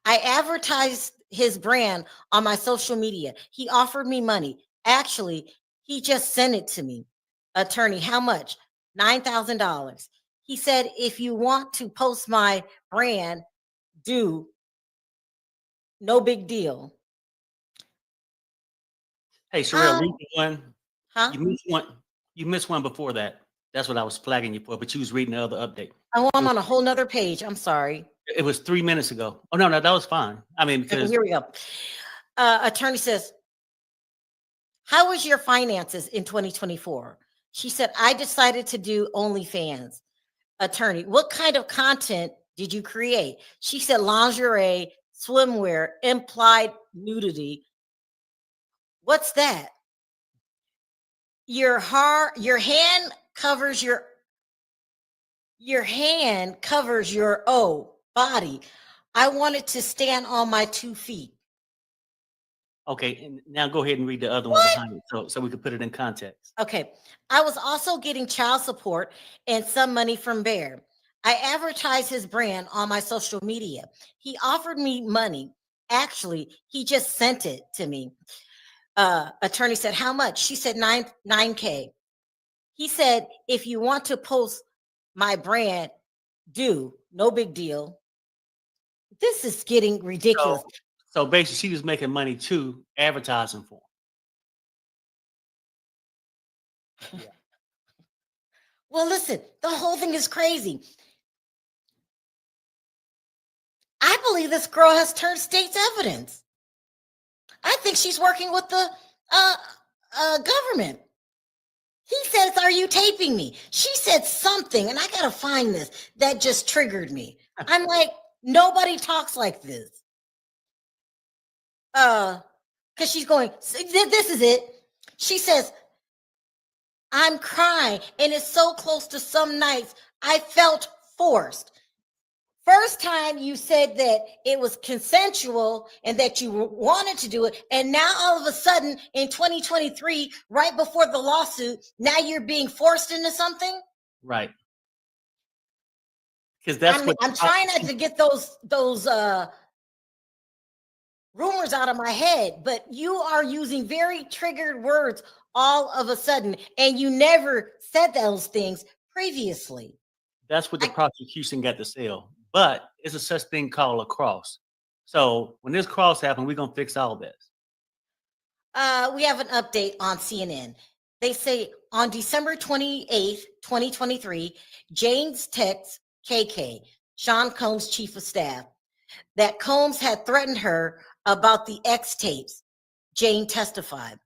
I advertised his brand on my social media. He offered me money. Actually, he just sent it to me. Attorney, how much? $9,000. He said, if you want to post my brand, do. No big deal. Hey, Sherelle, read the one. Huh? You missed one before that. That's what I was flagging you for, but you was reading the other update. Oh, I'm on a whole nother page. I'm sorry. It was 3 minutes ago. Oh, no, that was fine. I mean, Okay, because here we go. Attorney says, how was your finances in 2024? She said, I decided to do OnlyFans. Attorney, what kind of content did you create? She said, lingerie, swimwear, implied nudity. What's that? Your hand covers your body. I wanted to stand on my 2 feet. okay, and now go ahead and read the other one behind it so we can put it in context. Okay. I was also getting child support and some money from Bear. I advertised his brand on my social media. He offered me money. Actually, he just sent it to me. Attorney said, how much? She said 9K. He said, if you want to post my brand, do. No big deal. This is getting ridiculous. So basically, she was making money too, advertising for him. Well, listen, the whole thing is crazy. I believe this girl has turned state's evidence. I think she's working with the government. He says, are you taping me? She said something, and I got to find this, that just triggered me. I'm like, nobody talks like this. Because she's going, this is it. She says, I'm crying, and it's so close to some nights I felt forced. First time you said that it was consensual and that you wanted to do it. And now all of a sudden in 2023, right before the lawsuit, now you're being forced into something? Right. Because that's I'm trying not to get those rumors out of my head, but you are using very triggered words all of a sudden, and you never said those things previously. That's what the prosecution got to sell. But it's a such thing called a cross. So when this cross happened, we're going to fix all this. We have an update on CNN. They say on December 28th, 2023, Jane's texts KK, Sean Combs' chief of staff, that Combs had threatened her about the X tapes. Jane testified.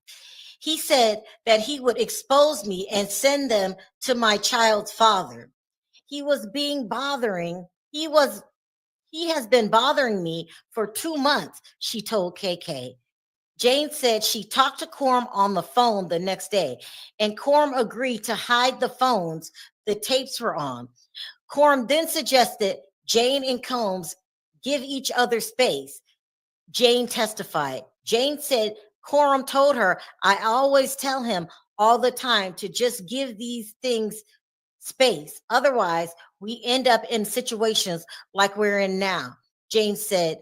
He said that he would expose me and send them to my child's father. He has been bothering me for 2 months, she told KK. Jane said she talked to Quorum on the phone the next day, and Quorum agreed to hide the phones the tapes were on. Quorum then suggested Jane and Combs give each other space. Jane testified. Jane said Quorum told her, I always tell him all the time to just give these things space. Otherwise, we end up in situations like we're in now. Jane said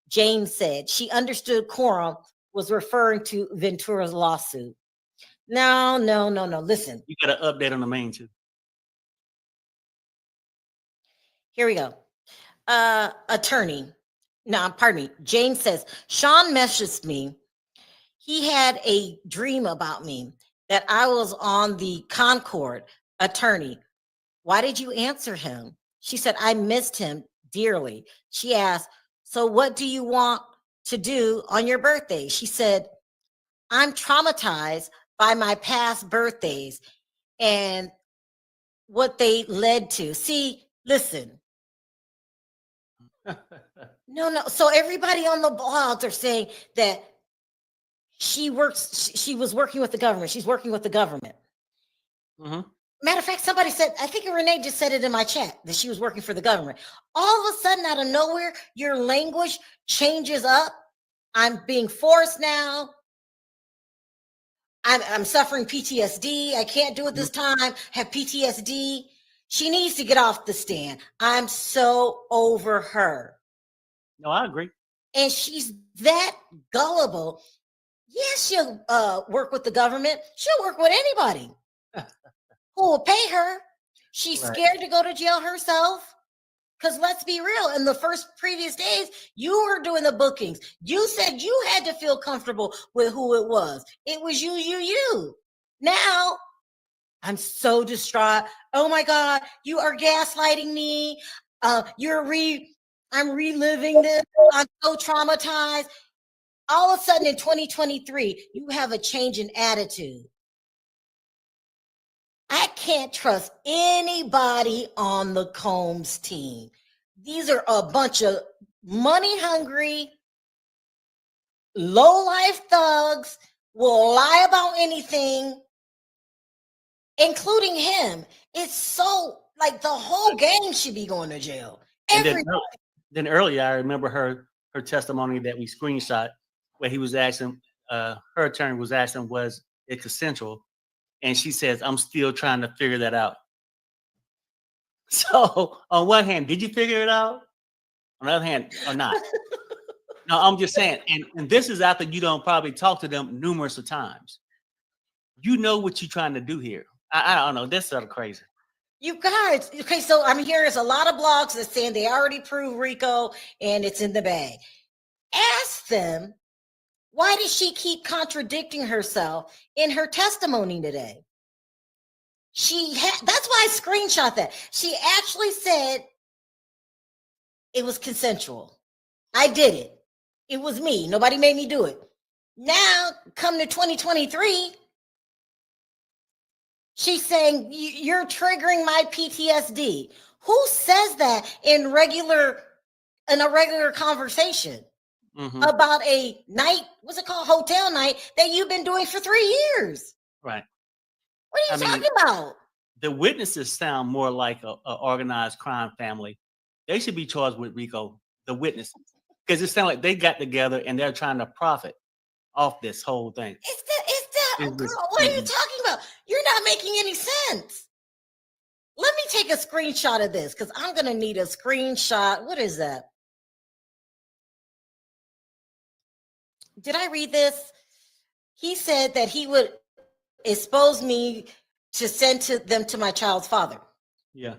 she understood Quorum was referring to Ventura's lawsuit. No. Listen. You got an update on the main too. Here we go. Attorney. No, pardon me. Jane says, Sean messaged me He had a dream about me that I was on the Concord attorney. Why did you answer him? She said, I missed him dearly. She asked, so what do you want to do on your birthday? She said, I'm traumatized by my past birthdays and what they led to. See, listen. No. So everybody on the blogs are saying that she was working with the government. She's working with the government. Mhm. Matter of fact, somebody said, I think Renee just said it in my chat that she was working for the government. All of a sudden, out of nowhere, your language changes up. I'm being forced now. I'm suffering PTSD. I can't do it this time. Have PTSD. She needs to get off the stand. I'm so over her. No, I agree. And she's that gullible. Yes, she'll work with the government. She'll work with anybody who will pay her. She's Right. scared to go to jail herself. Because let's be real, in the first previous days, you were doing the bookings. You said you had to feel comfortable with who it was. It was you. Now, I'm so distraught. Oh my God, you are gaslighting me. I'm reliving this. I'm so traumatized. All of a sudden in 2023, you have a change in attitude. I can't trust anybody on the Combs team. These are a bunch of money hungry, low life thugs, will lie about anything, including him. It's so like the whole gang should be going to jail. And Everybody. then earlier, I remember her testimony that we screenshot, where he was asking, her attorney was asking, was it consensual? And she says, I'm still trying to figure that out. So on one hand, did you figure it out? On the other hand, or not? No, I'm just saying, and this is after you don't probably talk to them numerous of times. You know what you're trying to do here. I don't know. This is sort of crazy. You guys, okay, so I'm hearing a lot of blogs that saying they already proved Rico and it's in the bag. Ask them, why does she keep contradicting herself in her testimony today? That's why I screenshot that. She actually said it was consensual. I did it. It was me. Nobody made me do it. Now, come to 2023, she's saying you're triggering my PTSD. Who says that in a regular conversation about a night, what's it called, hotel night that you've been doing for 3 years? Right. What are you talking about? The witnesses sound more like a organized crime family. They should be charged with RICO, the witnesses, because it sounds like they got together and they're trying to profit off this whole thing. It's that girl, what are you talking about? You're not making any sense. Let me take a screenshot of this because I'm going to need a screenshot. What is that? Did I read this? He said that he would expose me to send them to my child's father. Yeah.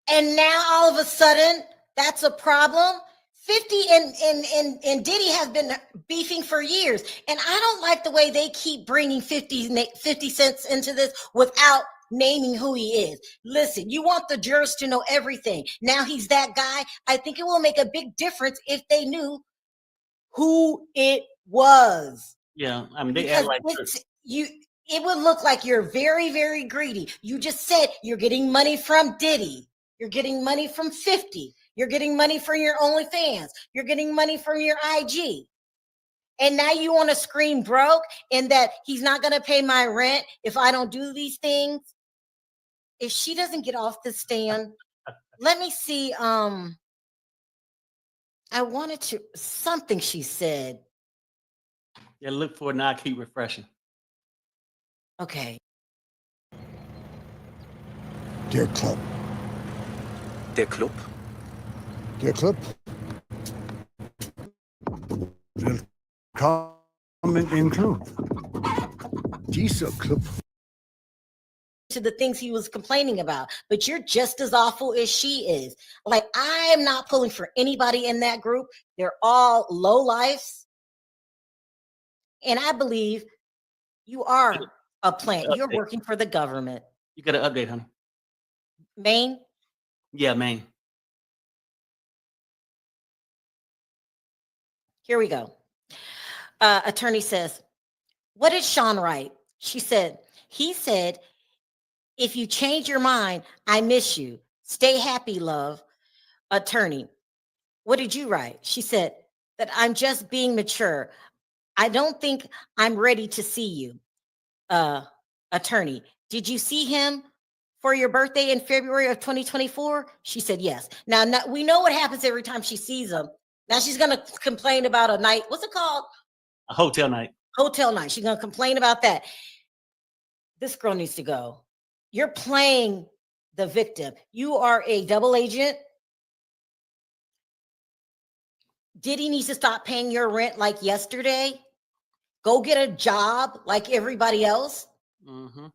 And now all of a sudden, that's a problem. 50 and Diddy have been beefing for years. And I don't like the way they keep bringing 50 cents into this without naming who he is. Listen, you want the jurors to know everything. Now he's that guy. I think it will make a big difference if they knew who it was. Yeah, I mean, they act like it would look like you're very, very greedy. You just said you're getting money from Diddy. You're getting money from 50. You're getting money from your OnlyFans. You're getting money from your IG. And now you want to scream broke and that he's not going to pay my rent if I don't do these things. If she doesn't get off the stand, let me see. I wanted to, something she said. Yeah, look for it now. Keep refreshing. Okay. Der Club. Der Club? Der Club. Willkommen im Club. Dieser Club. To the things he was complaining about, but you're just as awful as she is. Like, I am not pulling for anybody in that group. They're all low lifes. And I believe you are a plant. You're Update. working for the government. You got an update, honey? Maine, Yeah, Maine. here we go. Attorney says, what did Sean write? She said, he said, if you change your mind, I miss you. Stay happy, love. Attorney, what did you write? She said, that I'm just being mature. I don't think I'm ready to see you. Attorney, did you see him for your birthday in February of 2024? She said, yes. Now, we know what happens every time she sees him. Now she's going to complain about a night. What's it called? A hotel night. Hotel night. She's going to complain about that. This girl needs to go. You're playing the victim. You are a double agent. Diddy needs to stop paying your rent like yesterday. Go get a job like everybody else. Mm-hmm.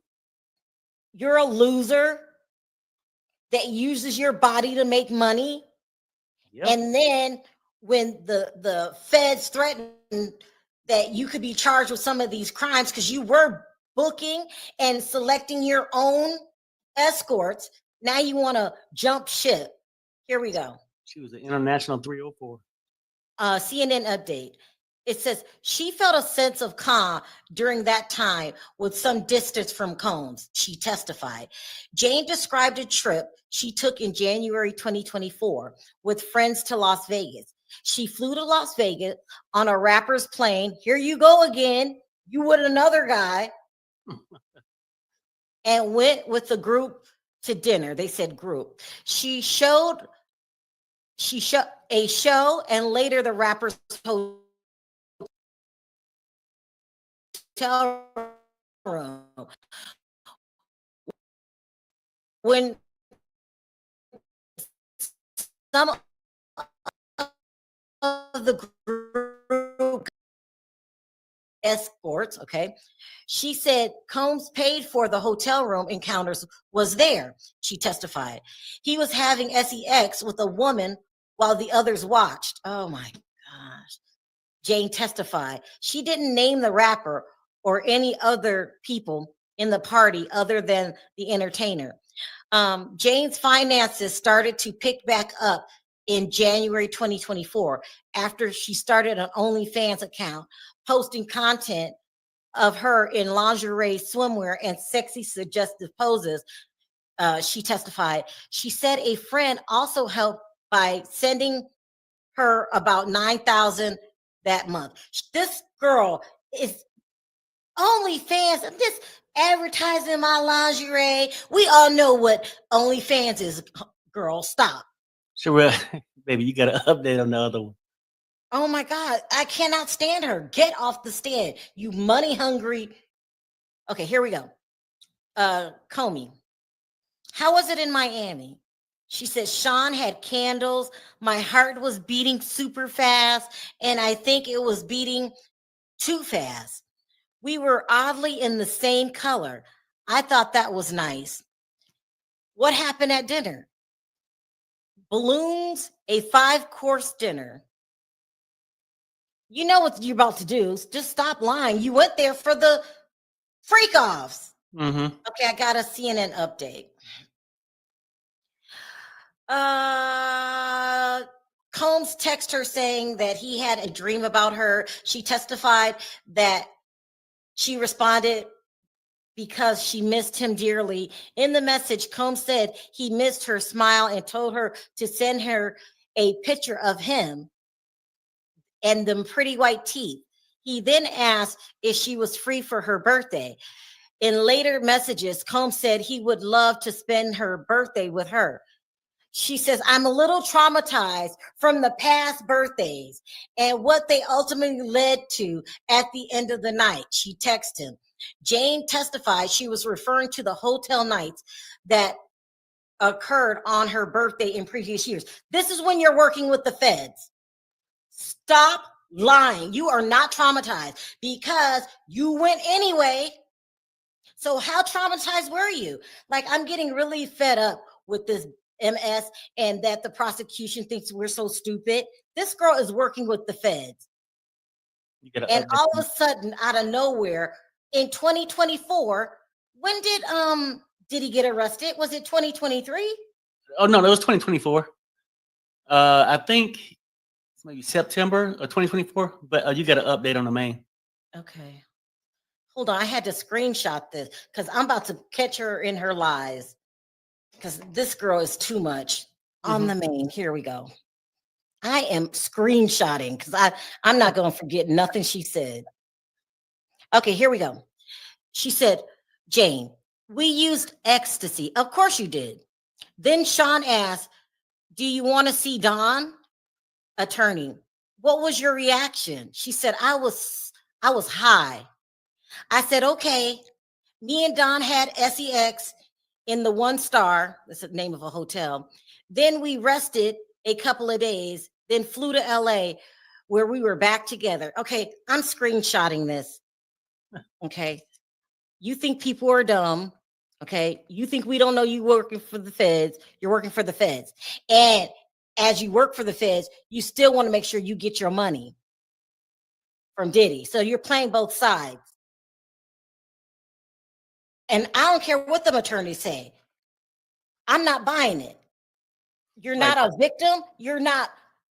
You're a loser that uses your body to make money. Yep. And then when the feds threatened that you could be charged with some of these crimes because you were booking and selecting your own escorts, now you want to jump ship. Here we go. She was an international 304. CNN update. It says she felt a sense of calm during that time with some distance from Combs. She testified. Jane described a trip she took in January 2024 with friends to Las Vegas. She flew to Las Vegas on a rapper's plane. Here you go again. You with another guy. And went with the group to dinner. They said group. She showed a show, and later the rapper's hotel room. When some of the group escorts, okay, she said Combs paid for the hotel room encounters was there. She testified. He was having sex with a woman while the others watched. Oh my gosh. Jane testified. She didn't name the rapper or any other people in the party other than the entertainer. Jane's finances started to pick back up in January 2024 after she started an OnlyFans account, posting content of her in lingerie, swimwear, and sexy suggestive poses. She testified. She said a friend also helped by sending her about $9,000 that month. This girl is OnlyFans. I'm just advertising my lingerie. We all know what OnlyFans is, girl. Stop. Sure, baby, you got an update on the other one. Oh my God, I cannot stand her. Get off the stand, you money hungry. Okay, here we go. Comey, how was it in Miami? She said, Sean had candles. My heart was beating super fast, and I think it was beating too fast. We were oddly in the same color. I thought that was nice. What happened at dinner? Balloons, a 5-course dinner. You know what you're about to do. Just stop lying. You went there for the freak offs. Mm-hmm. Okay, I got a CNN update. Combs texted her saying that he had a dream about her. She testified that she responded because she missed him dearly. In the message, Combs said he missed her smile and told her to send her a picture of him and them pretty white teeth. He then asked if she was free for her birthday. In later messages, Combs said he would love to spend her birthday with her. She says, I'm a little traumatized from the past birthdays and what they ultimately led to at the end of the night. She texted him. Jane testified she was referring to the hotel nights that occurred on her birthday in previous years. This is when you're working with the feds. Stop lying. You are not traumatized because you went anyway. So how traumatized were you? Like, I'm getting really fed up with this MS and that the prosecution thinks we're so stupid. This girl is working with the feds. You got to And update. all of a sudden, out of nowhere, in 2024, when did he get arrested? Was it 2023? Oh no, that was 2024. I think it's maybe September of 2024. But you got to update on the main. Okay. Hold on, I had to screenshot this because I'm about to catch her in her lies. Because this girl is too much on the main. Here we go. I am screenshotting because I'm not going to forget nothing she said. Okay, here we go. She said, Jane, we used ecstasy. Of course you did. Then Sean asked, do you want to see Don? Attorney, what was your reaction? She said, I was high. I said, okay. Me and Don had sex in the 1 star. That's the name of a hotel. Then we rested a couple of days, then flew to LA where we were back together. Okay, I'm screenshotting this. Okay. You think people are dumb. Okay. You think we don't know you working for the feds. You're working for the feds. And as you work for the feds, you still want to make sure you get your money from Diddy. So you're playing both sides. And I don't care what the attorneys say. I'm not buying it. You're Right. not a victim. You're not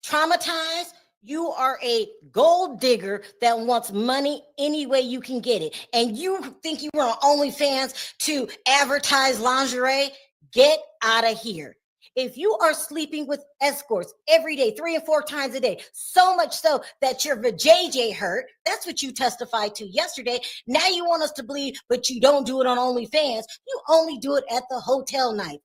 traumatized. You are a gold digger that wants money any way you can get it. And you think you were on OnlyFans to advertise lingerie? Get out of here. If you are sleeping with escorts every day, 3 and 4 times a day, so much so that your vajayjay hurt, that's what you testified to yesterday. Now you want us to believe, but you don't do it on OnlyFans. You only do it at the hotel night.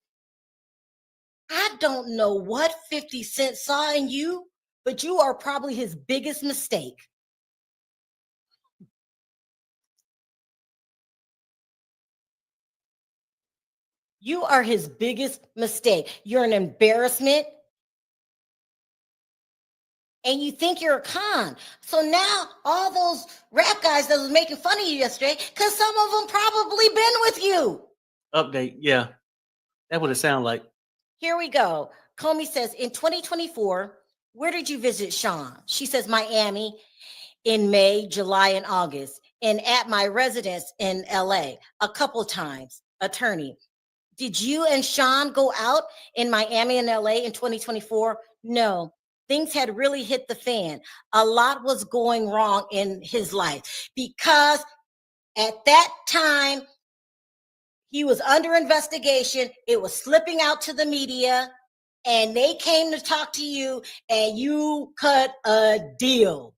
I don't know what 50 Cent saw in you, but you are probably his biggest mistake. You are his biggest mistake. You're an embarrassment. And you think you're a con. So now all those rap guys that was making fun of you yesterday, because some of them probably been with you. Update. Yeah. That's what it sounds like. Here we go. Comey says, in 2024, where did you visit Sean? She says, Miami in May, July, and August, and at my residence in LA a couple times. Attorney, did you and Sean go out in Miami and LA in 2024? No. Things had really hit the fan. A lot was going wrong in his life because at that time, he was under investigation. It was slipping out to the media, and they came to talk to you, and you cut a deal.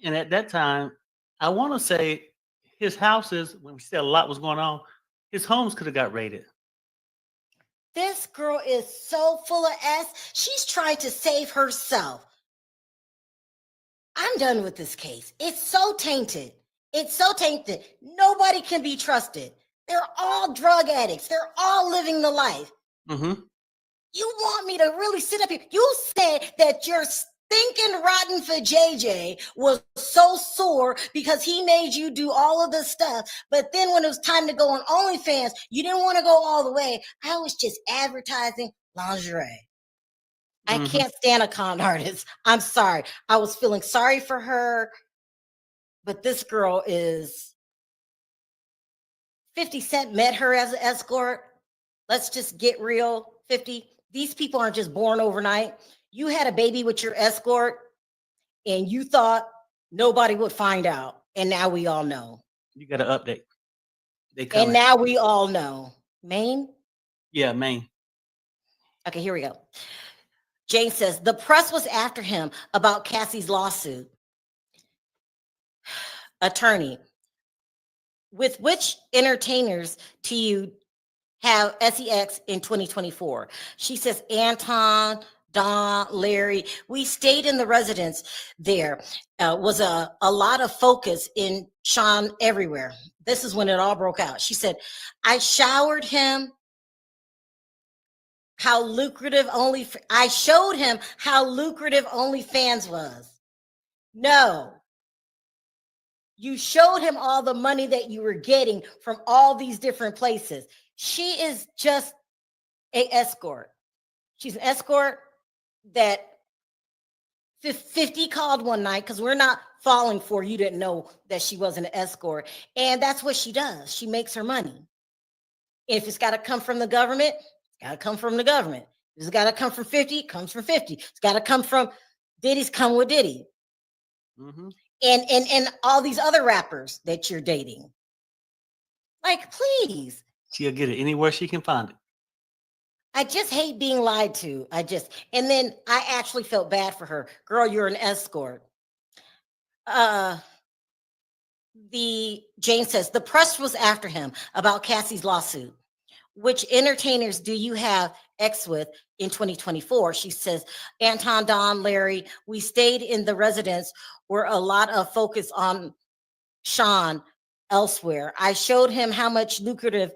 And at that time, I want to say his houses, when we said a lot was going on, his homes could have got raided. This girl is so full of S. She's trying to save herself. I'm done with this case. It's so tainted. It's so tainted. Nobody can be trusted. They're all drug addicts. They're all living the life. Mm-hmm. You want me to really sit up here? You said that your stinking rotten for JJ was so sore because he made you do all of this stuff. But then when it was time to go on OnlyFans, you didn't want to go all the way. I was just advertising lingerie. I can't stand a con artist. I'm sorry. I was feeling sorry for her. But this girl is 50 Cent met her as an escort. Let's just get real, 50. These people aren't just born overnight. You had a baby with your escort and you thought nobody would find out. And now we all know. You got to update. And now we all know. Maine? Yeah, Maine. Okay, here we go. Jane says, the press was after him about Cassie's lawsuit. Attorney, with which entertainers do you have sex in 2024? She says, Anton, Don, Larry. We stayed in the residence there. Was a lot of focus in Sean everywhere. This is when it all broke out. She said, I showered him how lucrative I showed him how lucrative OnlyFans was. No. You showed him all the money that you were getting from all these different places. She is just an escort. She's an escort that 50 called one night because we're not falling for you didn't know that she wasn't an escort. And that's what she does. She makes her money. If it's got to come from the government, it's got to come from the government. If it's got to come from 50, it comes from 50. It's got to come from Diddy's come with Diddy. Mm-hmm. And all these other rappers that you're dating. Like, please. She'll get it anywhere she can find it. I just hate being lied to. And then I actually felt bad for her. Girl, you're an escort. Jane says the press was after him about Cassie's lawsuit. Which entertainers do you have X with in 2024? She says, Anton, Don, Larry, we stayed in the residence where a lot of focus on Sean elsewhere. I showed him how much lucrative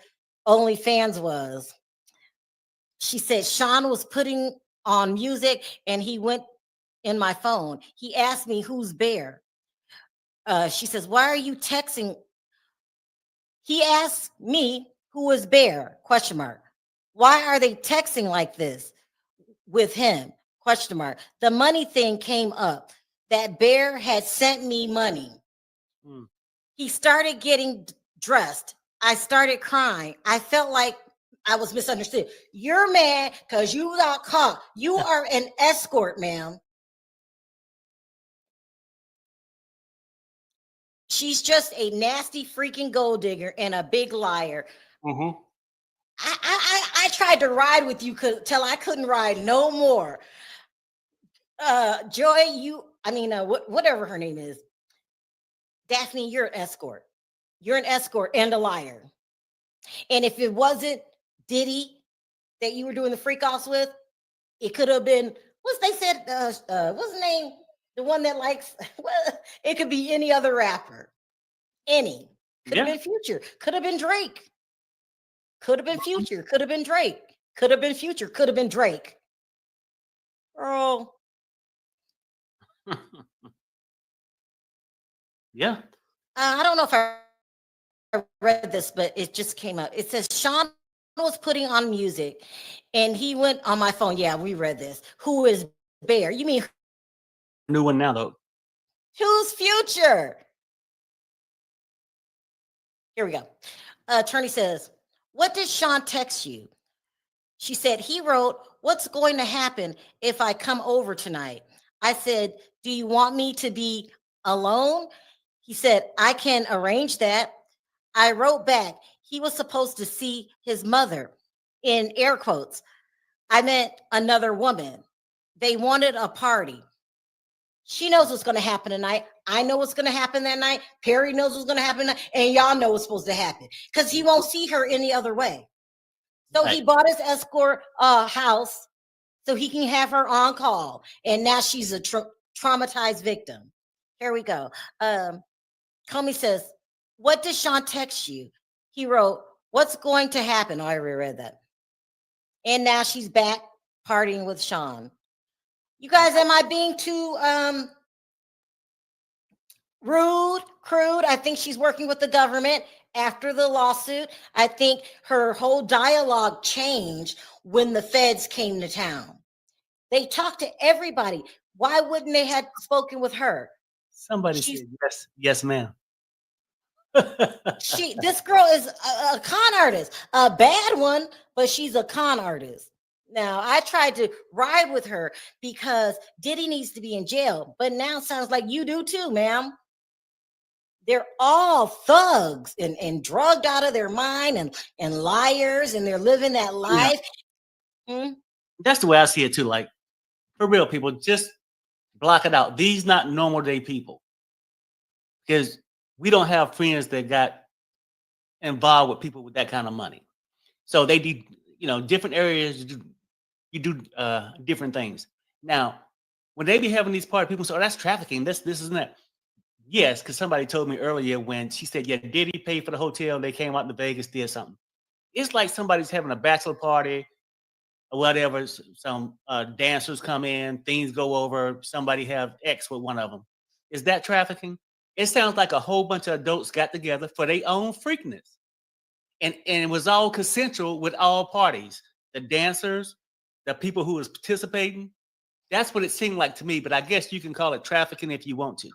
OnlyFans was. She said, Sean was putting on music and he went in my phone. He asked me who's Bear. She says, why are you texting? He asked me who is Bear, ? Why are they texting like this with him, ? The money thing came up. That Bear had sent me money. He started getting dressed. I started crying. I felt like I was misunderstood. You're mad because you got caught. You are an escort, ma'am. She's just a nasty freaking gold digger and a big liar. Mm-hmm. I tried to ride with you till I couldn't ride no more. Joy, whatever her name is. Daphne, you're an escort. You're an escort and a liar. And if it wasn't Diddy that you were doing the freak offs with, it could have been, what's the name? The one that likes, well, it could be any other rapper. Any. Could have been Future. Could have been Drake. Could have been Future. Could have been Drake. Could have been Future. Could have been Drake. Girl. Yeah. I don't know if I read this, but it just came up. It says Sean was putting on music and he went on my phone. Yeah, we read this. Who is Bear? You mean New one now, though. who's Future? Here we go. Attorney says, what did Sean text you? She said, he wrote, what's going to happen if I come over tonight? I said, do you want me to be alone? He said, I can arrange that. I wrote back, he was supposed to see his mother, in air quotes. I meant another woman. They wanted a party. She knows what's going to happen tonight. I know what's going to happen that night. Perry knows what's going to happen tonight, and y'all know what's supposed to happen because he won't see her any other way. So he bought his escort house so he can have her on call, and now she's a traumatized victim. Here we go. Comey says, what did Sean text you? He wrote, what's going to happen? Oh, I already read that. And now she's back partying with Sean. You guys, am I being too rude, crude? I think she's working with the government after the lawsuit. I think her whole dialogue changed when the feds came to town. They talked to everybody. Why wouldn't they have spoken with her? Somebody said yes, ma'am. This girl is a con artist, a bad one, but she's a con artist. Now, I tried to ride with her because Diddy needs to be in jail, but now it sounds like you do too, ma'am. They're all thugs and drugged out of their mind and liars, and they're living that life. Yeah. That's the way I see it too. Like, for real, people, just block it out. These not normal day people. Because we don't have friends that got involved with people with that kind of money. So they do, different areas, you do different things. Now, when they be having these parties, people say, oh, that's trafficking, this and that. Yes, because somebody told me earlier when she said, yeah, Diddy paid for the hotel, they came out to Vegas, did something. It's like somebody's having a bachelor party or whatever, some dancers come in, things go over, somebody have X with one of them. Is that trafficking? It sounds like a whole bunch of adults got together for their own freakness. And it was all consensual with all parties. The dancers, the people who was participating, That's what it seemed like to me. But I guess you can call it trafficking if you want to.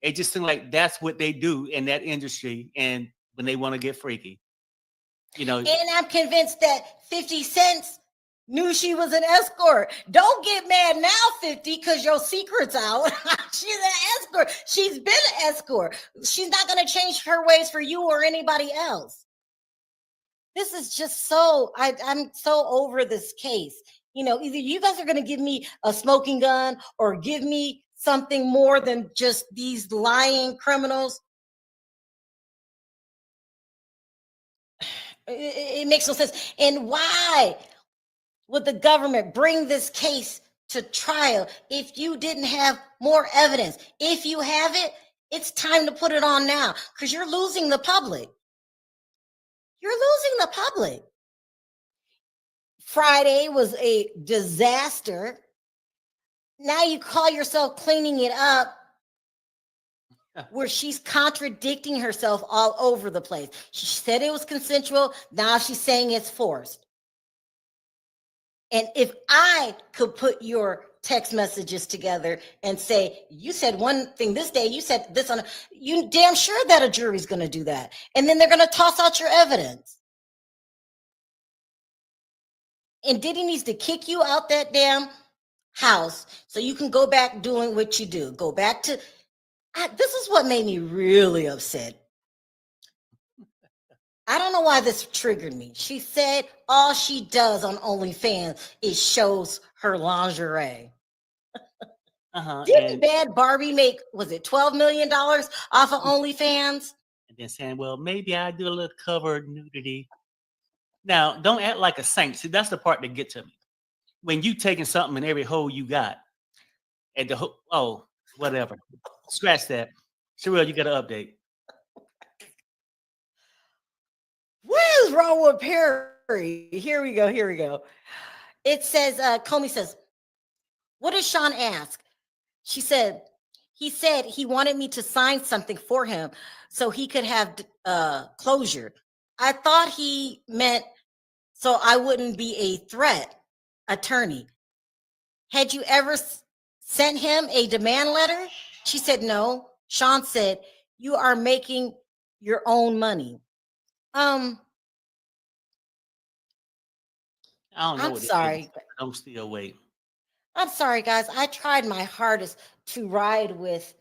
It just seemed like that's what they do in that industry, and when they want to get freaky, you know. And I'm convinced that 50 Cent knew she was an escort. Don't get mad now, 50, because your secret's out. She's an escort. She's been an escort. She's not going to change her ways for you or anybody else. This is just so, I'm so over this case. You know, either you guys are going to give me a smoking gun or give me something more than just these lying criminals. It makes no sense. And why would the government bring this case to trial if you didn't have more evidence? If you have it, it's time to put it on now, because you're losing the public. You're losing the public. Friday was a disaster. Now you call yourself cleaning it up, where she's contradicting herself all over the place. She said it was consensual. Now she's saying it's forced. And if I could put your text messages together and say, you said one thing this day, you said this on, you damn sure that a jury's going to do that. And then they're going to toss out your evidence. And Diddy needs to kick you out that damn house so you can go back doing what you do. Go back to, this is what made me really upset. I don't know why this triggered me. She said all she does on OnlyFans is shows her lingerie. Didn't Bad Barbie make, was it $12 million off of OnlyFans? And then saying, well, maybe I do a little covered nudity. Now, don't act like a saint. See, that's the part that gets to me. When you taking something in every hole you got, at the oh, whatever. Scratch that. Sherelle, you got an update. What is wrong with Perry? Here we go. It says, Comey says, what did Sean ask? She said, he said he wanted me to sign something for him so he could have closure. I thought he meant so I wouldn't be a threat, attorney. Had you ever sent him a demand letter? She said, no. Sean said, you are making your own money. I don't know. I'm sorry. I'm still waiting. I'm sorry, guys. I tried my hardest to ride with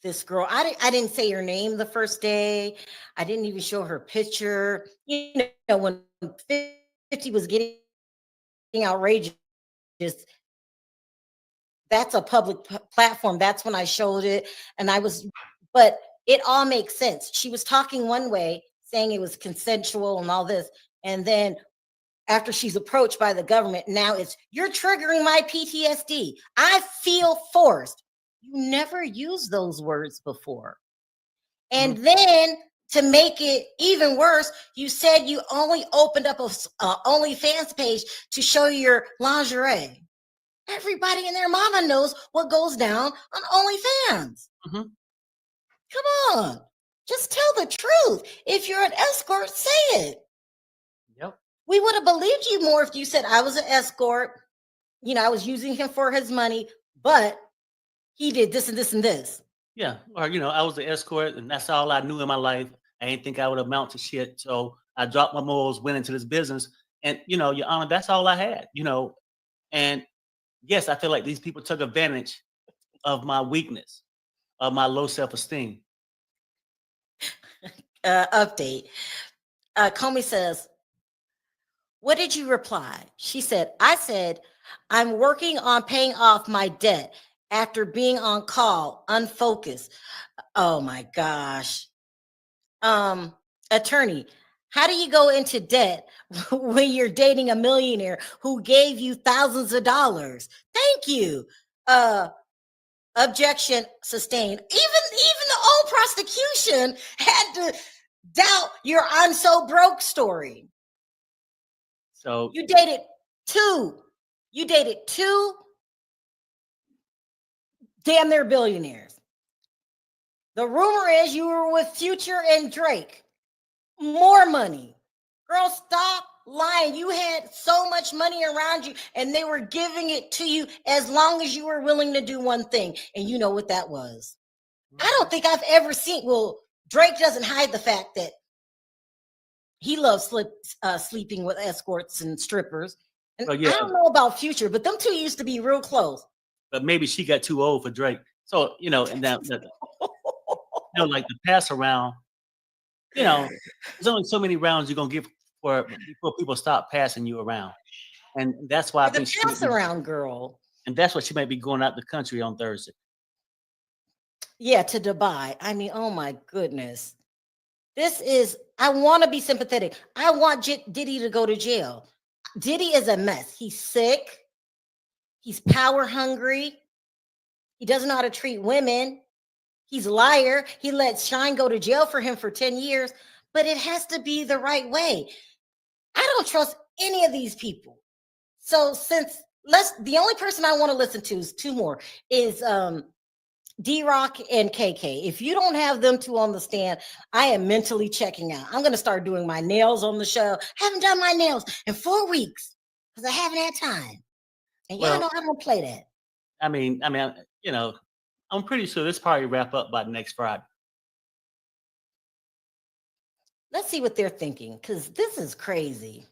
this girl. I didn't say her name the first day. I didn't even show her picture. You know, when 50 was getting outrageous, that's a public platform. That's when I showed it. And but it all makes sense. She was talking one way, saying it was consensual and all this. And then after she's approached by the government, now it's, you're triggering my PTSD. I feel forced. You never used those words before. And then to make it even worse, you said you only opened up a OnlyFans page to show your lingerie. Everybody and their mama knows what goes down on OnlyFans. Come on. Just tell the truth. If you're an escort, say it. Yep. We would have believed you more if you said I was an escort. You know, I was using him for his money, but he did this and this and this. Yeah. Or, you know, I was an escort and that's all I knew in my life. I didn't think I would amount to shit. So I dropped my morals, went into this business. And, you know, Your Honor, that's all I had, you know. And yes, I feel like these people took advantage of my weakness, of my low self-esteem. Update. Comey says, what did you reply? She said, I said, I'm working on paying off my debt after being on call, unfocused. Oh my gosh. Attorney, how do you go into debt when you're dating a millionaire who gave you thousands of dollars? Thank you. Objection sustained. Even the old prosecution had to doubt your I'm so broke story. So you dated two damn near billionaires. The rumor is you were with Future and Drake. More money. Girl, stop lying. You had so much money around you, and they were giving it to you as long as you were willing to do one thing. And you know what that was. I don't think I've ever seen. Well, Drake doesn't hide the fact that he loves sleeping with escorts and strippers. And Well, yeah, I don't know about Future, but them two used to be real close. but maybe she got too old for Drake. So, you know, and like the pass around, there's only so many rounds you're gonna give before people stop passing you around. And that's why I The think pass around girl. and that's why she might be going out the country on Thursday. Yeah, to Dubai. I mean, oh my goodness. I want to be sympathetic. I want Diddy to go to jail. Diddy is a mess. He's sick. He's power hungry. He doesn't know how to treat women. He's a liar. He let Shine go to jail for him for 10 years, but it has to be the right way. I don't trust any of these people. So the only person I want to listen to is two more is D-Rock and KK. If you don't have them two on the stand, I am mentally checking out. I'm going to start doing my nails on the show. Haven't done my nails in 4 weeks because I haven't had time. And y'all know I don't play that. I mean, I'm pretty sure this probably wrap up by next Friday. Let's see what they're thinking, because this is crazy.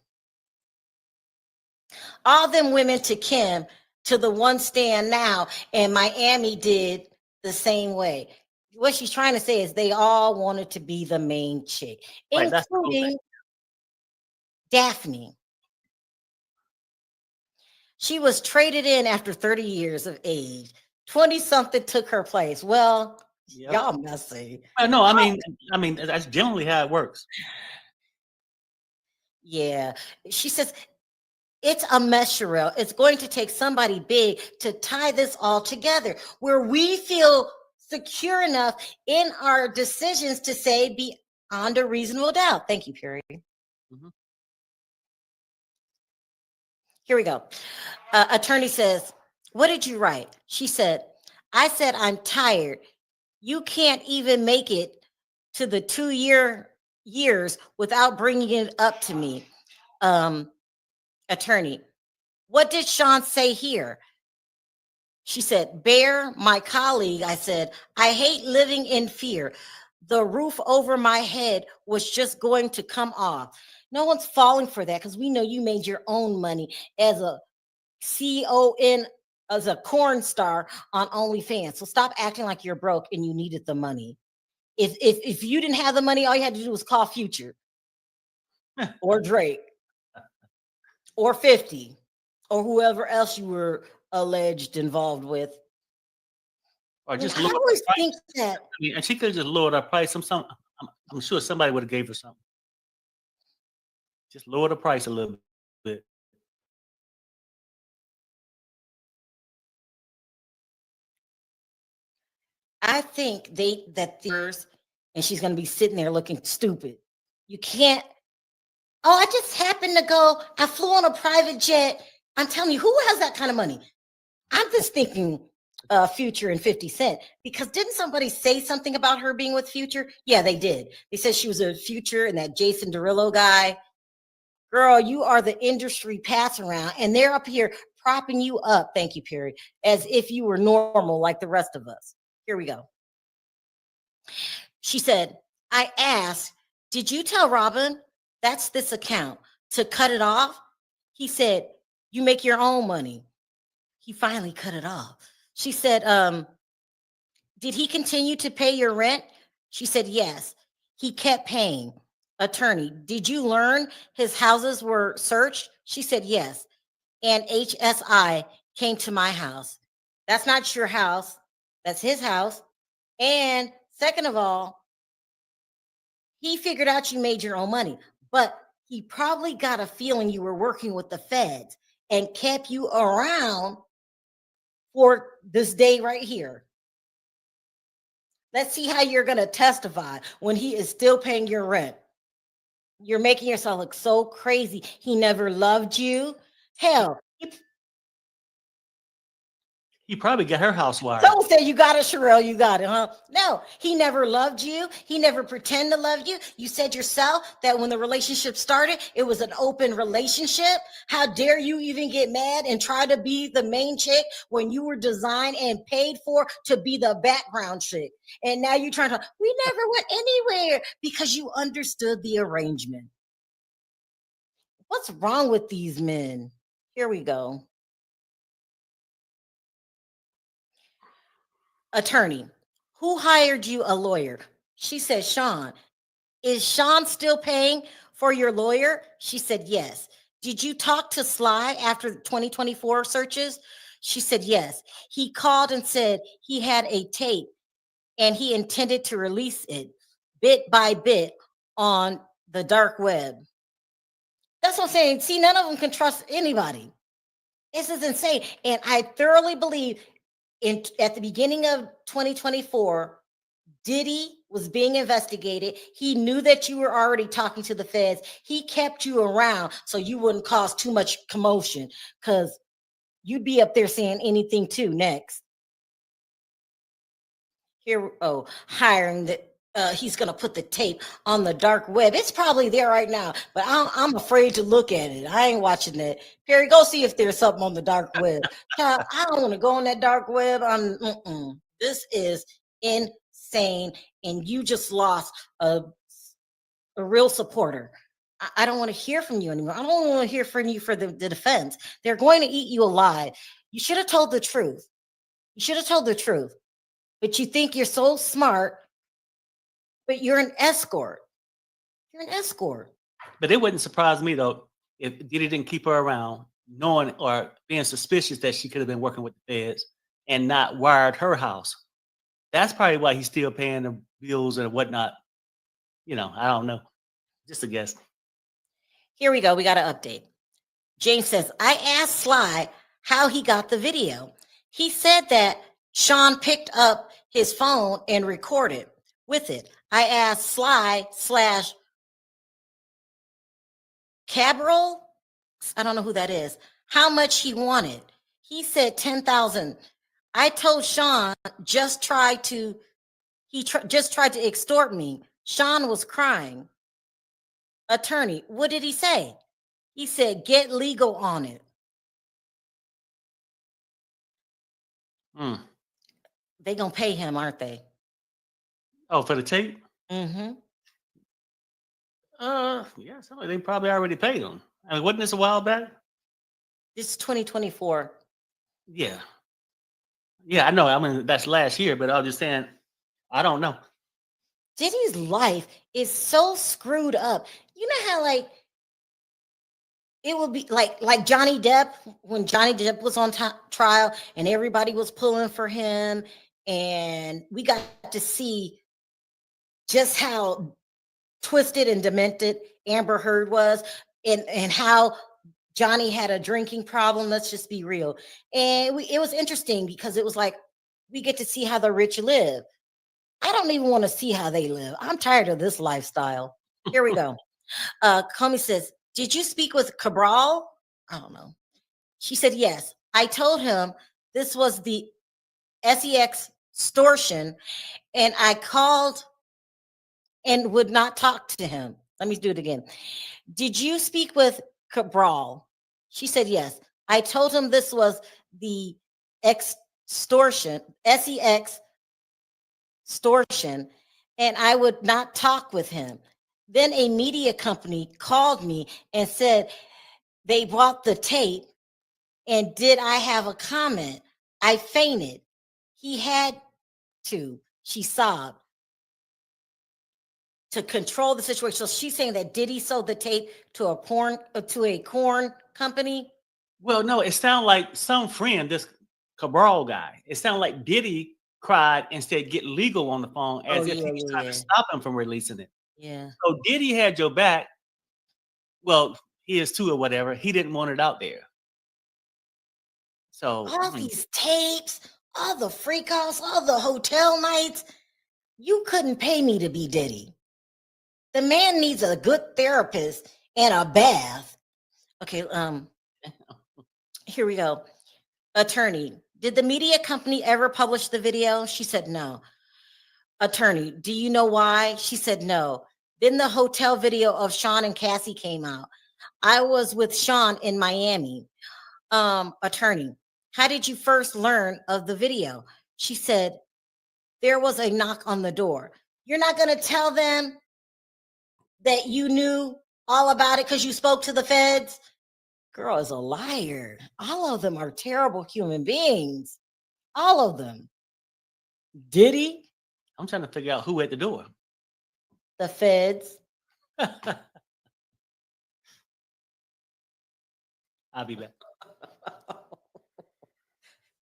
All them women to Kim, to the one stand now, and Miami did the same way. What she's trying to say is they all wanted to be the main chick, Right, including Daphne. She was traded in after 30 years of age. 20-something took her place. Well, y'all messy. No, I mean, that's generally how it works. Yeah. She says, it's a mess, Sherelle. It's going to take somebody big to tie this all together where we feel secure enough in our decisions to say beyond a reasonable doubt. Thank you, Perry. Mm-hmm. Here we go. Attorney says, what did you write? She said, I said, I'm tired. You can't even make it to the 2 years without bringing it up to me. Attorney, what did Sean say here? She said, Bear, my colleague, I said, I hate living in fear. The roof over my head was just going to come off. No one's falling for that because we know you made your own money as a CON, as a corn star on OnlyFans. So stop acting like you're broke and you needed the money. If you didn't have the money, all you had to do was call Future or Drake or 50 or whoever else you were alleged involved with. Or just I always think that. I mean, and she could have just lowered her price. I'm sure somebody would have gave her something. Just lower the price a little bit. I think and she's going to be sitting there looking stupid. You can't. Oh, I just happened to go. I flew on a private jet. I'm telling you, who has that kind of money? I'm just thinking Future and 50 Cent, because didn't somebody say something about her being with Future? Yeah, they did. They said she was a Future and that Jason Derulo guy. Girl, you are the industry pass around, and they're up here propping you up. Thank you, Perry, as if you were normal like the rest of us. Here we go. She said, I asked, did you tell Robin that's this account to cut it off? He said, you make your own money. He finally cut it off. She said, did he continue to pay your rent? She said, yes. He kept paying. Attorney, did you learn his houses were searched? She said, yes. And HSI came to my house. That's not your house. That's his house. And second of all, he figured out you made your own money, but he probably got a feeling you were working with the feds and kept you around for this day right here. Let's see how you're going to testify when he is still paying your rent. You're making yourself look so crazy. He never loved you. Hell, He probably got her house wired. Someone said, you got it, Sherelle, you got it, huh? No, he never loved you. He never pretended to love you. You said yourself that when the relationship started, it was an open relationship. How dare you even get mad and try to be the main chick when you were designed and paid for to be the background chick? And now you're trying to, we never went anywhere because you understood the arrangement. What's wrong with these men? Here we go. Attorney, who hired you a lawyer? She said, Sean. Is Sean still paying for your lawyer? She said, yes. Did you talk to Sly after the 2024 searches? She said, yes. He called and said he had a tape and he intended to release it bit by bit on the dark web. That's what I'm saying. See, none of them can trust anybody. This is insane. And I thoroughly believe at the beginning of 2024, Diddy was being investigated. He knew that you were already talking to the feds. He kept you around so you wouldn't cause too much commotion because you'd be up there saying anything too next. Here, hiring the he's gonna put the tape on the dark web. It's probably there right now, but I'm afraid to look at it. I ain't watching that. Perry, go see if there's something on the dark web. Child, I don't want to go on that dark web. This is insane, and you just lost a real supporter. I don't want to hear from you anymore. I don't want to hear from you for the defense. They're going to eat you alive. You should have told the truth. You should have told the truth. But you think you're so smart, but you're an escort. You're an escort. But it wouldn't surprise me though if Diddy didn't keep her around, knowing or being suspicious that she could have been working with the feds and not wired her house. That's probably why he's still paying the bills and whatnot. You know, I don't know. Just a guess. Here we go. We got an update. James says, I asked Sly how he got the video. He said that Sean picked up his phone and recorded with it. I asked Sly / Cabral, I don't know who that is, how much he wanted. He said 10,000. I told Sean just tried to extort me. Sean was crying. Attorney, what did he say? He said, get legal on it. They gonna pay him, aren't they? Oh, for the tape? Mm-hmm. Yeah, they probably already paid him. I mean, wasn't this a while back? This is 2024. Yeah. Yeah, I know. I mean, that's last year, but I was just saying, I don't know. Diddy's life is so screwed up. You know how like it would be like Johnny Depp, when Johnny Depp was on trial and everybody was pulling for him, and we got to see just how twisted and demented Amber Heard was, and how Johnny had a drinking problem. Let's just be real. And it was interesting because it was like we get to see how the rich live. I don't even want to see how they live. I'm tired of this lifestyle. Here we go. Comey says, did you speak with Cabral? I don't know. She said, yes. I told him this was the SEX extortion, and I called and would not talk to him. Let me do it again. Did you speak with Cabral? She said, yes. I told him this was the extortion, SEX extortion, and I would not talk with him. Then a media company called me and said they bought the tape, and did I have a comment? I fainted. He had to, she sobbed, to control the situation. So she's saying that Diddy sold the tape to a corn company. Well, no, it sounded like some friend, this Cabral guy. It sounded like Diddy cried and said, get legal on the phone, as if he was trying to stop him from releasing it. Yeah. So Diddy had your back. Well, he is too or whatever. He didn't want it out there. So all these tapes, all the freak offs, all the hotel nights, you couldn't pay me to be Diddy. The man needs a good therapist and a bath. Okay, here we go. Attorney, Did the media company ever publish the video? She said no. Attorney, do you know why? She said no. Then the hotel video of Sean and Cassie came out. I was with Sean in Miami. Attorney, how did you first learn of the video? She said, there was a knock on the door. You're not going to tell them that you knew all about it because you spoke to the feds? Girl is a liar. All of them are terrible human beings. All of them. Diddy? I'm trying to figure out who at the door. The feds. I'll be back.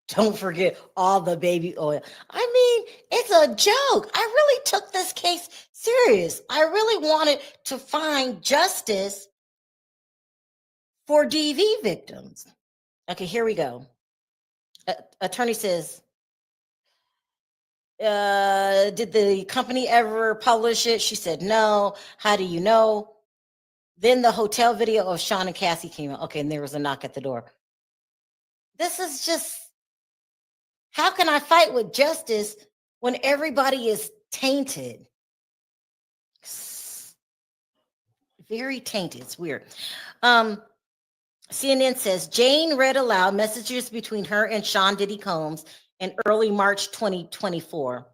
Don't forget all the baby oil. I mean, it's a joke. I really took this case serious. I really wanted to find justice for DV victims. Okay, here we go. Attorney says, did the company ever publish it? She said, no. How do you know? Then the hotel video of Sean and Cassie came out. Okay, and there was a knock at the door. This is just, how can I fight with justice when everybody is tainted? Very tainted. It's weird. CNN says Jane read aloud messages between her and Sean Diddy Combs in early March 2024.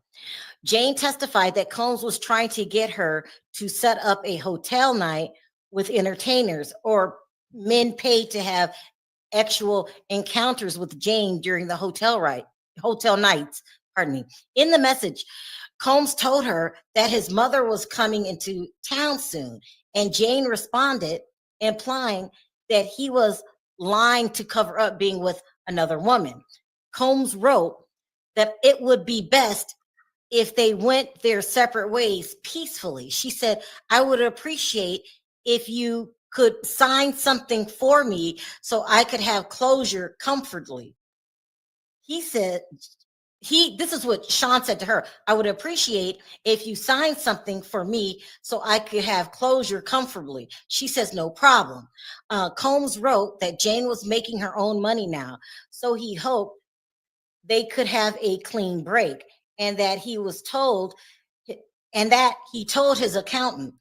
Jane testified that Combs was trying to get her to set up a hotel night with entertainers or men paid to have actual encounters with Jane during the hotel nights. Pardon me. In the message, Combs told her that his mother was coming into town soon, and Jane responded, implying that he was lying to cover up being with another woman. Combs wrote that it would be best if they went their separate ways peacefully. She said, I would appreciate if you could sign something for me so I could have closure comfortably. He said, this is what Sean said to her. I would appreciate if you signed something for me so I could have closure comfortably. She says, no problem. Combs wrote that Jane was making her own money now, so he hoped they could have a clean break, and that he told his accountant.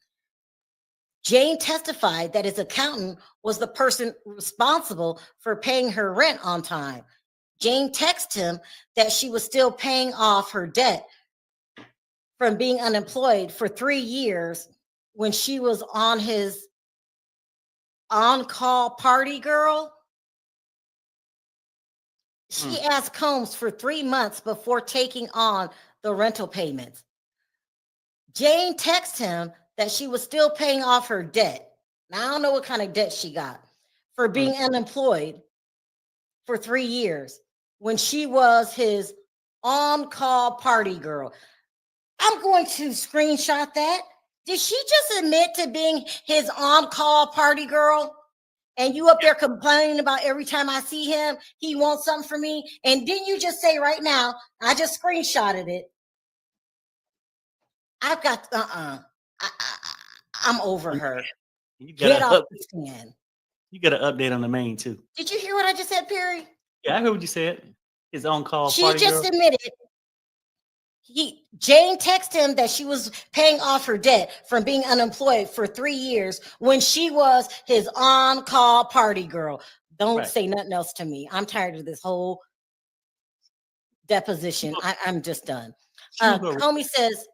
Jane testified that his accountant was the person responsible for paying her rent on time. Jane texted him that she was still paying off her debt from being unemployed for 3 years when she was on his on-call party girl. She asked Combs for 3 months before taking on the rental payments. Jane texted him that she was still paying off her debt. Now, I don't know what kind of debt she got for being unemployed for 3 years when she was his on-call party girl. I'm going to screenshot that. Did she just admit to being his on-call party girl? And you up there complaining about every time I see him, he wants something from me? And didn't you just say right now, I just screenshotted it. I've got, I'm over her. Get off the stand. You got an update on the main too. Did you hear what I just said, Perry? Yeah, I heard what you said. His on-call She party just girl. admitted Jane texted him that she was paying off her debt from being unemployed for 3 years when she was his on-call party girl. Don't say nothing else to me. I'm tired of this whole deposition. I'm just done. Comey says,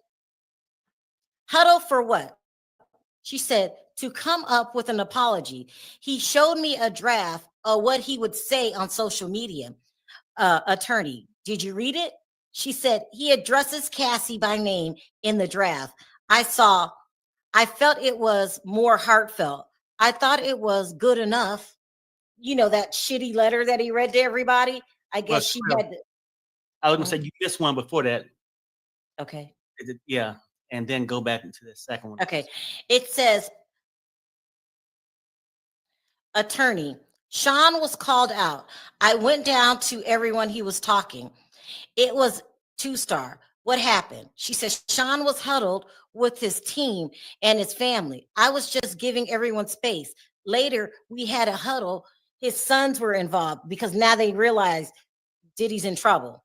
huddle for what? She said, to come up with an apology. He showed me a draft of what he would say on social media. Attorney, did you read it? She said, he addresses Cassie by name in the draft. I felt it was more heartfelt. I thought it was good enough. You know, that shitty letter that he read to everybody. I guess she had to. I was going to say, you missed one before that. Okay. Yeah. And then go back into the second one. Okay. It says, attorney, Sean was called out. I went down to everyone he was talking. It was 2-star. What happened? She says Sean was huddled with his team and his family. I was just giving everyone space. Later, we had a huddle. His sons were involved because now they realized Diddy's in trouble.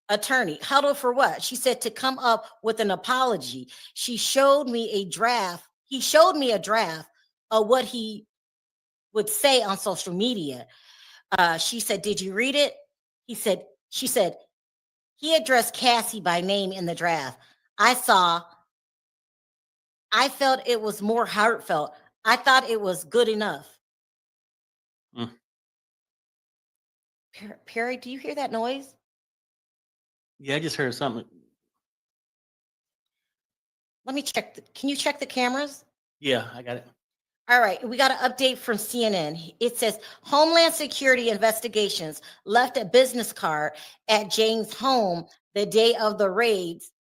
Attorney, huddle for what? She said to come up with an apology. She showed me a draft. He showed me a draft of what he would say on social media. She said, did you read it? She said, he addressed Cassie by name in the draft. I felt it was more heartfelt. I thought it was good enough. Mm. Perry, do you hear that noise? Yeah, I just heard something. Let me check. Can you check the cameras? Yeah, I got it. All right, we got an update from CNN. It says Homeland Security investigations left a business card at Jane's home the day of the raids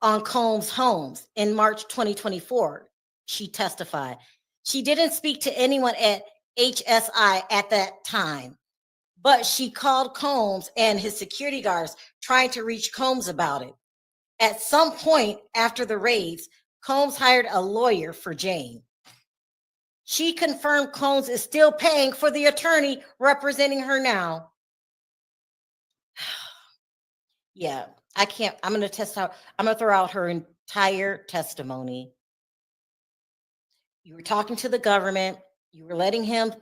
on Combs' homes in March 2024. She testified. She didn't speak to anyone at HSI at that time, but she called Combs and his security guards trying to reach Combs about it. At some point after the raids, Combs hired a lawyer for Jane. She confirmed Combs is still paying for the attorney representing her now. Yeah, I can't. I'm going to throw out her entire testimony. You were talking to the government. You were letting him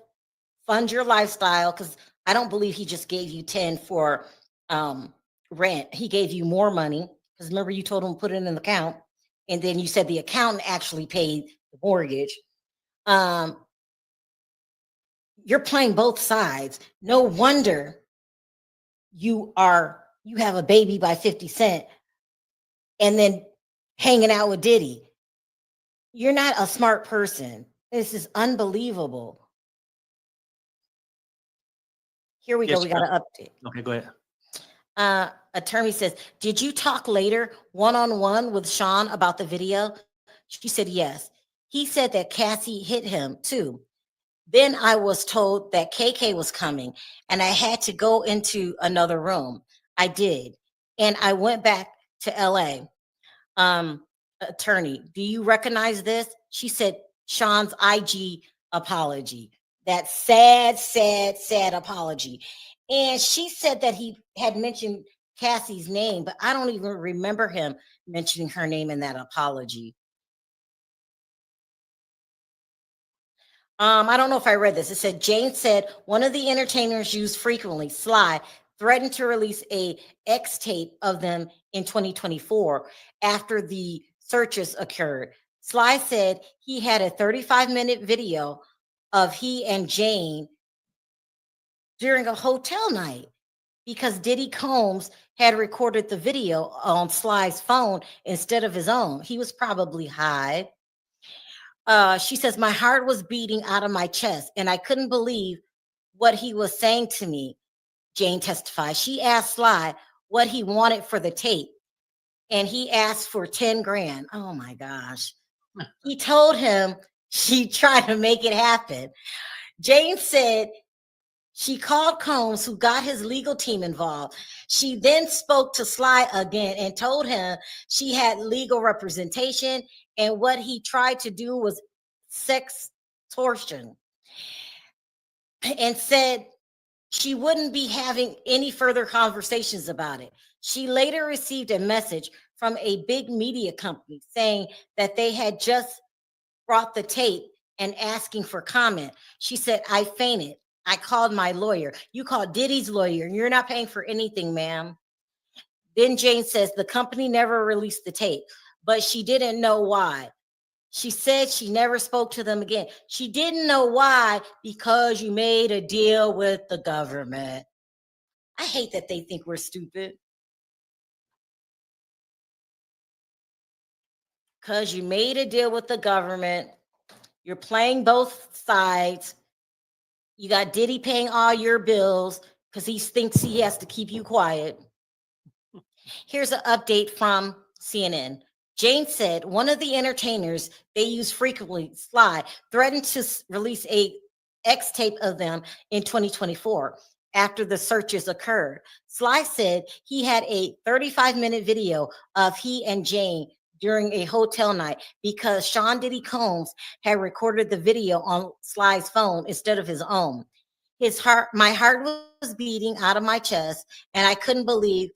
fund your lifestyle, because I don't believe he just gave you 10 for rent. He gave you more money, because remember you told him to put it in an account, and then you said the accountant actually paid the mortgage. You're playing both sides. No wonder you have a baby by 50 Cent and then hanging out with Diddy. You're not a smart person. This is unbelievable. Here we go. We got an update. Okay, go ahead. Attorney says, did you talk later one-on-one with Sean about the video? She said, yes. He said that Cassie hit him too. Then I was told that KK was coming and I had to go into another room. I did. And I went back to LA. Attorney, do you recognize this? She said, Sean's IG apology. That sad, sad, sad apology. And she said that he had mentioned Cassie's name, but I don't even remember him mentioning her name in that apology. I don't know if I read this. It said, Jane said one of the entertainers used frequently, Sly, threatened to release a X tape of them in 2024 after the searches occurred. Sly said he had a 35-minute video of he and Jane during a hotel night because Diddy Combs had recorded the video on Sly's phone instead of his own. He was probably high. She says, my heart was beating out of my chest and I couldn't believe what he was saying to me, Jane testified. She asked Sly what he wanted for the tape and he asked for 10 grand. Oh my gosh. He told him she tried to make it happen. Jane said she called Combs, who got his legal team involved. She then spoke to Sly again and told him she had legal representation and what he tried to do was sex extortion, and said she wouldn't be having any further conversations about it. She later received a message from a big media company saying that they had just brought the tape and asking for comment. She said, I fainted. I called my lawyer. You called Diddy's lawyer. You're not paying for anything, ma'am. Then Jane says the company never released the tape, but she didn't know why. She said she never spoke to them again. She didn't know why, because you made a deal with the government. I hate that they think we're stupid. Because you made a deal with the government. You're playing both sides. You got Diddy paying all your bills because he thinks he has to keep you quiet. Here's an update from CNN. Jane said one of the entertainers they use frequently, Sly, threatened to release a X tape of them in 2024 after the searches occurred. Sly said he had a 35-minute video of he and Jane during a hotel night because Sean Diddy Combs had recorded the video on Sly's phone instead of his own. My heart was beating out of my chest, and I couldn't believe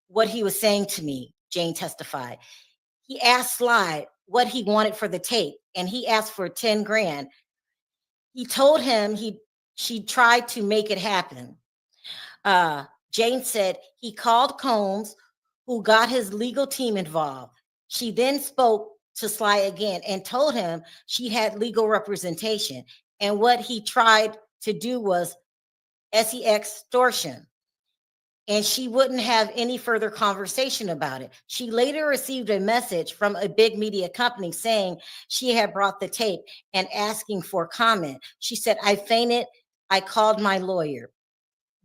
what he was saying to me, Jane testified. He asked Sly what he wanted for the tape, and he asked for 10 grand. He told him she tried to make it happen. Jane said he called Combs, who got his legal team involved. She then spoke to Sly again and told him she had legal representation, and what he tried to do was extortion, and she wouldn't have any further conversation about it. She later received a message from a big media company saying she had brought the tape and asking for comment. She said, I fainted. I called my lawyer.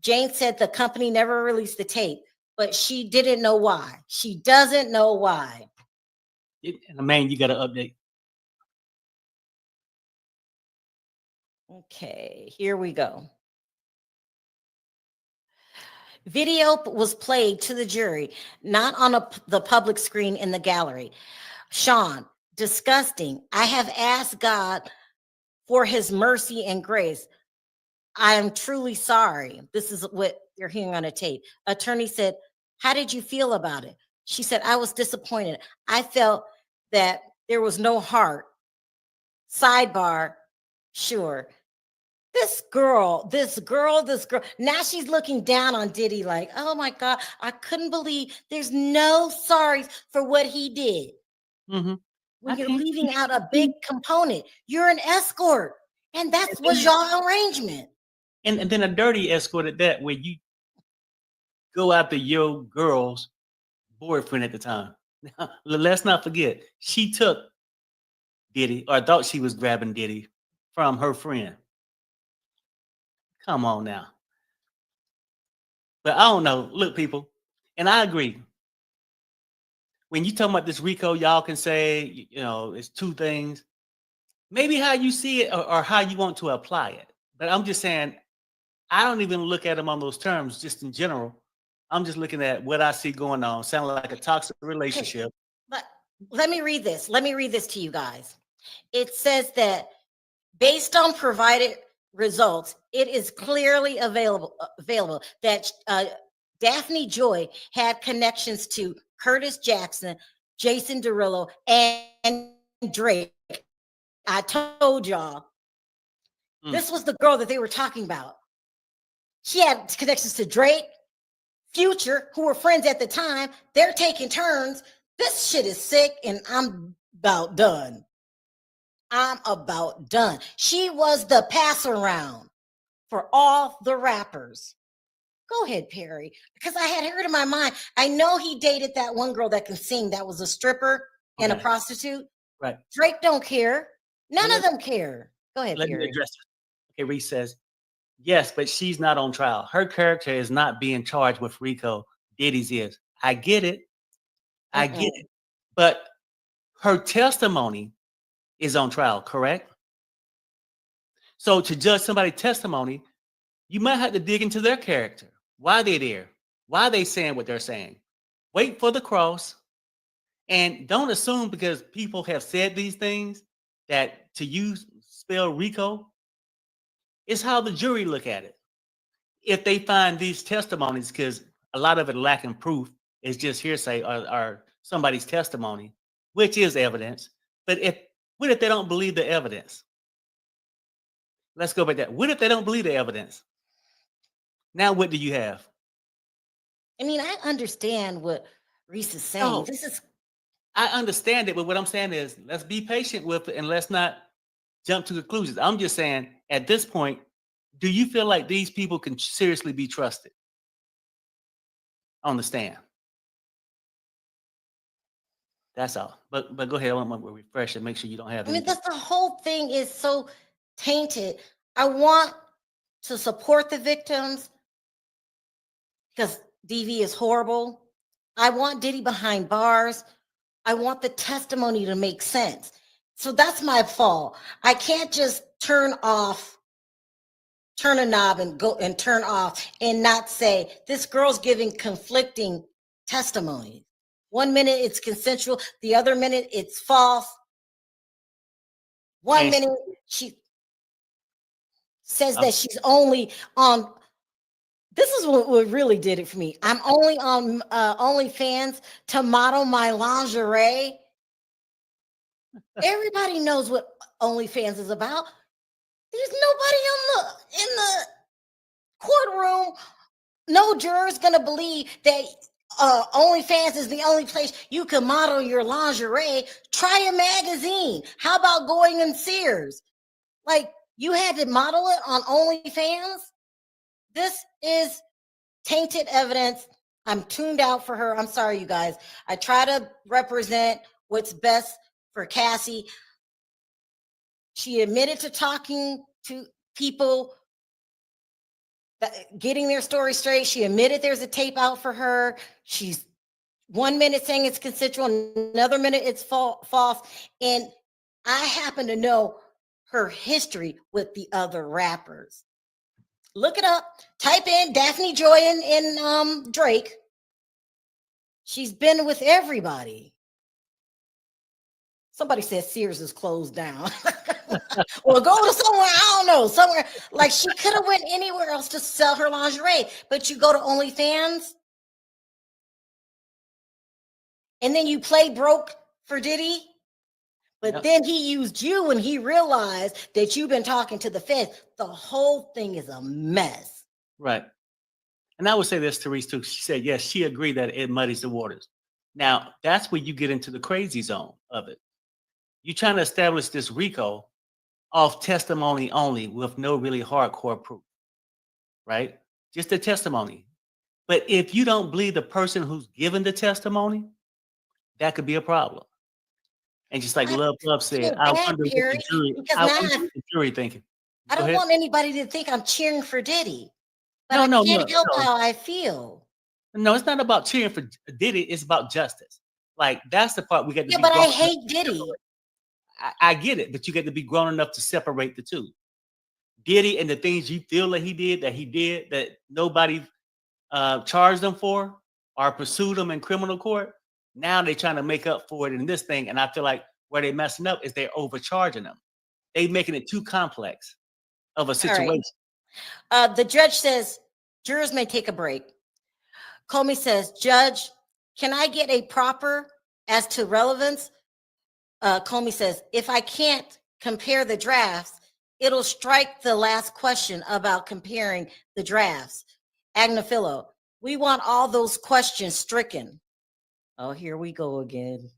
Jane said the company never released the tape, but she didn't know why. She doesn't know why. Man, you got to update. Okay, here we go. Video was played to the jury, not on the public screen in the gallery. Sean, disgusting. I have asked God for his mercy and grace. I am truly sorry. This is what you're hearing on a tape. Attorney said, how did you feel about it? She said, I was disappointed. I felt that there was no heart. Sidebar, sure. This girl. Now she's looking down on Diddy like, oh my God, I couldn't believe there's no sorries for what he did. Mm-hmm. When you're leaving out a big component, you're an escort. And that was your arrangement. And then a dirty escort at that, where you go after your girl's boyfriend at the time. Let's not forget, she took Diddy, or thought she was grabbing Diddy from her friend. Come on now. But I don't know. Look, people, and I agree. When you talk about this RICO, y'all can say, it's two things. Maybe how you see it or how you want to apply it. But I'm just saying, I don't even look at them on those terms, just in general. I'm just looking at what I see going on. Sound like a toxic relationship. But let me read this. Let me read this to you guys. It says that based on provided results, it is clearly available that Daphne Joy had connections to Curtis Jackson, Jason Derulo, and Drake. I told y'all, this was the girl that they were talking about. She had connections to Drake, Future, who were friends at the time. They're taking turns. This shit is sick, and I'm about done. She was the pass around for all the rappers. Go ahead, Perry, because I had heard in my mind. I know he dated that one girl that can sing, that was a stripper and a prostitute. Right. Drake don't care. None of them care. Go ahead, Let Perry. me address it. Okay, Reese says, yes, but she's not on trial. Her character is not being charged with RICO. Diddy's is. I get it. I get it. But her testimony is on trial, correct? So to judge somebody's testimony, you might have to dig into their character. Why they there? Why they saying what they're saying? Wait for the cross. And don't assume because people have said these things that to use spell RICO, it's how the jury look at it. If they find these testimonies, because a lot of it lacking proof, is just hearsay or somebody's testimony, which is evidence. But what if they don't believe the evidence? Let's go back to that. What if they don't believe the evidence? Now what do you have? I mean, I understand what Reese is saying. No, I understand it, but what I'm saying is let's be patient with it and let's not jump to conclusions. I'm just saying at this point, do you feel like these people can seriously be trusted on the stand? That's all. But go ahead. I want to refresh and make sure you don't have. I mean, that's the whole thing is so tainted. I want to support the victims because DV is horrible. I want Diddy behind bars. I want the testimony to make sense. So that's my fault. I can't just turn a knob and go and turn off and not say this girl's giving conflicting testimonies. 1 minute it's consensual, the other minute it's false. 1 minute says that she's only on. This is what really did it for me. I'm only on OnlyFans to model my lingerie. Everybody knows what OnlyFans is about. There's nobody in the courtroom. No juror's gonna believe that OnlyFans is the only place you can model your lingerie. Try a magazine. How about going in Sears? Like, you had to model it on OnlyFans? This is tainted evidence. I'm tuned out for her. I'm sorry, you guys. I try to represent what's best for Cassie. She admitted to talking to people, getting their story straight. She admitted there's a tape out for her. She's 1 minute saying it's consensual, another minute it's false. And I happen to know her history with the other rappers. Look it up. Type in Daphne Joy and Drake. She's been with everybody. Somebody said Sears is closed down. Well, go to somewhere, I don't know, somewhere. Like, she could have went anywhere else to sell her lingerie, but you go to OnlyFans and then you play broke for Diddy. But then he used you when he realized that you've been talking to the feds. The whole thing is a mess. Right. And I would say this, Therese, too. She said, yes, she agreed that it muddies the waters. Now, that's where you get into the crazy zone of it. You're trying to establish this RICO off testimony only with no really hardcore proof, right? Just the testimony. But if you don't believe the person who's given the testimony, that could be a problem. And just like Love said, I wonder what the jury thinking. I don't want anybody to think I'm cheering for Diddy, but No, I no, can't no, help no. how I feel. No, it's not about cheering for Diddy. It's about justice. Like, that's the part we get to Yeah, be but I grown hate enough to Diddy. separate. I get it, but you get to be grown enough to separate the two. Diddy and the things you feel that he did, that nobody charged him for or pursued him in criminal court. Now they're trying to make up for it in this thing. And I feel like where they're messing up is they're overcharging them. They're making it too complex of a situation. The judge says jurors may take a break. Comey says, Judge, can I get a proper as to relevance? Comey says, if I can't compare the drafts, it'll strike the last question about comparing the drafts. Agnifilo, we want all those questions stricken. Oh, here we go again.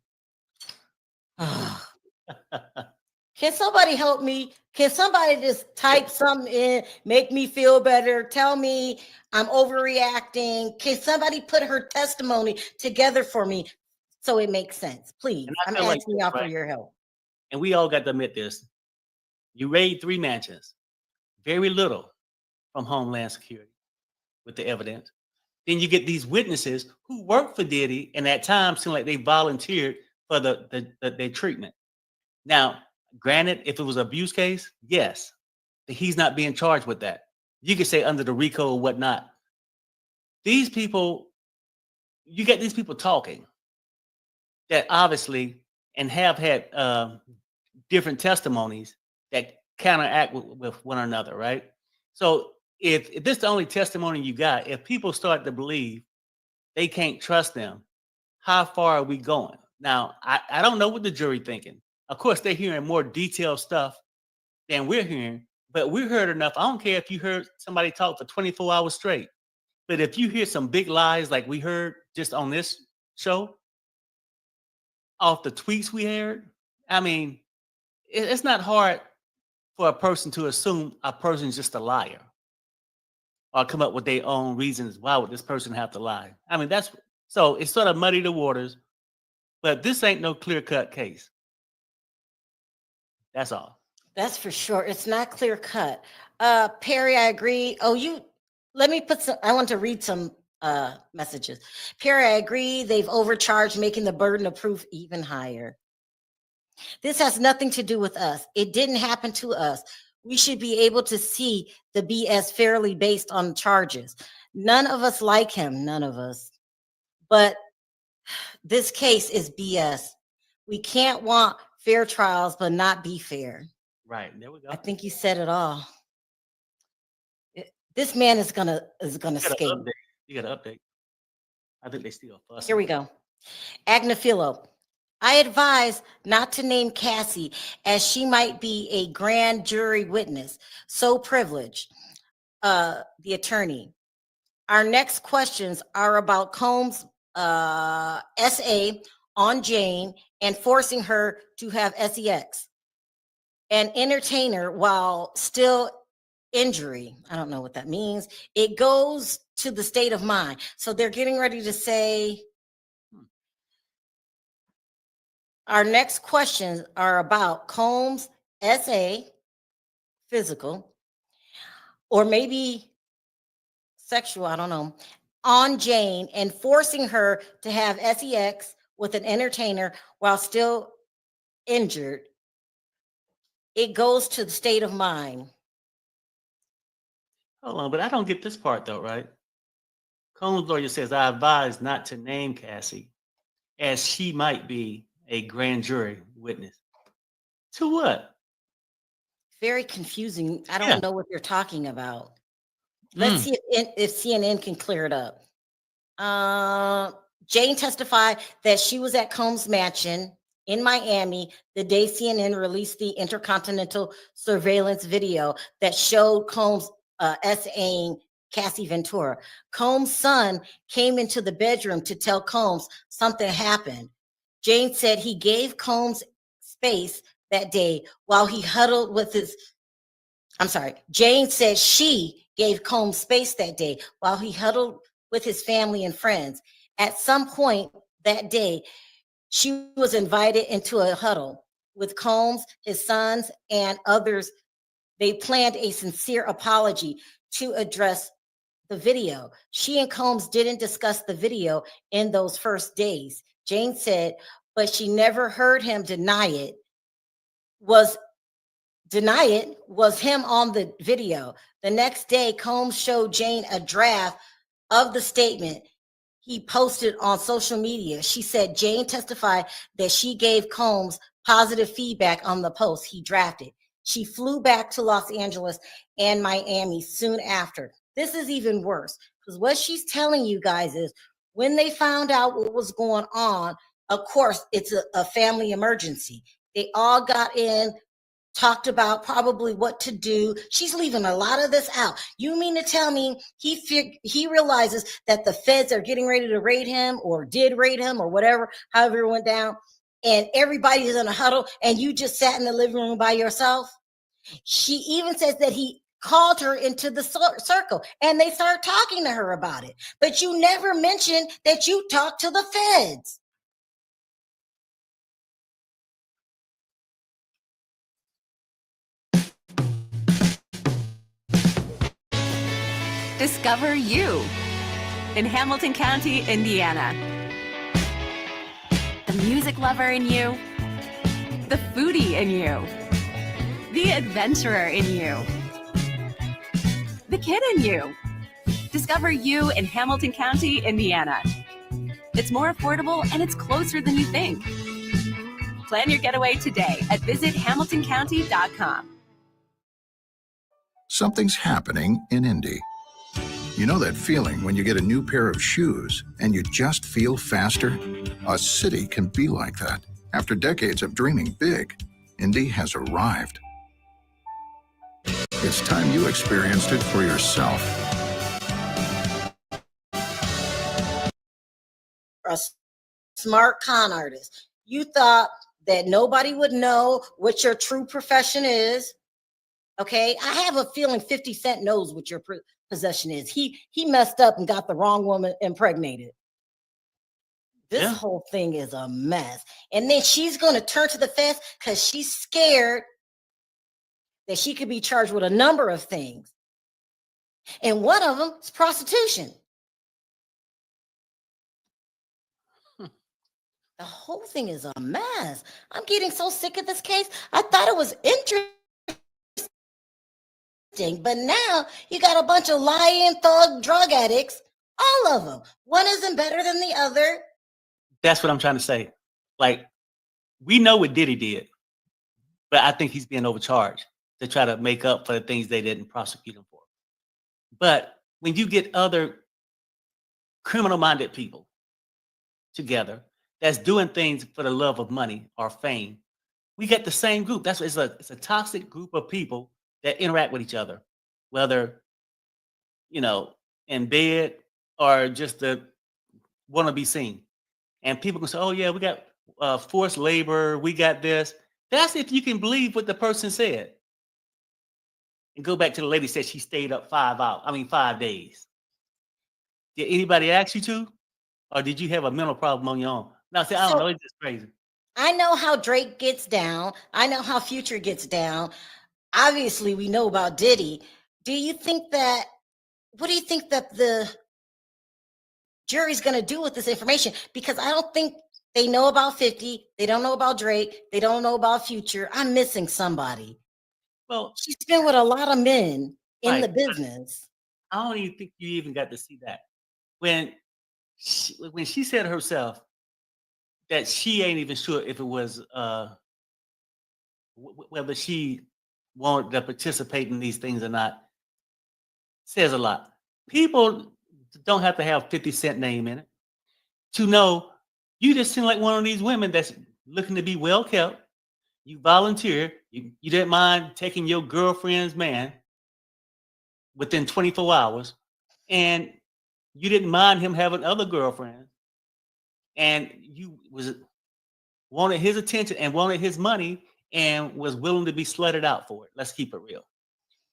Can somebody help me? Can somebody just type something in, make me feel better, tell me I'm overreacting? Can somebody put her testimony together for me so it makes sense? Please, I'm asking y'all for your help. And we all got to admit this. You raid 3 mansions, very little from Homeland Security with the evidence. Then you get these witnesses who work for Diddy and at times seem like they volunteered for their treatment. Now, granted, if it was an abuse case, yes, he's not being charged with that. You could say under the RICO or whatnot. These people, you get these people talking that obviously and have had different testimonies that counteract with one another, right? So if this is the only testimony you got, if people start to believe they can't trust them, how far are we going? Now, I don't know what the jury thinking. Of course, they're hearing more detailed stuff than we're hearing, but we heard enough. I don't care if you heard somebody talk for 24 hours straight, but if you hear some big lies like we heard just on this show, off the tweets we heard, I mean, it's not hard for a person to assume a person's just a liar or come up with their own reasons. Why would this person have to lie? I mean, so it's sort of muddy the waters, but this ain't no clear-cut case. That's all. That's for sure. It's not clear cut. Perry, I agree. Let me put some, I want to read some messages. Perry, I agree. They've overcharged, making the burden of proof even higher. This has nothing to do with us. It didn't happen to us. We should be able to see the BS fairly based on charges. None of us like him, none of us. But this case is BS. We can't want fair trials, but not be fair. Right. There we go. I think you said it all. This man is gonna You got skate. to update. You got to update. I think they still fussing. Here we go. Agnafilo. I advise not to name Cassie as she might be a grand jury witness. So privileged. The attorney. Our next questions are about Combs' SA on Jane and forcing her to have sex. An entertainer while still injury. I don't know what that means. It goes to the state of mind. So they're getting ready to say, our next questions are about Combs' SA, physical, or maybe sexual, I don't know, on Jane and forcing her to have sex with an entertainer while still injured. It goes to the state of mind. Hold on, but I don't get this part though, right? Combs' lawyer says, I advise not to name Cassie as she might be a grand jury witness. To what? Very confusing. I Yeah. don't know what they're talking about. Let's see if CNN can clear it up. Jane testified that she was at Combs' mansion in Miami the day CNN released the intercontinental surveillance video that showed Combs SAing Cassie Ventura. Combs' son came into the bedroom to tell Combs something happened. Jane said he gave Combs space that day while he huddled with his, Jane said she gave Combs space that day while he huddled with his family and friends. At some point that day, she was invited into a huddle with Combs, his sons, and others. They planned a sincere apology to address the video. She and Combs didn't discuss the video in those first days. Jane said, but she never heard him deny it was him on the video. The next day, Combs showed Jane a draft of the statement he posted on social media. She said Jane testified that she gave Combs positive feedback on the post he drafted. She flew back to Los Angeles and Miami soon after. This is even worse because what she's telling you guys is when they found out what was going on, of course, it's a family emergency. They all got in, talked about probably what to do. She's leaving a lot of this out. You mean to tell me he realizes that the feds are getting ready to raid him or did raid him or whatever, however it went down, and everybody's in a huddle and you just sat in the living room by yourself? She even says that he called her into the circle and they start talking to her about it. But you never mentioned that you talked to the feds. Discover you in Hamilton County, Indiana. The music lover in you, the foodie in you, the adventurer in you, the kid in you. Discover you in Hamilton County, Indiana. It's more affordable and it's closer than you think. Plan your getaway today at visithamiltoncounty.com. Something's happening in Indy. You know that feeling when you get a new pair of shoes and you just feel faster? A city can be like that. After decades of dreaming big, Indy has arrived. It's time you experienced it for yourself. A smart con artist. You thought that nobody would know what your true profession is. Okay, I have a feeling 50 Cent knows what your possession is. He messed up and got the wrong woman impregnated. This whole thing is a mess. And then she's going to turn to the feds because she's scared that she could be charged with a number of things. And one of them is prostitution. The whole thing is a mess. I'm getting so sick of this case. I thought it was interesting. But now you got a bunch of lying thug drug addicts, all of them. One isn't better than the other. That's what I'm trying to say. Like, we know what Diddy did, but I think he's being overcharged to try to make up for the things they didn't prosecute him for. But when you get other criminal-minded people together that's doing things for the love of money or fame, we get the same group. That's it's a toxic group of people that interact with each other, whether in bed or just to want to be seen. And people can say, "Oh yeah, we got forced labor, we got this." That's if you can believe what the person said. And go back to the lady said she stayed up 5 days. Did anybody ask you to, or did you have a mental problem on your own? No, say I don't know. It's just crazy. I know how Drake gets down. I know how Future gets down. Obviously, we know about Diddy. What do you think that the jury's going to do with this information? Because I don't think they know about 50. They don't know about Drake. They don't know about Future. I'm missing somebody. Well, she's been with a lot of men in the business. I don't even think you even got to see that. When she said herself that she ain't even sure if it was whether she wanted to participate in these things or not, says a lot. People don't have to have 50 Cent name in it to know you just seem like one of these women that's looking to be well kept. You volunteer. You didn't mind taking your girlfriend's man within 24 hours, and you didn't mind him having other girlfriends, and you wanted his attention and wanted his money and was willing to be slutted out for it. Let's keep it real.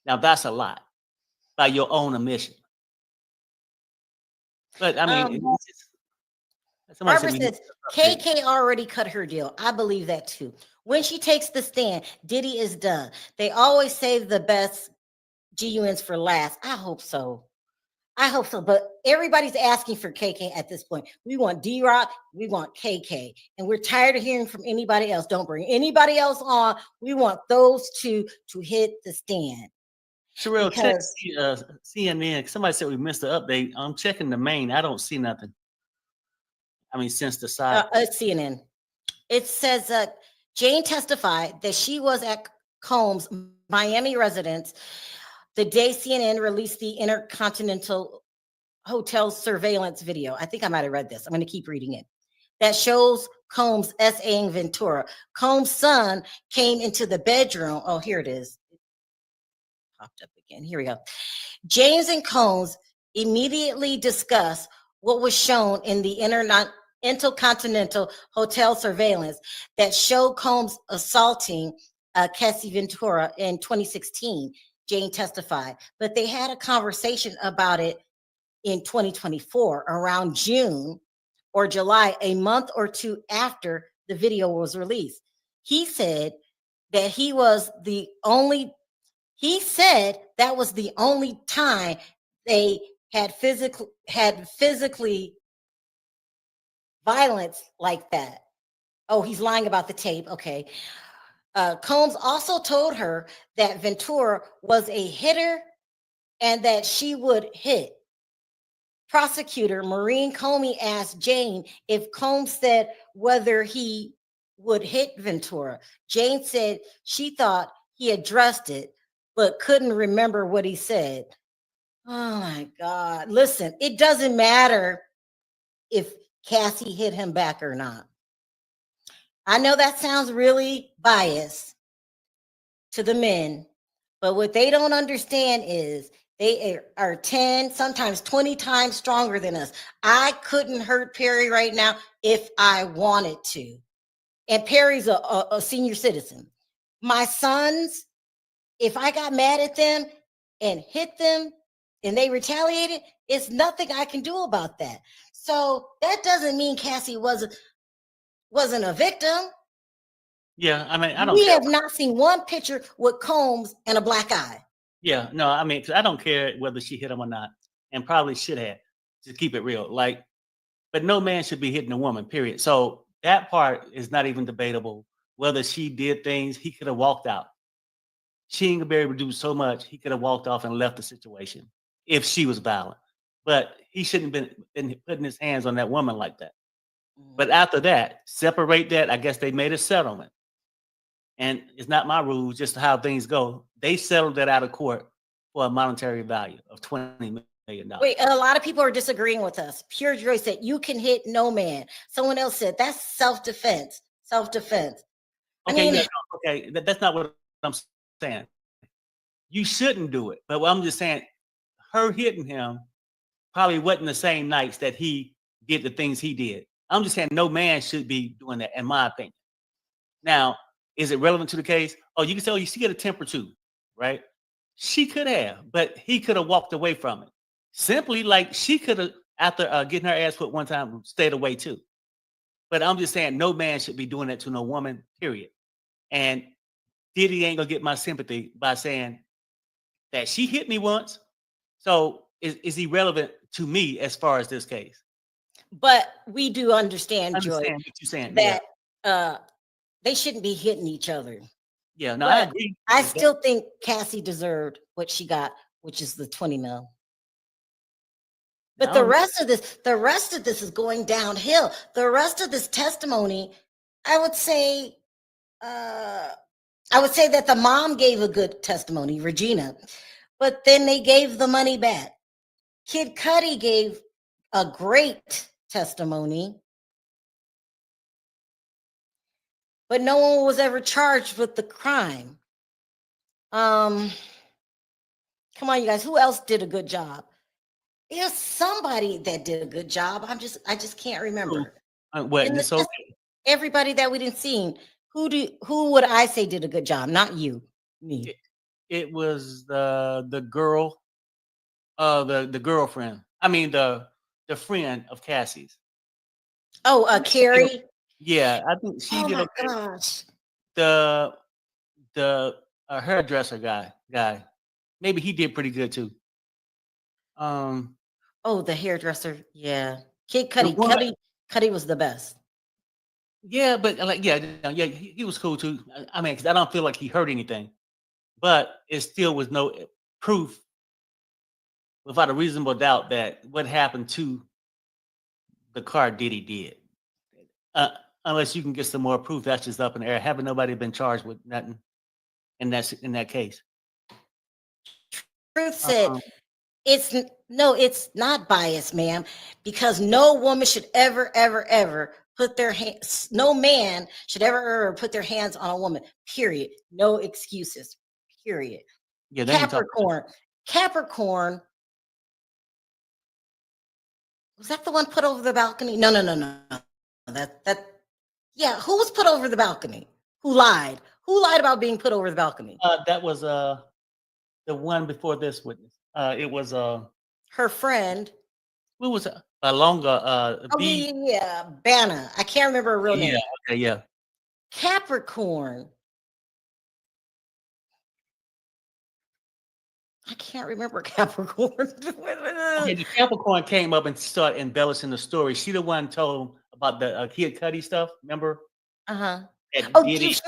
Now that's a lot by your own admission. But I mean, Barbara says KK already cut her deal. I believe that too. When she takes the stand, Diddy is done. They always save the best GUNs for last. I hope so. But everybody's asking for KK at this point. We want D-Rock, we want KK, and we're tired of hearing from anybody else. Don't bring anybody else on. We want those two to hit the stand. Sherelle, check CNN. Somebody said we missed the update. I'm checking the main. I don't see nothing. I mean, since the side. CNN. It says Jane testified that she was at Combs' Miami residence the day CNN released the Intercontinental Hotel surveillance video. I think I might have read this. I'm going to keep reading it. That shows Combs S.A.ing Ventura. Combs' son came into the bedroom. Oh, here it is. It popped up again. Here we go. James and Combs immediately discussed what was shown in the Intercontinental Hotel surveillance that showed Combs assaulting Cassie Ventura in 2016. Jane testified, but they had a conversation about it in 2024 around June or July, a month or two after the video was released. He said that that was the only time they had physically violence like that. Oh, he's lying about the tape. Okay. Combs also told her that Ventura was a hitter and that she would hit. Prosecutor Maureen Comey asked Jane if Combs said whether he would hit Ventura. Jane said she thought he addressed it, but couldn't remember what he said. Oh my God. Listen, it doesn't matter if Cassie hit him back or not. I know that sounds really biased to the men, but what they don't understand is they are 10, sometimes 20 times stronger than us. I couldn't hurt Perry right now if I wanted to. And Perry's a senior citizen. My sons, if I got mad at them and hit them and they retaliated, it's nothing I can do about that. So that doesn't mean Cassie wasn't a victim. Yeah, I mean, I don't. We have not seen one picture with Combs and a black eye. Yeah, no, I mean, 'cause I don't care whether she hit him or not, and probably should have. To keep it real, but no man should be hitting a woman. Period. So that part is not even debatable. Whether she did things, he could have walked out. She ain't gonna be able to do so much. He could have walked off and left the situation if she was violent. But he shouldn't have been putting his hands on that woman like that. But after that, separate that. I guess they made a settlement. And it's not my rules, just how things go. They settled that out of court. for a monetary value of $20 million. Wait, a lot of people are disagreeing with us. Pure Joy said you can hit no man. Someone else said that's self-defense. Self-defense. Okay, I mean, okay, that's not what I'm saying. You shouldn't do it, but what I'm just saying, her hitting him probably wasn't the same nights that he did the things he did. I'm just saying no man should be doing that, in my opinion. Now, is it relevant to the case? Oh, you can tell she got a temper too, right? She could have, but he could have walked away from it. Simply like she could have, after getting her ass put one time, stayed away too. But I'm just saying no man should be doing that to no woman, period. And Diddy ain't gonna get my sympathy by saying that she hit me once. So is he relevant to me as far as this case? but we do understand, Joy, Understand what you're saying. that they shouldn't be hitting each other. Yeah, no, I But agree. I still think Cassie deserved what she got, which is the 20 mil. But No. the rest of this is going downhill. The rest of this testimony, I would say that the mom gave a good testimony, Regina, but then they gave the money back. Kid Cudi gave a great testimony, but no one was ever charged with the crime. Come on, you guys. Who else did a good job? There's somebody that did a good job. I just can't remember. What? In the So everybody that we didn't see, who would I say did a good job? Not you, me. it was the girl, the girlfriend. I mean the friend of Cassie's. Oh, Carrie. Yeah, I think she Oh did my okay. gosh. The hairdresser guy, maybe he did pretty good too. Oh, the hairdresser. Yeah. Kid Cudi. woman- Cudi was the best. Yeah, but like he was cool too. I mean, 'cause I don't feel like he hurt anything, but it still was no proof without a reasonable doubt that what happened to the car Diddy did. Unless you can get some more proof, that's just up in the air. Haven't nobody been charged with nothing in that case. Truth said, it's not biased, ma'am, because no woman should ever put their hands. No man should ever put their hands on a woman. Period. No excuses. Period. Yeah, they ain't talking. Capricorn. Was that the one put over the balcony? No. That. Yeah, who was put over the balcony? Who lied? Who lied about being put over the balcony? That was the one before this witness. It was her friend. Who was Alonga? Yeah, Banna. I can't remember her real name. Okay, yeah. Capricorn. I can't remember Capricorn. Okay, the Capricorn came up and started embellishing the story. She the one told him about the Kid Cudi stuff. Remember? Oh, she was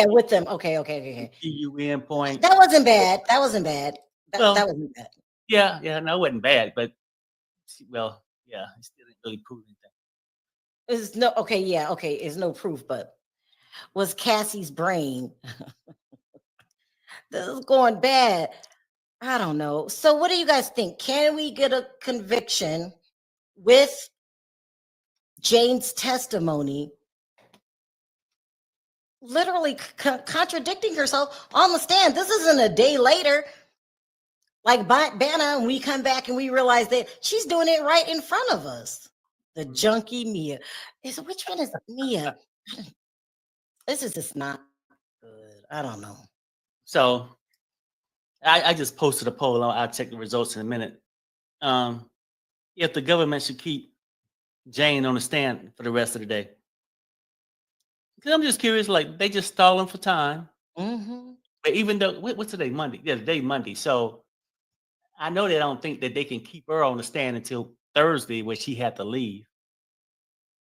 with them. Okay. UN point. That wasn't bad. That wasn't bad. That wasn't bad. Yeah, no, it wasn't bad, but it still didn't really prove anything. It's no proof, but was Cassie's brain. This is going bad. I don't know. So what do you guys think? Can we get a conviction with Jane's testimony literally contradicting herself on the stand? This isn't a day later like Banna, and we come back and we realize that she's doing it right in front of us. The junkie Mia. Which one is Mia? This is just not good. I don't know. So I just posted a poll. I'll check the results in a minute. If the government should keep Jane on the stand for the rest of the day. Because I'm just curious, like they just stalling for time. Mm-hmm. But even though, what's today? Monday. Yeah, today Monday. So I know they don't think that they can keep her on the stand until Thursday, where she had to leave.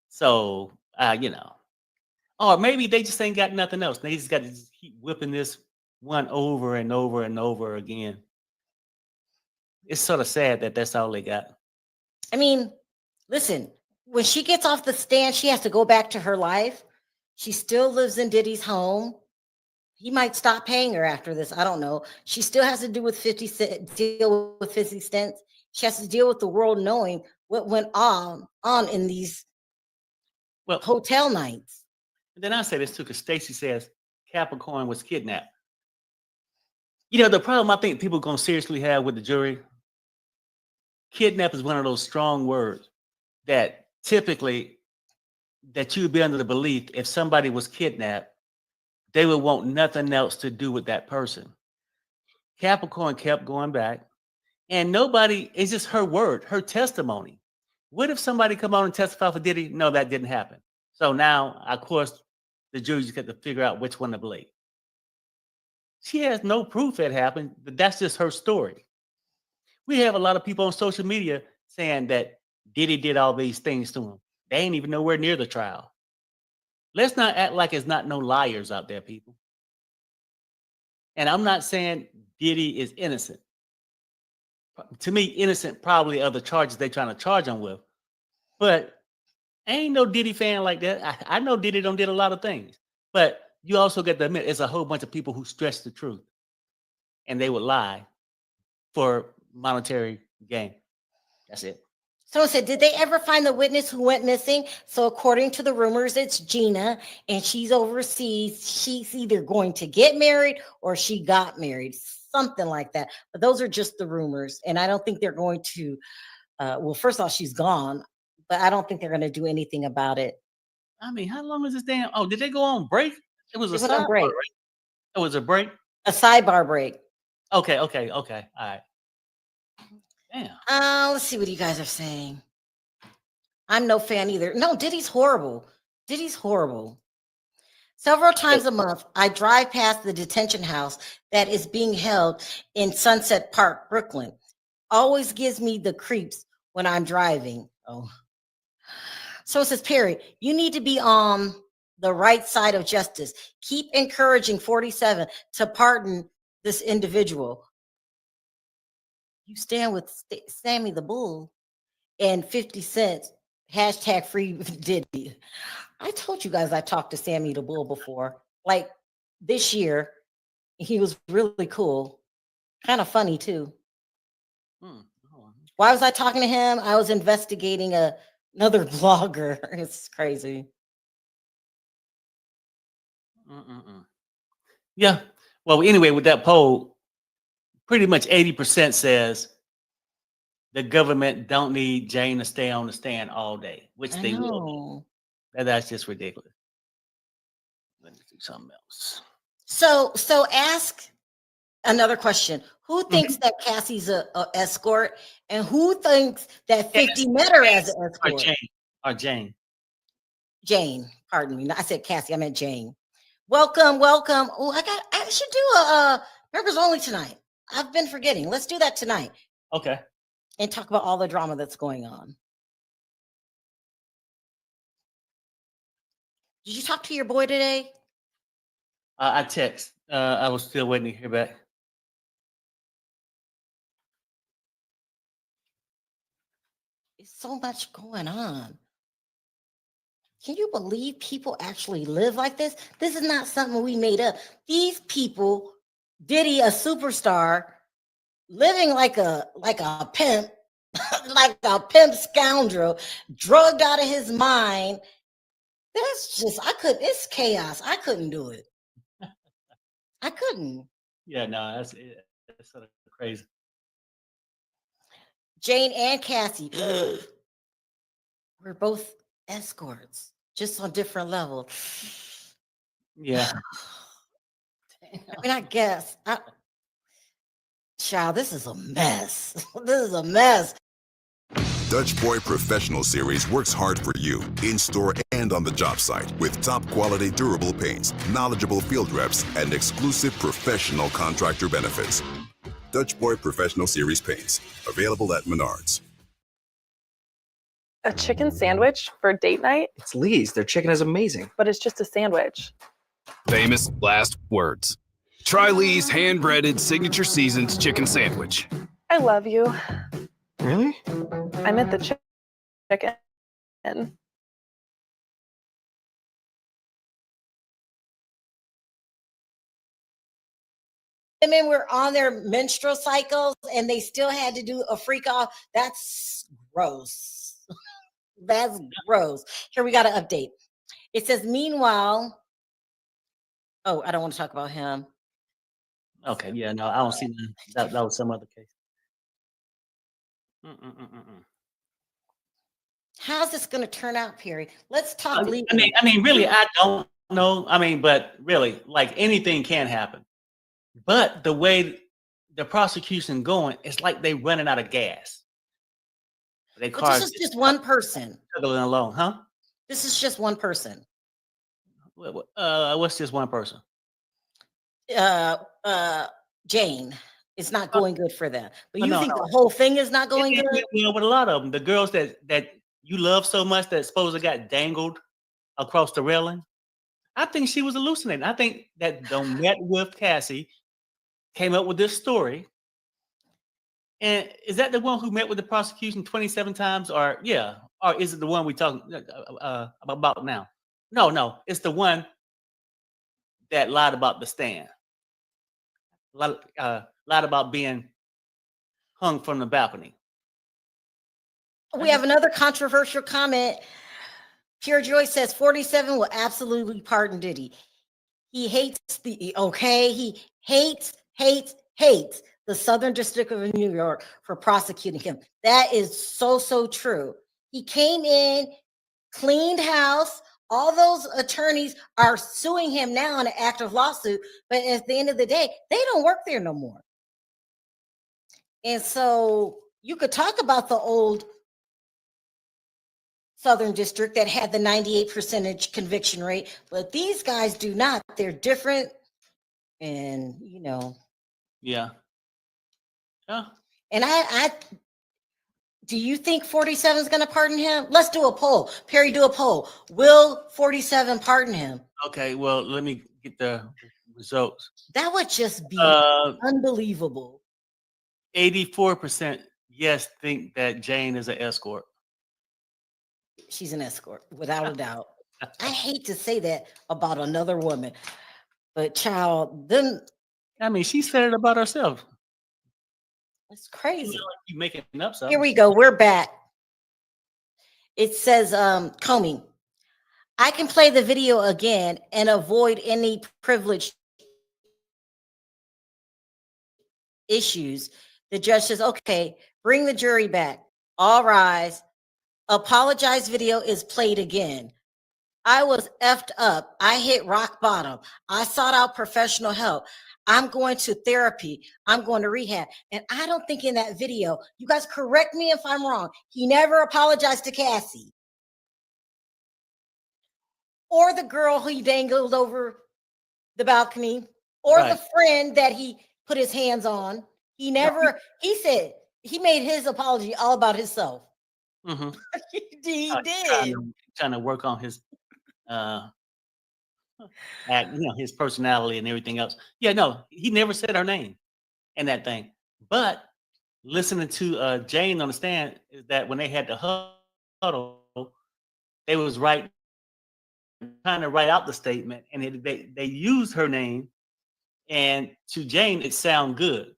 So, or maybe they just ain't got nothing else. They just got to keep whipping this one over and over and over again. It's sort of sad that that's all they got. I mean, listen, when she gets off the stand, she has to go back to her life. She still lives in Diddy's home. He might stop paying her after this. I don't know. She still has to do with 50 cent, deal with 50 cents. She has to deal with the world knowing what went on in these hotel nights. And then I say this too, because Stacey says Capricorn was kidnapped. You know, the problem I think people are going to seriously have with the jury, kidnap is one of those strong words that typically that you'd be under the belief if somebody was kidnapped, they would want nothing else to do with that person. Capricorn kept going back, and nobody, it's just her word, her testimony. What if somebody come on and testify for Diddy? No, that didn't happen. So now, of course, the jury just got to figure out which one to believe. She has no proof it happened, but that's just her story. We have a lot of people on social media saying that Diddy did all these things to him. They ain't even nowhere near the trial. Let's not act like it's not no liars out there, people. And I'm not saying Diddy is innocent. To me, innocent probably of the charges they're trying to charge him with. But I ain't no Diddy fan like that. I know Diddy did a lot of things. But you also get to admit, it's a whole bunch of people who stretch the truth. And they would lie for monetary gain. That's it. Someone said, did they ever find the witness who went missing? So according to the rumors, it's Gina, and she's overseas. She's either going to get married or she got married, something like that. But those are just the rumors. And I don't think they're going to, well, first of all, she's gone, but I don't think they're going to do anything about it. I mean, how long is this damn? Oh, did they go on break? It was a sidebar break. Right? It was a break? A sidebar break. Okay. All right. Damn. Let's see what you guys are saying. I'm no fan either. No, Diddy's horrible. Diddy's horrible. Several times a month, I drive past the detention house that is being held in Sunset Park, Brooklyn. Always gives me the creeps when I'm driving. Oh. So it says, Perry, you need to be on the right side of justice. Keep encouraging 47 to pardon this individual. You stand with Sammy the Bull and 50 cents, hashtag free Diddy. I told you guys I talked to Sammy the Bull before. Like this year, he was really cool. Kind of funny too. Why was I talking to him? I was investigating another blogger. It's crazy. Yeah. Well, anyway, with that poll, pretty much 80% says the government don't need Jane to stay on the stand all day, which they will. That's just ridiculous. Let me do something else. So ask another question. Who thinks that Cassie's a escort, and who thinks that 50 met her as an escort? Or Jane. Jane, pardon me. I said Cassie, I meant Jane. Welcome. Oh, I should do a members only tonight. I've been forgetting. Let's do that tonight. Okay. And talk about all the drama that's going on. Did you talk to your boy today? I text. I was still waiting to hear back. It's so much going on. Can you believe people actually live like this? This is not something we made up. These people, Diddy, a superstar, living like a pimp, like a pimp scoundrel, drugged out of his mind. That's just, it's chaos. I couldn't do it. I couldn't. Yeah, no, that's sort of crazy. Jane and Cassie, we're both escorts, just on different levels. Yeah. I mean, I guess. Child, this is a mess. This is a mess. Dutch Boy Professional Series works hard for you, in-store and on the job site, with top-quality durable paints, knowledgeable field reps, and exclusive professional contractor benefits. Dutch Boy Professional Series paints, available at Menards. A chicken sandwich for date night? It's Lee's. Their chicken is amazing. But it's just a sandwich. Famous last words. Try Lee's hand-breaded signature seasoned chicken sandwich. I love you. Really? I meant the chicken. women were on their menstrual cycles and they still had to do a freak off. That's gross. That's gross. Here we got an update. It says, meanwhile, oh, I don't want to talk about him. Okay, yeah, no, I don't see that. That was some other case. How's this going to turn out, Perry? Let's talk I legally. mean, really, I don't know. I mean, but really, like anything can happen. But the way the prosecution going, it's like they running out of gas. They But cars this is just one person. struggling alone, huh? This is just one person. What's just one person? Jane. It's not going good for them. But Oh, you no, think no. the whole thing is not going good? You know, with a lot of them, the girls that you love so much that supposedly got dangled across the railing. I think she was hallucinating. I think that they met with Cassie, came up with this story. And is that the one who met with the prosecution 27 times? Or yeah, or is it the one we talking about now? No, it's the one that lied about the stand. Lied about being hung from the balcony. We have another controversial comment. Pure Joy says 47 will absolutely pardon Diddy. He hates he hates the Southern District of New York for prosecuting him. That is so true. He came in, cleaned house. All those attorneys are suing him now in an active lawsuit, but at the end of the day, they don't work there no more. And so you could talk about the old Southern District that had the 98% conviction rate, but these guys do not. They're different, and you know. Yeah. Yeah. And I do you think 47 is going to pardon him? Let's do a poll. Perry, do a poll. Will 47 pardon him? Okay, well, let me get the results. That would just be unbelievable. 84% yes think that Jane is an escort. She's an escort, without a doubt. I hate to say that about another woman, but child, then I mean, she said it about herself. It's crazy. You making up something. Here we go. We're back. It says, Comey, I can play the video again and avoid any privilege issues. The judge says, okay, bring the jury back. All rise. Apologize video is played again. I was effed up. I hit rock bottom. I sought out professional help. I'm going to therapy. I'm going to rehab. And I don't think in that video, you guys correct me if I'm wrong, he never apologized to Cassie. Or the girl who he dangled over the balcony. Or the friend that he put his hands on. He never, he said, he made his apology all about himself. Mm-hmm. He did. Trying to work on his his personality and everything else. Yeah, no, he never said her name in that thing. But listening to Jane on the stand is that when they had the huddle, they was trying to write out the statement, and they used her name, and to Jane it sounded good.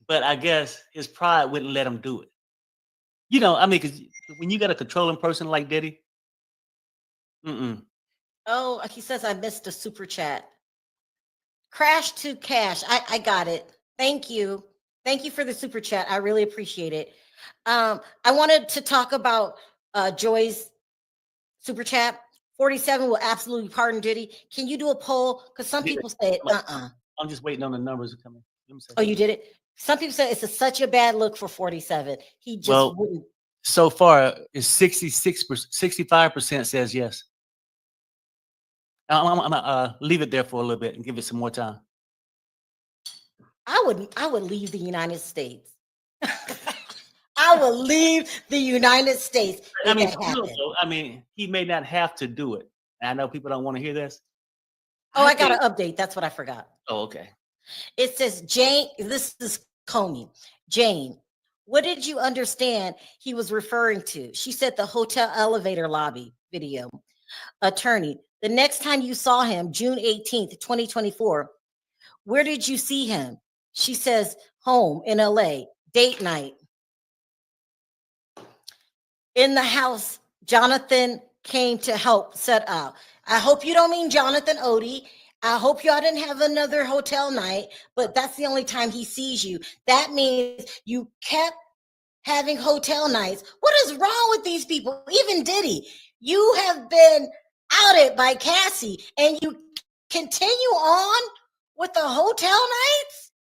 But I guess his pride wouldn't let him do it. You know, I mean, because when you got a controlling person like Diddy, Oh, he says I missed a super chat. Crash to cash. I got it. Thank you. Thank you for the super chat. I really appreciate it. I wanted to talk about Joy's super chat. 47 will absolutely pardon Diddy. Can you do a poll? Because some people said, I'm just waiting on the numbers to come in. Oh, you did it? Some people said it's such a bad look for 47. He just wouldn't. So far, it's 65% says yes. I'm gonna leave it there for a little bit and give it some more time. I would leave the United States. I would leave the United States. I mean, he may not have to do it. And I know people don't want to hear this. Oh, I got an update. That's what I forgot. Oh, okay. It says, Jane, this is Comey. Jane, what did you understand he was referring to? She said the hotel elevator lobby video. Attorney, the next time you saw him, June 18th, 2024, Where did you see him? She says, home in LA, date night. In the house, Jonathan came to help set up. I hope you don't mean Jonathan Odie. I hope y'all didn't have another hotel night, but that's the only time he sees you. That means you kept having hotel nights. What is wrong with these people? Even Diddy, you have been outed by Cassie and you continue on with the hotel nights?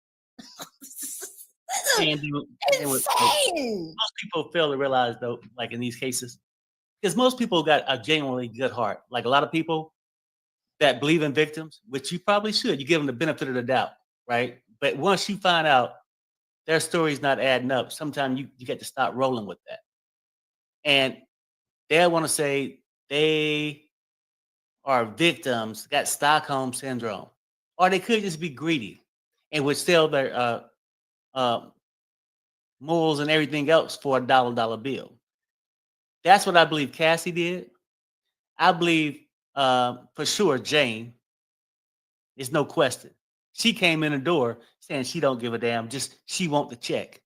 And Insane. most people fail to realize, though, like in these cases, because most people got a genuinely good heart. Like a lot of people that believe in victims, which you probably should. You give them the benefit of the doubt, right? But once you find out their story's not adding up, sometimes you get to stop rolling with that. And they want to say they are victims, got Stockholm syndrome, or they could just be greedy and would sell their morals and everything else for a dollar bill. That's what I believe Cassie did. I believe for sure Jane, there's no question. She came in the door saying she don't give a damn, just she want the check.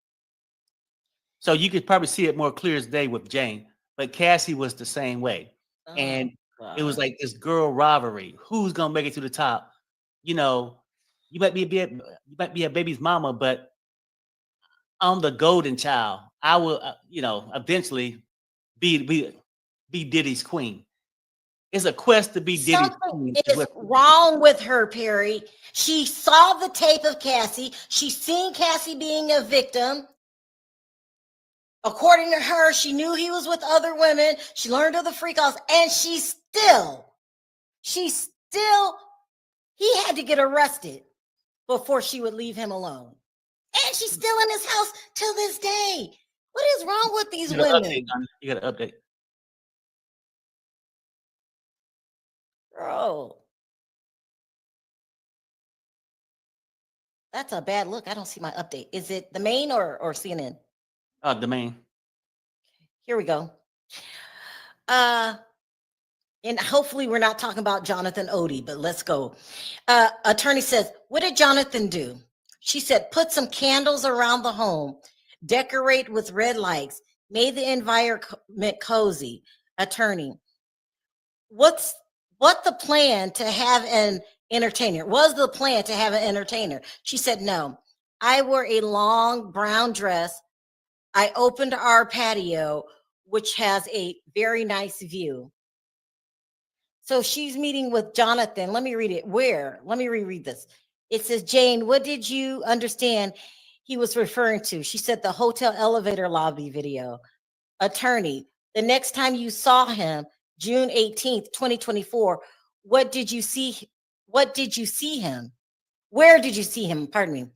So you could probably see it more clear as day with Jane, but Cassie was the same way. And it was like this girl rivalry. Who's gonna make it to the top? You know, you might be a baby's mama, but I'm the golden child. I will, eventually be Diddy's queen. It's a quest to be Diddy's Something queen. is wrong with her, Perry. She saw the tape of Cassie. She's seen Cassie being a victim. According to her, she knew he was with other women. She learned of the freak offs, and he had to get arrested before she would leave him alone. And she's still in his house till this day. What is wrong with these women? You got to update. Bro. That's a bad look. I don't see my update. Is it the main or CNN? The main. Here we go. And hopefully we're not talking about Jonathan Odie, but let's go. Attorney says, what did Jonathan do? She said, put some candles around the home, decorate with red lights, made the environment cozy. Attorney, what the plan to have an entertainer? Was the plan to have an entertainer? She said, no. I wore a long brown dress. I opened our patio, which has a very nice view. So she's meeting with Jonathan. Let me read it. Where? Let me reread this. It says, Jane, what did you understand he was referring to? She said the hotel elevator lobby video. Attorney, the next time you saw him, June 18th, 2024, what did you see? What did you see him? Where did you see him? Pardon me.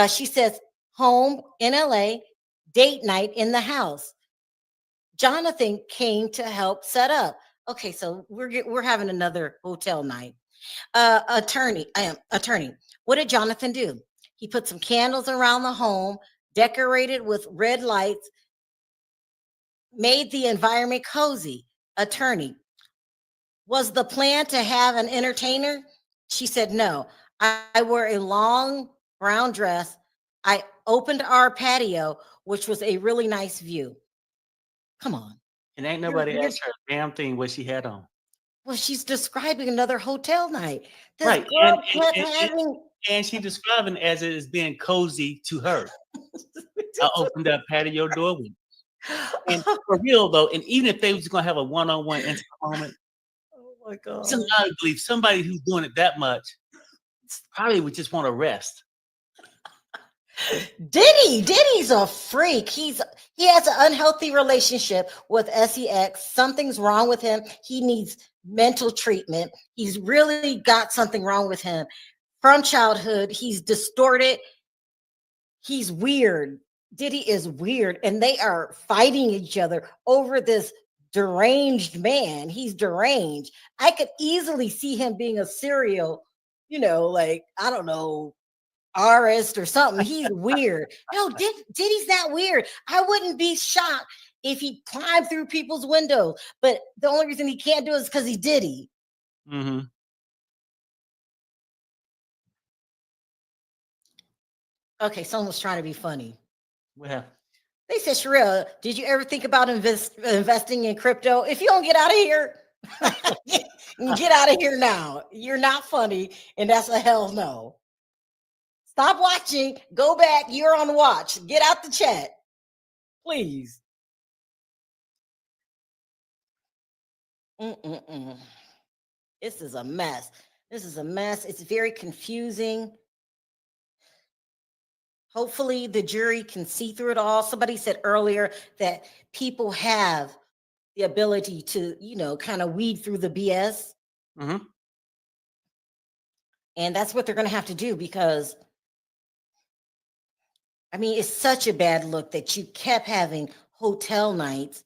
She says, home in LA, date night in the house. Jonathan came to help set up. Okay, so we're having another hotel night. Attorney, what did Jonathan do? He put some candles around the home, decorated with red lights, made the environment cozy. Attorney, was the plan to have an entertainer? She said, no. I wore a long brown dress. I opened our patio, which was a really nice view. Come on. And ain't nobody asked her a damn thing what she had on. Well, she's describing another hotel night. This Right. girl kept having. And she's describing it as it is being cozy to her. I opened that patio door with. And for real though, and even if they was gonna have a one-on-one intimate moment, Oh my God. I believe somebody who's doing it that much probably would just want to rest. Diddy's a freak. He has an unhealthy relationship with SEX. Something's wrong with him. He needs mental treatment. He's really got something wrong with him from childhood. He's distorted. He's weird. Diddy is weird, and they are fighting each other over this deranged man. He's deranged. I could easily see him being a serial, like, I don't know, artist or something. He's weird. No, Diddy's not weird. I wouldn't be shocked if he climbed through people's windows, but the only reason he can't do it is because he's Diddy. Mm-hmm. Okay, someone was trying to be funny. What happened? They said, Sherelle, did you ever think about investing in crypto? If you don't get out of here, get out of here now. You're not funny, and that's a hell no. Stop watching. Go back. You're on watch. Get out the chat, please. Mm-mm-mm. This is a mess. This is a mess. It's very confusing. Hopefully the jury can see through it all. Somebody said earlier that people have the ability to, kind of weed through the BS. Mm-hmm. And that's what they're going to have to do because, I mean, it's such a bad look that you kept having hotel nights.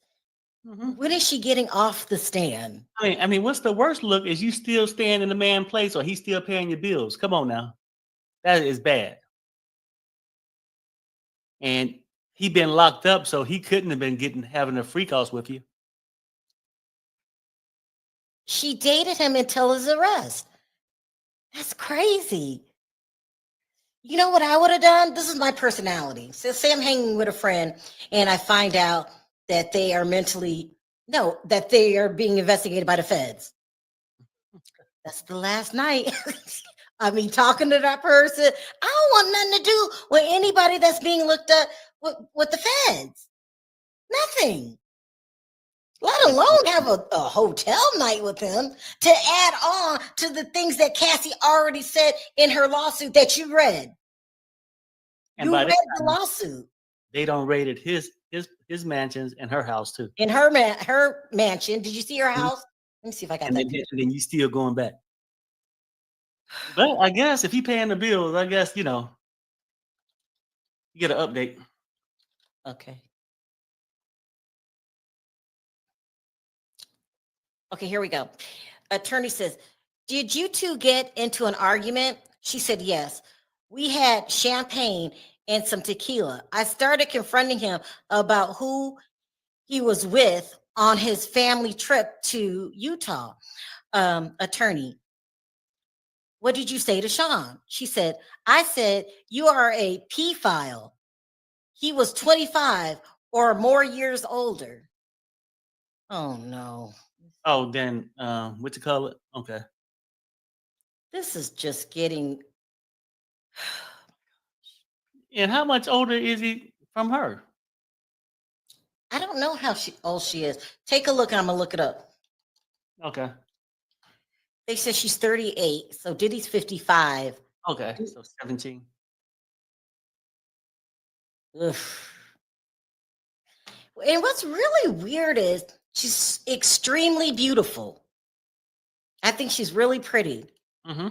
Mm-hmm. When is she getting off the stand? I mean, what's the worst look is you still staying in the man place or he's still paying your bills. Come on now. That is bad. And he been locked up, so he couldn't have been having a freak house with you. She dated him until his arrest. That's crazy. You know what I would have done? This is my personality. So say I'm hanging with a friend and I find out that they are that they are being investigated by the feds. That's the last night. I mean, talking to that person, I don't want nothing to do with anybody that's being looked at with the feds. Nothing. Let alone have a hotel night with him to add on to the things that Cassie already said in her lawsuit that you read. And You by read the lawsuit. They don't raided his mansions and her house too. In her mansion. Did you see her house? Let me see if I got that picture. And then you still going back. But I guess if he paying the bills, I guess, you get an update. Okay. Okay, here we go. Attorney says, did you two get into an argument? She said, yes. We had champagne and some tequila. I started confronting him about who he was with on his family trip to Utah. Attorney, what did you say to Sean? She said, I said, you are a P-file. He was 25 or more years older. Oh, no. Oh, then what you call it? Okay. This is just getting. And how much older is he from her? I don't know how old she is. Take a look. I'm gonna look it up. Okay. They said she's 38. So Diddy's 55. Okay. So 17. Ugh. And what's really weird is she's extremely beautiful. I think she's really pretty. Mm-hmm.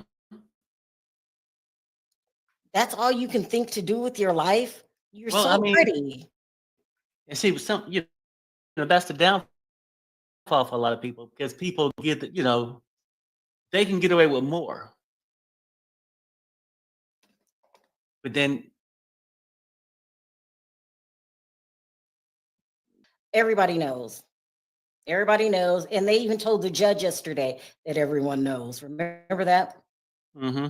That's all you can think to do with your life. You're pretty. And see, that's the downfall for a lot of people because people get they can get away with more. But then everybody knows. Everybody knows. And they even told the judge yesterday that everyone knows. Remember that? Mm-hmm.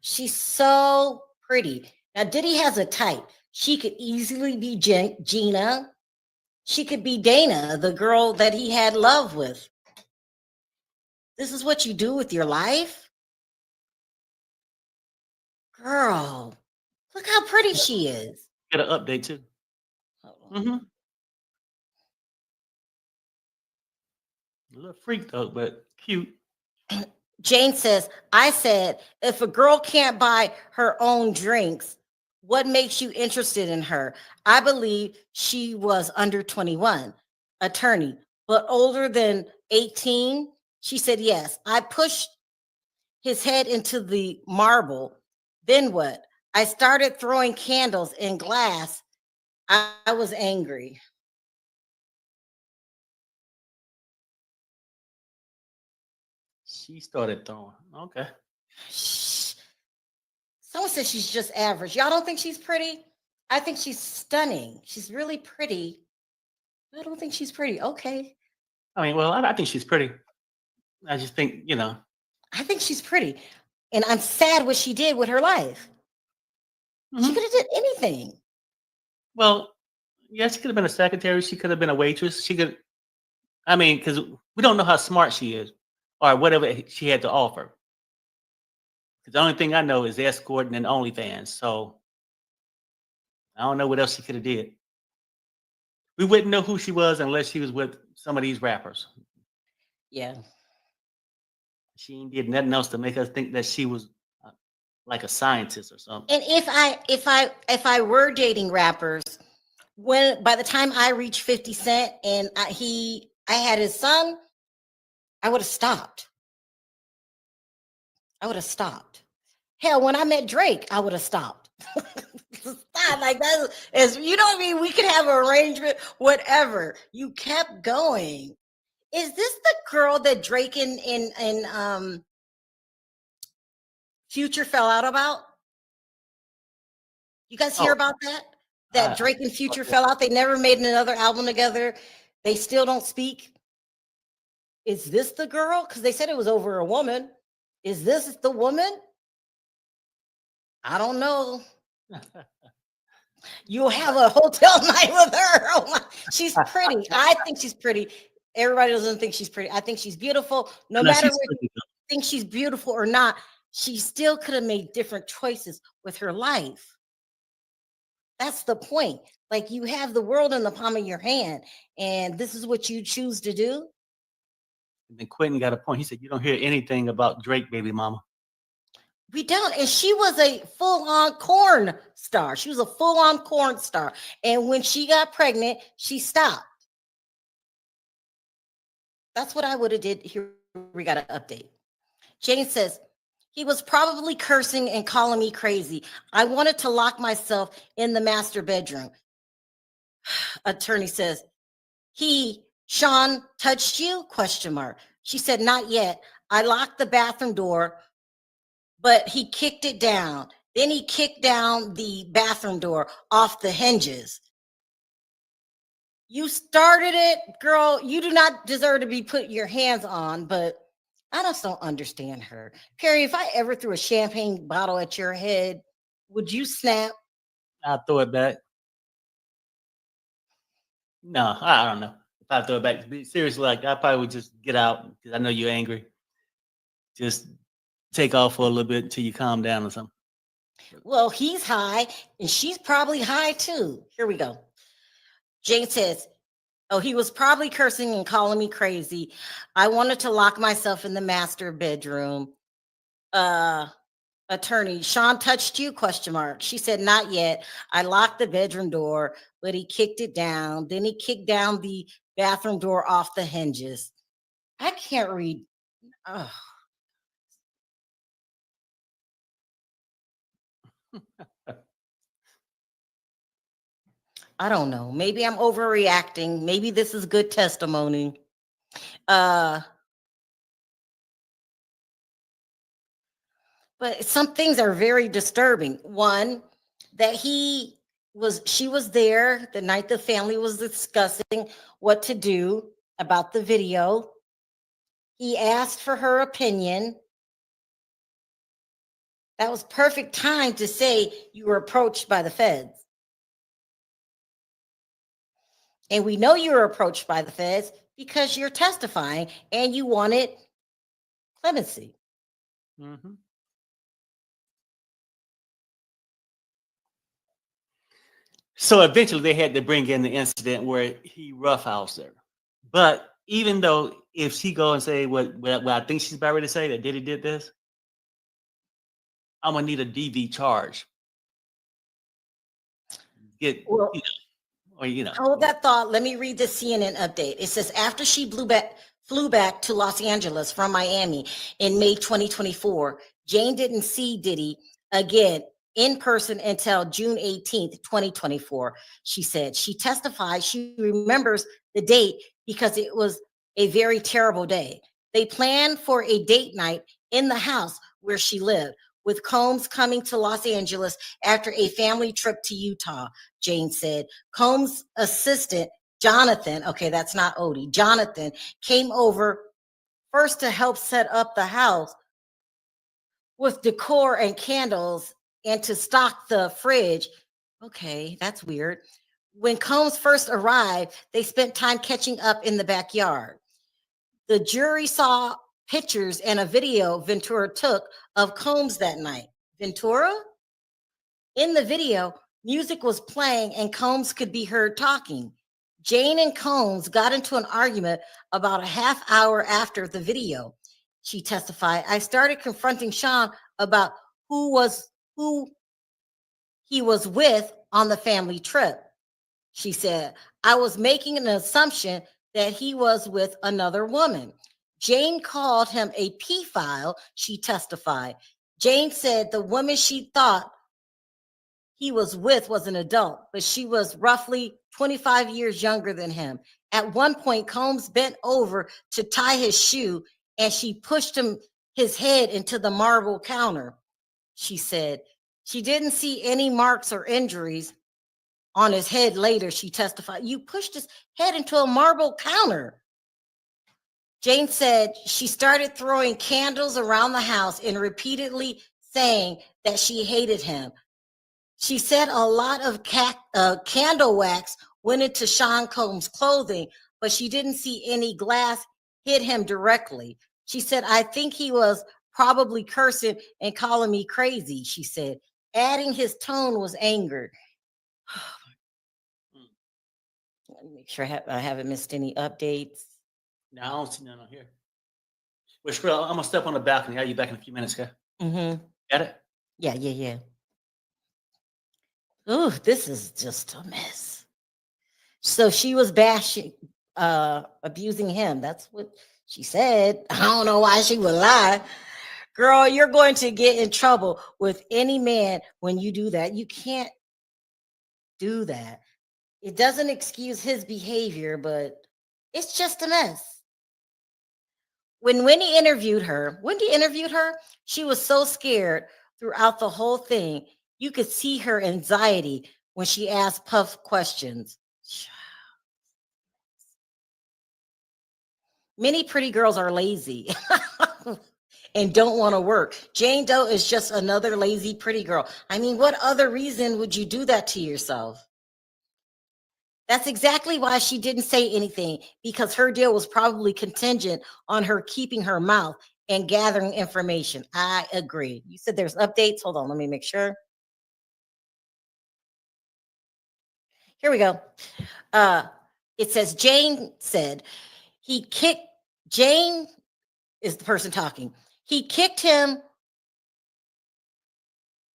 She's so pretty. Now, Diddy has a type. She could easily be Gina. She could be Dana, the girl that he had love with. This is what you do with your life? Girl, look how pretty she is. Get an update too. Mm-hmm. A little freak though, but cute. Jane says, I said, if a girl can't buy her own drinks, what makes you interested in her? I believe she was under 21. Attorney, but older than 18? She said, yes. I pushed his head into the marble. Then what? I started throwing candles in glass. I was angry. She started throwing. Okay. Someone says she's just average. Y'all don't think she's pretty? I think she's stunning. She's really pretty. I don't think she's pretty. Okay. I mean, well, I think she's pretty. I just think, I think she's pretty. And I'm sad what she did with her life. She could have did anything. Well, yeah, she could have been a secretary. She could have been a waitress. She could. I mean, because we don't know how smart she is, or whatever she had to offer. 'Cause the only thing I know is escorting and OnlyFans. So I don't know what else she could have did. We wouldn't know who she was unless she was with some of these rappers. Yeah. She ain't did nothing else to make us think that she was like a scientist or something. And if I were dating rappers, when by the time I reached 50 Cent and I had his son, I would have stopped. I would have stopped. Hell, when I met Drake, I would have stopped. Stop, like that is, you know what I mean? We could have an arrangement, whatever. You kept going. Is this the girl that Drake and Future fell out about? You guys hear about that? That Drake and Future fell out. They never made another album together. They still don't speak. Is this the girl? Because they said it was over a woman. Is this the woman? I don't know. You'll have a hotel night with her. Oh my, she's pretty. I think she's pretty. Everybody doesn't think she's pretty. I think she's beautiful. No matter what you think she's beautiful or not, she still could have made different choices with her life. That's the point. Like, you have the world in the palm of your hand, and this is what you choose to do. And then Quentin got a point. He said, "You don't hear anything about Drake, baby mama." We don't. And she was a full-on corn star. She was a full-on corn star. And when she got pregnant, she stopped. That's what I would have did. Here we got an update. Jane says, he was probably cursing and calling me crazy. I wanted to lock myself in the master bedroom. Attorney says, Sean touched you? ? She said, not yet. I locked the bathroom door, but he kicked it down. Then he kicked down the bathroom door off the hinges. You started it, girl. You do not deserve to be put your hands on, but I just don't understand her. Perry, if I ever threw a champagne bottle at your head, would you snap? I'll throw it back. No, I don't know. If I throw it back, seriously, like I probably would just get out because I know you're angry. Just take off for a little bit until you calm down or something. Well, he's high and she's probably high too. Here we go. Jane says, oh, he was probably cursing and calling me crazy. I wanted to lock myself in the master bedroom. Attorney, Sean touched you? ? She said, not yet. I locked the bedroom door, but he kicked it down. Then he kicked down the bathroom door off the hinges. I can't read. Oh. I don't know. Maybe I'm overreacting. Maybe this is good testimony. But some things are very disturbing. One, that she was there the night the family was discussing what to do about the video. He asked for her opinion. That was perfect time to say you were approached by the feds. And we know you were approached by the feds because you're testifying and you wanted clemency. Mm-hmm. So eventually they had to bring in the incident where he roughhoused her. But even though if she go and say what I think she's about ready to say, that Diddy did this, I'm going to need a DV charge. Hold that thought. Let me read the CNN update. It says, after she flew back to Los Angeles from Miami in May 2024, Jane didn't see Diddy again in person until June 18th, 2024. She said she testified she remembers the date because it was a very terrible day. They planned for a date night in the house where she lived, with Combs coming to Los Angeles after a family trip to Utah, Jane said. Combs' assistant, Jonathan, okay, that's not Odie, Jonathan, came over first to help set up the house with decor and candles and to stock the fridge. Okay, that's weird. When Combs first arrived, they spent time catching up in the backyard. The jury saw pictures and a video Ventura took of Combs that night. Ventura? In the video, music was playing and Combs could be heard talking. Jane and Combs got into an argument about a half hour after the video. She testified, I started confronting Sean about who he was with on the family trip. She said, I was making an assumption that he was with another woman. Jane called him a pedophile, she testified. Jane said the woman she thought he was with was an adult, but she was roughly 25 years younger than him. At one point, Combs bent over to tie his shoe and she pushed his head into the marble counter. She said she didn't see any marks or injuries on his head later. She testified, you pushed his head into a marble counter. Jane said she started throwing candles around the house and repeatedly saying that she hated him. She said a lot of candle wax went into Sean Combs' clothing, but she didn't see any glass hit him directly. She said, I think he was probably cursing and calling me crazy, she said, adding his tone was angered. Let me make sure I haven't missed any updates. No, I don't see none on here. Well, Skrill, I'm gonna step on the balcony. I'll be back in a few minutes, okay? Mm-hmm. Got it? Yeah. Ooh, this is just a mess. So she was abusing him. That's what she said. I don't know why she would lie. Girl, you're going to get in trouble with any man when you do that. You can't do that. It doesn't excuse his behavior, but it's just a mess. When Wendy interviewed her, she was so scared throughout the whole thing. You could see her anxiety when she asked Puff questions. Many pretty girls are lazy and don't want to work. Jane Doe is just another lazy pretty girl. I mean, what other reason would you do that to yourself? That's exactly why she didn't say anything, because her deal was probably contingent on her keeping her mouth and gathering information. I agree. You said there's updates. Hold on, let me make sure. Here we go. It says Jane said Jane is the person talking. He kicked him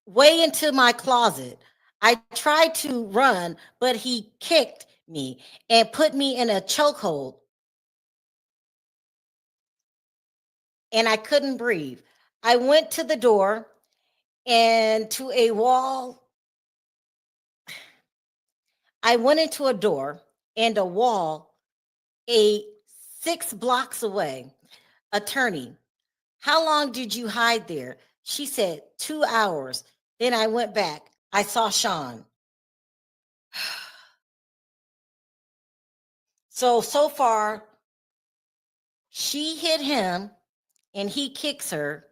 way into my closet. I tried to run, but he kicked me and put me in a chokehold. And I couldn't breathe. I went to the door and to a wall. I went into a door and a wall 6 blocks away. Attorney, how long did you hide there? She said 2 hours. Then I went back. I saw Sean. So far, she hit him and he kicks her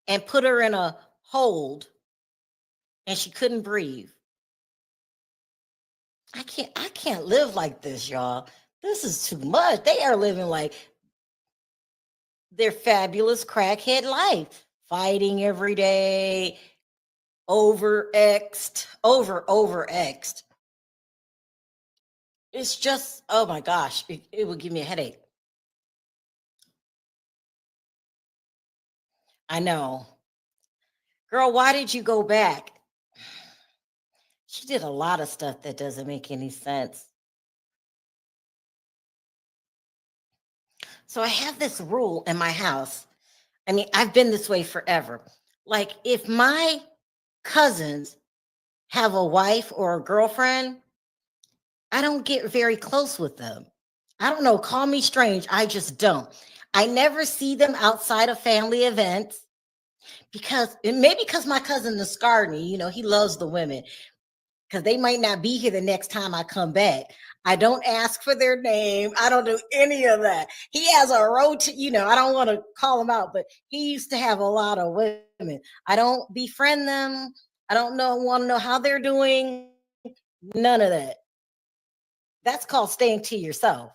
and put her in a hold and she couldn't breathe. I can't live like this, y'all. This is too much. They are living like their fabulous crackhead life, fighting every day, overexed. It's just, oh my gosh, it would give me a headache. I know. Girl, why did you go back? She did a lot of stuff that doesn't make any sense. So I have this rule in my house. I mean, I've been this way forever. Like, if my cousins have a wife or a girlfriend, I don't get very close with them. I don't know, call me strange. I just don't. I never see them outside of family events because my cousin Nascardi, he loves the women. because they might not be here the next time I come back. I don't ask for their name. I don't do any of that. He has a routine, I don't want to call him out, but he used to have a lot of women. I don't befriend them. I don't want to know how they're doing. None of that. That's called staying to yourself.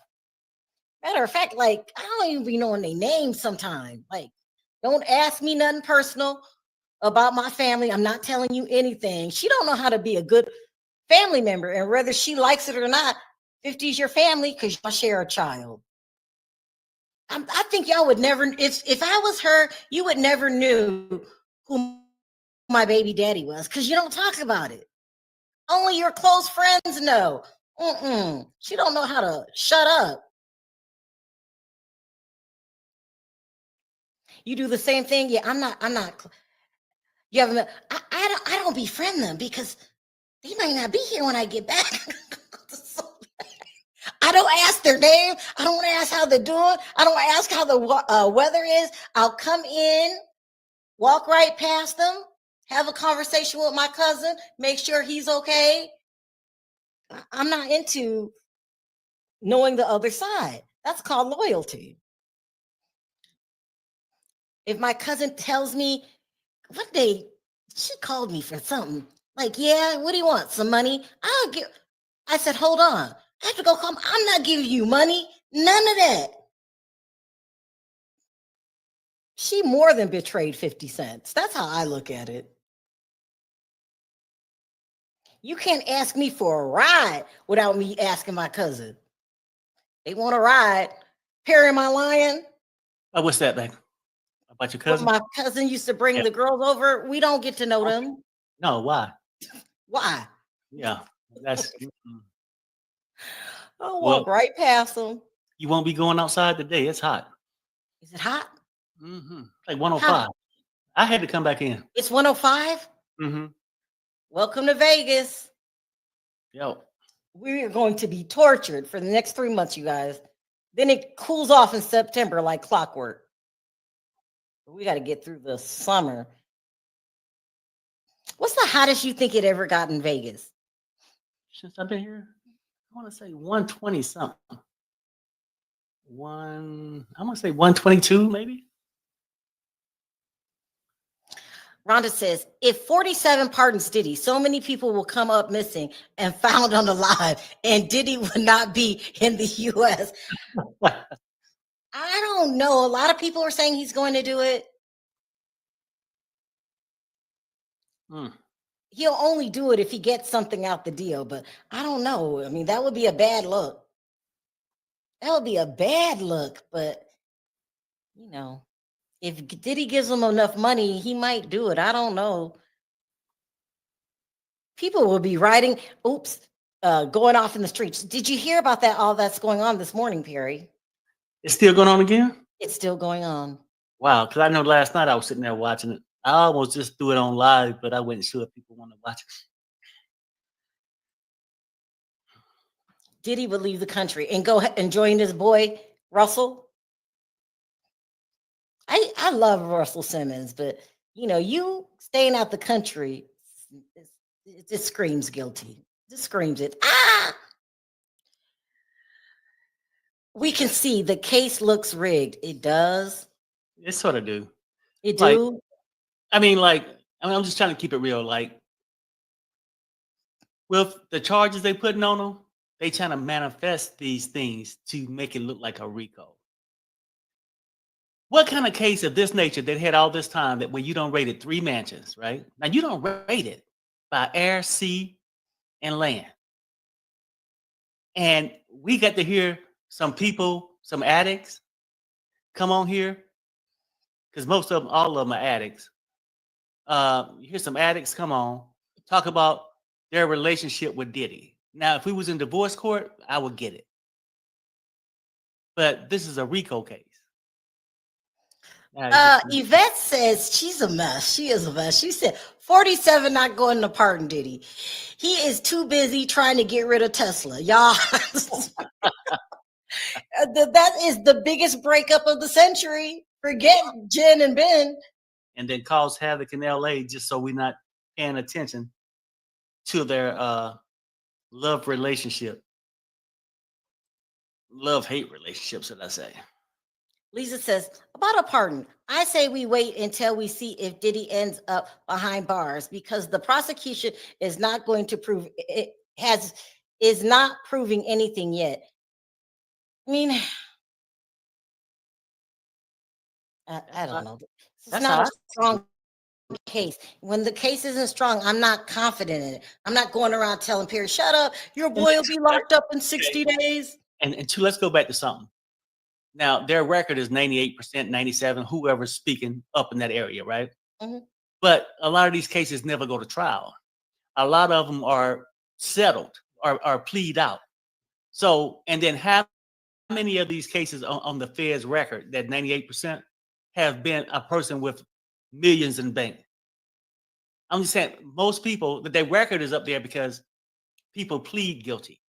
Matter of fact, like, I don't even be knowing their names sometimes. Like, don't ask me nothing personal about my family. I'm not telling you anything. She don't know how to be a good family member. And whether she likes it or not, 50 is your family because y'all share a child. I think y'all would never, if I was her, you would never knew who my baby daddy was because you don't talk about it. Only your close friends know. She don't know how to shut up. You do the same thing. Yeah, I'm not. You haven't. I don't befriend them because they might not be here when I get back. I don't ask their name. I don't ask how they're doing. I don't ask how the weather is. I'll come in, walk right past them, have a conversation with my cousin, make sure he's okay. I'm not into knowing the other side. That's called loyalty. If my cousin tells me, one day she called me for something, like, yeah, what do you want? Some money? I said, hold on. I have to go call. I'm not giving you money. None of that. She more than betrayed 50 cents. That's how I look at it. You can't ask me for a ride without me asking my cousin. They want a ride. Perry, am I lying? Oh, what's that, babe? About your cousin? Well, my cousin used to bring the girls over. We don't get to know them. No, why? Why? Yeah, that's. I'll walk right past them. You won't be going outside today. It's hot. Is it hot? Like 105. I had to come back in. It's 105? Welcome to Vegas. Yo. We are going to be tortured for the next 3 months, you guys. Then it cools off in September like clockwork. We got to get through the summer. What's the hottest you think it ever got in Vegas? Since I've been here, I want to say 120 something. I'm going to say 122 maybe. Rhonda says, if 47 pardons Diddy, so many people will come up missing and found unalive, and Diddy would not be in the U.S. I don't know. A lot of people are saying he's going to do it. He'll only do it if he gets something out the deal, but I don't know. I mean, that would be a bad look. That would be a bad look, but if Diddy gives him enough money, he might do it. I don't know. People will be riding, going off in the streets. Did you hear about that? All that's going on this morning, Perry? It's still going on again? It's still going on. Wow, because I know last night I was sitting there watching it. I almost just threw it on live, but I wasn't sure if people want to watch it. Diddy would leave the country and go and join his boy, Russell. I love Russell Simmons, but you staying out the country, it just screams guilty. Just screams it. We can see the case looks rigged. It does. It sort of do. It do. I'm just trying to keep it real. Like, with the charges they putting on them, they trying to manifest these things to make it look like a RICO. What kind of case of this nature that had all this time that when you don't rate it 3 mansions, right? Now you don't rate it by air, sea, and land. And we got to hear some people, some addicts, come on here, because most of them, all of them are addicts. You hear some addicts come on, talk about their relationship with Diddy. Now, if we was in divorce court, I would get it. But this is a RICO case. Yvette says she's a mess. She is a mess. She said 47 not going to pardon Diddy. He is too busy trying to get rid of Tesla. Y'all, that is the biggest breakup of the century. Forget Jen and Ben. And then cause havoc in LA just so we're not paying attention to their love relationship, love-hate relationship, should I say. Lisa says, about a pardon, I say we wait until we see if Diddy ends up behind bars because the prosecution is not going to prove is not proving anything yet. I mean, I don't know. It's That's not how a strong case. When the case isn't strong, I'm not confident in it. I'm not going around telling Perry, shut up, your boy will be locked up in 60 days. And two, let's go back to something. Now, their record is 98%, 97, whoever's speaking up in that area, right? Mhm. But a lot of these cases never go to trial. A lot of them are settled or are plead out. So, and then how many of these cases on the Fed's record, that 98%, have been a person with millions in bank? I'm just saying, most people, that their record is up there because people plead guilty.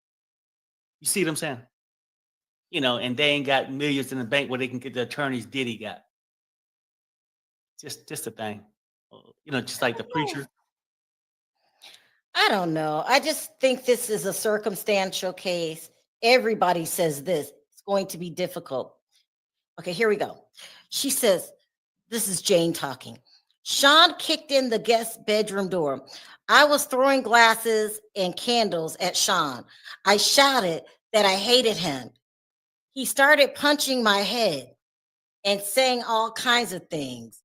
You see what I'm saying? You know, and they ain't got millions in the bank where they can get the attorneys Diddy got. Just a thing. You know, just like the preacher. I don't know. I just think this is a circumstantial case. Everybody says this. It's going to be difficult. Okay, here we go. She says, this is Jane talking. Sean kicked in the guest bedroom door. I was throwing glasses and candles at Sean. I shouted that I hated him. He started punching my head and saying all kinds of things.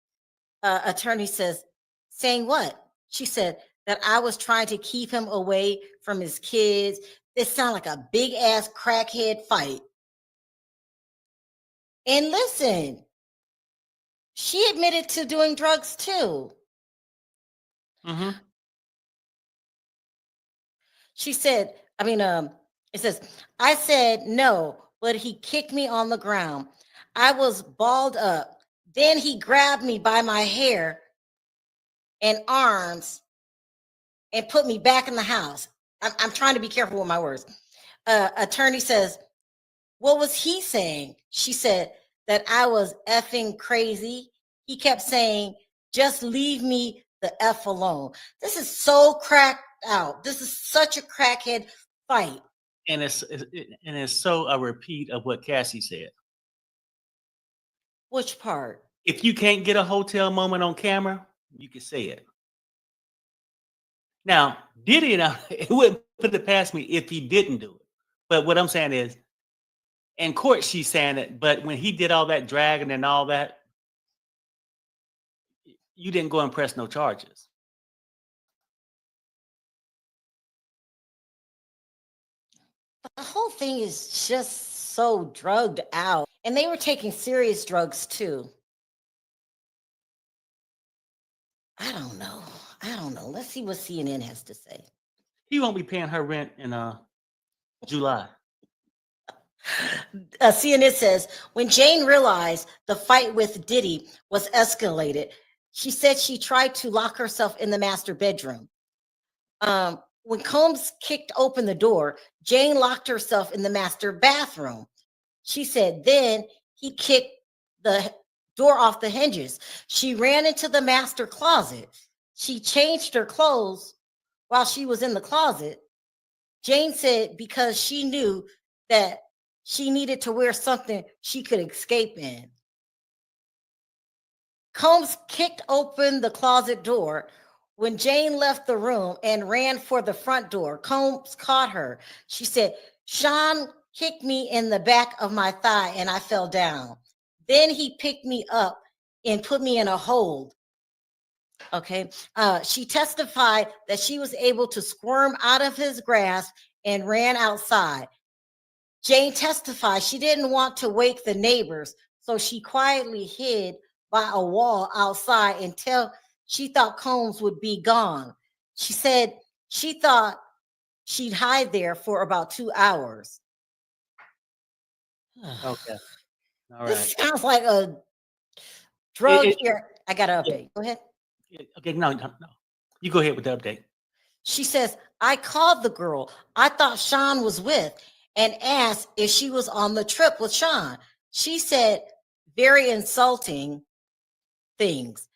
Attorney says, saying what? She said that I was trying to keep him away from his kids. This sounds like a big ass crackhead fight. And listen, she admitted to doing drugs too. Mm-hmm. She said, it says, I said no, but he kicked me on the ground. I was balled up. Then he grabbed me by my hair and arms and put me back in the house. I'm trying to be careful with my words. Attorney says, what was he saying? She said that I was effing crazy. He kept saying, just leave me the F alone. This is so cracked out. This is such a crackhead fight. And it's so a repeat of what Cassie said. Which part? If you can't get a hotel moment on camera, you can say it. Now, Diddy, it wouldn't put it past me if he didn't do it. But what I'm saying is, in court, she's saying it, but when he did all that dragging and all that, you didn't go and press no charges. The whole thing is just so drugged out. And they were taking serious drugs too. I don't know. Let's see what CNN has to say. He won't be paying her rent in July. CNN says, when Jane realized the fight with Diddy was escalated, she said she tried to lock herself in the master bedroom. When Combs kicked open the door, Jane locked herself in the master bathroom. She said then he kicked the door off the hinges. She ran into the master closet. She changed her clothes while she was in the closet. Jane said because she knew that she needed to wear something she could escape in. Combs kicked open the closet door. When Jane left the room and ran for the front door, Combs caught her. She said, Sean kicked me in the back of my thigh and I fell down. Then he picked me up and put me in a hold. Okay. She testified that she was able to squirm out of his grasp and ran outside. Jane testified she didn't want to wake the neighbors, so she quietly hid by a wall outside until she thought Combs would be gone. She said she thought she'd hide there for about 2 hours. Okay. All right. This sounds like a drug here. I got an update. Go ahead. Okay, no. You go ahead with the update. She says, I called the girl I thought Sean was with and asked if she was on the trip with Sean. She said very insulting things.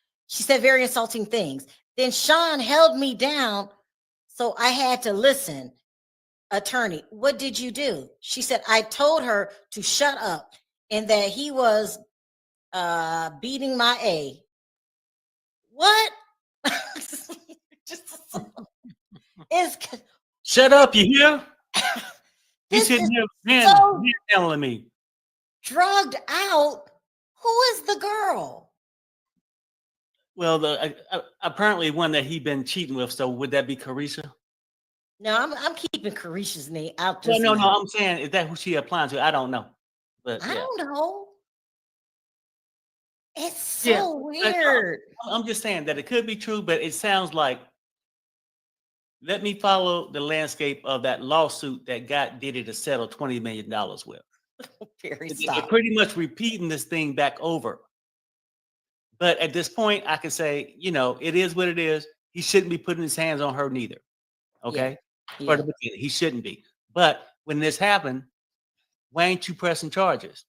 Then Sean held me down So I had to listen. Attorney, what did you do? She said, I told her to shut up and that he was beating my A. What? It's Shut up, you hear? He's this sitting is here so telling me. drugged out. Who is the girl? Well, apparently one that he been cheating with. So would that be Carisha? No, I'm keeping Carisha's name out No, just no, now. no. I'm saying, is that who she applying to? I don't know. But I yeah. don't know. It's Yeah, so weird. I'm just saying that it could be true, but it sounds like, let me follow the landscape of that lawsuit that got Diddy to settle $20 million with. Very They're stop. pretty much repeating this thing back over. But at this point, I can say, it is what it is. He shouldn't be putting his hands on her neither. Okay? For the beginning, he shouldn't be. But when this happened, why ain't you pressing charges?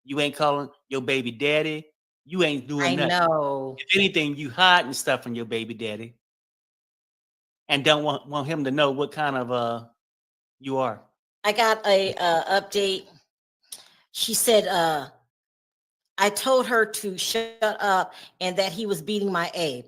You ain't calling your baby daddy. You ain't doing I nothing. know. If anything, you hiding stuff from your baby daddy and don't want him to know what kind of you are. I got a update. She said, I told her to shut up and that he was beating my A.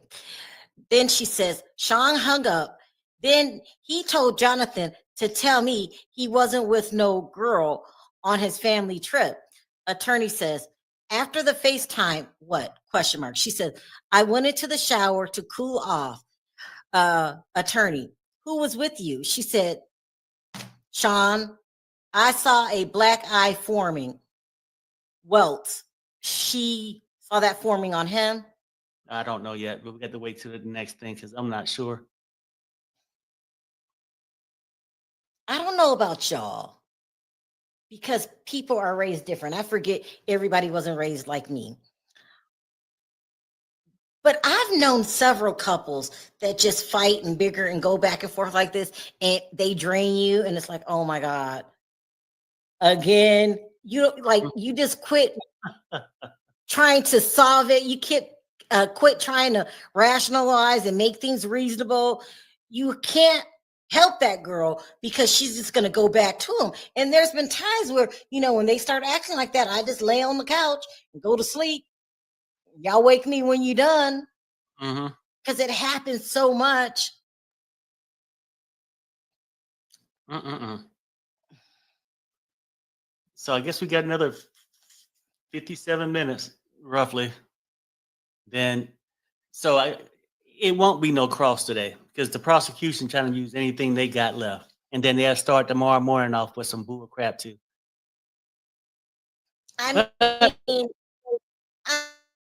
Then she says, Sean hung up. Then he told Jonathan to tell me he wasn't with no girl on his family trip. Attorney says, after the FaceTime, what? Question mark. She said, I went into the shower to cool off. Attorney, who was with you? She said, Sean, I saw a black eye forming. Welts. She saw that forming on him. I don't know yet, but we got to wait till the next thing because I'm not sure. I don't know about y'all because people are raised different. I forget everybody wasn't raised like me. But I've known several couples that just fight and bigger and go back and forth like this, and they drain you, and it's like, oh my God. Again, you just quit trying to solve it. You quit trying to rationalize and make things reasonable. You can't help that girl because she's just going to go back to him. And there's been times where, when they start acting like that, I just lay on the couch and go to sleep. Y'all wake me when you're done. Because it happens so much. So I guess we got another 57 minutes, roughly. Then, it won't be no cross today because the prosecution trying to use anything they got left. And then they'll start tomorrow morning off with some bull crap too. I mean,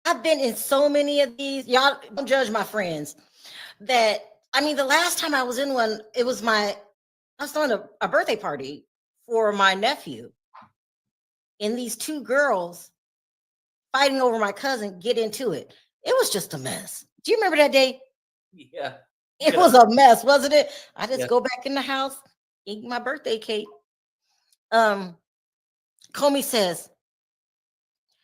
I've been in so many of these. Y'all don't judge my friends. The last time I was in one, I was throwing a birthday party for my nephew. And these two girls fighting over my cousin get into it. It was just a mess. Do you remember that day? Yeah. It was a mess, wasn't it? I just go back in the house, eat my birthday cake. Comey says,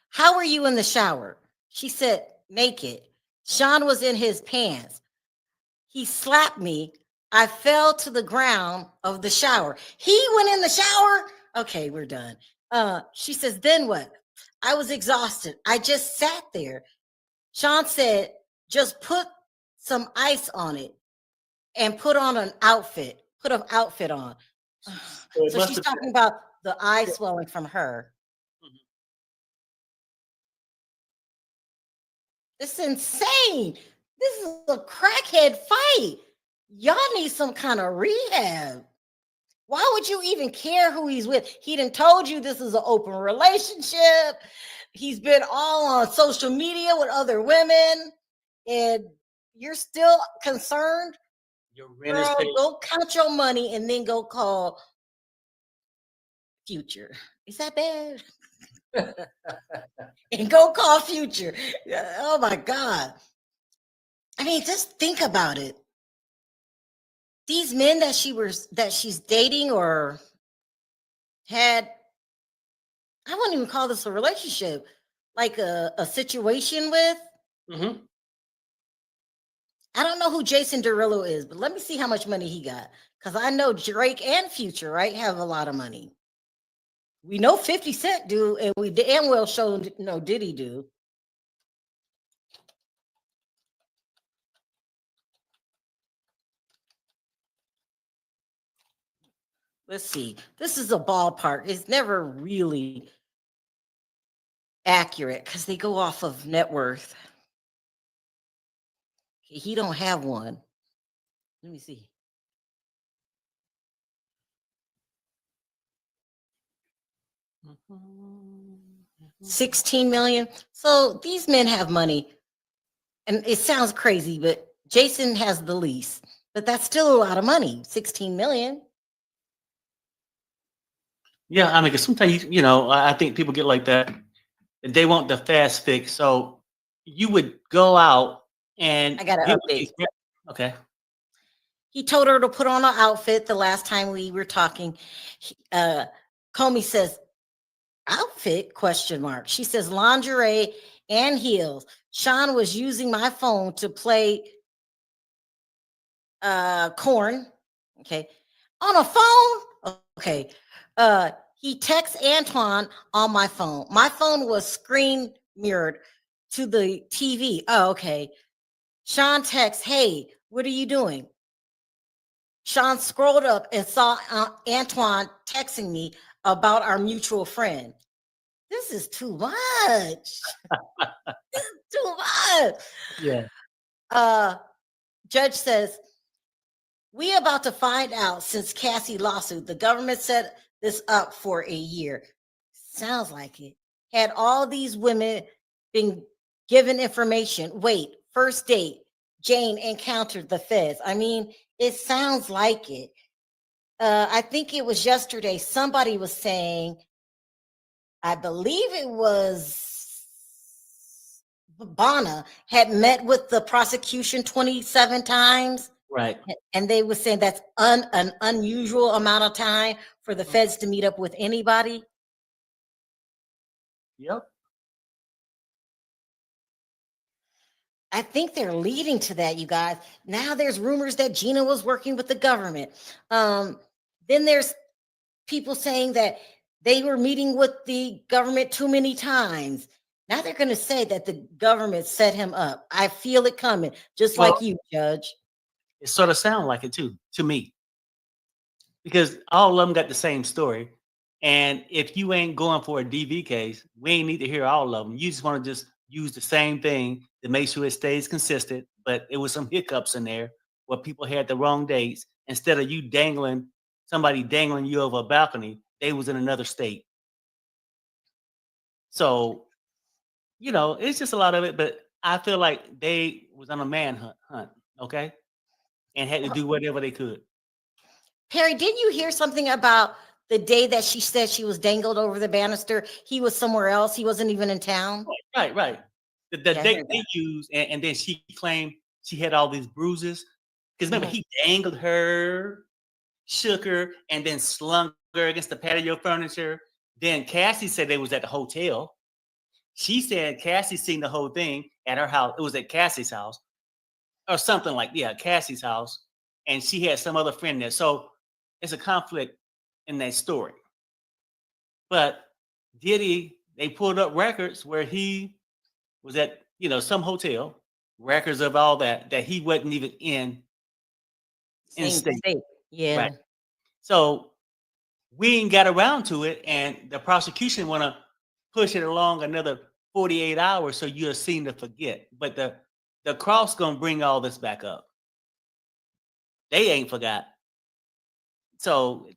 how were you in the shower? She said, naked. Sean was in his pants. He slapped me. I fell to the ground of the shower. He went in the shower? Okay, we're done. She says, then what? I was exhausted. I just sat there. Sean said, just put some ice on it and put on an outfit. Put an outfit on. So she's talking about the eye swelling from her. It's insane. This is a crackhead fight. Y'all need some kind of rehab. Why would you even care who he's with? He done told you this is an open relationship. He's been all on social media with other women, and you're still concerned? Girl, go count your money and then go call Future. Is that bad? And go call Future. Oh my God. I mean, just think about it. These men that she's dating or had, I wouldn't even call this a relationship, like a situation with. I don't know who Jason Derulo is, but let me see how much money he got. Because I know Drake and Future, right, have a lot of money. We know 50 Cent do, and we damn well showed no Diddy do. Let's see. This is a ballpark. It's never really accurate because they go off of net worth. He don't have one. Let me see. $16 million. So these men have money, and it sounds crazy, but Jason has the least. But that's still a lot of money. 16 million. Yeah, I mean, 'cause sometimes you know, I think people get like that. They want the fast fix. So you would go out and I got an update. Okay. He told her to put on an outfit the last time we were talking. Comey says, outfit? Question mark. She says lingerie and heels. Sean was using my phone to play corn. Okay. On a phone? Okay. He texts Antoine on my phone. My phone was screen mirrored to the TV. Oh, okay. Sean texts, hey, what are you doing? Sean scrolled up and saw Antoine texting me about our mutual friend. This is too much. This is too much. Yeah. Judge says, we about to find out since Cassie lawsuit. The government set this up for a year. Sounds like it. Had all these women been given information? Wait, first date, Jane encountered the feds. I mean, it sounds like it. I think it was yesterday. Somebody was saying, I believe it was Bonna had met with the prosecution 27 times. Right. And they were saying that's an unusual amount of time for the feds to meet up with anybody. Yep. I think they're leading to that, you guys. Now there's rumors that Gina was working with the government. Then there's people saying that they were meeting with the government too many times. Now they're going to say that the government set him up. I feel it coming, just like you, Judge. It sort of sounds like it too, to me. Because all of them got the same story. And if you ain't going for a DV case, we ain't need to hear all of them. You just want to just use the same thing to make sure it stays consistent. But it was some hiccups in there where people had the wrong dates. Instead of you somebody dangling you over a balcony, they was in another state. So, you know, it's just a lot of it. But I feel like they was on a manhunt, okay? And had to do whatever they could. Perry, didn't you hear something about the day that she said she was dangled over the banister? He was somewhere else. He wasn't even in town. Right. The date they used, and then she claimed she had all these bruises. Because remember, he dangled her, shook her, and then slung her against the patio furniture. Then Cassie said they was at the hotel. She said Cassie seen the whole thing at her house. It was at Cassie's house. Or something like, Cassie's house. And she had some other friend there. So it's a conflict in that story. But Diddy, they pulled up records where he was at, some hotel, records of all that he wasn't even in state. Yeah. Right. So we ain't got around to it. And the prosecution want to push it along another 48 hours so you'll seem to forget. But the cross gonna bring all this back up. They ain't forgot. So it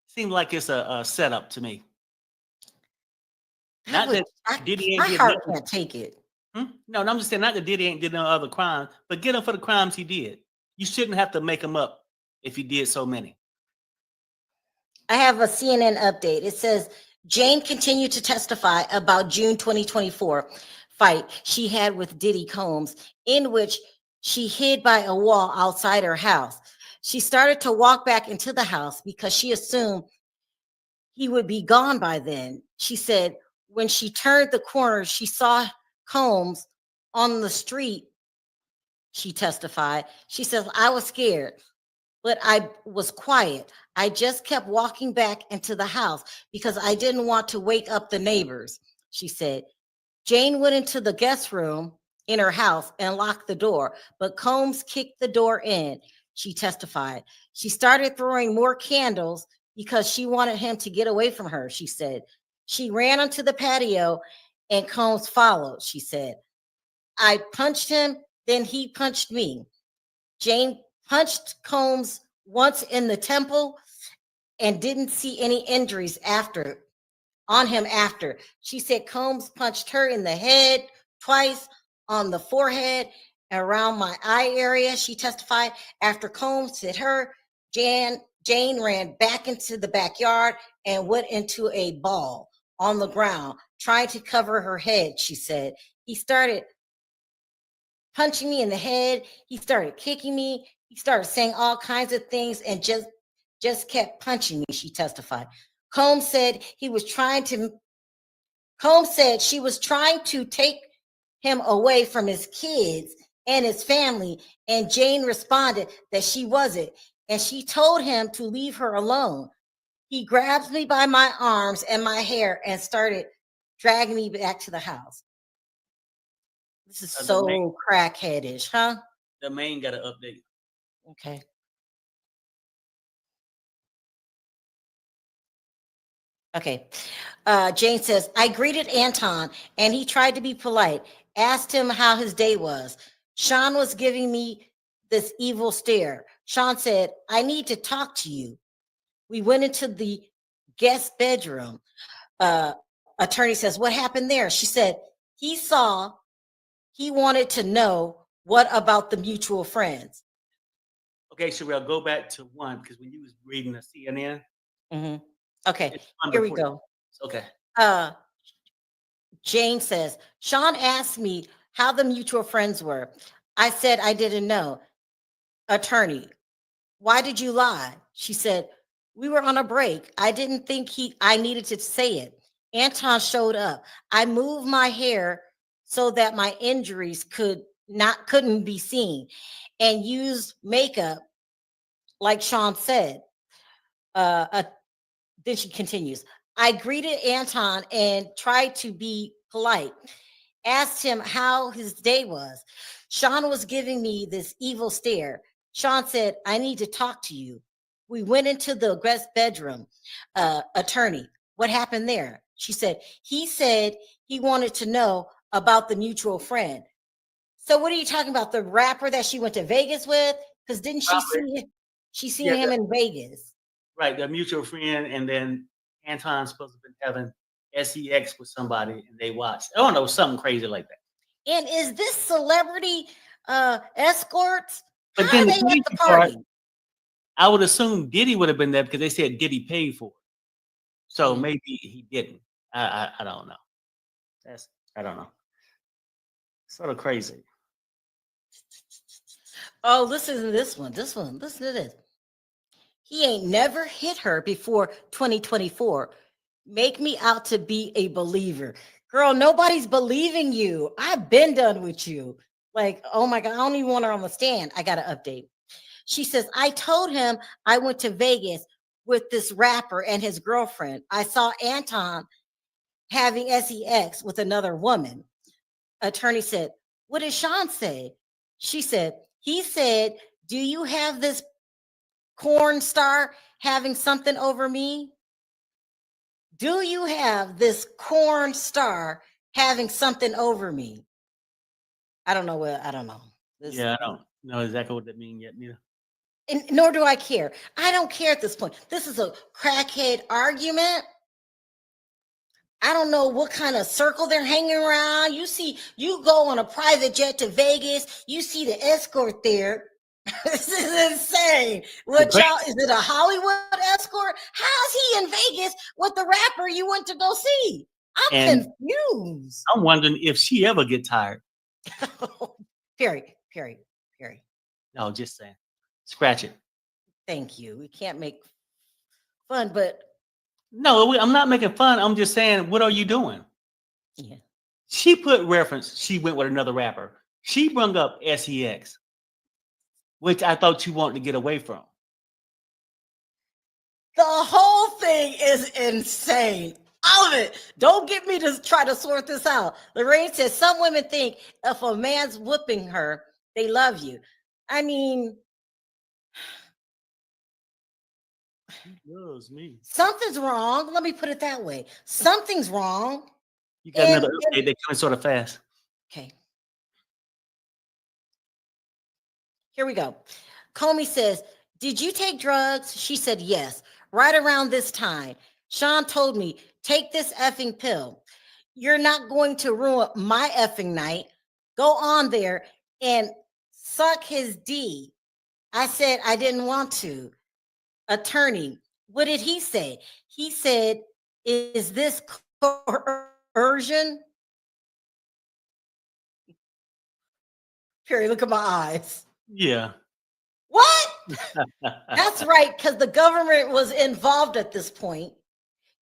seems like it's a setup to me. Not that Diddy ain't my heart can't take it. No, I'm just saying not that Diddy ain't did no other crimes, but get him for the crimes he did. You shouldn't have to make him up if he did so many. I have a CNN update. It says Jane continued to testify about June 2024 fight she had with Diddy Combs, in which she hid by a wall outside her house. She started to walk back into the house because she assumed he would be gone by then. She said when she turned the corner, she saw Combs on the street she testified. She says, I was scared, but I was quiet. I just kept walking back into the house because I didn't want to wake up the neighbors, she said. Jane went into the guest room in her house and locked the door, but Combs kicked the door in, she testified. She started throwing more candles because she wanted him to get away from her, she said. She ran onto the patio and Combs followed, she said. I punched him, then he punched me. Jane punched Combs once in the temple and didn't see any injuries on him after. She said Combs punched her in the head twice, on the forehead, and around my eye area, she testified. After Combs hit her, Jane ran back into the backyard and went into a ball on the ground, trying to cover her head, she said. He started punching me in the head. He started kicking me. He started saying all kinds of things and just kept punching me, she testified. Combs said she was trying to take him away from his kids and his family, and Jane responded that she wasn't, and she told him to leave her alone. He grabbed me by my arms and my hair and started dragging me back to the house. This is so crackheadish, huh? The main got to update. Okay. Okay. Jane says, I greeted Anton and he tried to be polite, asked him how his day was. Sean was giving me this evil stare. Sean said, I need to talk to you. We went into the guest bedroom. Attorney says, what happened there? She said, he wanted to know what about the mutual friends. Okay, Sherelle, go back to one because when you was reading the CNN. Mm-hmm. Okay, here we go. Okay. Jane says, Sean asked me how the mutual friends were. I said I didn't know. Attorney, why did you lie? She said, we were on a break. I didn't think I needed to say it. Anton showed up. I moved my hair so that my injuries couldn't be seen, and used makeup, like Sean said. Then she continues, I greeted Anton and tried to be polite, asked him how his day was. Sean was giving me this evil stare. Sean said, I need to talk to you. We went into the guest bedroom. Attorney, what happened there? She said he wanted to know about the mutual friend. So what are you talking about? The rapper that she went to Vegas with? Because didn't she see him in Vegas? Right, the mutual friend, and then Anton's supposed to be having sex with somebody, and they watched. I don't know, something crazy like that. And is this celebrity escorts? But How then are they at the party? I would assume Diddy would have been there because they said Diddy paid for it. So maybe he didn't. I don't know. I don't know. Sort of crazy. Oh, listen to this one. Listen to this. He ain't never hit her before 2024. Make me out to be a believer. Girl, nobody's believing you. I've been done with you. Like, oh my God, I don't even want her on the stand. I got to update. She says, I told him I went to Vegas with this rapper and his girlfriend. I saw Anton having sex with another woman. Attorney said, what did Sean say? She said, he said, do you have this porn star having something over me? Do you have this corn star having something over me? I don't know. I don't know. I don't know exactly what that means yet, neither. And nor do I care. I don't care at this point. This is a crackhead argument. I don't know what kind of circle they're hanging around. You go on a private jet to Vegas, you see the escort there. This is insane. What y'all, is it a Hollywood escort? How's he in Vegas with the rapper you went to go see? I'm confused. I'm wondering if she ever get tired. Perry. No, just saying. Scratch it. Thank you. We can't make fun, but no, I'm not making fun. I'm just saying, what are you doing? Yeah. She put reference. She went with another rapper. She brung up sex. which I thought you wanted to get away from. The whole thing is insane. All of it. Don't get me to try to sort this out. Lorraine says some women think if a man's whooping her, they love you. I mean, He loves me. something's wrong. Let me put it that way. Something's wrong. You got another update. They're coming sort of fast. Okay. Here we go. Comey says, did you take drugs? She said, yes. Right around this time, Sean told me, take this effing pill. You're not going to ruin my effing night. Go on there and suck his D. I said, I didn't want to. Attorney, what did he say? He said, is this coercion? Perry, look at my eyes. Yeah. What? That's right, because the government was involved at this point.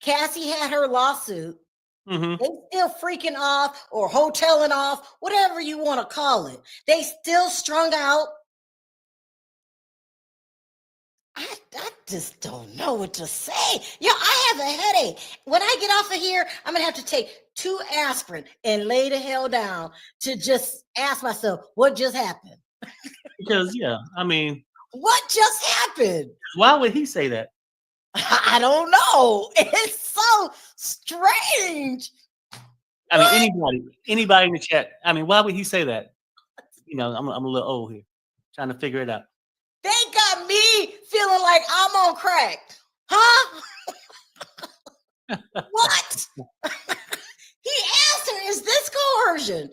Cassie had her lawsuit. Mhm. They still freaking off or hoteling off, whatever you want to call it. They still strung out. I just don't know what to say. Yeah, I have a headache. When I get off of here, I'm going to have to take 2 aspirin and lay the hell down to just ask myself, what just happened? Because, yeah, I mean, What just happened? why would he say that? I don't know. It's so strange. I mean, anybody in the chat. I mean, why would he say that? You know, I'm a little old here, trying to figure it out. They got me feeling like I'm on crack. Huh? What? He asked her, is this coercion?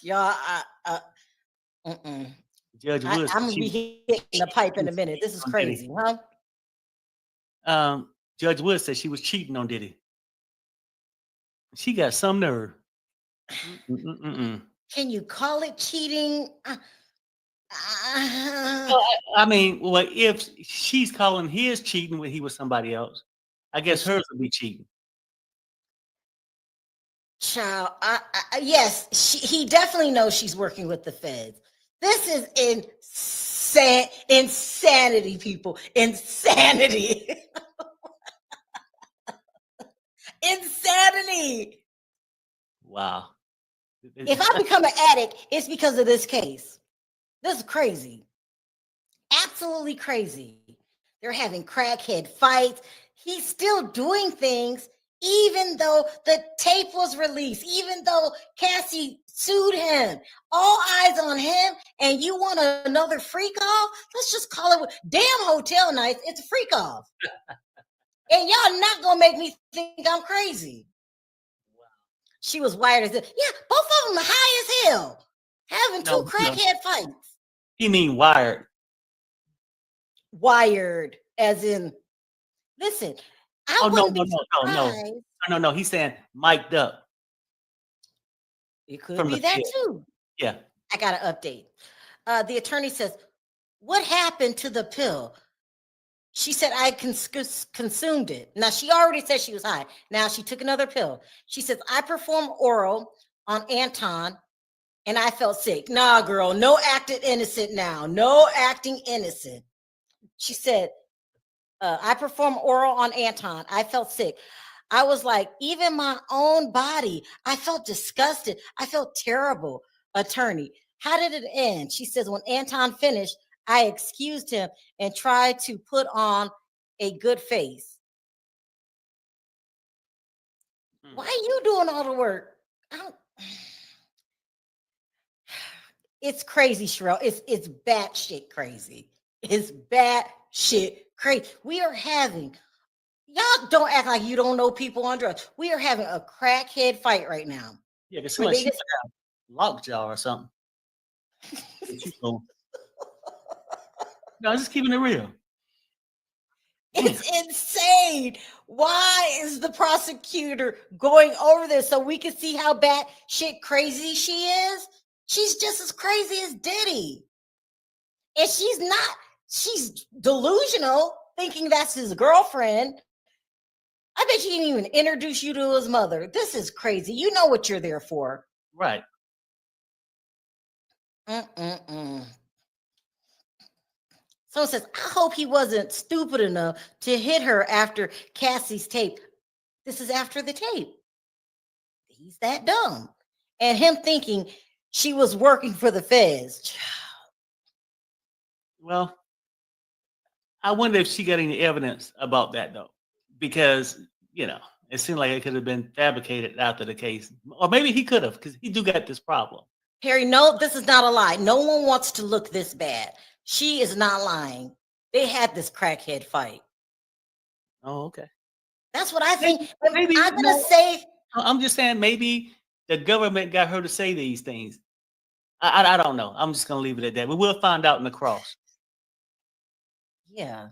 Y'all, Judge Wood. I'm going to be hitting the pipe in a minute. This is crazy, huh? Judge Wood said she was cheating on Diddy. She got some nerve. Can you call it cheating? I mean, well, if she's calling his cheating when he was somebody else, I guess hers would be cheating. Child, yes, he definitely knows she's working with the feds. This is insanity, people. Insanity. Insanity. Wow. If I become an addict, it's because of this case. This is crazy. Absolutely crazy. They're having crackhead fights. He's still doing things, even though the tape was released, even though Cassie sued him. All eyes on him, and you want another freak off? Let's just call it damn hotel nights. It's a freak off. And y'all not gonna make me think I'm crazy. Wow. She was wired as yeah, both of them are high as hell, having 2 crackhead fights. You mean wired? Wired, as in, listen. No. He's saying mic'd up. It could be that too. Yeah. I got an update. The attorney says, what happened to the pill? She said, I consumed it. Now, she already said she was high. Now, she took another pill. She says, I performed oral on Anton, and I felt sick. Nah, girl, no acting innocent now. No acting innocent. She said, I performed oral on Anton. I felt sick. I was like, even my own body, I felt disgusted. I felt terrible. Attorney, how did it end? She says, when Anton finished, I excused him and tried to put on a good face. Why are you doing all the work? It's crazy, Sherelle. It's batshit crazy. It's batshit crazy. We are having, y'all don't act like you don't know people on drugs. We are having a crackhead fight right now. Yeah, because somebody should have lockjaw or something. No, I'm just keeping it real. It's insane. Why is the prosecutor going over this so we can see how bad shit crazy she is? She's just as crazy as Diddy. And she's delusional, thinking that's his girlfriend. I bet she didn't even introduce you to his mother. This is crazy. You know what you're there for. Right. Mm-mm-mm. Someone says, I hope he wasn't stupid enough to hit her after Cassie's tape. This is after the tape. He's that dumb. And him thinking she was working for the feds. Well, I wonder if she got any evidence about that though, because it seemed like it could have been fabricated after the case, or maybe he could have, because he do got this problem. Harry, no, this is not a lie. No one wants to look this bad. She is not lying. They had this crackhead fight. Oh, okay. That's what I think. Maybe I'm gonna say. I'm just saying maybe the government got her to say these things. I don't know. I'm just gonna leave it at that. But we'll find out in the cross. Yeah.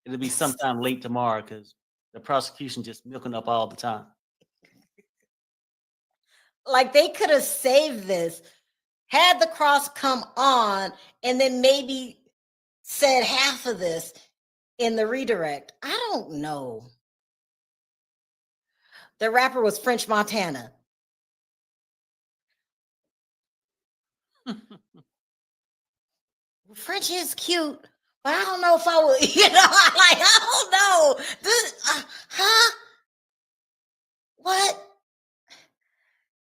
It'll be sometime late tomorrow because the prosecution just milking up all the time. Like they could have saved this, had the cross come on, and then maybe said half of this in the redirect. I don't know. The rapper was French Montana. French is cute, but I don't know if I would, I don't know. What?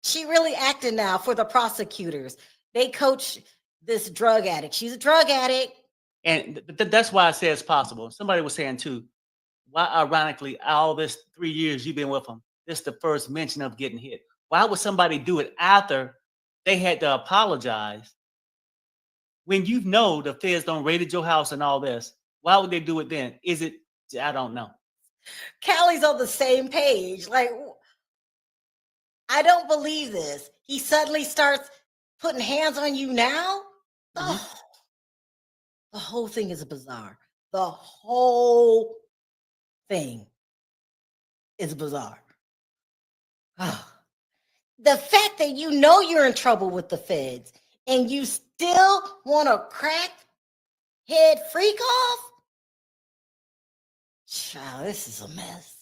She really acting now for the prosecutors. They coach this drug addict. She's a drug addict. And that's why I say it's possible. Somebody was saying too, why ironically, all this 3 years you've been with him, this is the first mention of getting hit. Why would somebody do it after they had to apologize? When you know the feds don't raided your house and all this, why would they do it then? Is it, I don't know. Callie's on the same page. Like, I don't believe this. He suddenly starts putting hands on you now? Oh, the whole thing is bizarre. The whole thing is bizarre. Oh. The fact that you know you're in trouble with the feds and you still want to crack head freak off? Child, this is a mess.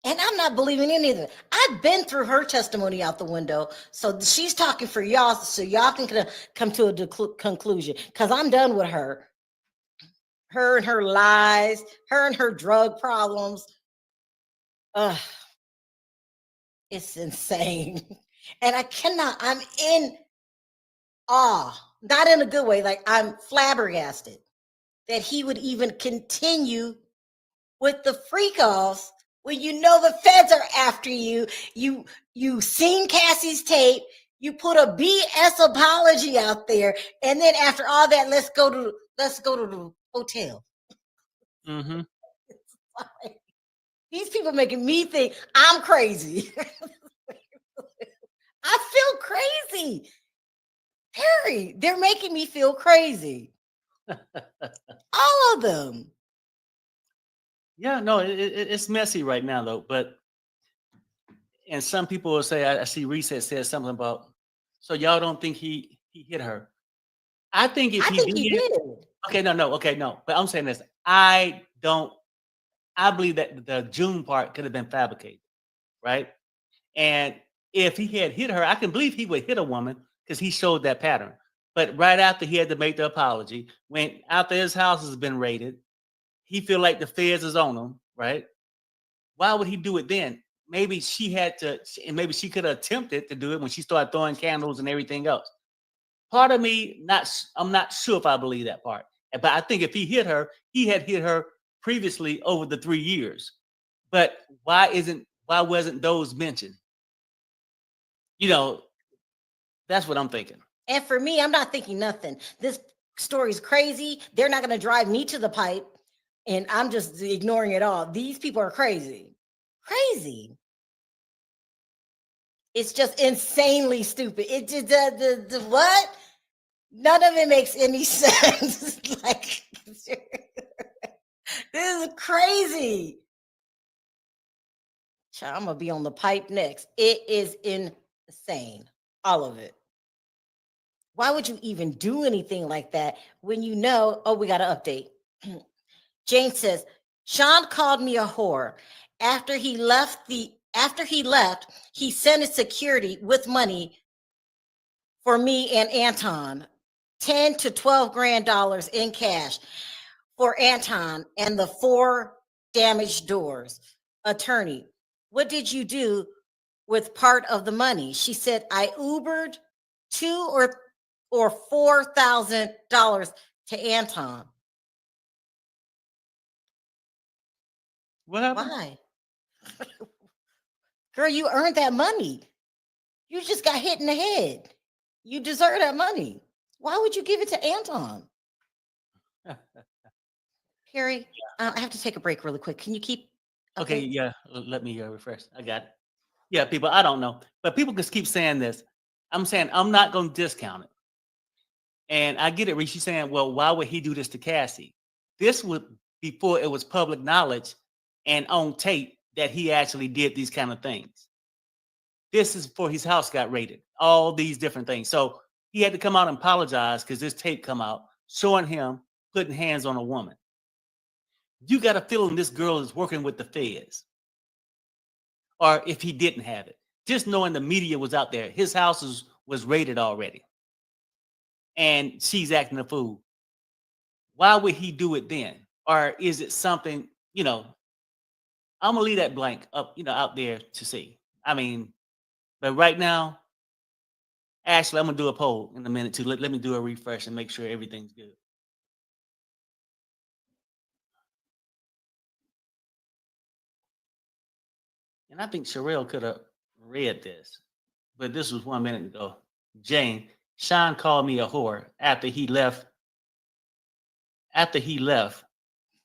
And I'm not believing any of it. I've been through her testimony out the window. So she's talking for y'all so y'all can come to a conclusion. Because I'm done with her. Her and her lies, her and her drug problems. Ugh. It's insane. And I'm in awe. Not in a good way. Like I'm flabbergasted that he would even continue with the freak offs when you know the feds are after you. You seen Cassie's tape, you put a BS apology out there, and then after all that, let's go to the hotel. Mm-hmm. These people making me think I'm crazy. I feel crazy. Harry, they're making me feel crazy. All of them. Yeah, no, it's messy right now though. And some people will say, I see Reset said something about, so y'all don't think he hit her. I think if he did. Okay, no. But I'm saying this. I believe that the June part could have been fabricated, right? And if he had hit her, I can believe he would hit a woman because he showed that pattern. But right after he had to make the apology, when after his house has been raided, he feel like the feds is on him, right? Why would he do it then? Maybe she had to, and maybe she could have attempted to do it when she started throwing candles and everything else. Part of me, I'm not sure if I believe that part. But I think if he hit her, he had hit her previously over the 3 years. But why wasn't those mentioned? That's what I'm thinking. And for me, I'm not thinking nothing. This story's crazy. They're not going to drive me to the pipe. And I'm just ignoring it all. These people are crazy. Crazy. It's just insanely stupid. It just the what? None of it makes any sense. Like this is crazy. I'm gonna be on the pipe next. It is insane. All of it. Why would you even do anything like that when you know? Oh, we got an update. Jane says, Sean called me a whore. After he left, he sent his security with money for me and Anton, 10 to 12 grand dollars in cash for Anton and the 4 damaged doors. Attorney, what did you do with part of the money? She said, I Ubered $2,000 or $4,000 to Anton. What happened? Why? Girl, you earned that money. You just got hit in the head. You deserve that money. Why would you give it to Anton? Harry, I have to take a break really quick. Can you keep? Okay, yeah. Let me refresh. I got it. Yeah, people, I don't know. But people just keep saying this. I'm saying I'm not going to discount it. And I get it, Reese. She's saying, well, why would he do this to Cassie? This was before it was public knowledge and on tape that he actually did these kind of things. This is before his house got raided. All these different things. So he had to come out and apologize because this tape come out showing him putting hands on a woman. You got a feeling this girl is working with the feds. Or if he didn't have it. Just knowing the media was out there. His house was raided already. And she's acting a fool. Why would he do it then? Or is it something, I'm gonna leave that blank up, out there to see. I mean, but right now, Ashley, I'm gonna do a poll in a minute too. Let me do a refresh and make sure everything's good. And I think Sherelle could have read this, but this was 1 minute ago. Jane, Sean called me a whore after he left. After he left,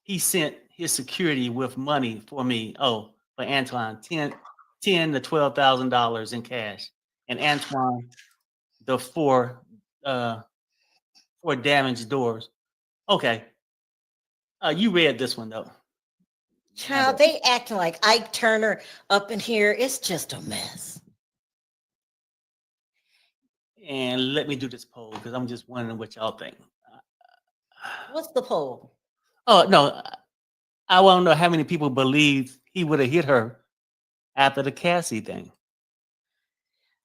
he sent his security with money for me. Oh, for Antoine, $10 to $12,000 in cash, and Antoine, the four damaged doors. Okay, you read this one though. Child, they acting like Ike Turner up in here. It's just a mess. And let me do this poll because I'm just wondering what y'all think. What's the poll? Oh no, I want to know how many people believe he would have hit her after the Cassie thing.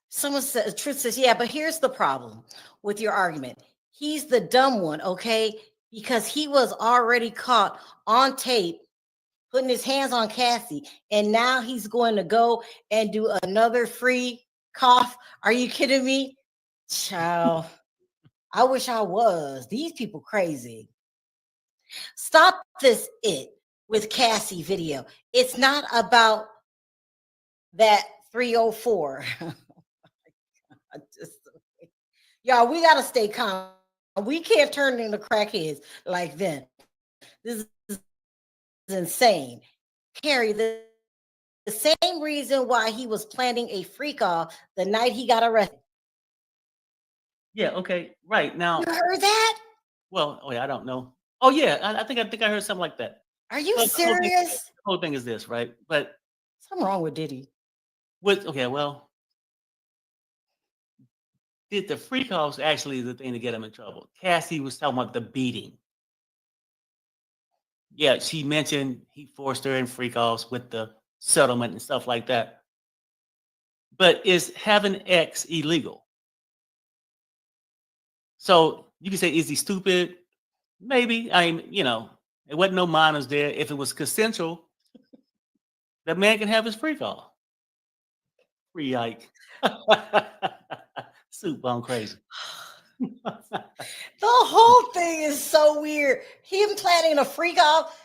Someone says, Truth says, yeah, but here's the problem with your argument. He's the dumb one, okay? Because he was already caught on tape putting his hands on Cassie, and now he's going to go and do another free cough. Are you kidding me? Child, I wish I was. These people crazy. Stop this with Cassie video. It's not about that 304. Y'all, we gotta stay calm. We can't turn into crackheads like them. This is insane. Carrie, the same reason why he was planning a freak off the night he got arrested. Yeah, okay, right. Now You heard that? Well, I don't know. Oh yeah, I think I heard something like that. Are you But serious? The whole thing is this, right? But something wrong with Diddy. Well, did the freak offs actually the thing to get him in trouble? Cassie was talking about the beating. Yeah, she mentioned he forced her in freak offs with the settlement and stuff like that. But is having X illegal? So you can say, is he stupid? Maybe. I mean, it wasn't no minors there. If it was consensual, that man can have his freak off. Free Ike. Soup on crazy. The whole thing is so weird. Him planning a freak off.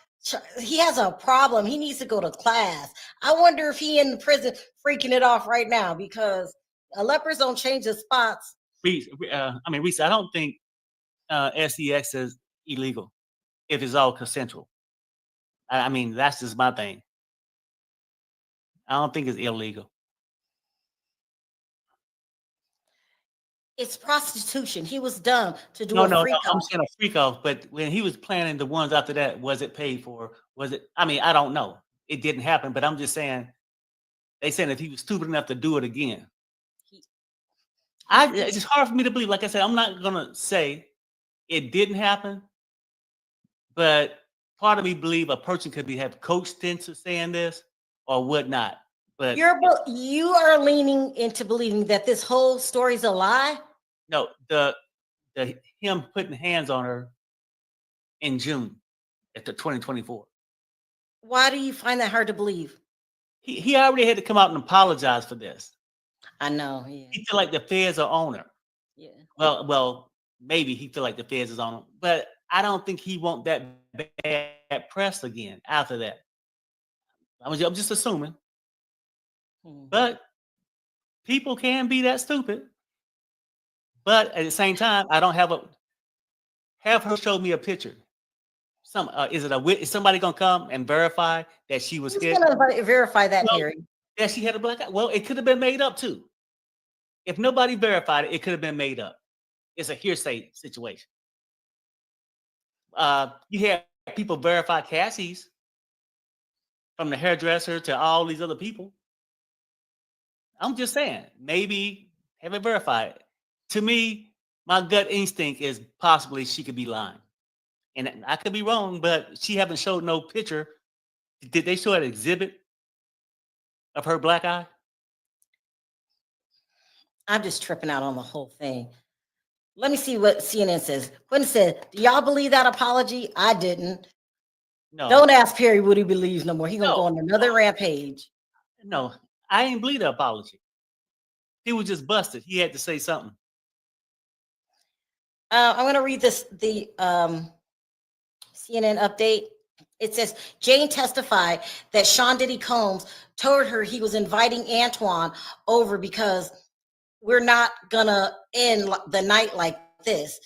He has a problem. He needs to go to class. I wonder if he in the prison freaking it off right now because lepers don't change the spots. Reese, I don't think SEX is illegal if it's all consensual. I mean, that's just my thing. I don't think it's illegal. It's prostitution. He was dumb to do No, a freak off. I'm saying a freak off, but when he was planning the ones after that, was it paid for? Was it? I mean, I don't know. It didn't happen, but I'm just saying, they saying if he was stupid enough to do it again. It's hard for me to believe. Like I said, I'm not gonna say it didn't happen, but part of me believe a person could have coached into saying this or whatnot. But you are leaning into believing that this whole story's a lie. No, the him putting hands on her in June at the 2024. Why do you find that hard to believe? He already had to come out and apologize for this. I know. Yeah. He feel like the feds are on her. Yeah. Well, maybe he feel like the feds is on him, but I don't think he want that bad press again after that. I'm just assuming, but people can be that stupid. But at the same time, I don't have her show me a picture. Is somebody gonna come and verify that she was Who's hit? gonna verify that, Well, Perry? that she had a black eye. Well, it could have been made up too. If nobody verified it, it could have been made up. It's a hearsay situation. You had people verify Cassie's from the hairdresser to all these other people. I'm just saying, maybe have it verified. To me, my gut instinct is possibly she could be lying. And I could be wrong, but she haven't showed no picture. Did they show an exhibit of her black eye? I'm just tripping out on the whole thing. Let me see what CNN says. Quentin said, "Do y'all believe that apology? I didn't." No. Don't ask Perry what he believes no more. He gonna No. go on another rampage. No, I ain't believe the apology. He was just busted. He had to say something. I'm going to read the CNN update. It says, Jane testified that Sean Diddy Combs told her he was inviting Antoine over because we're not going to end the night like this.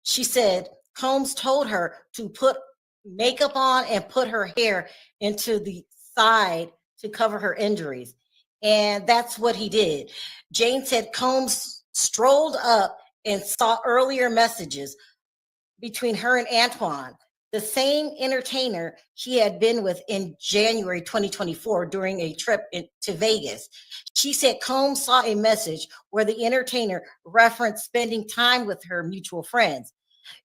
She said Combs told her to put makeup on and put her hair into the side to cover her injuries. And that's what he did. Jane said Combs strolled up and saw earlier messages between her and Antoine, the same entertainer she had been with in January 2024 during a trip to Vegas. She said Combs saw a message where the entertainer referenced spending time with her mutual friends.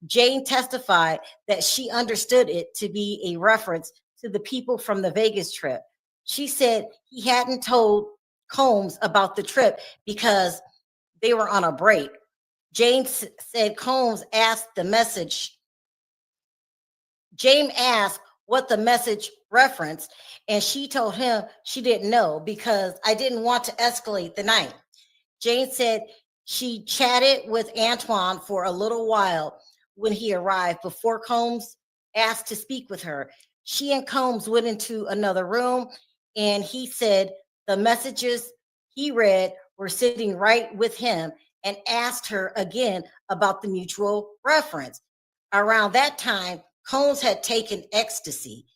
Jane testified that she understood it to be a reference to the people from the Vegas trip. She said he hadn't told Combs about the trip because they were on a break. Jane said Combs asked the message. Jane asked what the message referenced, and she told him she didn't know because I didn't want to escalate the night. Jane said she chatted with Antoine for a little while when he arrived before Combs asked to speak with her. She and Combs went into another room, and he said the messages he read were sitting right with him and asked her again about the mutual reference. Around that time, Combs had taken ecstasy.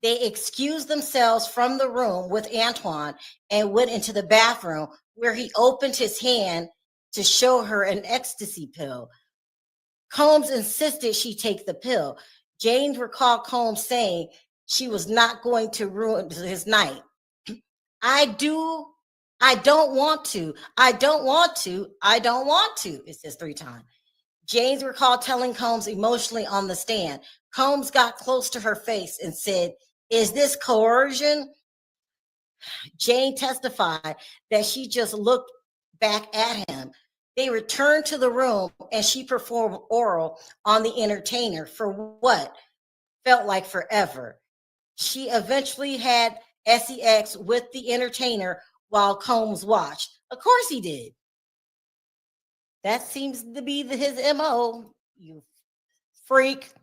They excused themselves from the room with Antoine and went into the bathroom where he opened his hand to show her an ecstasy pill. Combs insisted she take the pill. Jane recalled Combs saying she was not going to ruin his night. I don't want to. It says 3 times. James recalled telling Combs emotionally on the stand. Combs got close to her face and said, "Is this coercion?" Jane testified that she just looked back at him. They returned to the room and she performed oral on the entertainer for what felt like forever. She eventually had sex with the entertainer while Combs watched. Of course he did. That seems to be his MO, you freak.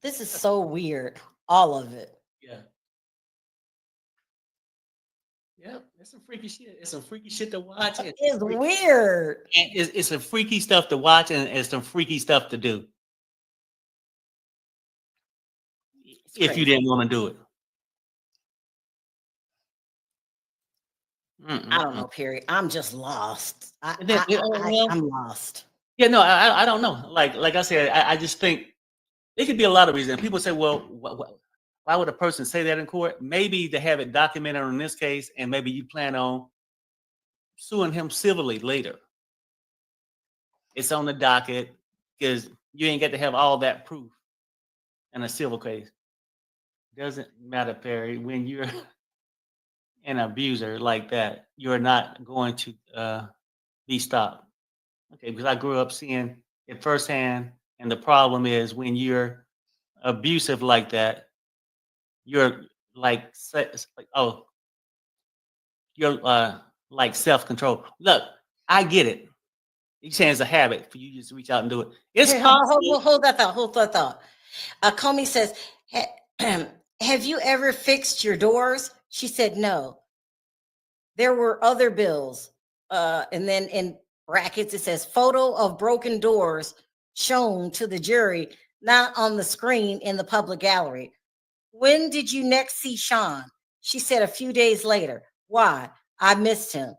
This is so weird. All of it. Yeah. Yep, it's some freaky shit. It's some freaky shit to watch. It's weird. And it's some freaky stuff to watch, and it's some freaky stuff to do. If you didn't want to do it. I don't know, Perry. I'm just lost. I'm lost. Yeah, no, I don't know. Like I said, I just think it could be a lot of reasons. People say, well, why would a person say that in court? Maybe to have it documented in this case, and maybe you plan on suing him civilly later. It's on the docket because you ain't got to have all that proof in a civil case. Doesn't matter, Perry. When you're an abuser like that, you're not going to be stopped. Okay, because I grew up seeing it firsthand, and the problem is when you're abusive like that, you're like, oh, you're like self-control. Look, I get it. You're saying it's a habit for you just to reach out and do it. It's Hey, possible. hold that thought. Hold that thought. Comey says, have you ever fixed your doors? She said, no. There were other bills. And then in brackets, it says photo of broken doors shown to the jury, not on the screen in the public gallery. When did you next see Sean? She said a few days later. Why? I missed him.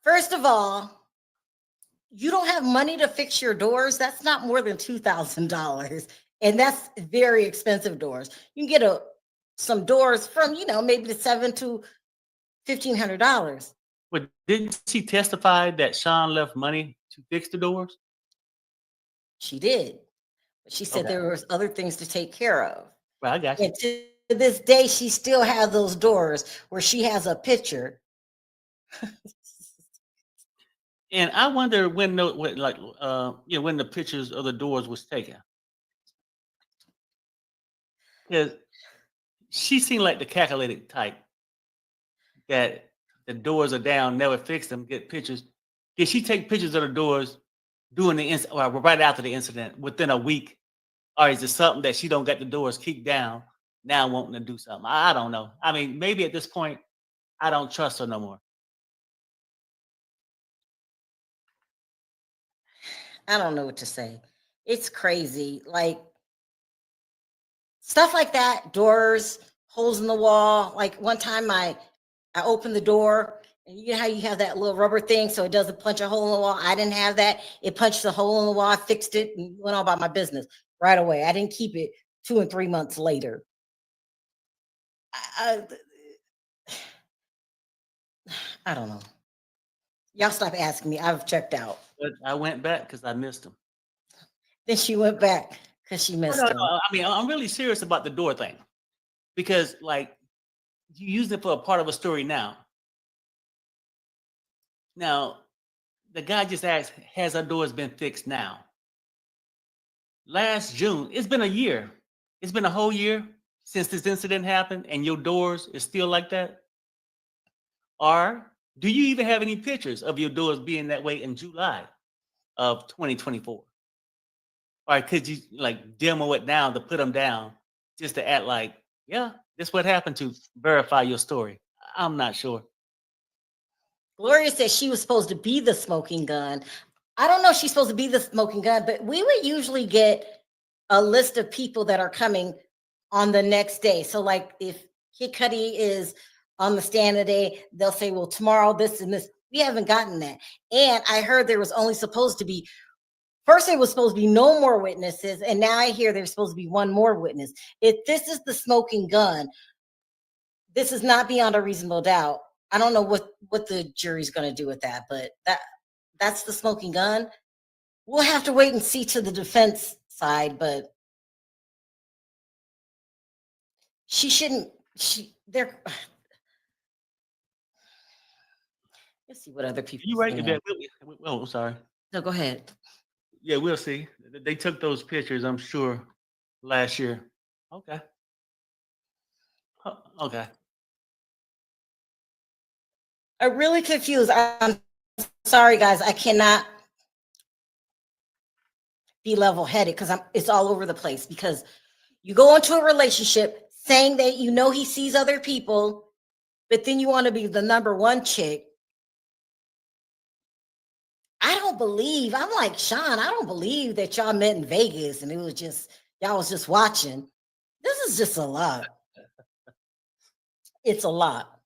First of all, you don't have money to fix your doors. That's not more than $2,000. And that's very expensive doors. You can get some doors from, maybe the $700 to $1,500. But didn't she testify that Sean left money to fix the doors? She did. But she said there was other things to take care of. Well, I got you. And to this day, she still has those doors where she has a picture. And I wonder when when the pictures of the doors was taken. Because she seemed like the calculated type that the doors are down, never fix them, get pictures. Did she take pictures of the doors during the incident, or right after the incident, within a week? Or is it something that she don't get the doors kicked down, now wanting to do something? I don't know. I mean, maybe at this point, I don't trust her no more. I don't know what to say. It's crazy. Like stuff like that, doors, holes in the wall. Like one time I opened the door, and you know how you have that little rubber thing so it doesn't punch a hole in the wall? I didn't have that. It punched a hole in the wall. I fixed it and went on about my business right away. I didn't keep it 2 and 3 months later. I don't know. Y'all stop asking me. I've checked out. But I went back because I missed him. Then she went back because she missed him. No, I mean, I'm really serious about the door thing because, like, you use it for a part of a story now. Now, the guy just asked, has our doors been fixed now? Last June, it's been a year. It's been a whole year since this incident happened, and your doors is still like that? Or do you even have any pictures of your doors being that way in July of 2024? Or could you like demo it down to put them down just to act like, yeah, this what happened to verify your story? I'm not sure. Gloria said she was supposed to be the smoking gun. I don't know if she's supposed to be the smoking gun, but we would usually get a list of people that are coming on the next day. So like if Kid Cudi is on the stand today, they'll say, well, tomorrow this and this. We haven't gotten that. And I heard there was only supposed to be, first it was supposed to be no more witnesses, and now I hear there's supposed to be one more witness. If this is the smoking gun, this is not beyond a reasonable doubt. I don't know what the jury's going to do with that, but that's the smoking gun. We'll have to wait and see to the defense side, but they're let's see what other people. You right? Oh, sorry. No, go ahead. Yeah, we'll see. They took those pictures, I'm sure, last year. Okay. Okay. I'm really confused. I'm sorry, guys. I cannot be level-headed because it's all over the place. Because you go into a relationship saying that he sees other people, but then you want to be the number one chick. I'm like Sean. I don't believe that y'all met in Vegas and it was just y'all was just watching. This is just a lot. It's a lot.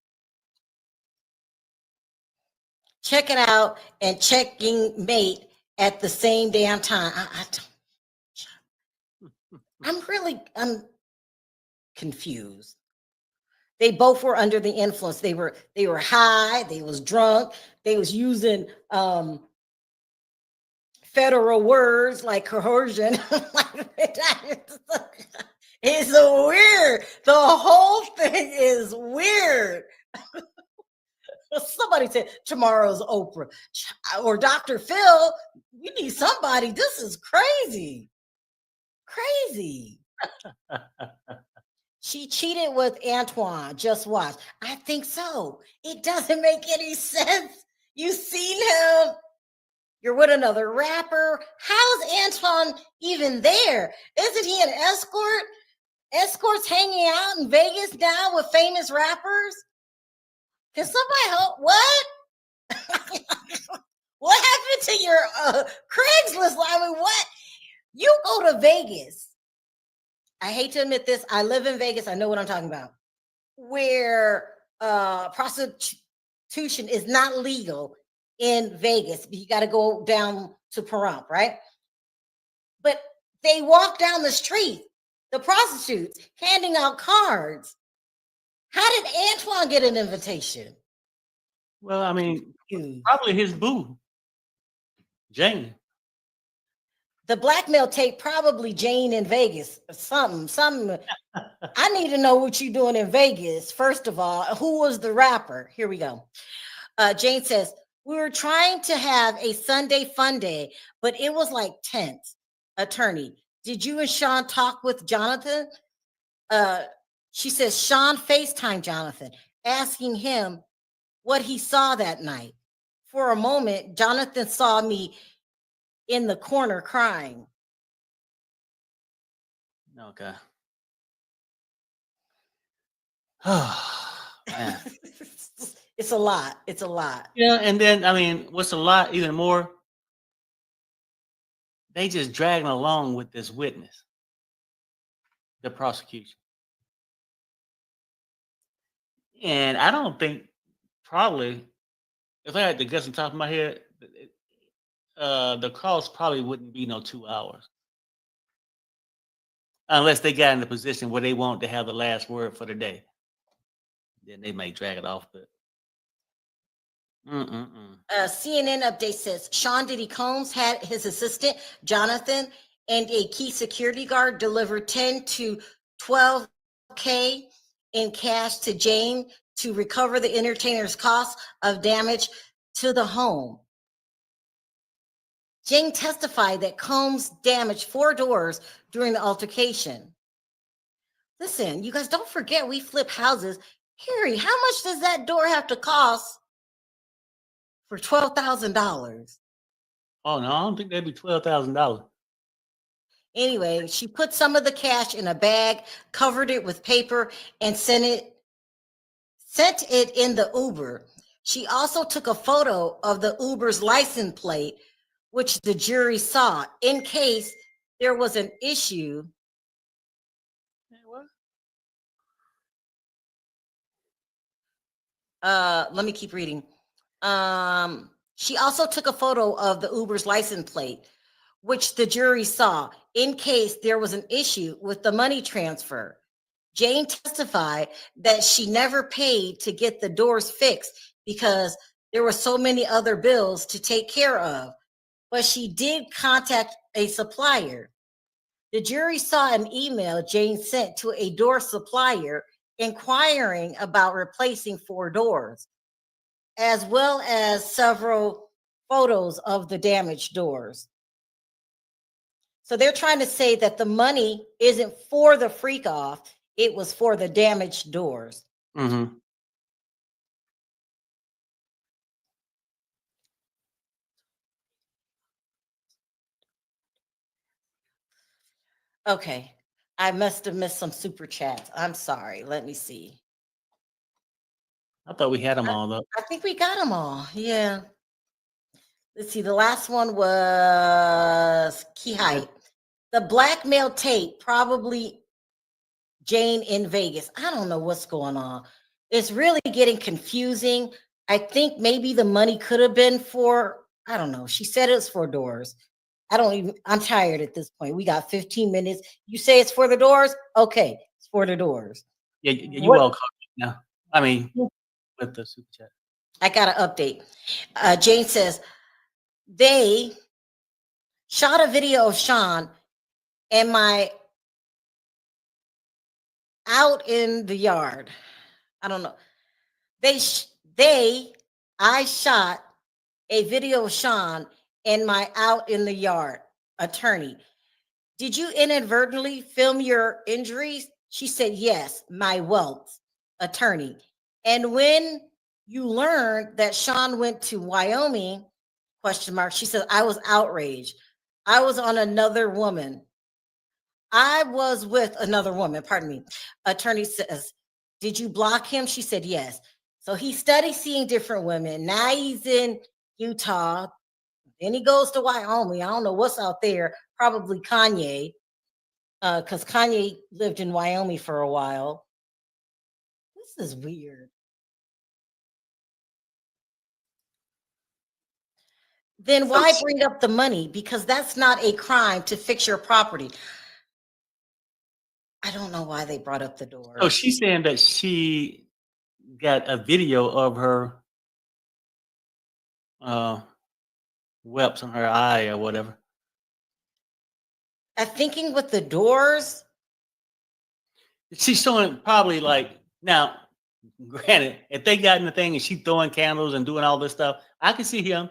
Checking out and checking mate at the same damn time. I'm confused. They both were under the influence. They were high. They was drunk. They was using federal words like coercion. It's weird. The whole thing is weird. Somebody said tomorrow's Oprah or Dr. Phil. We need somebody. This is crazy. Crazy. She cheated with Antoine. Just watch. I think so. It doesn't make any sense. You seen him. You're with another rapper. How's Antoine even there? Isn't he an escort? Escorts hanging out in Vegas now with famous rappers? Can somebody help? What? What happened to your Craigslist? I mean, what? You go to Vegas. I hate to admit this. I live in Vegas. I know what I'm talking about. Where prostitution is not legal in Vegas. You got to go down to Pahrump, right? But they walk down the street, the prostitutes, handing out cards. How did Antoine get an invitation? Well, I mean, probably his boo, Jane. The blackmail tape, probably Jane in Vegas. Something. I need to know what you're doing in Vegas. First of all, who was the rapper? Here we go. Jane says, we were trying to have a Sunday fun day, but it was like tense. Attorney, did you and Sean talk with Jonathan? She says, Sean FaceTimed Jonathan, asking him what he saw that night. For a moment, Jonathan saw me in the corner crying. Okay. Oh, man. It's a lot. It's a lot. Yeah, and then, I mean, what's a lot even more? They just dragging along with this witness, the prosecution. And I don't think, probably, if I had to guess on top of my head, the cost probably wouldn't be no 2 hours. Unless they got in the position where they want to have the last word for the day. Then they may drag it off, but CNN update says Sean Diddy Combs had his assistant Jonathan and a key security guard deliver 10 to 12K in cash to Jane to recover the entertainer's cost of damage to the home. Jane testified that Combs damaged 4 doors during the altercation. Listen, you guys, don't forget we flip houses. Harry, how much does that door have to cost for $12,000? Oh no, I don't think that'd be $12,000. Anyway, she put some of the cash in a bag, covered it with paper, and sent it in the Uber. She also took a photo of the Uber's license plate, which the jury saw in case there was an issue. Let me keep reading. She also took a photo of the Uber's license plate, which the jury saw in case there was an issue with the money transfer. Jane testified that she never paid to get the doors fixed because there were so many other bills to take care of, but she did contact a supplier. The jury saw an email Jane sent to a door supplier inquiring about replacing 4 doors, as well as several photos of the damaged doors. So they're trying to say that the money isn't for the freak off, it was for the damaged doors. Mm-hmm. Okay, I must have missed some super chats. I'm sorry. Let me see. I thought we had them all up. I think we got them all. Yeah. Let's see. The last one was Key Height. The blackmail tape, probably Jane in Vegas. I don't know what's going on. It's really getting confusing. I think maybe the money could have been for, I don't know. She said it's for doors. I'm tired at this point. We got 15 minutes. You say it's for the doors? Okay, it's for the doors. Yeah, you all caught me now. I mean, with the super chat. I got an update. Jane says they shot a video of Sean and my out in the yard. I don't know. They I shot a video of Sean in my out in the yard. Attorney, did you inadvertently film your injuries? She said, yes, my welts. Attorney, and when you learned that Sean went to Wyoming, question mark, she said, I was outraged. I was on another woman. I was with another woman, pardon me. Attorney says, did you block him? She said, yes. So he studied seeing different women. Now he's in Utah. Then he goes to Wyoming. I don't know what's out there. Probably Kanye, because Kanye lived in Wyoming for a while. This is weird. Then why bring up the money? Because that's not a crime to fix your property. I don't know why they brought up the door. So she's saying that she got a video of her whelps on her eye or whatever. I'm thinking with the doors. She's showing probably like, now, granted, if they got in the thing and she throwing candles and doing all this stuff, I can see him.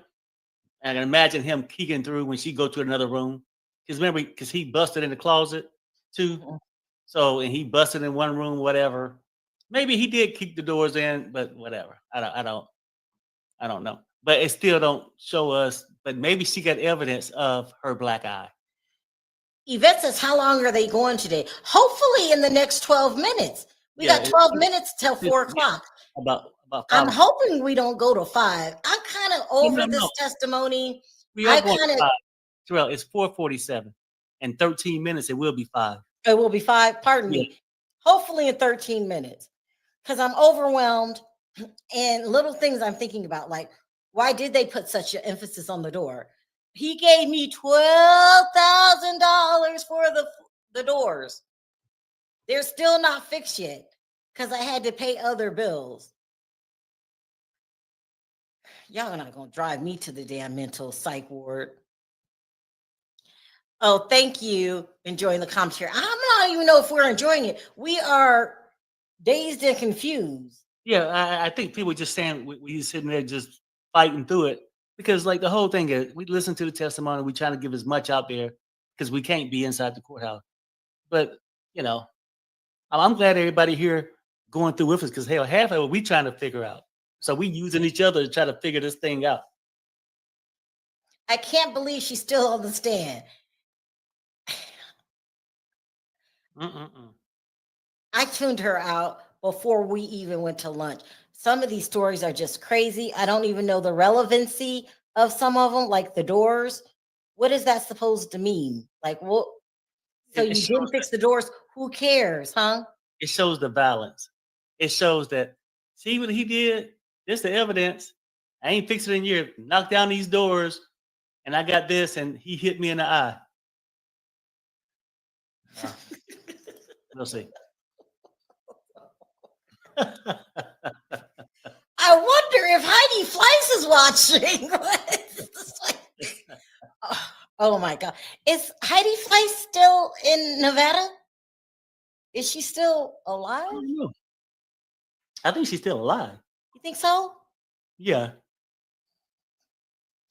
I can imagine him peeking through when she go to another room. Because remember, because he busted in the closet too. So, and he busted in one room, whatever. Maybe he did kick the doors in, but whatever. I don't know. But it still don't show us. But maybe she got evidence of her black eye. Yvette says, how long are they going today? Hopefully in the next 12 minutes. We got 12 minutes till 4 o'clock. About I'm hoping we don't go to 5. I'm kind of over this testimony. We are going to 5. Terrell, it's 4:47. In 13 minutes, it will be 5. It will be 5. Pardon me. Hopefully in 13 minutes. Because I'm overwhelmed and little things I'm thinking about, like, why did they put such an emphasis on the door? He gave me $12,000 for the doors. They're still not fixed yet because I had to pay other bills. Y'all are not going to drive me to the damn mental psych ward. Oh, thank you. Enjoying the commentary. I'm not even know if we're enjoying it. We are dazed and confused. Yeah, I think people just saying we sitting there just fighting through it. Because like the whole thing is, we listen to the testimony, we trying to give as much out there because we can't be inside the courthouse. But I'm glad everybody here going through with us because hell, half of it we trying to figure out. So we using each other to try to figure this thing out. I can't believe she's still on the stand. I tuned her out before we even went to lunch. Some of these stories are just crazy. I don't even know the relevancy of some of them, like the doors. What is that supposed to mean? Like, what? So you didn't fix the doors. Who cares, huh? It shows the violence. It shows that, see what he did? This the evidence. I ain't fixing it in years. Knock down these doors, and I got this, and he hit me in the eye. We'll see. I wonder if Heidi Fleiss is watching. Oh my God. Is Heidi Fleiss still in Nevada? Is she still alive? I don't know. I think she's still alive. You think so? Yeah.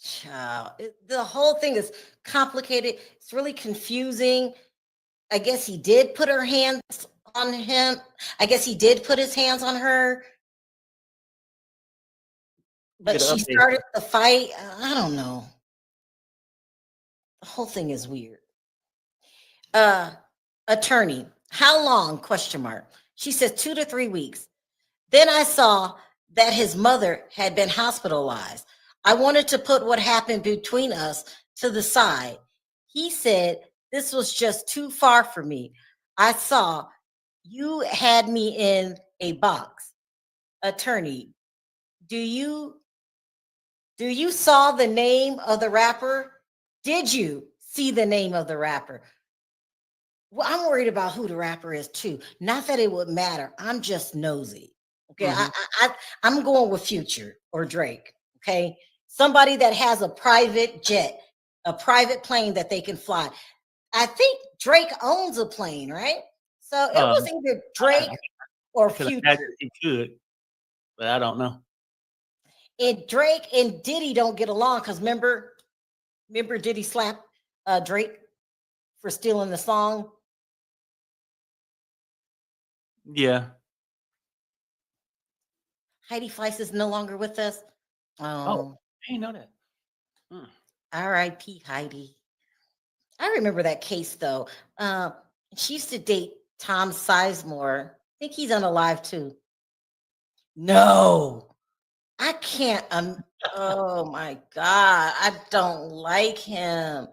Child, the whole thing is complicated. It's really confusing. I guess he did put her hands on him. I guess he did put his hands on her. But she started the fight. I don't know. The whole thing is weird. Attorney, how long? Question mark. She says 2 to 3 weeks. Then I saw that his mother had been hospitalized. I wanted to put what happened between us to the side. He said this was just too far for me. I saw you had me in a box. Attorney, do you saw the name of the rapper? Did you see the name of the rapper? Well, I'm worried about who the rapper is too. Not that it would matter. I'm just nosy. Okay. I'm going with Future or Drake. Okay. Somebody that has a private jet, a private plane that they can fly. I think Drake owns a plane, right? So it was either Drake or Future. He could, but I don't know. And Drake and Diddy don't get along because remember Diddy slapped Drake for stealing the song. Yeah. Heidi Fleiss is no longer with us. Oh, I didn't know that. R.I.P. Heidi. I remember that case though. She used to date Tom Sizemore. I think he's unalive too. No, I can't. Oh my God, I don't like him.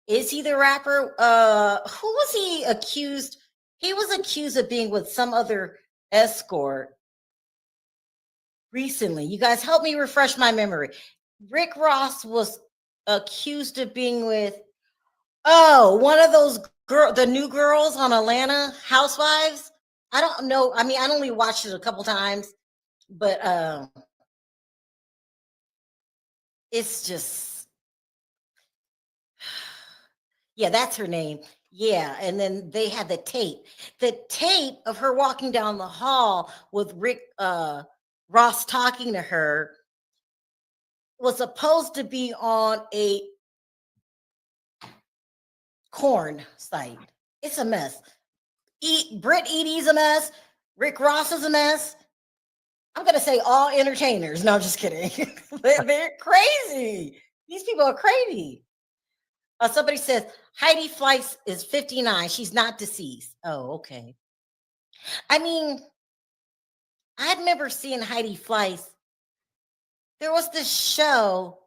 Is he the rapper? Who was he accused? He was accused of being with some other escort recently. You guys help me refresh my memory. Rick Ross was accused of being with one of those the new girls on Atlanta Housewives. I don't know. I mean, I only watched it a couple times, but it's just yeah, that's her name. Yeah, and then they had the tape of her walking down the hall with Rick Ross talking to her was supposed to be on a corn site. It's a mess. Britt Eady's a mess. Rick Ross is a mess. I'm gonna say all entertainers. No, I'm just kidding. They're crazy. These people are crazy. Somebody says Heidi Fleiss is 59. She's not deceased. Oh, okay. I mean, I've never seen Heidi Fleiss. There was this show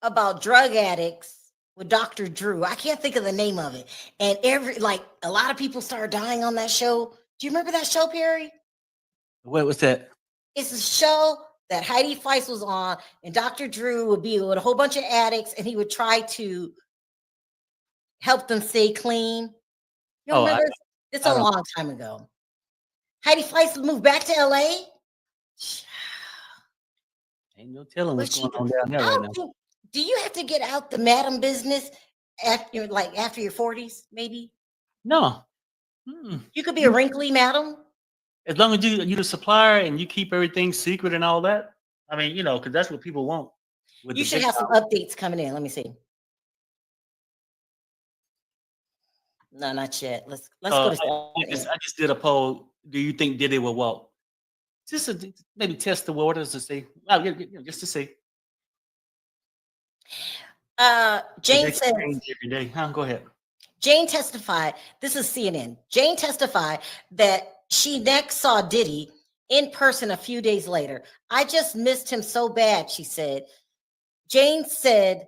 about drug addicts with Dr. Drew. I can't think of the name of it. And a lot of people started dying on that show. Do you remember that show, Perry? What was that? It's a show that Heidi Fleiss was on, and Dr. Drew would be with a whole bunch of addicts, and he would try to help them stay clean. You remember? It's a long time ago. Heidi Fleiss moved back to LA. Ain't no telling what's going on down there right now. Do you have to get out the madam business after your 40s, maybe? No. You could be a wrinkly madam. As long as you're the supplier and you keep everything secret and all that. I mean, because that's what people want. You should have some updates coming in. Let me see. No, not yet. Let's go to. I just did a poll. Do you think Diddy will walk? Just to maybe test the waters to see. Just to see. Jane said. Every day. Go ahead. Jane testified. This is CNN. Jane testified that she next saw Diddy in person a few days later. I just missed him so bad, she said. Jane said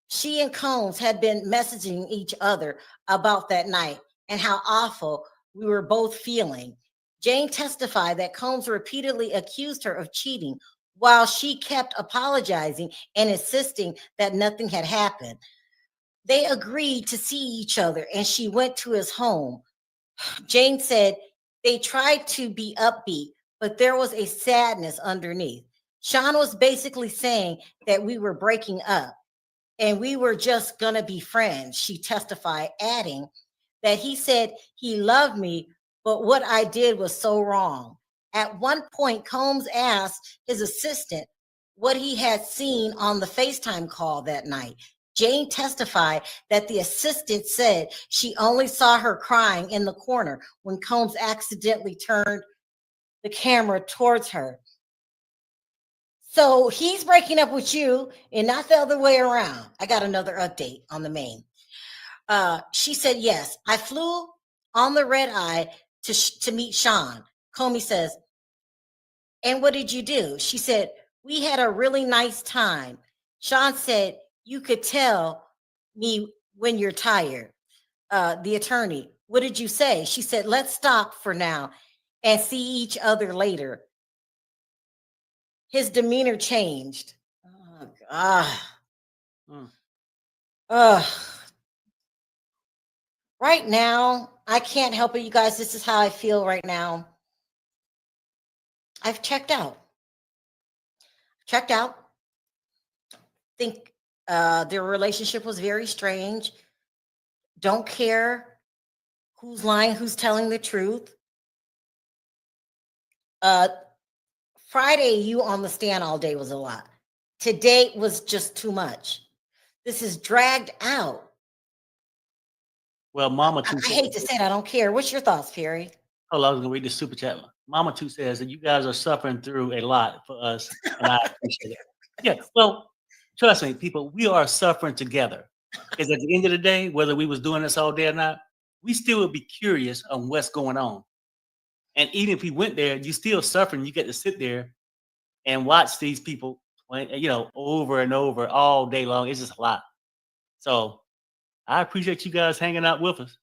she and Combs had been messaging each other about that night and how awful we were both feeling. Jane testified that Combs repeatedly accused her of cheating while she kept apologizing and insisting that nothing had happened. They agreed to see each other and she went to his home. Jane said they tried to be upbeat, but there was a sadness underneath. Sean was basically saying that we were breaking up and we were just gonna be friends, she testified, adding that he said he loved me, but what I did was so wrong. At one point, Combs asked his assistant what he had seen on the FaceTime call that night. Jane testified that the assistant said she only saw her crying in the corner when Combs accidentally turned the camera towards her. So he's breaking up with you and not the other way around. I got another update on the main. She said, yes, I flew on the red eye to meet Sean. Comey says, and what did you do? She said, we had a really nice time. Sean said, you could tell me when you're tired. The attorney, what did you say? She said, let's stop for now and see each other later. His demeanor changed. Oh, God. Right now, I can't help it, you guys. This is how I feel right now. I've checked out. Think their relationship was very strange. Don't care who's lying, who's telling the truth. Friday, you on the stand all day was a lot. Today was just too much. This is dragged out. Well, Mama I Two said, hate to say it, I don't care. What's your thoughts, Perry? hold on, I was gonna read the super chat. Mama Two says that you guys are suffering through a lot for us, and I appreciate it. Yeah, well, trust me, people, we are suffering together. Because at the end of the day, whether we was doing this all day or not, we still would be curious on what's going on. And even if we went there, you still suffering. You get to sit there and watch these people, over and over all day long. It's just a lot. So I appreciate you guys hanging out with us.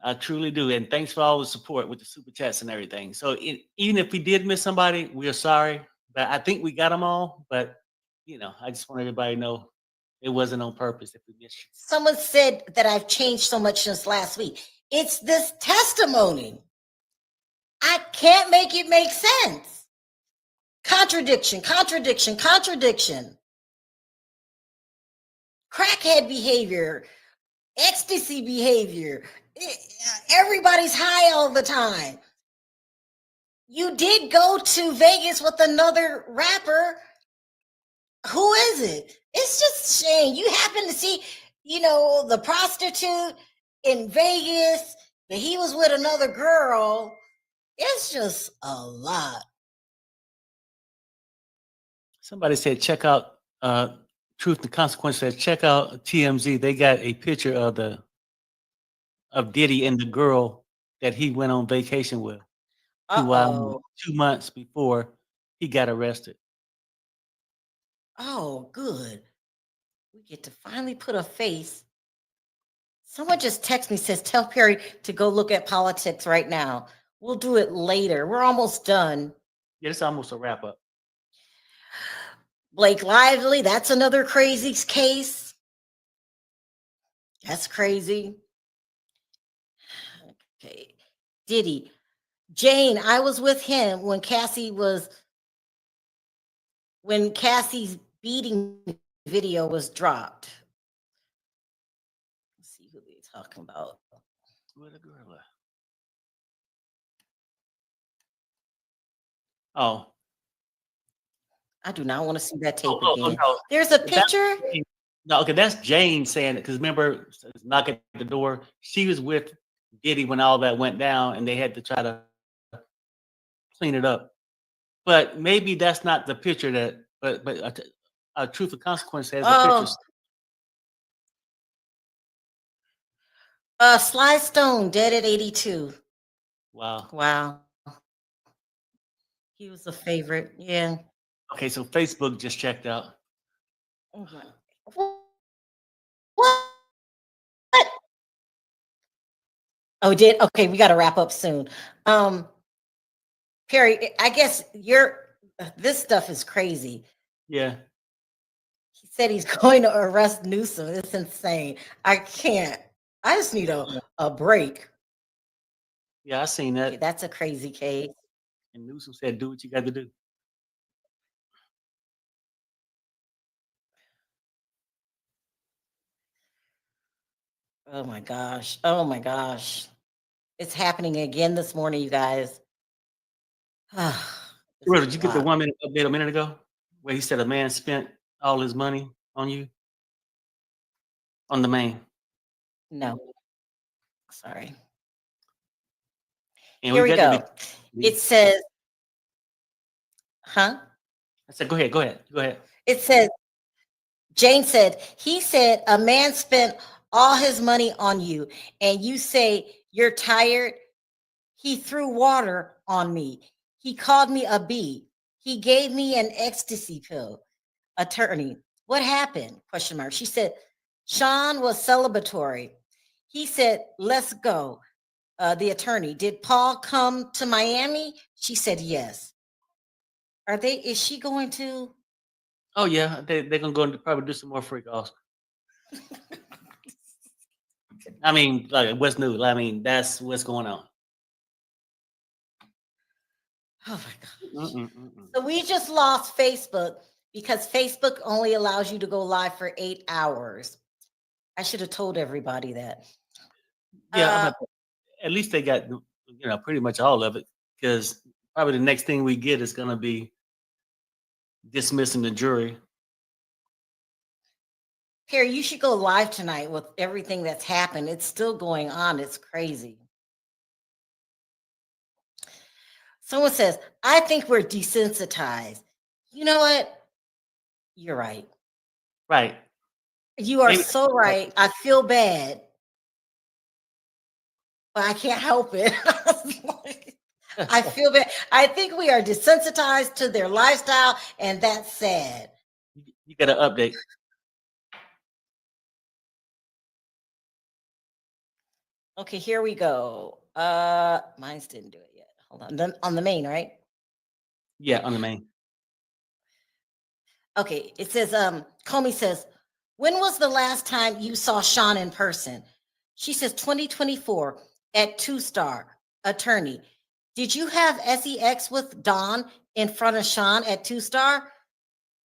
I truly do. And thanks for all the support with the super chats and everything. So even if we did miss somebody, we are sorry. But I think we got them all. But, I just want everybody to know it wasn't on purpose if we missed you. Someone said that I've changed so much since last week. It's this testimony. I can't make it make sense. Contradiction, contradiction, contradiction. Crackhead behavior, ecstasy behavior. Everybody's high all the time. You did go to Vegas with another rapper. Who is it? It's just a shame. You happen to see, the prostitute in Vegas, that he was with another girl. It's just a lot. Somebody said, check out Truth and Consequence said, check out TMZ. They got a picture of Diddy and the girl that he went on vacation with 2 months before he got arrested. Oh, good. We get to finally put a face. Someone just texted me, says, tell Perry to go look at politics right now. We'll do it later. We're almost done. Yeah, it's almost a wrap up. Blake Lively, that's another crazy case. That's crazy. Okay. Diddy. Jane, I was with him when Cassie's beating video was dropped. Let's see who they're talking about. Where the girl at? Oh. I do not want to see that tape again. No. There's a picture. Okay, that's Jane saying it, because remember, knocking at the door, she was with Diddy when all that went down, and they had to try to clean it up. But maybe that's not the picture that. But a Truth and Consequence has a picture. Sly Stone dead at 82. Wow. He was a favorite. Yeah. Okay, so Facebook just checked out. Oh my. What? Oh, did? Okay, we got to wrap up soon. Perry, I guess this stuff is crazy. Yeah. He said he's going to arrest Newsom. It's insane. I can't. I just need a break. Yeah, I seen that. Okay, that's a crazy case. And Newsom said, do what you got to do. Oh my gosh. Oh my gosh. It's happening again this morning, you guys. Did you get the 1 minute update a minute ago where he said a man spent all his money on you? On the man? No. Sorry. And Here we go. It says, huh? I said, go ahead. It says, Jane said, he said a man spent all his money on you and you say you're tired. He threw water on me. He called me a bee. He gave me an ecstasy pill. Attorney, what happened? Question mark. She said, Sean was celebratory. He said, let's go. The attorney, did Paul come to Miami? She said, yes. Is she going to? Oh yeah, they're gonna go and probably do some more freak offs. I mean, like, what's new? I mean, that's what's going on. Oh my gosh. So we just lost Facebook because Facebook only allows you to go live for 8 hours. I should have told everybody that. Yeah, at least they got pretty much all of it, because probably the next thing we get is gonna be dismissing the jury. Perry, you should go live tonight with everything that's happened. It's still going on. It's crazy. Someone says, I think we're desensitized. You know what? You're right. Right. You are Maybe- so right. I feel bad, but I can't help it. I feel bad. I think we are desensitized to their lifestyle, and that's sad. You got an update. Okay, here we go. Mine's didn't do it yet. Hold on. On the main, right? Yeah, on the main. Okay, it says, Comey says, when was the last time you saw Sean in person? She says 2024 at 2-Star attorney. Did you have sex with Dawn in front of Sean at 2-Star?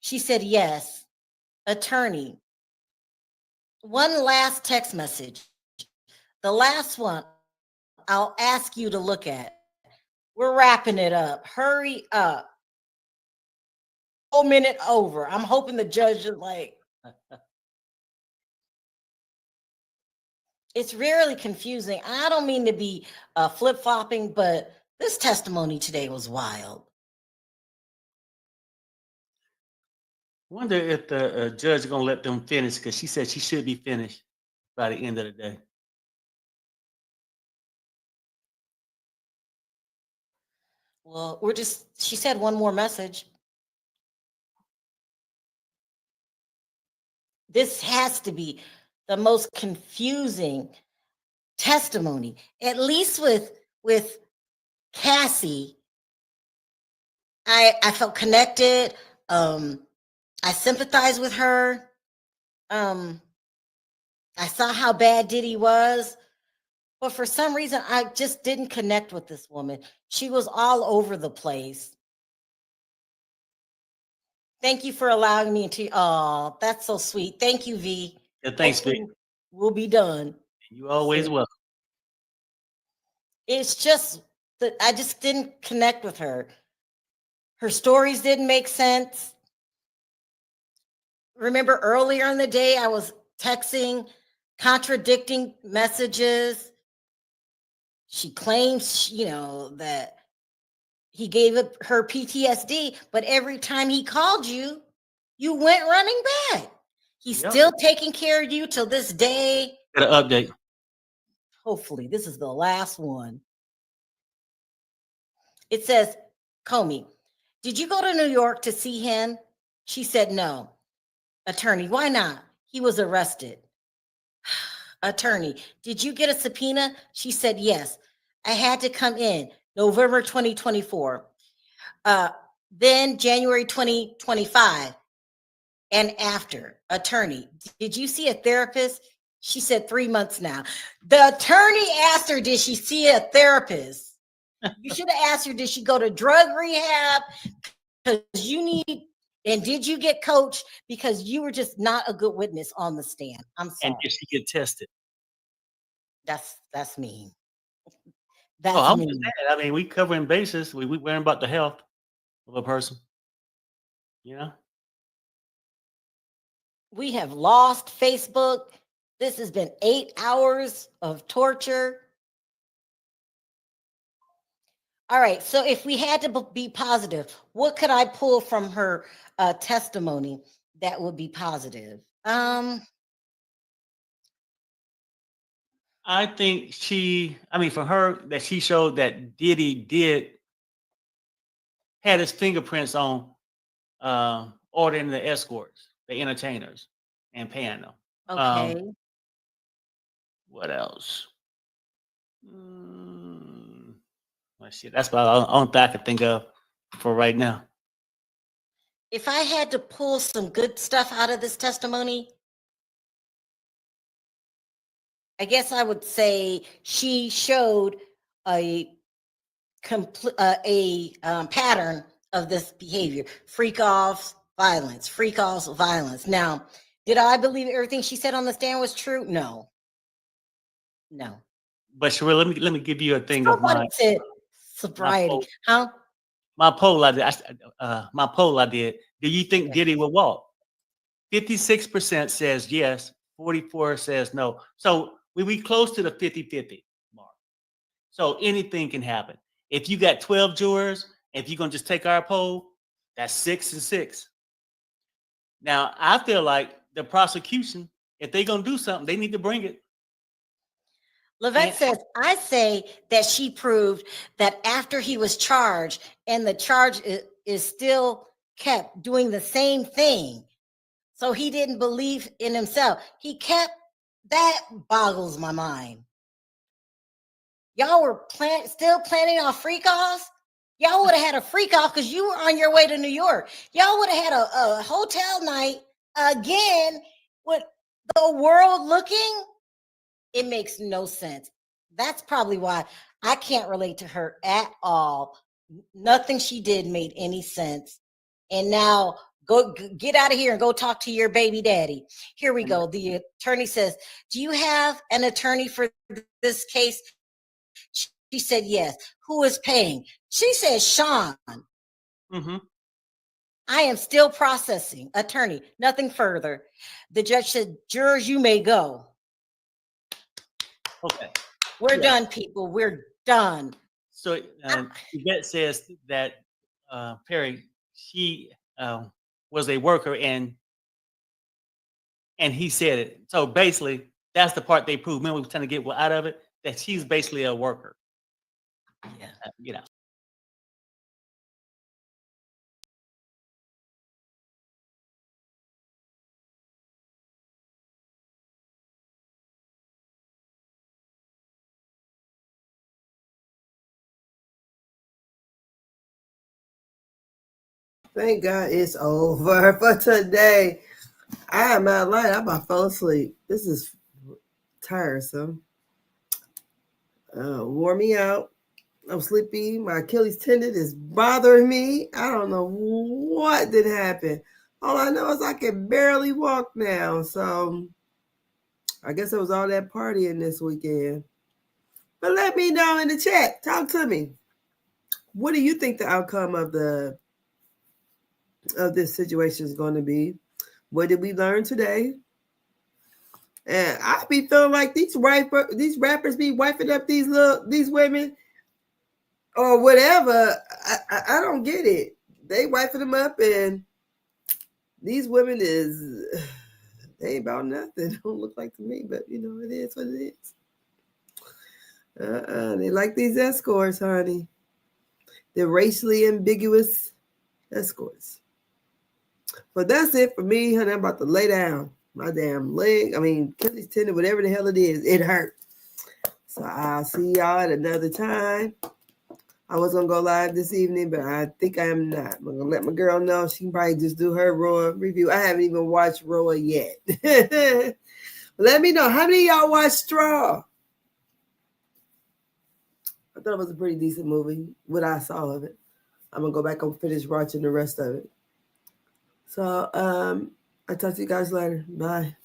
She said yes. Attorney. One last text message. The last one I'll ask you to look at. We're wrapping it up. Hurry up. Whole minute over. I'm hoping the judge is like, it's really confusing. I don't mean to be flip-flopping, but this testimony today was wild. Wonder if the judge is gonna let them finish, because she said she should be finished by the end of the day. Well, she said one more message. This has to be the most confusing testimony, at least with Cassie. I felt connected. I sympathized with her. I saw how bad Diddy was, but for some reason, I just didn't connect with this woman. She was all over the place. Thank you for allowing me to. Oh, that's so sweet. Thank you, V. Yeah, thanks, Hopefully Vic. we'll be done. You always soon. welcome. It's just that I just didn't connect with her. Her stories didn't make sense. Remember earlier in the day, I was texting contradicting messages. She claims, that he gave up her PTSD, but every time he called you, you went running back. He's still taking care of you till this day. Got an update. Hopefully, this is the last one. It says, Comey, did you go to New York to see him? She said no. Attorney, why not? He was arrested. Attorney, did you get a subpoena? She said yes. I had to come in November 2024. Then January 2025 and after. Attorney, did you see a therapist? She said 3 months now. The attorney asked her, did she see a therapist? You should have asked her, did she go to drug rehab? Because you need, and did you get coached? Because you were just not a good witness on the stand. I'm sorry. And did she get tested? That's mean. Oh, I'm just saying. I mean, we covering bases. We worrying about the health of a person. We have lost Facebook. This has been 8 hours of torture. All right. So if we had to be positive, what could I pull from her testimony that would be positive? I think for her, that she showed that Diddy had his fingerprints on ordering the escorts, the entertainers, and paying them. Okay. What else? Shit, that's about the only thing I can think of for right now. If I had to pull some good stuff out of this testimony, I guess I would say she showed a pattern of this behavior: freak offs, violence. Now, did I believe everything she said on the stand was true? No. But Sherelle, let me give you a thing Somebody of mine. said sobriety, huh? my poll I did. Do you think Diddy will walk? 56% says yes, 44 says no. So we close to the 50-50 mark. So anything can happen. If you got 12 jurors, if you're gonna just take our poll, that's 6 and 6. Now I feel like the prosecution, if they're gonna do something, they need to bring it. Levette says, I say that she proved that after he was charged and the charge is still kept doing the same thing. So he didn't believe in himself. He kept, that boggles my mind. Y'all were still planning on freak offs? Y'all would have had a freak off because you were on your way to New York. Y'all would have had a hotel night again with the world looking. It makes no sense. That's probably why I can't relate to her at all. Nothing she did made any sense. And now go get out of here and go talk to your baby daddy. Here we go. The attorney says, do you have an attorney for this case? She said, yes. Who is paying? She said, Sean. Mm-hmm. I am still processing. Attorney, nothing further. The judge said, jurors, you may go. Okay. We're done, people. We're done. So Yvette says that Perry, she was a worker and he said it. So basically, that's the part they proved. Remember, we were trying to get out of it, that she's basically a worker. Yeah, you know. Thank God it's over for today. I am not lying. I about fell asleep. This is tiresome. Wore me out. I'm sleepy. My Achilles tendon is bothering me. I don't know what did happen. All I know is I can barely walk now. So I guess it was all that partying this weekend. But let me know in the chat. Talk to me. What do you think the outcome of this situation is going to be? What did we learn today? And I be feeling like these rappers be wiping up these women or whatever. I don't get it. They wiping them up, and these women they ain't about nothing. Don't look like to me, but you know, it is what it is. They like these escorts, honey. They're racially ambiguous escorts. But that's it for me, honey. I'm about to lay down. My damn leg, Achilles tendon, whatever the hell it is, it hurt. So I'll see y'all at another time. I was going to go live this evening, but I think I am not. I'm going to let my girl know. She can probably just do her Raw review. I haven't even watched Raw yet. Let me know. How many of y'all watched Straw? I thought it was a pretty decent movie, what I saw of it. I'm going to go back and finish watching the rest of it. So I'll talk to you guys later. Bye.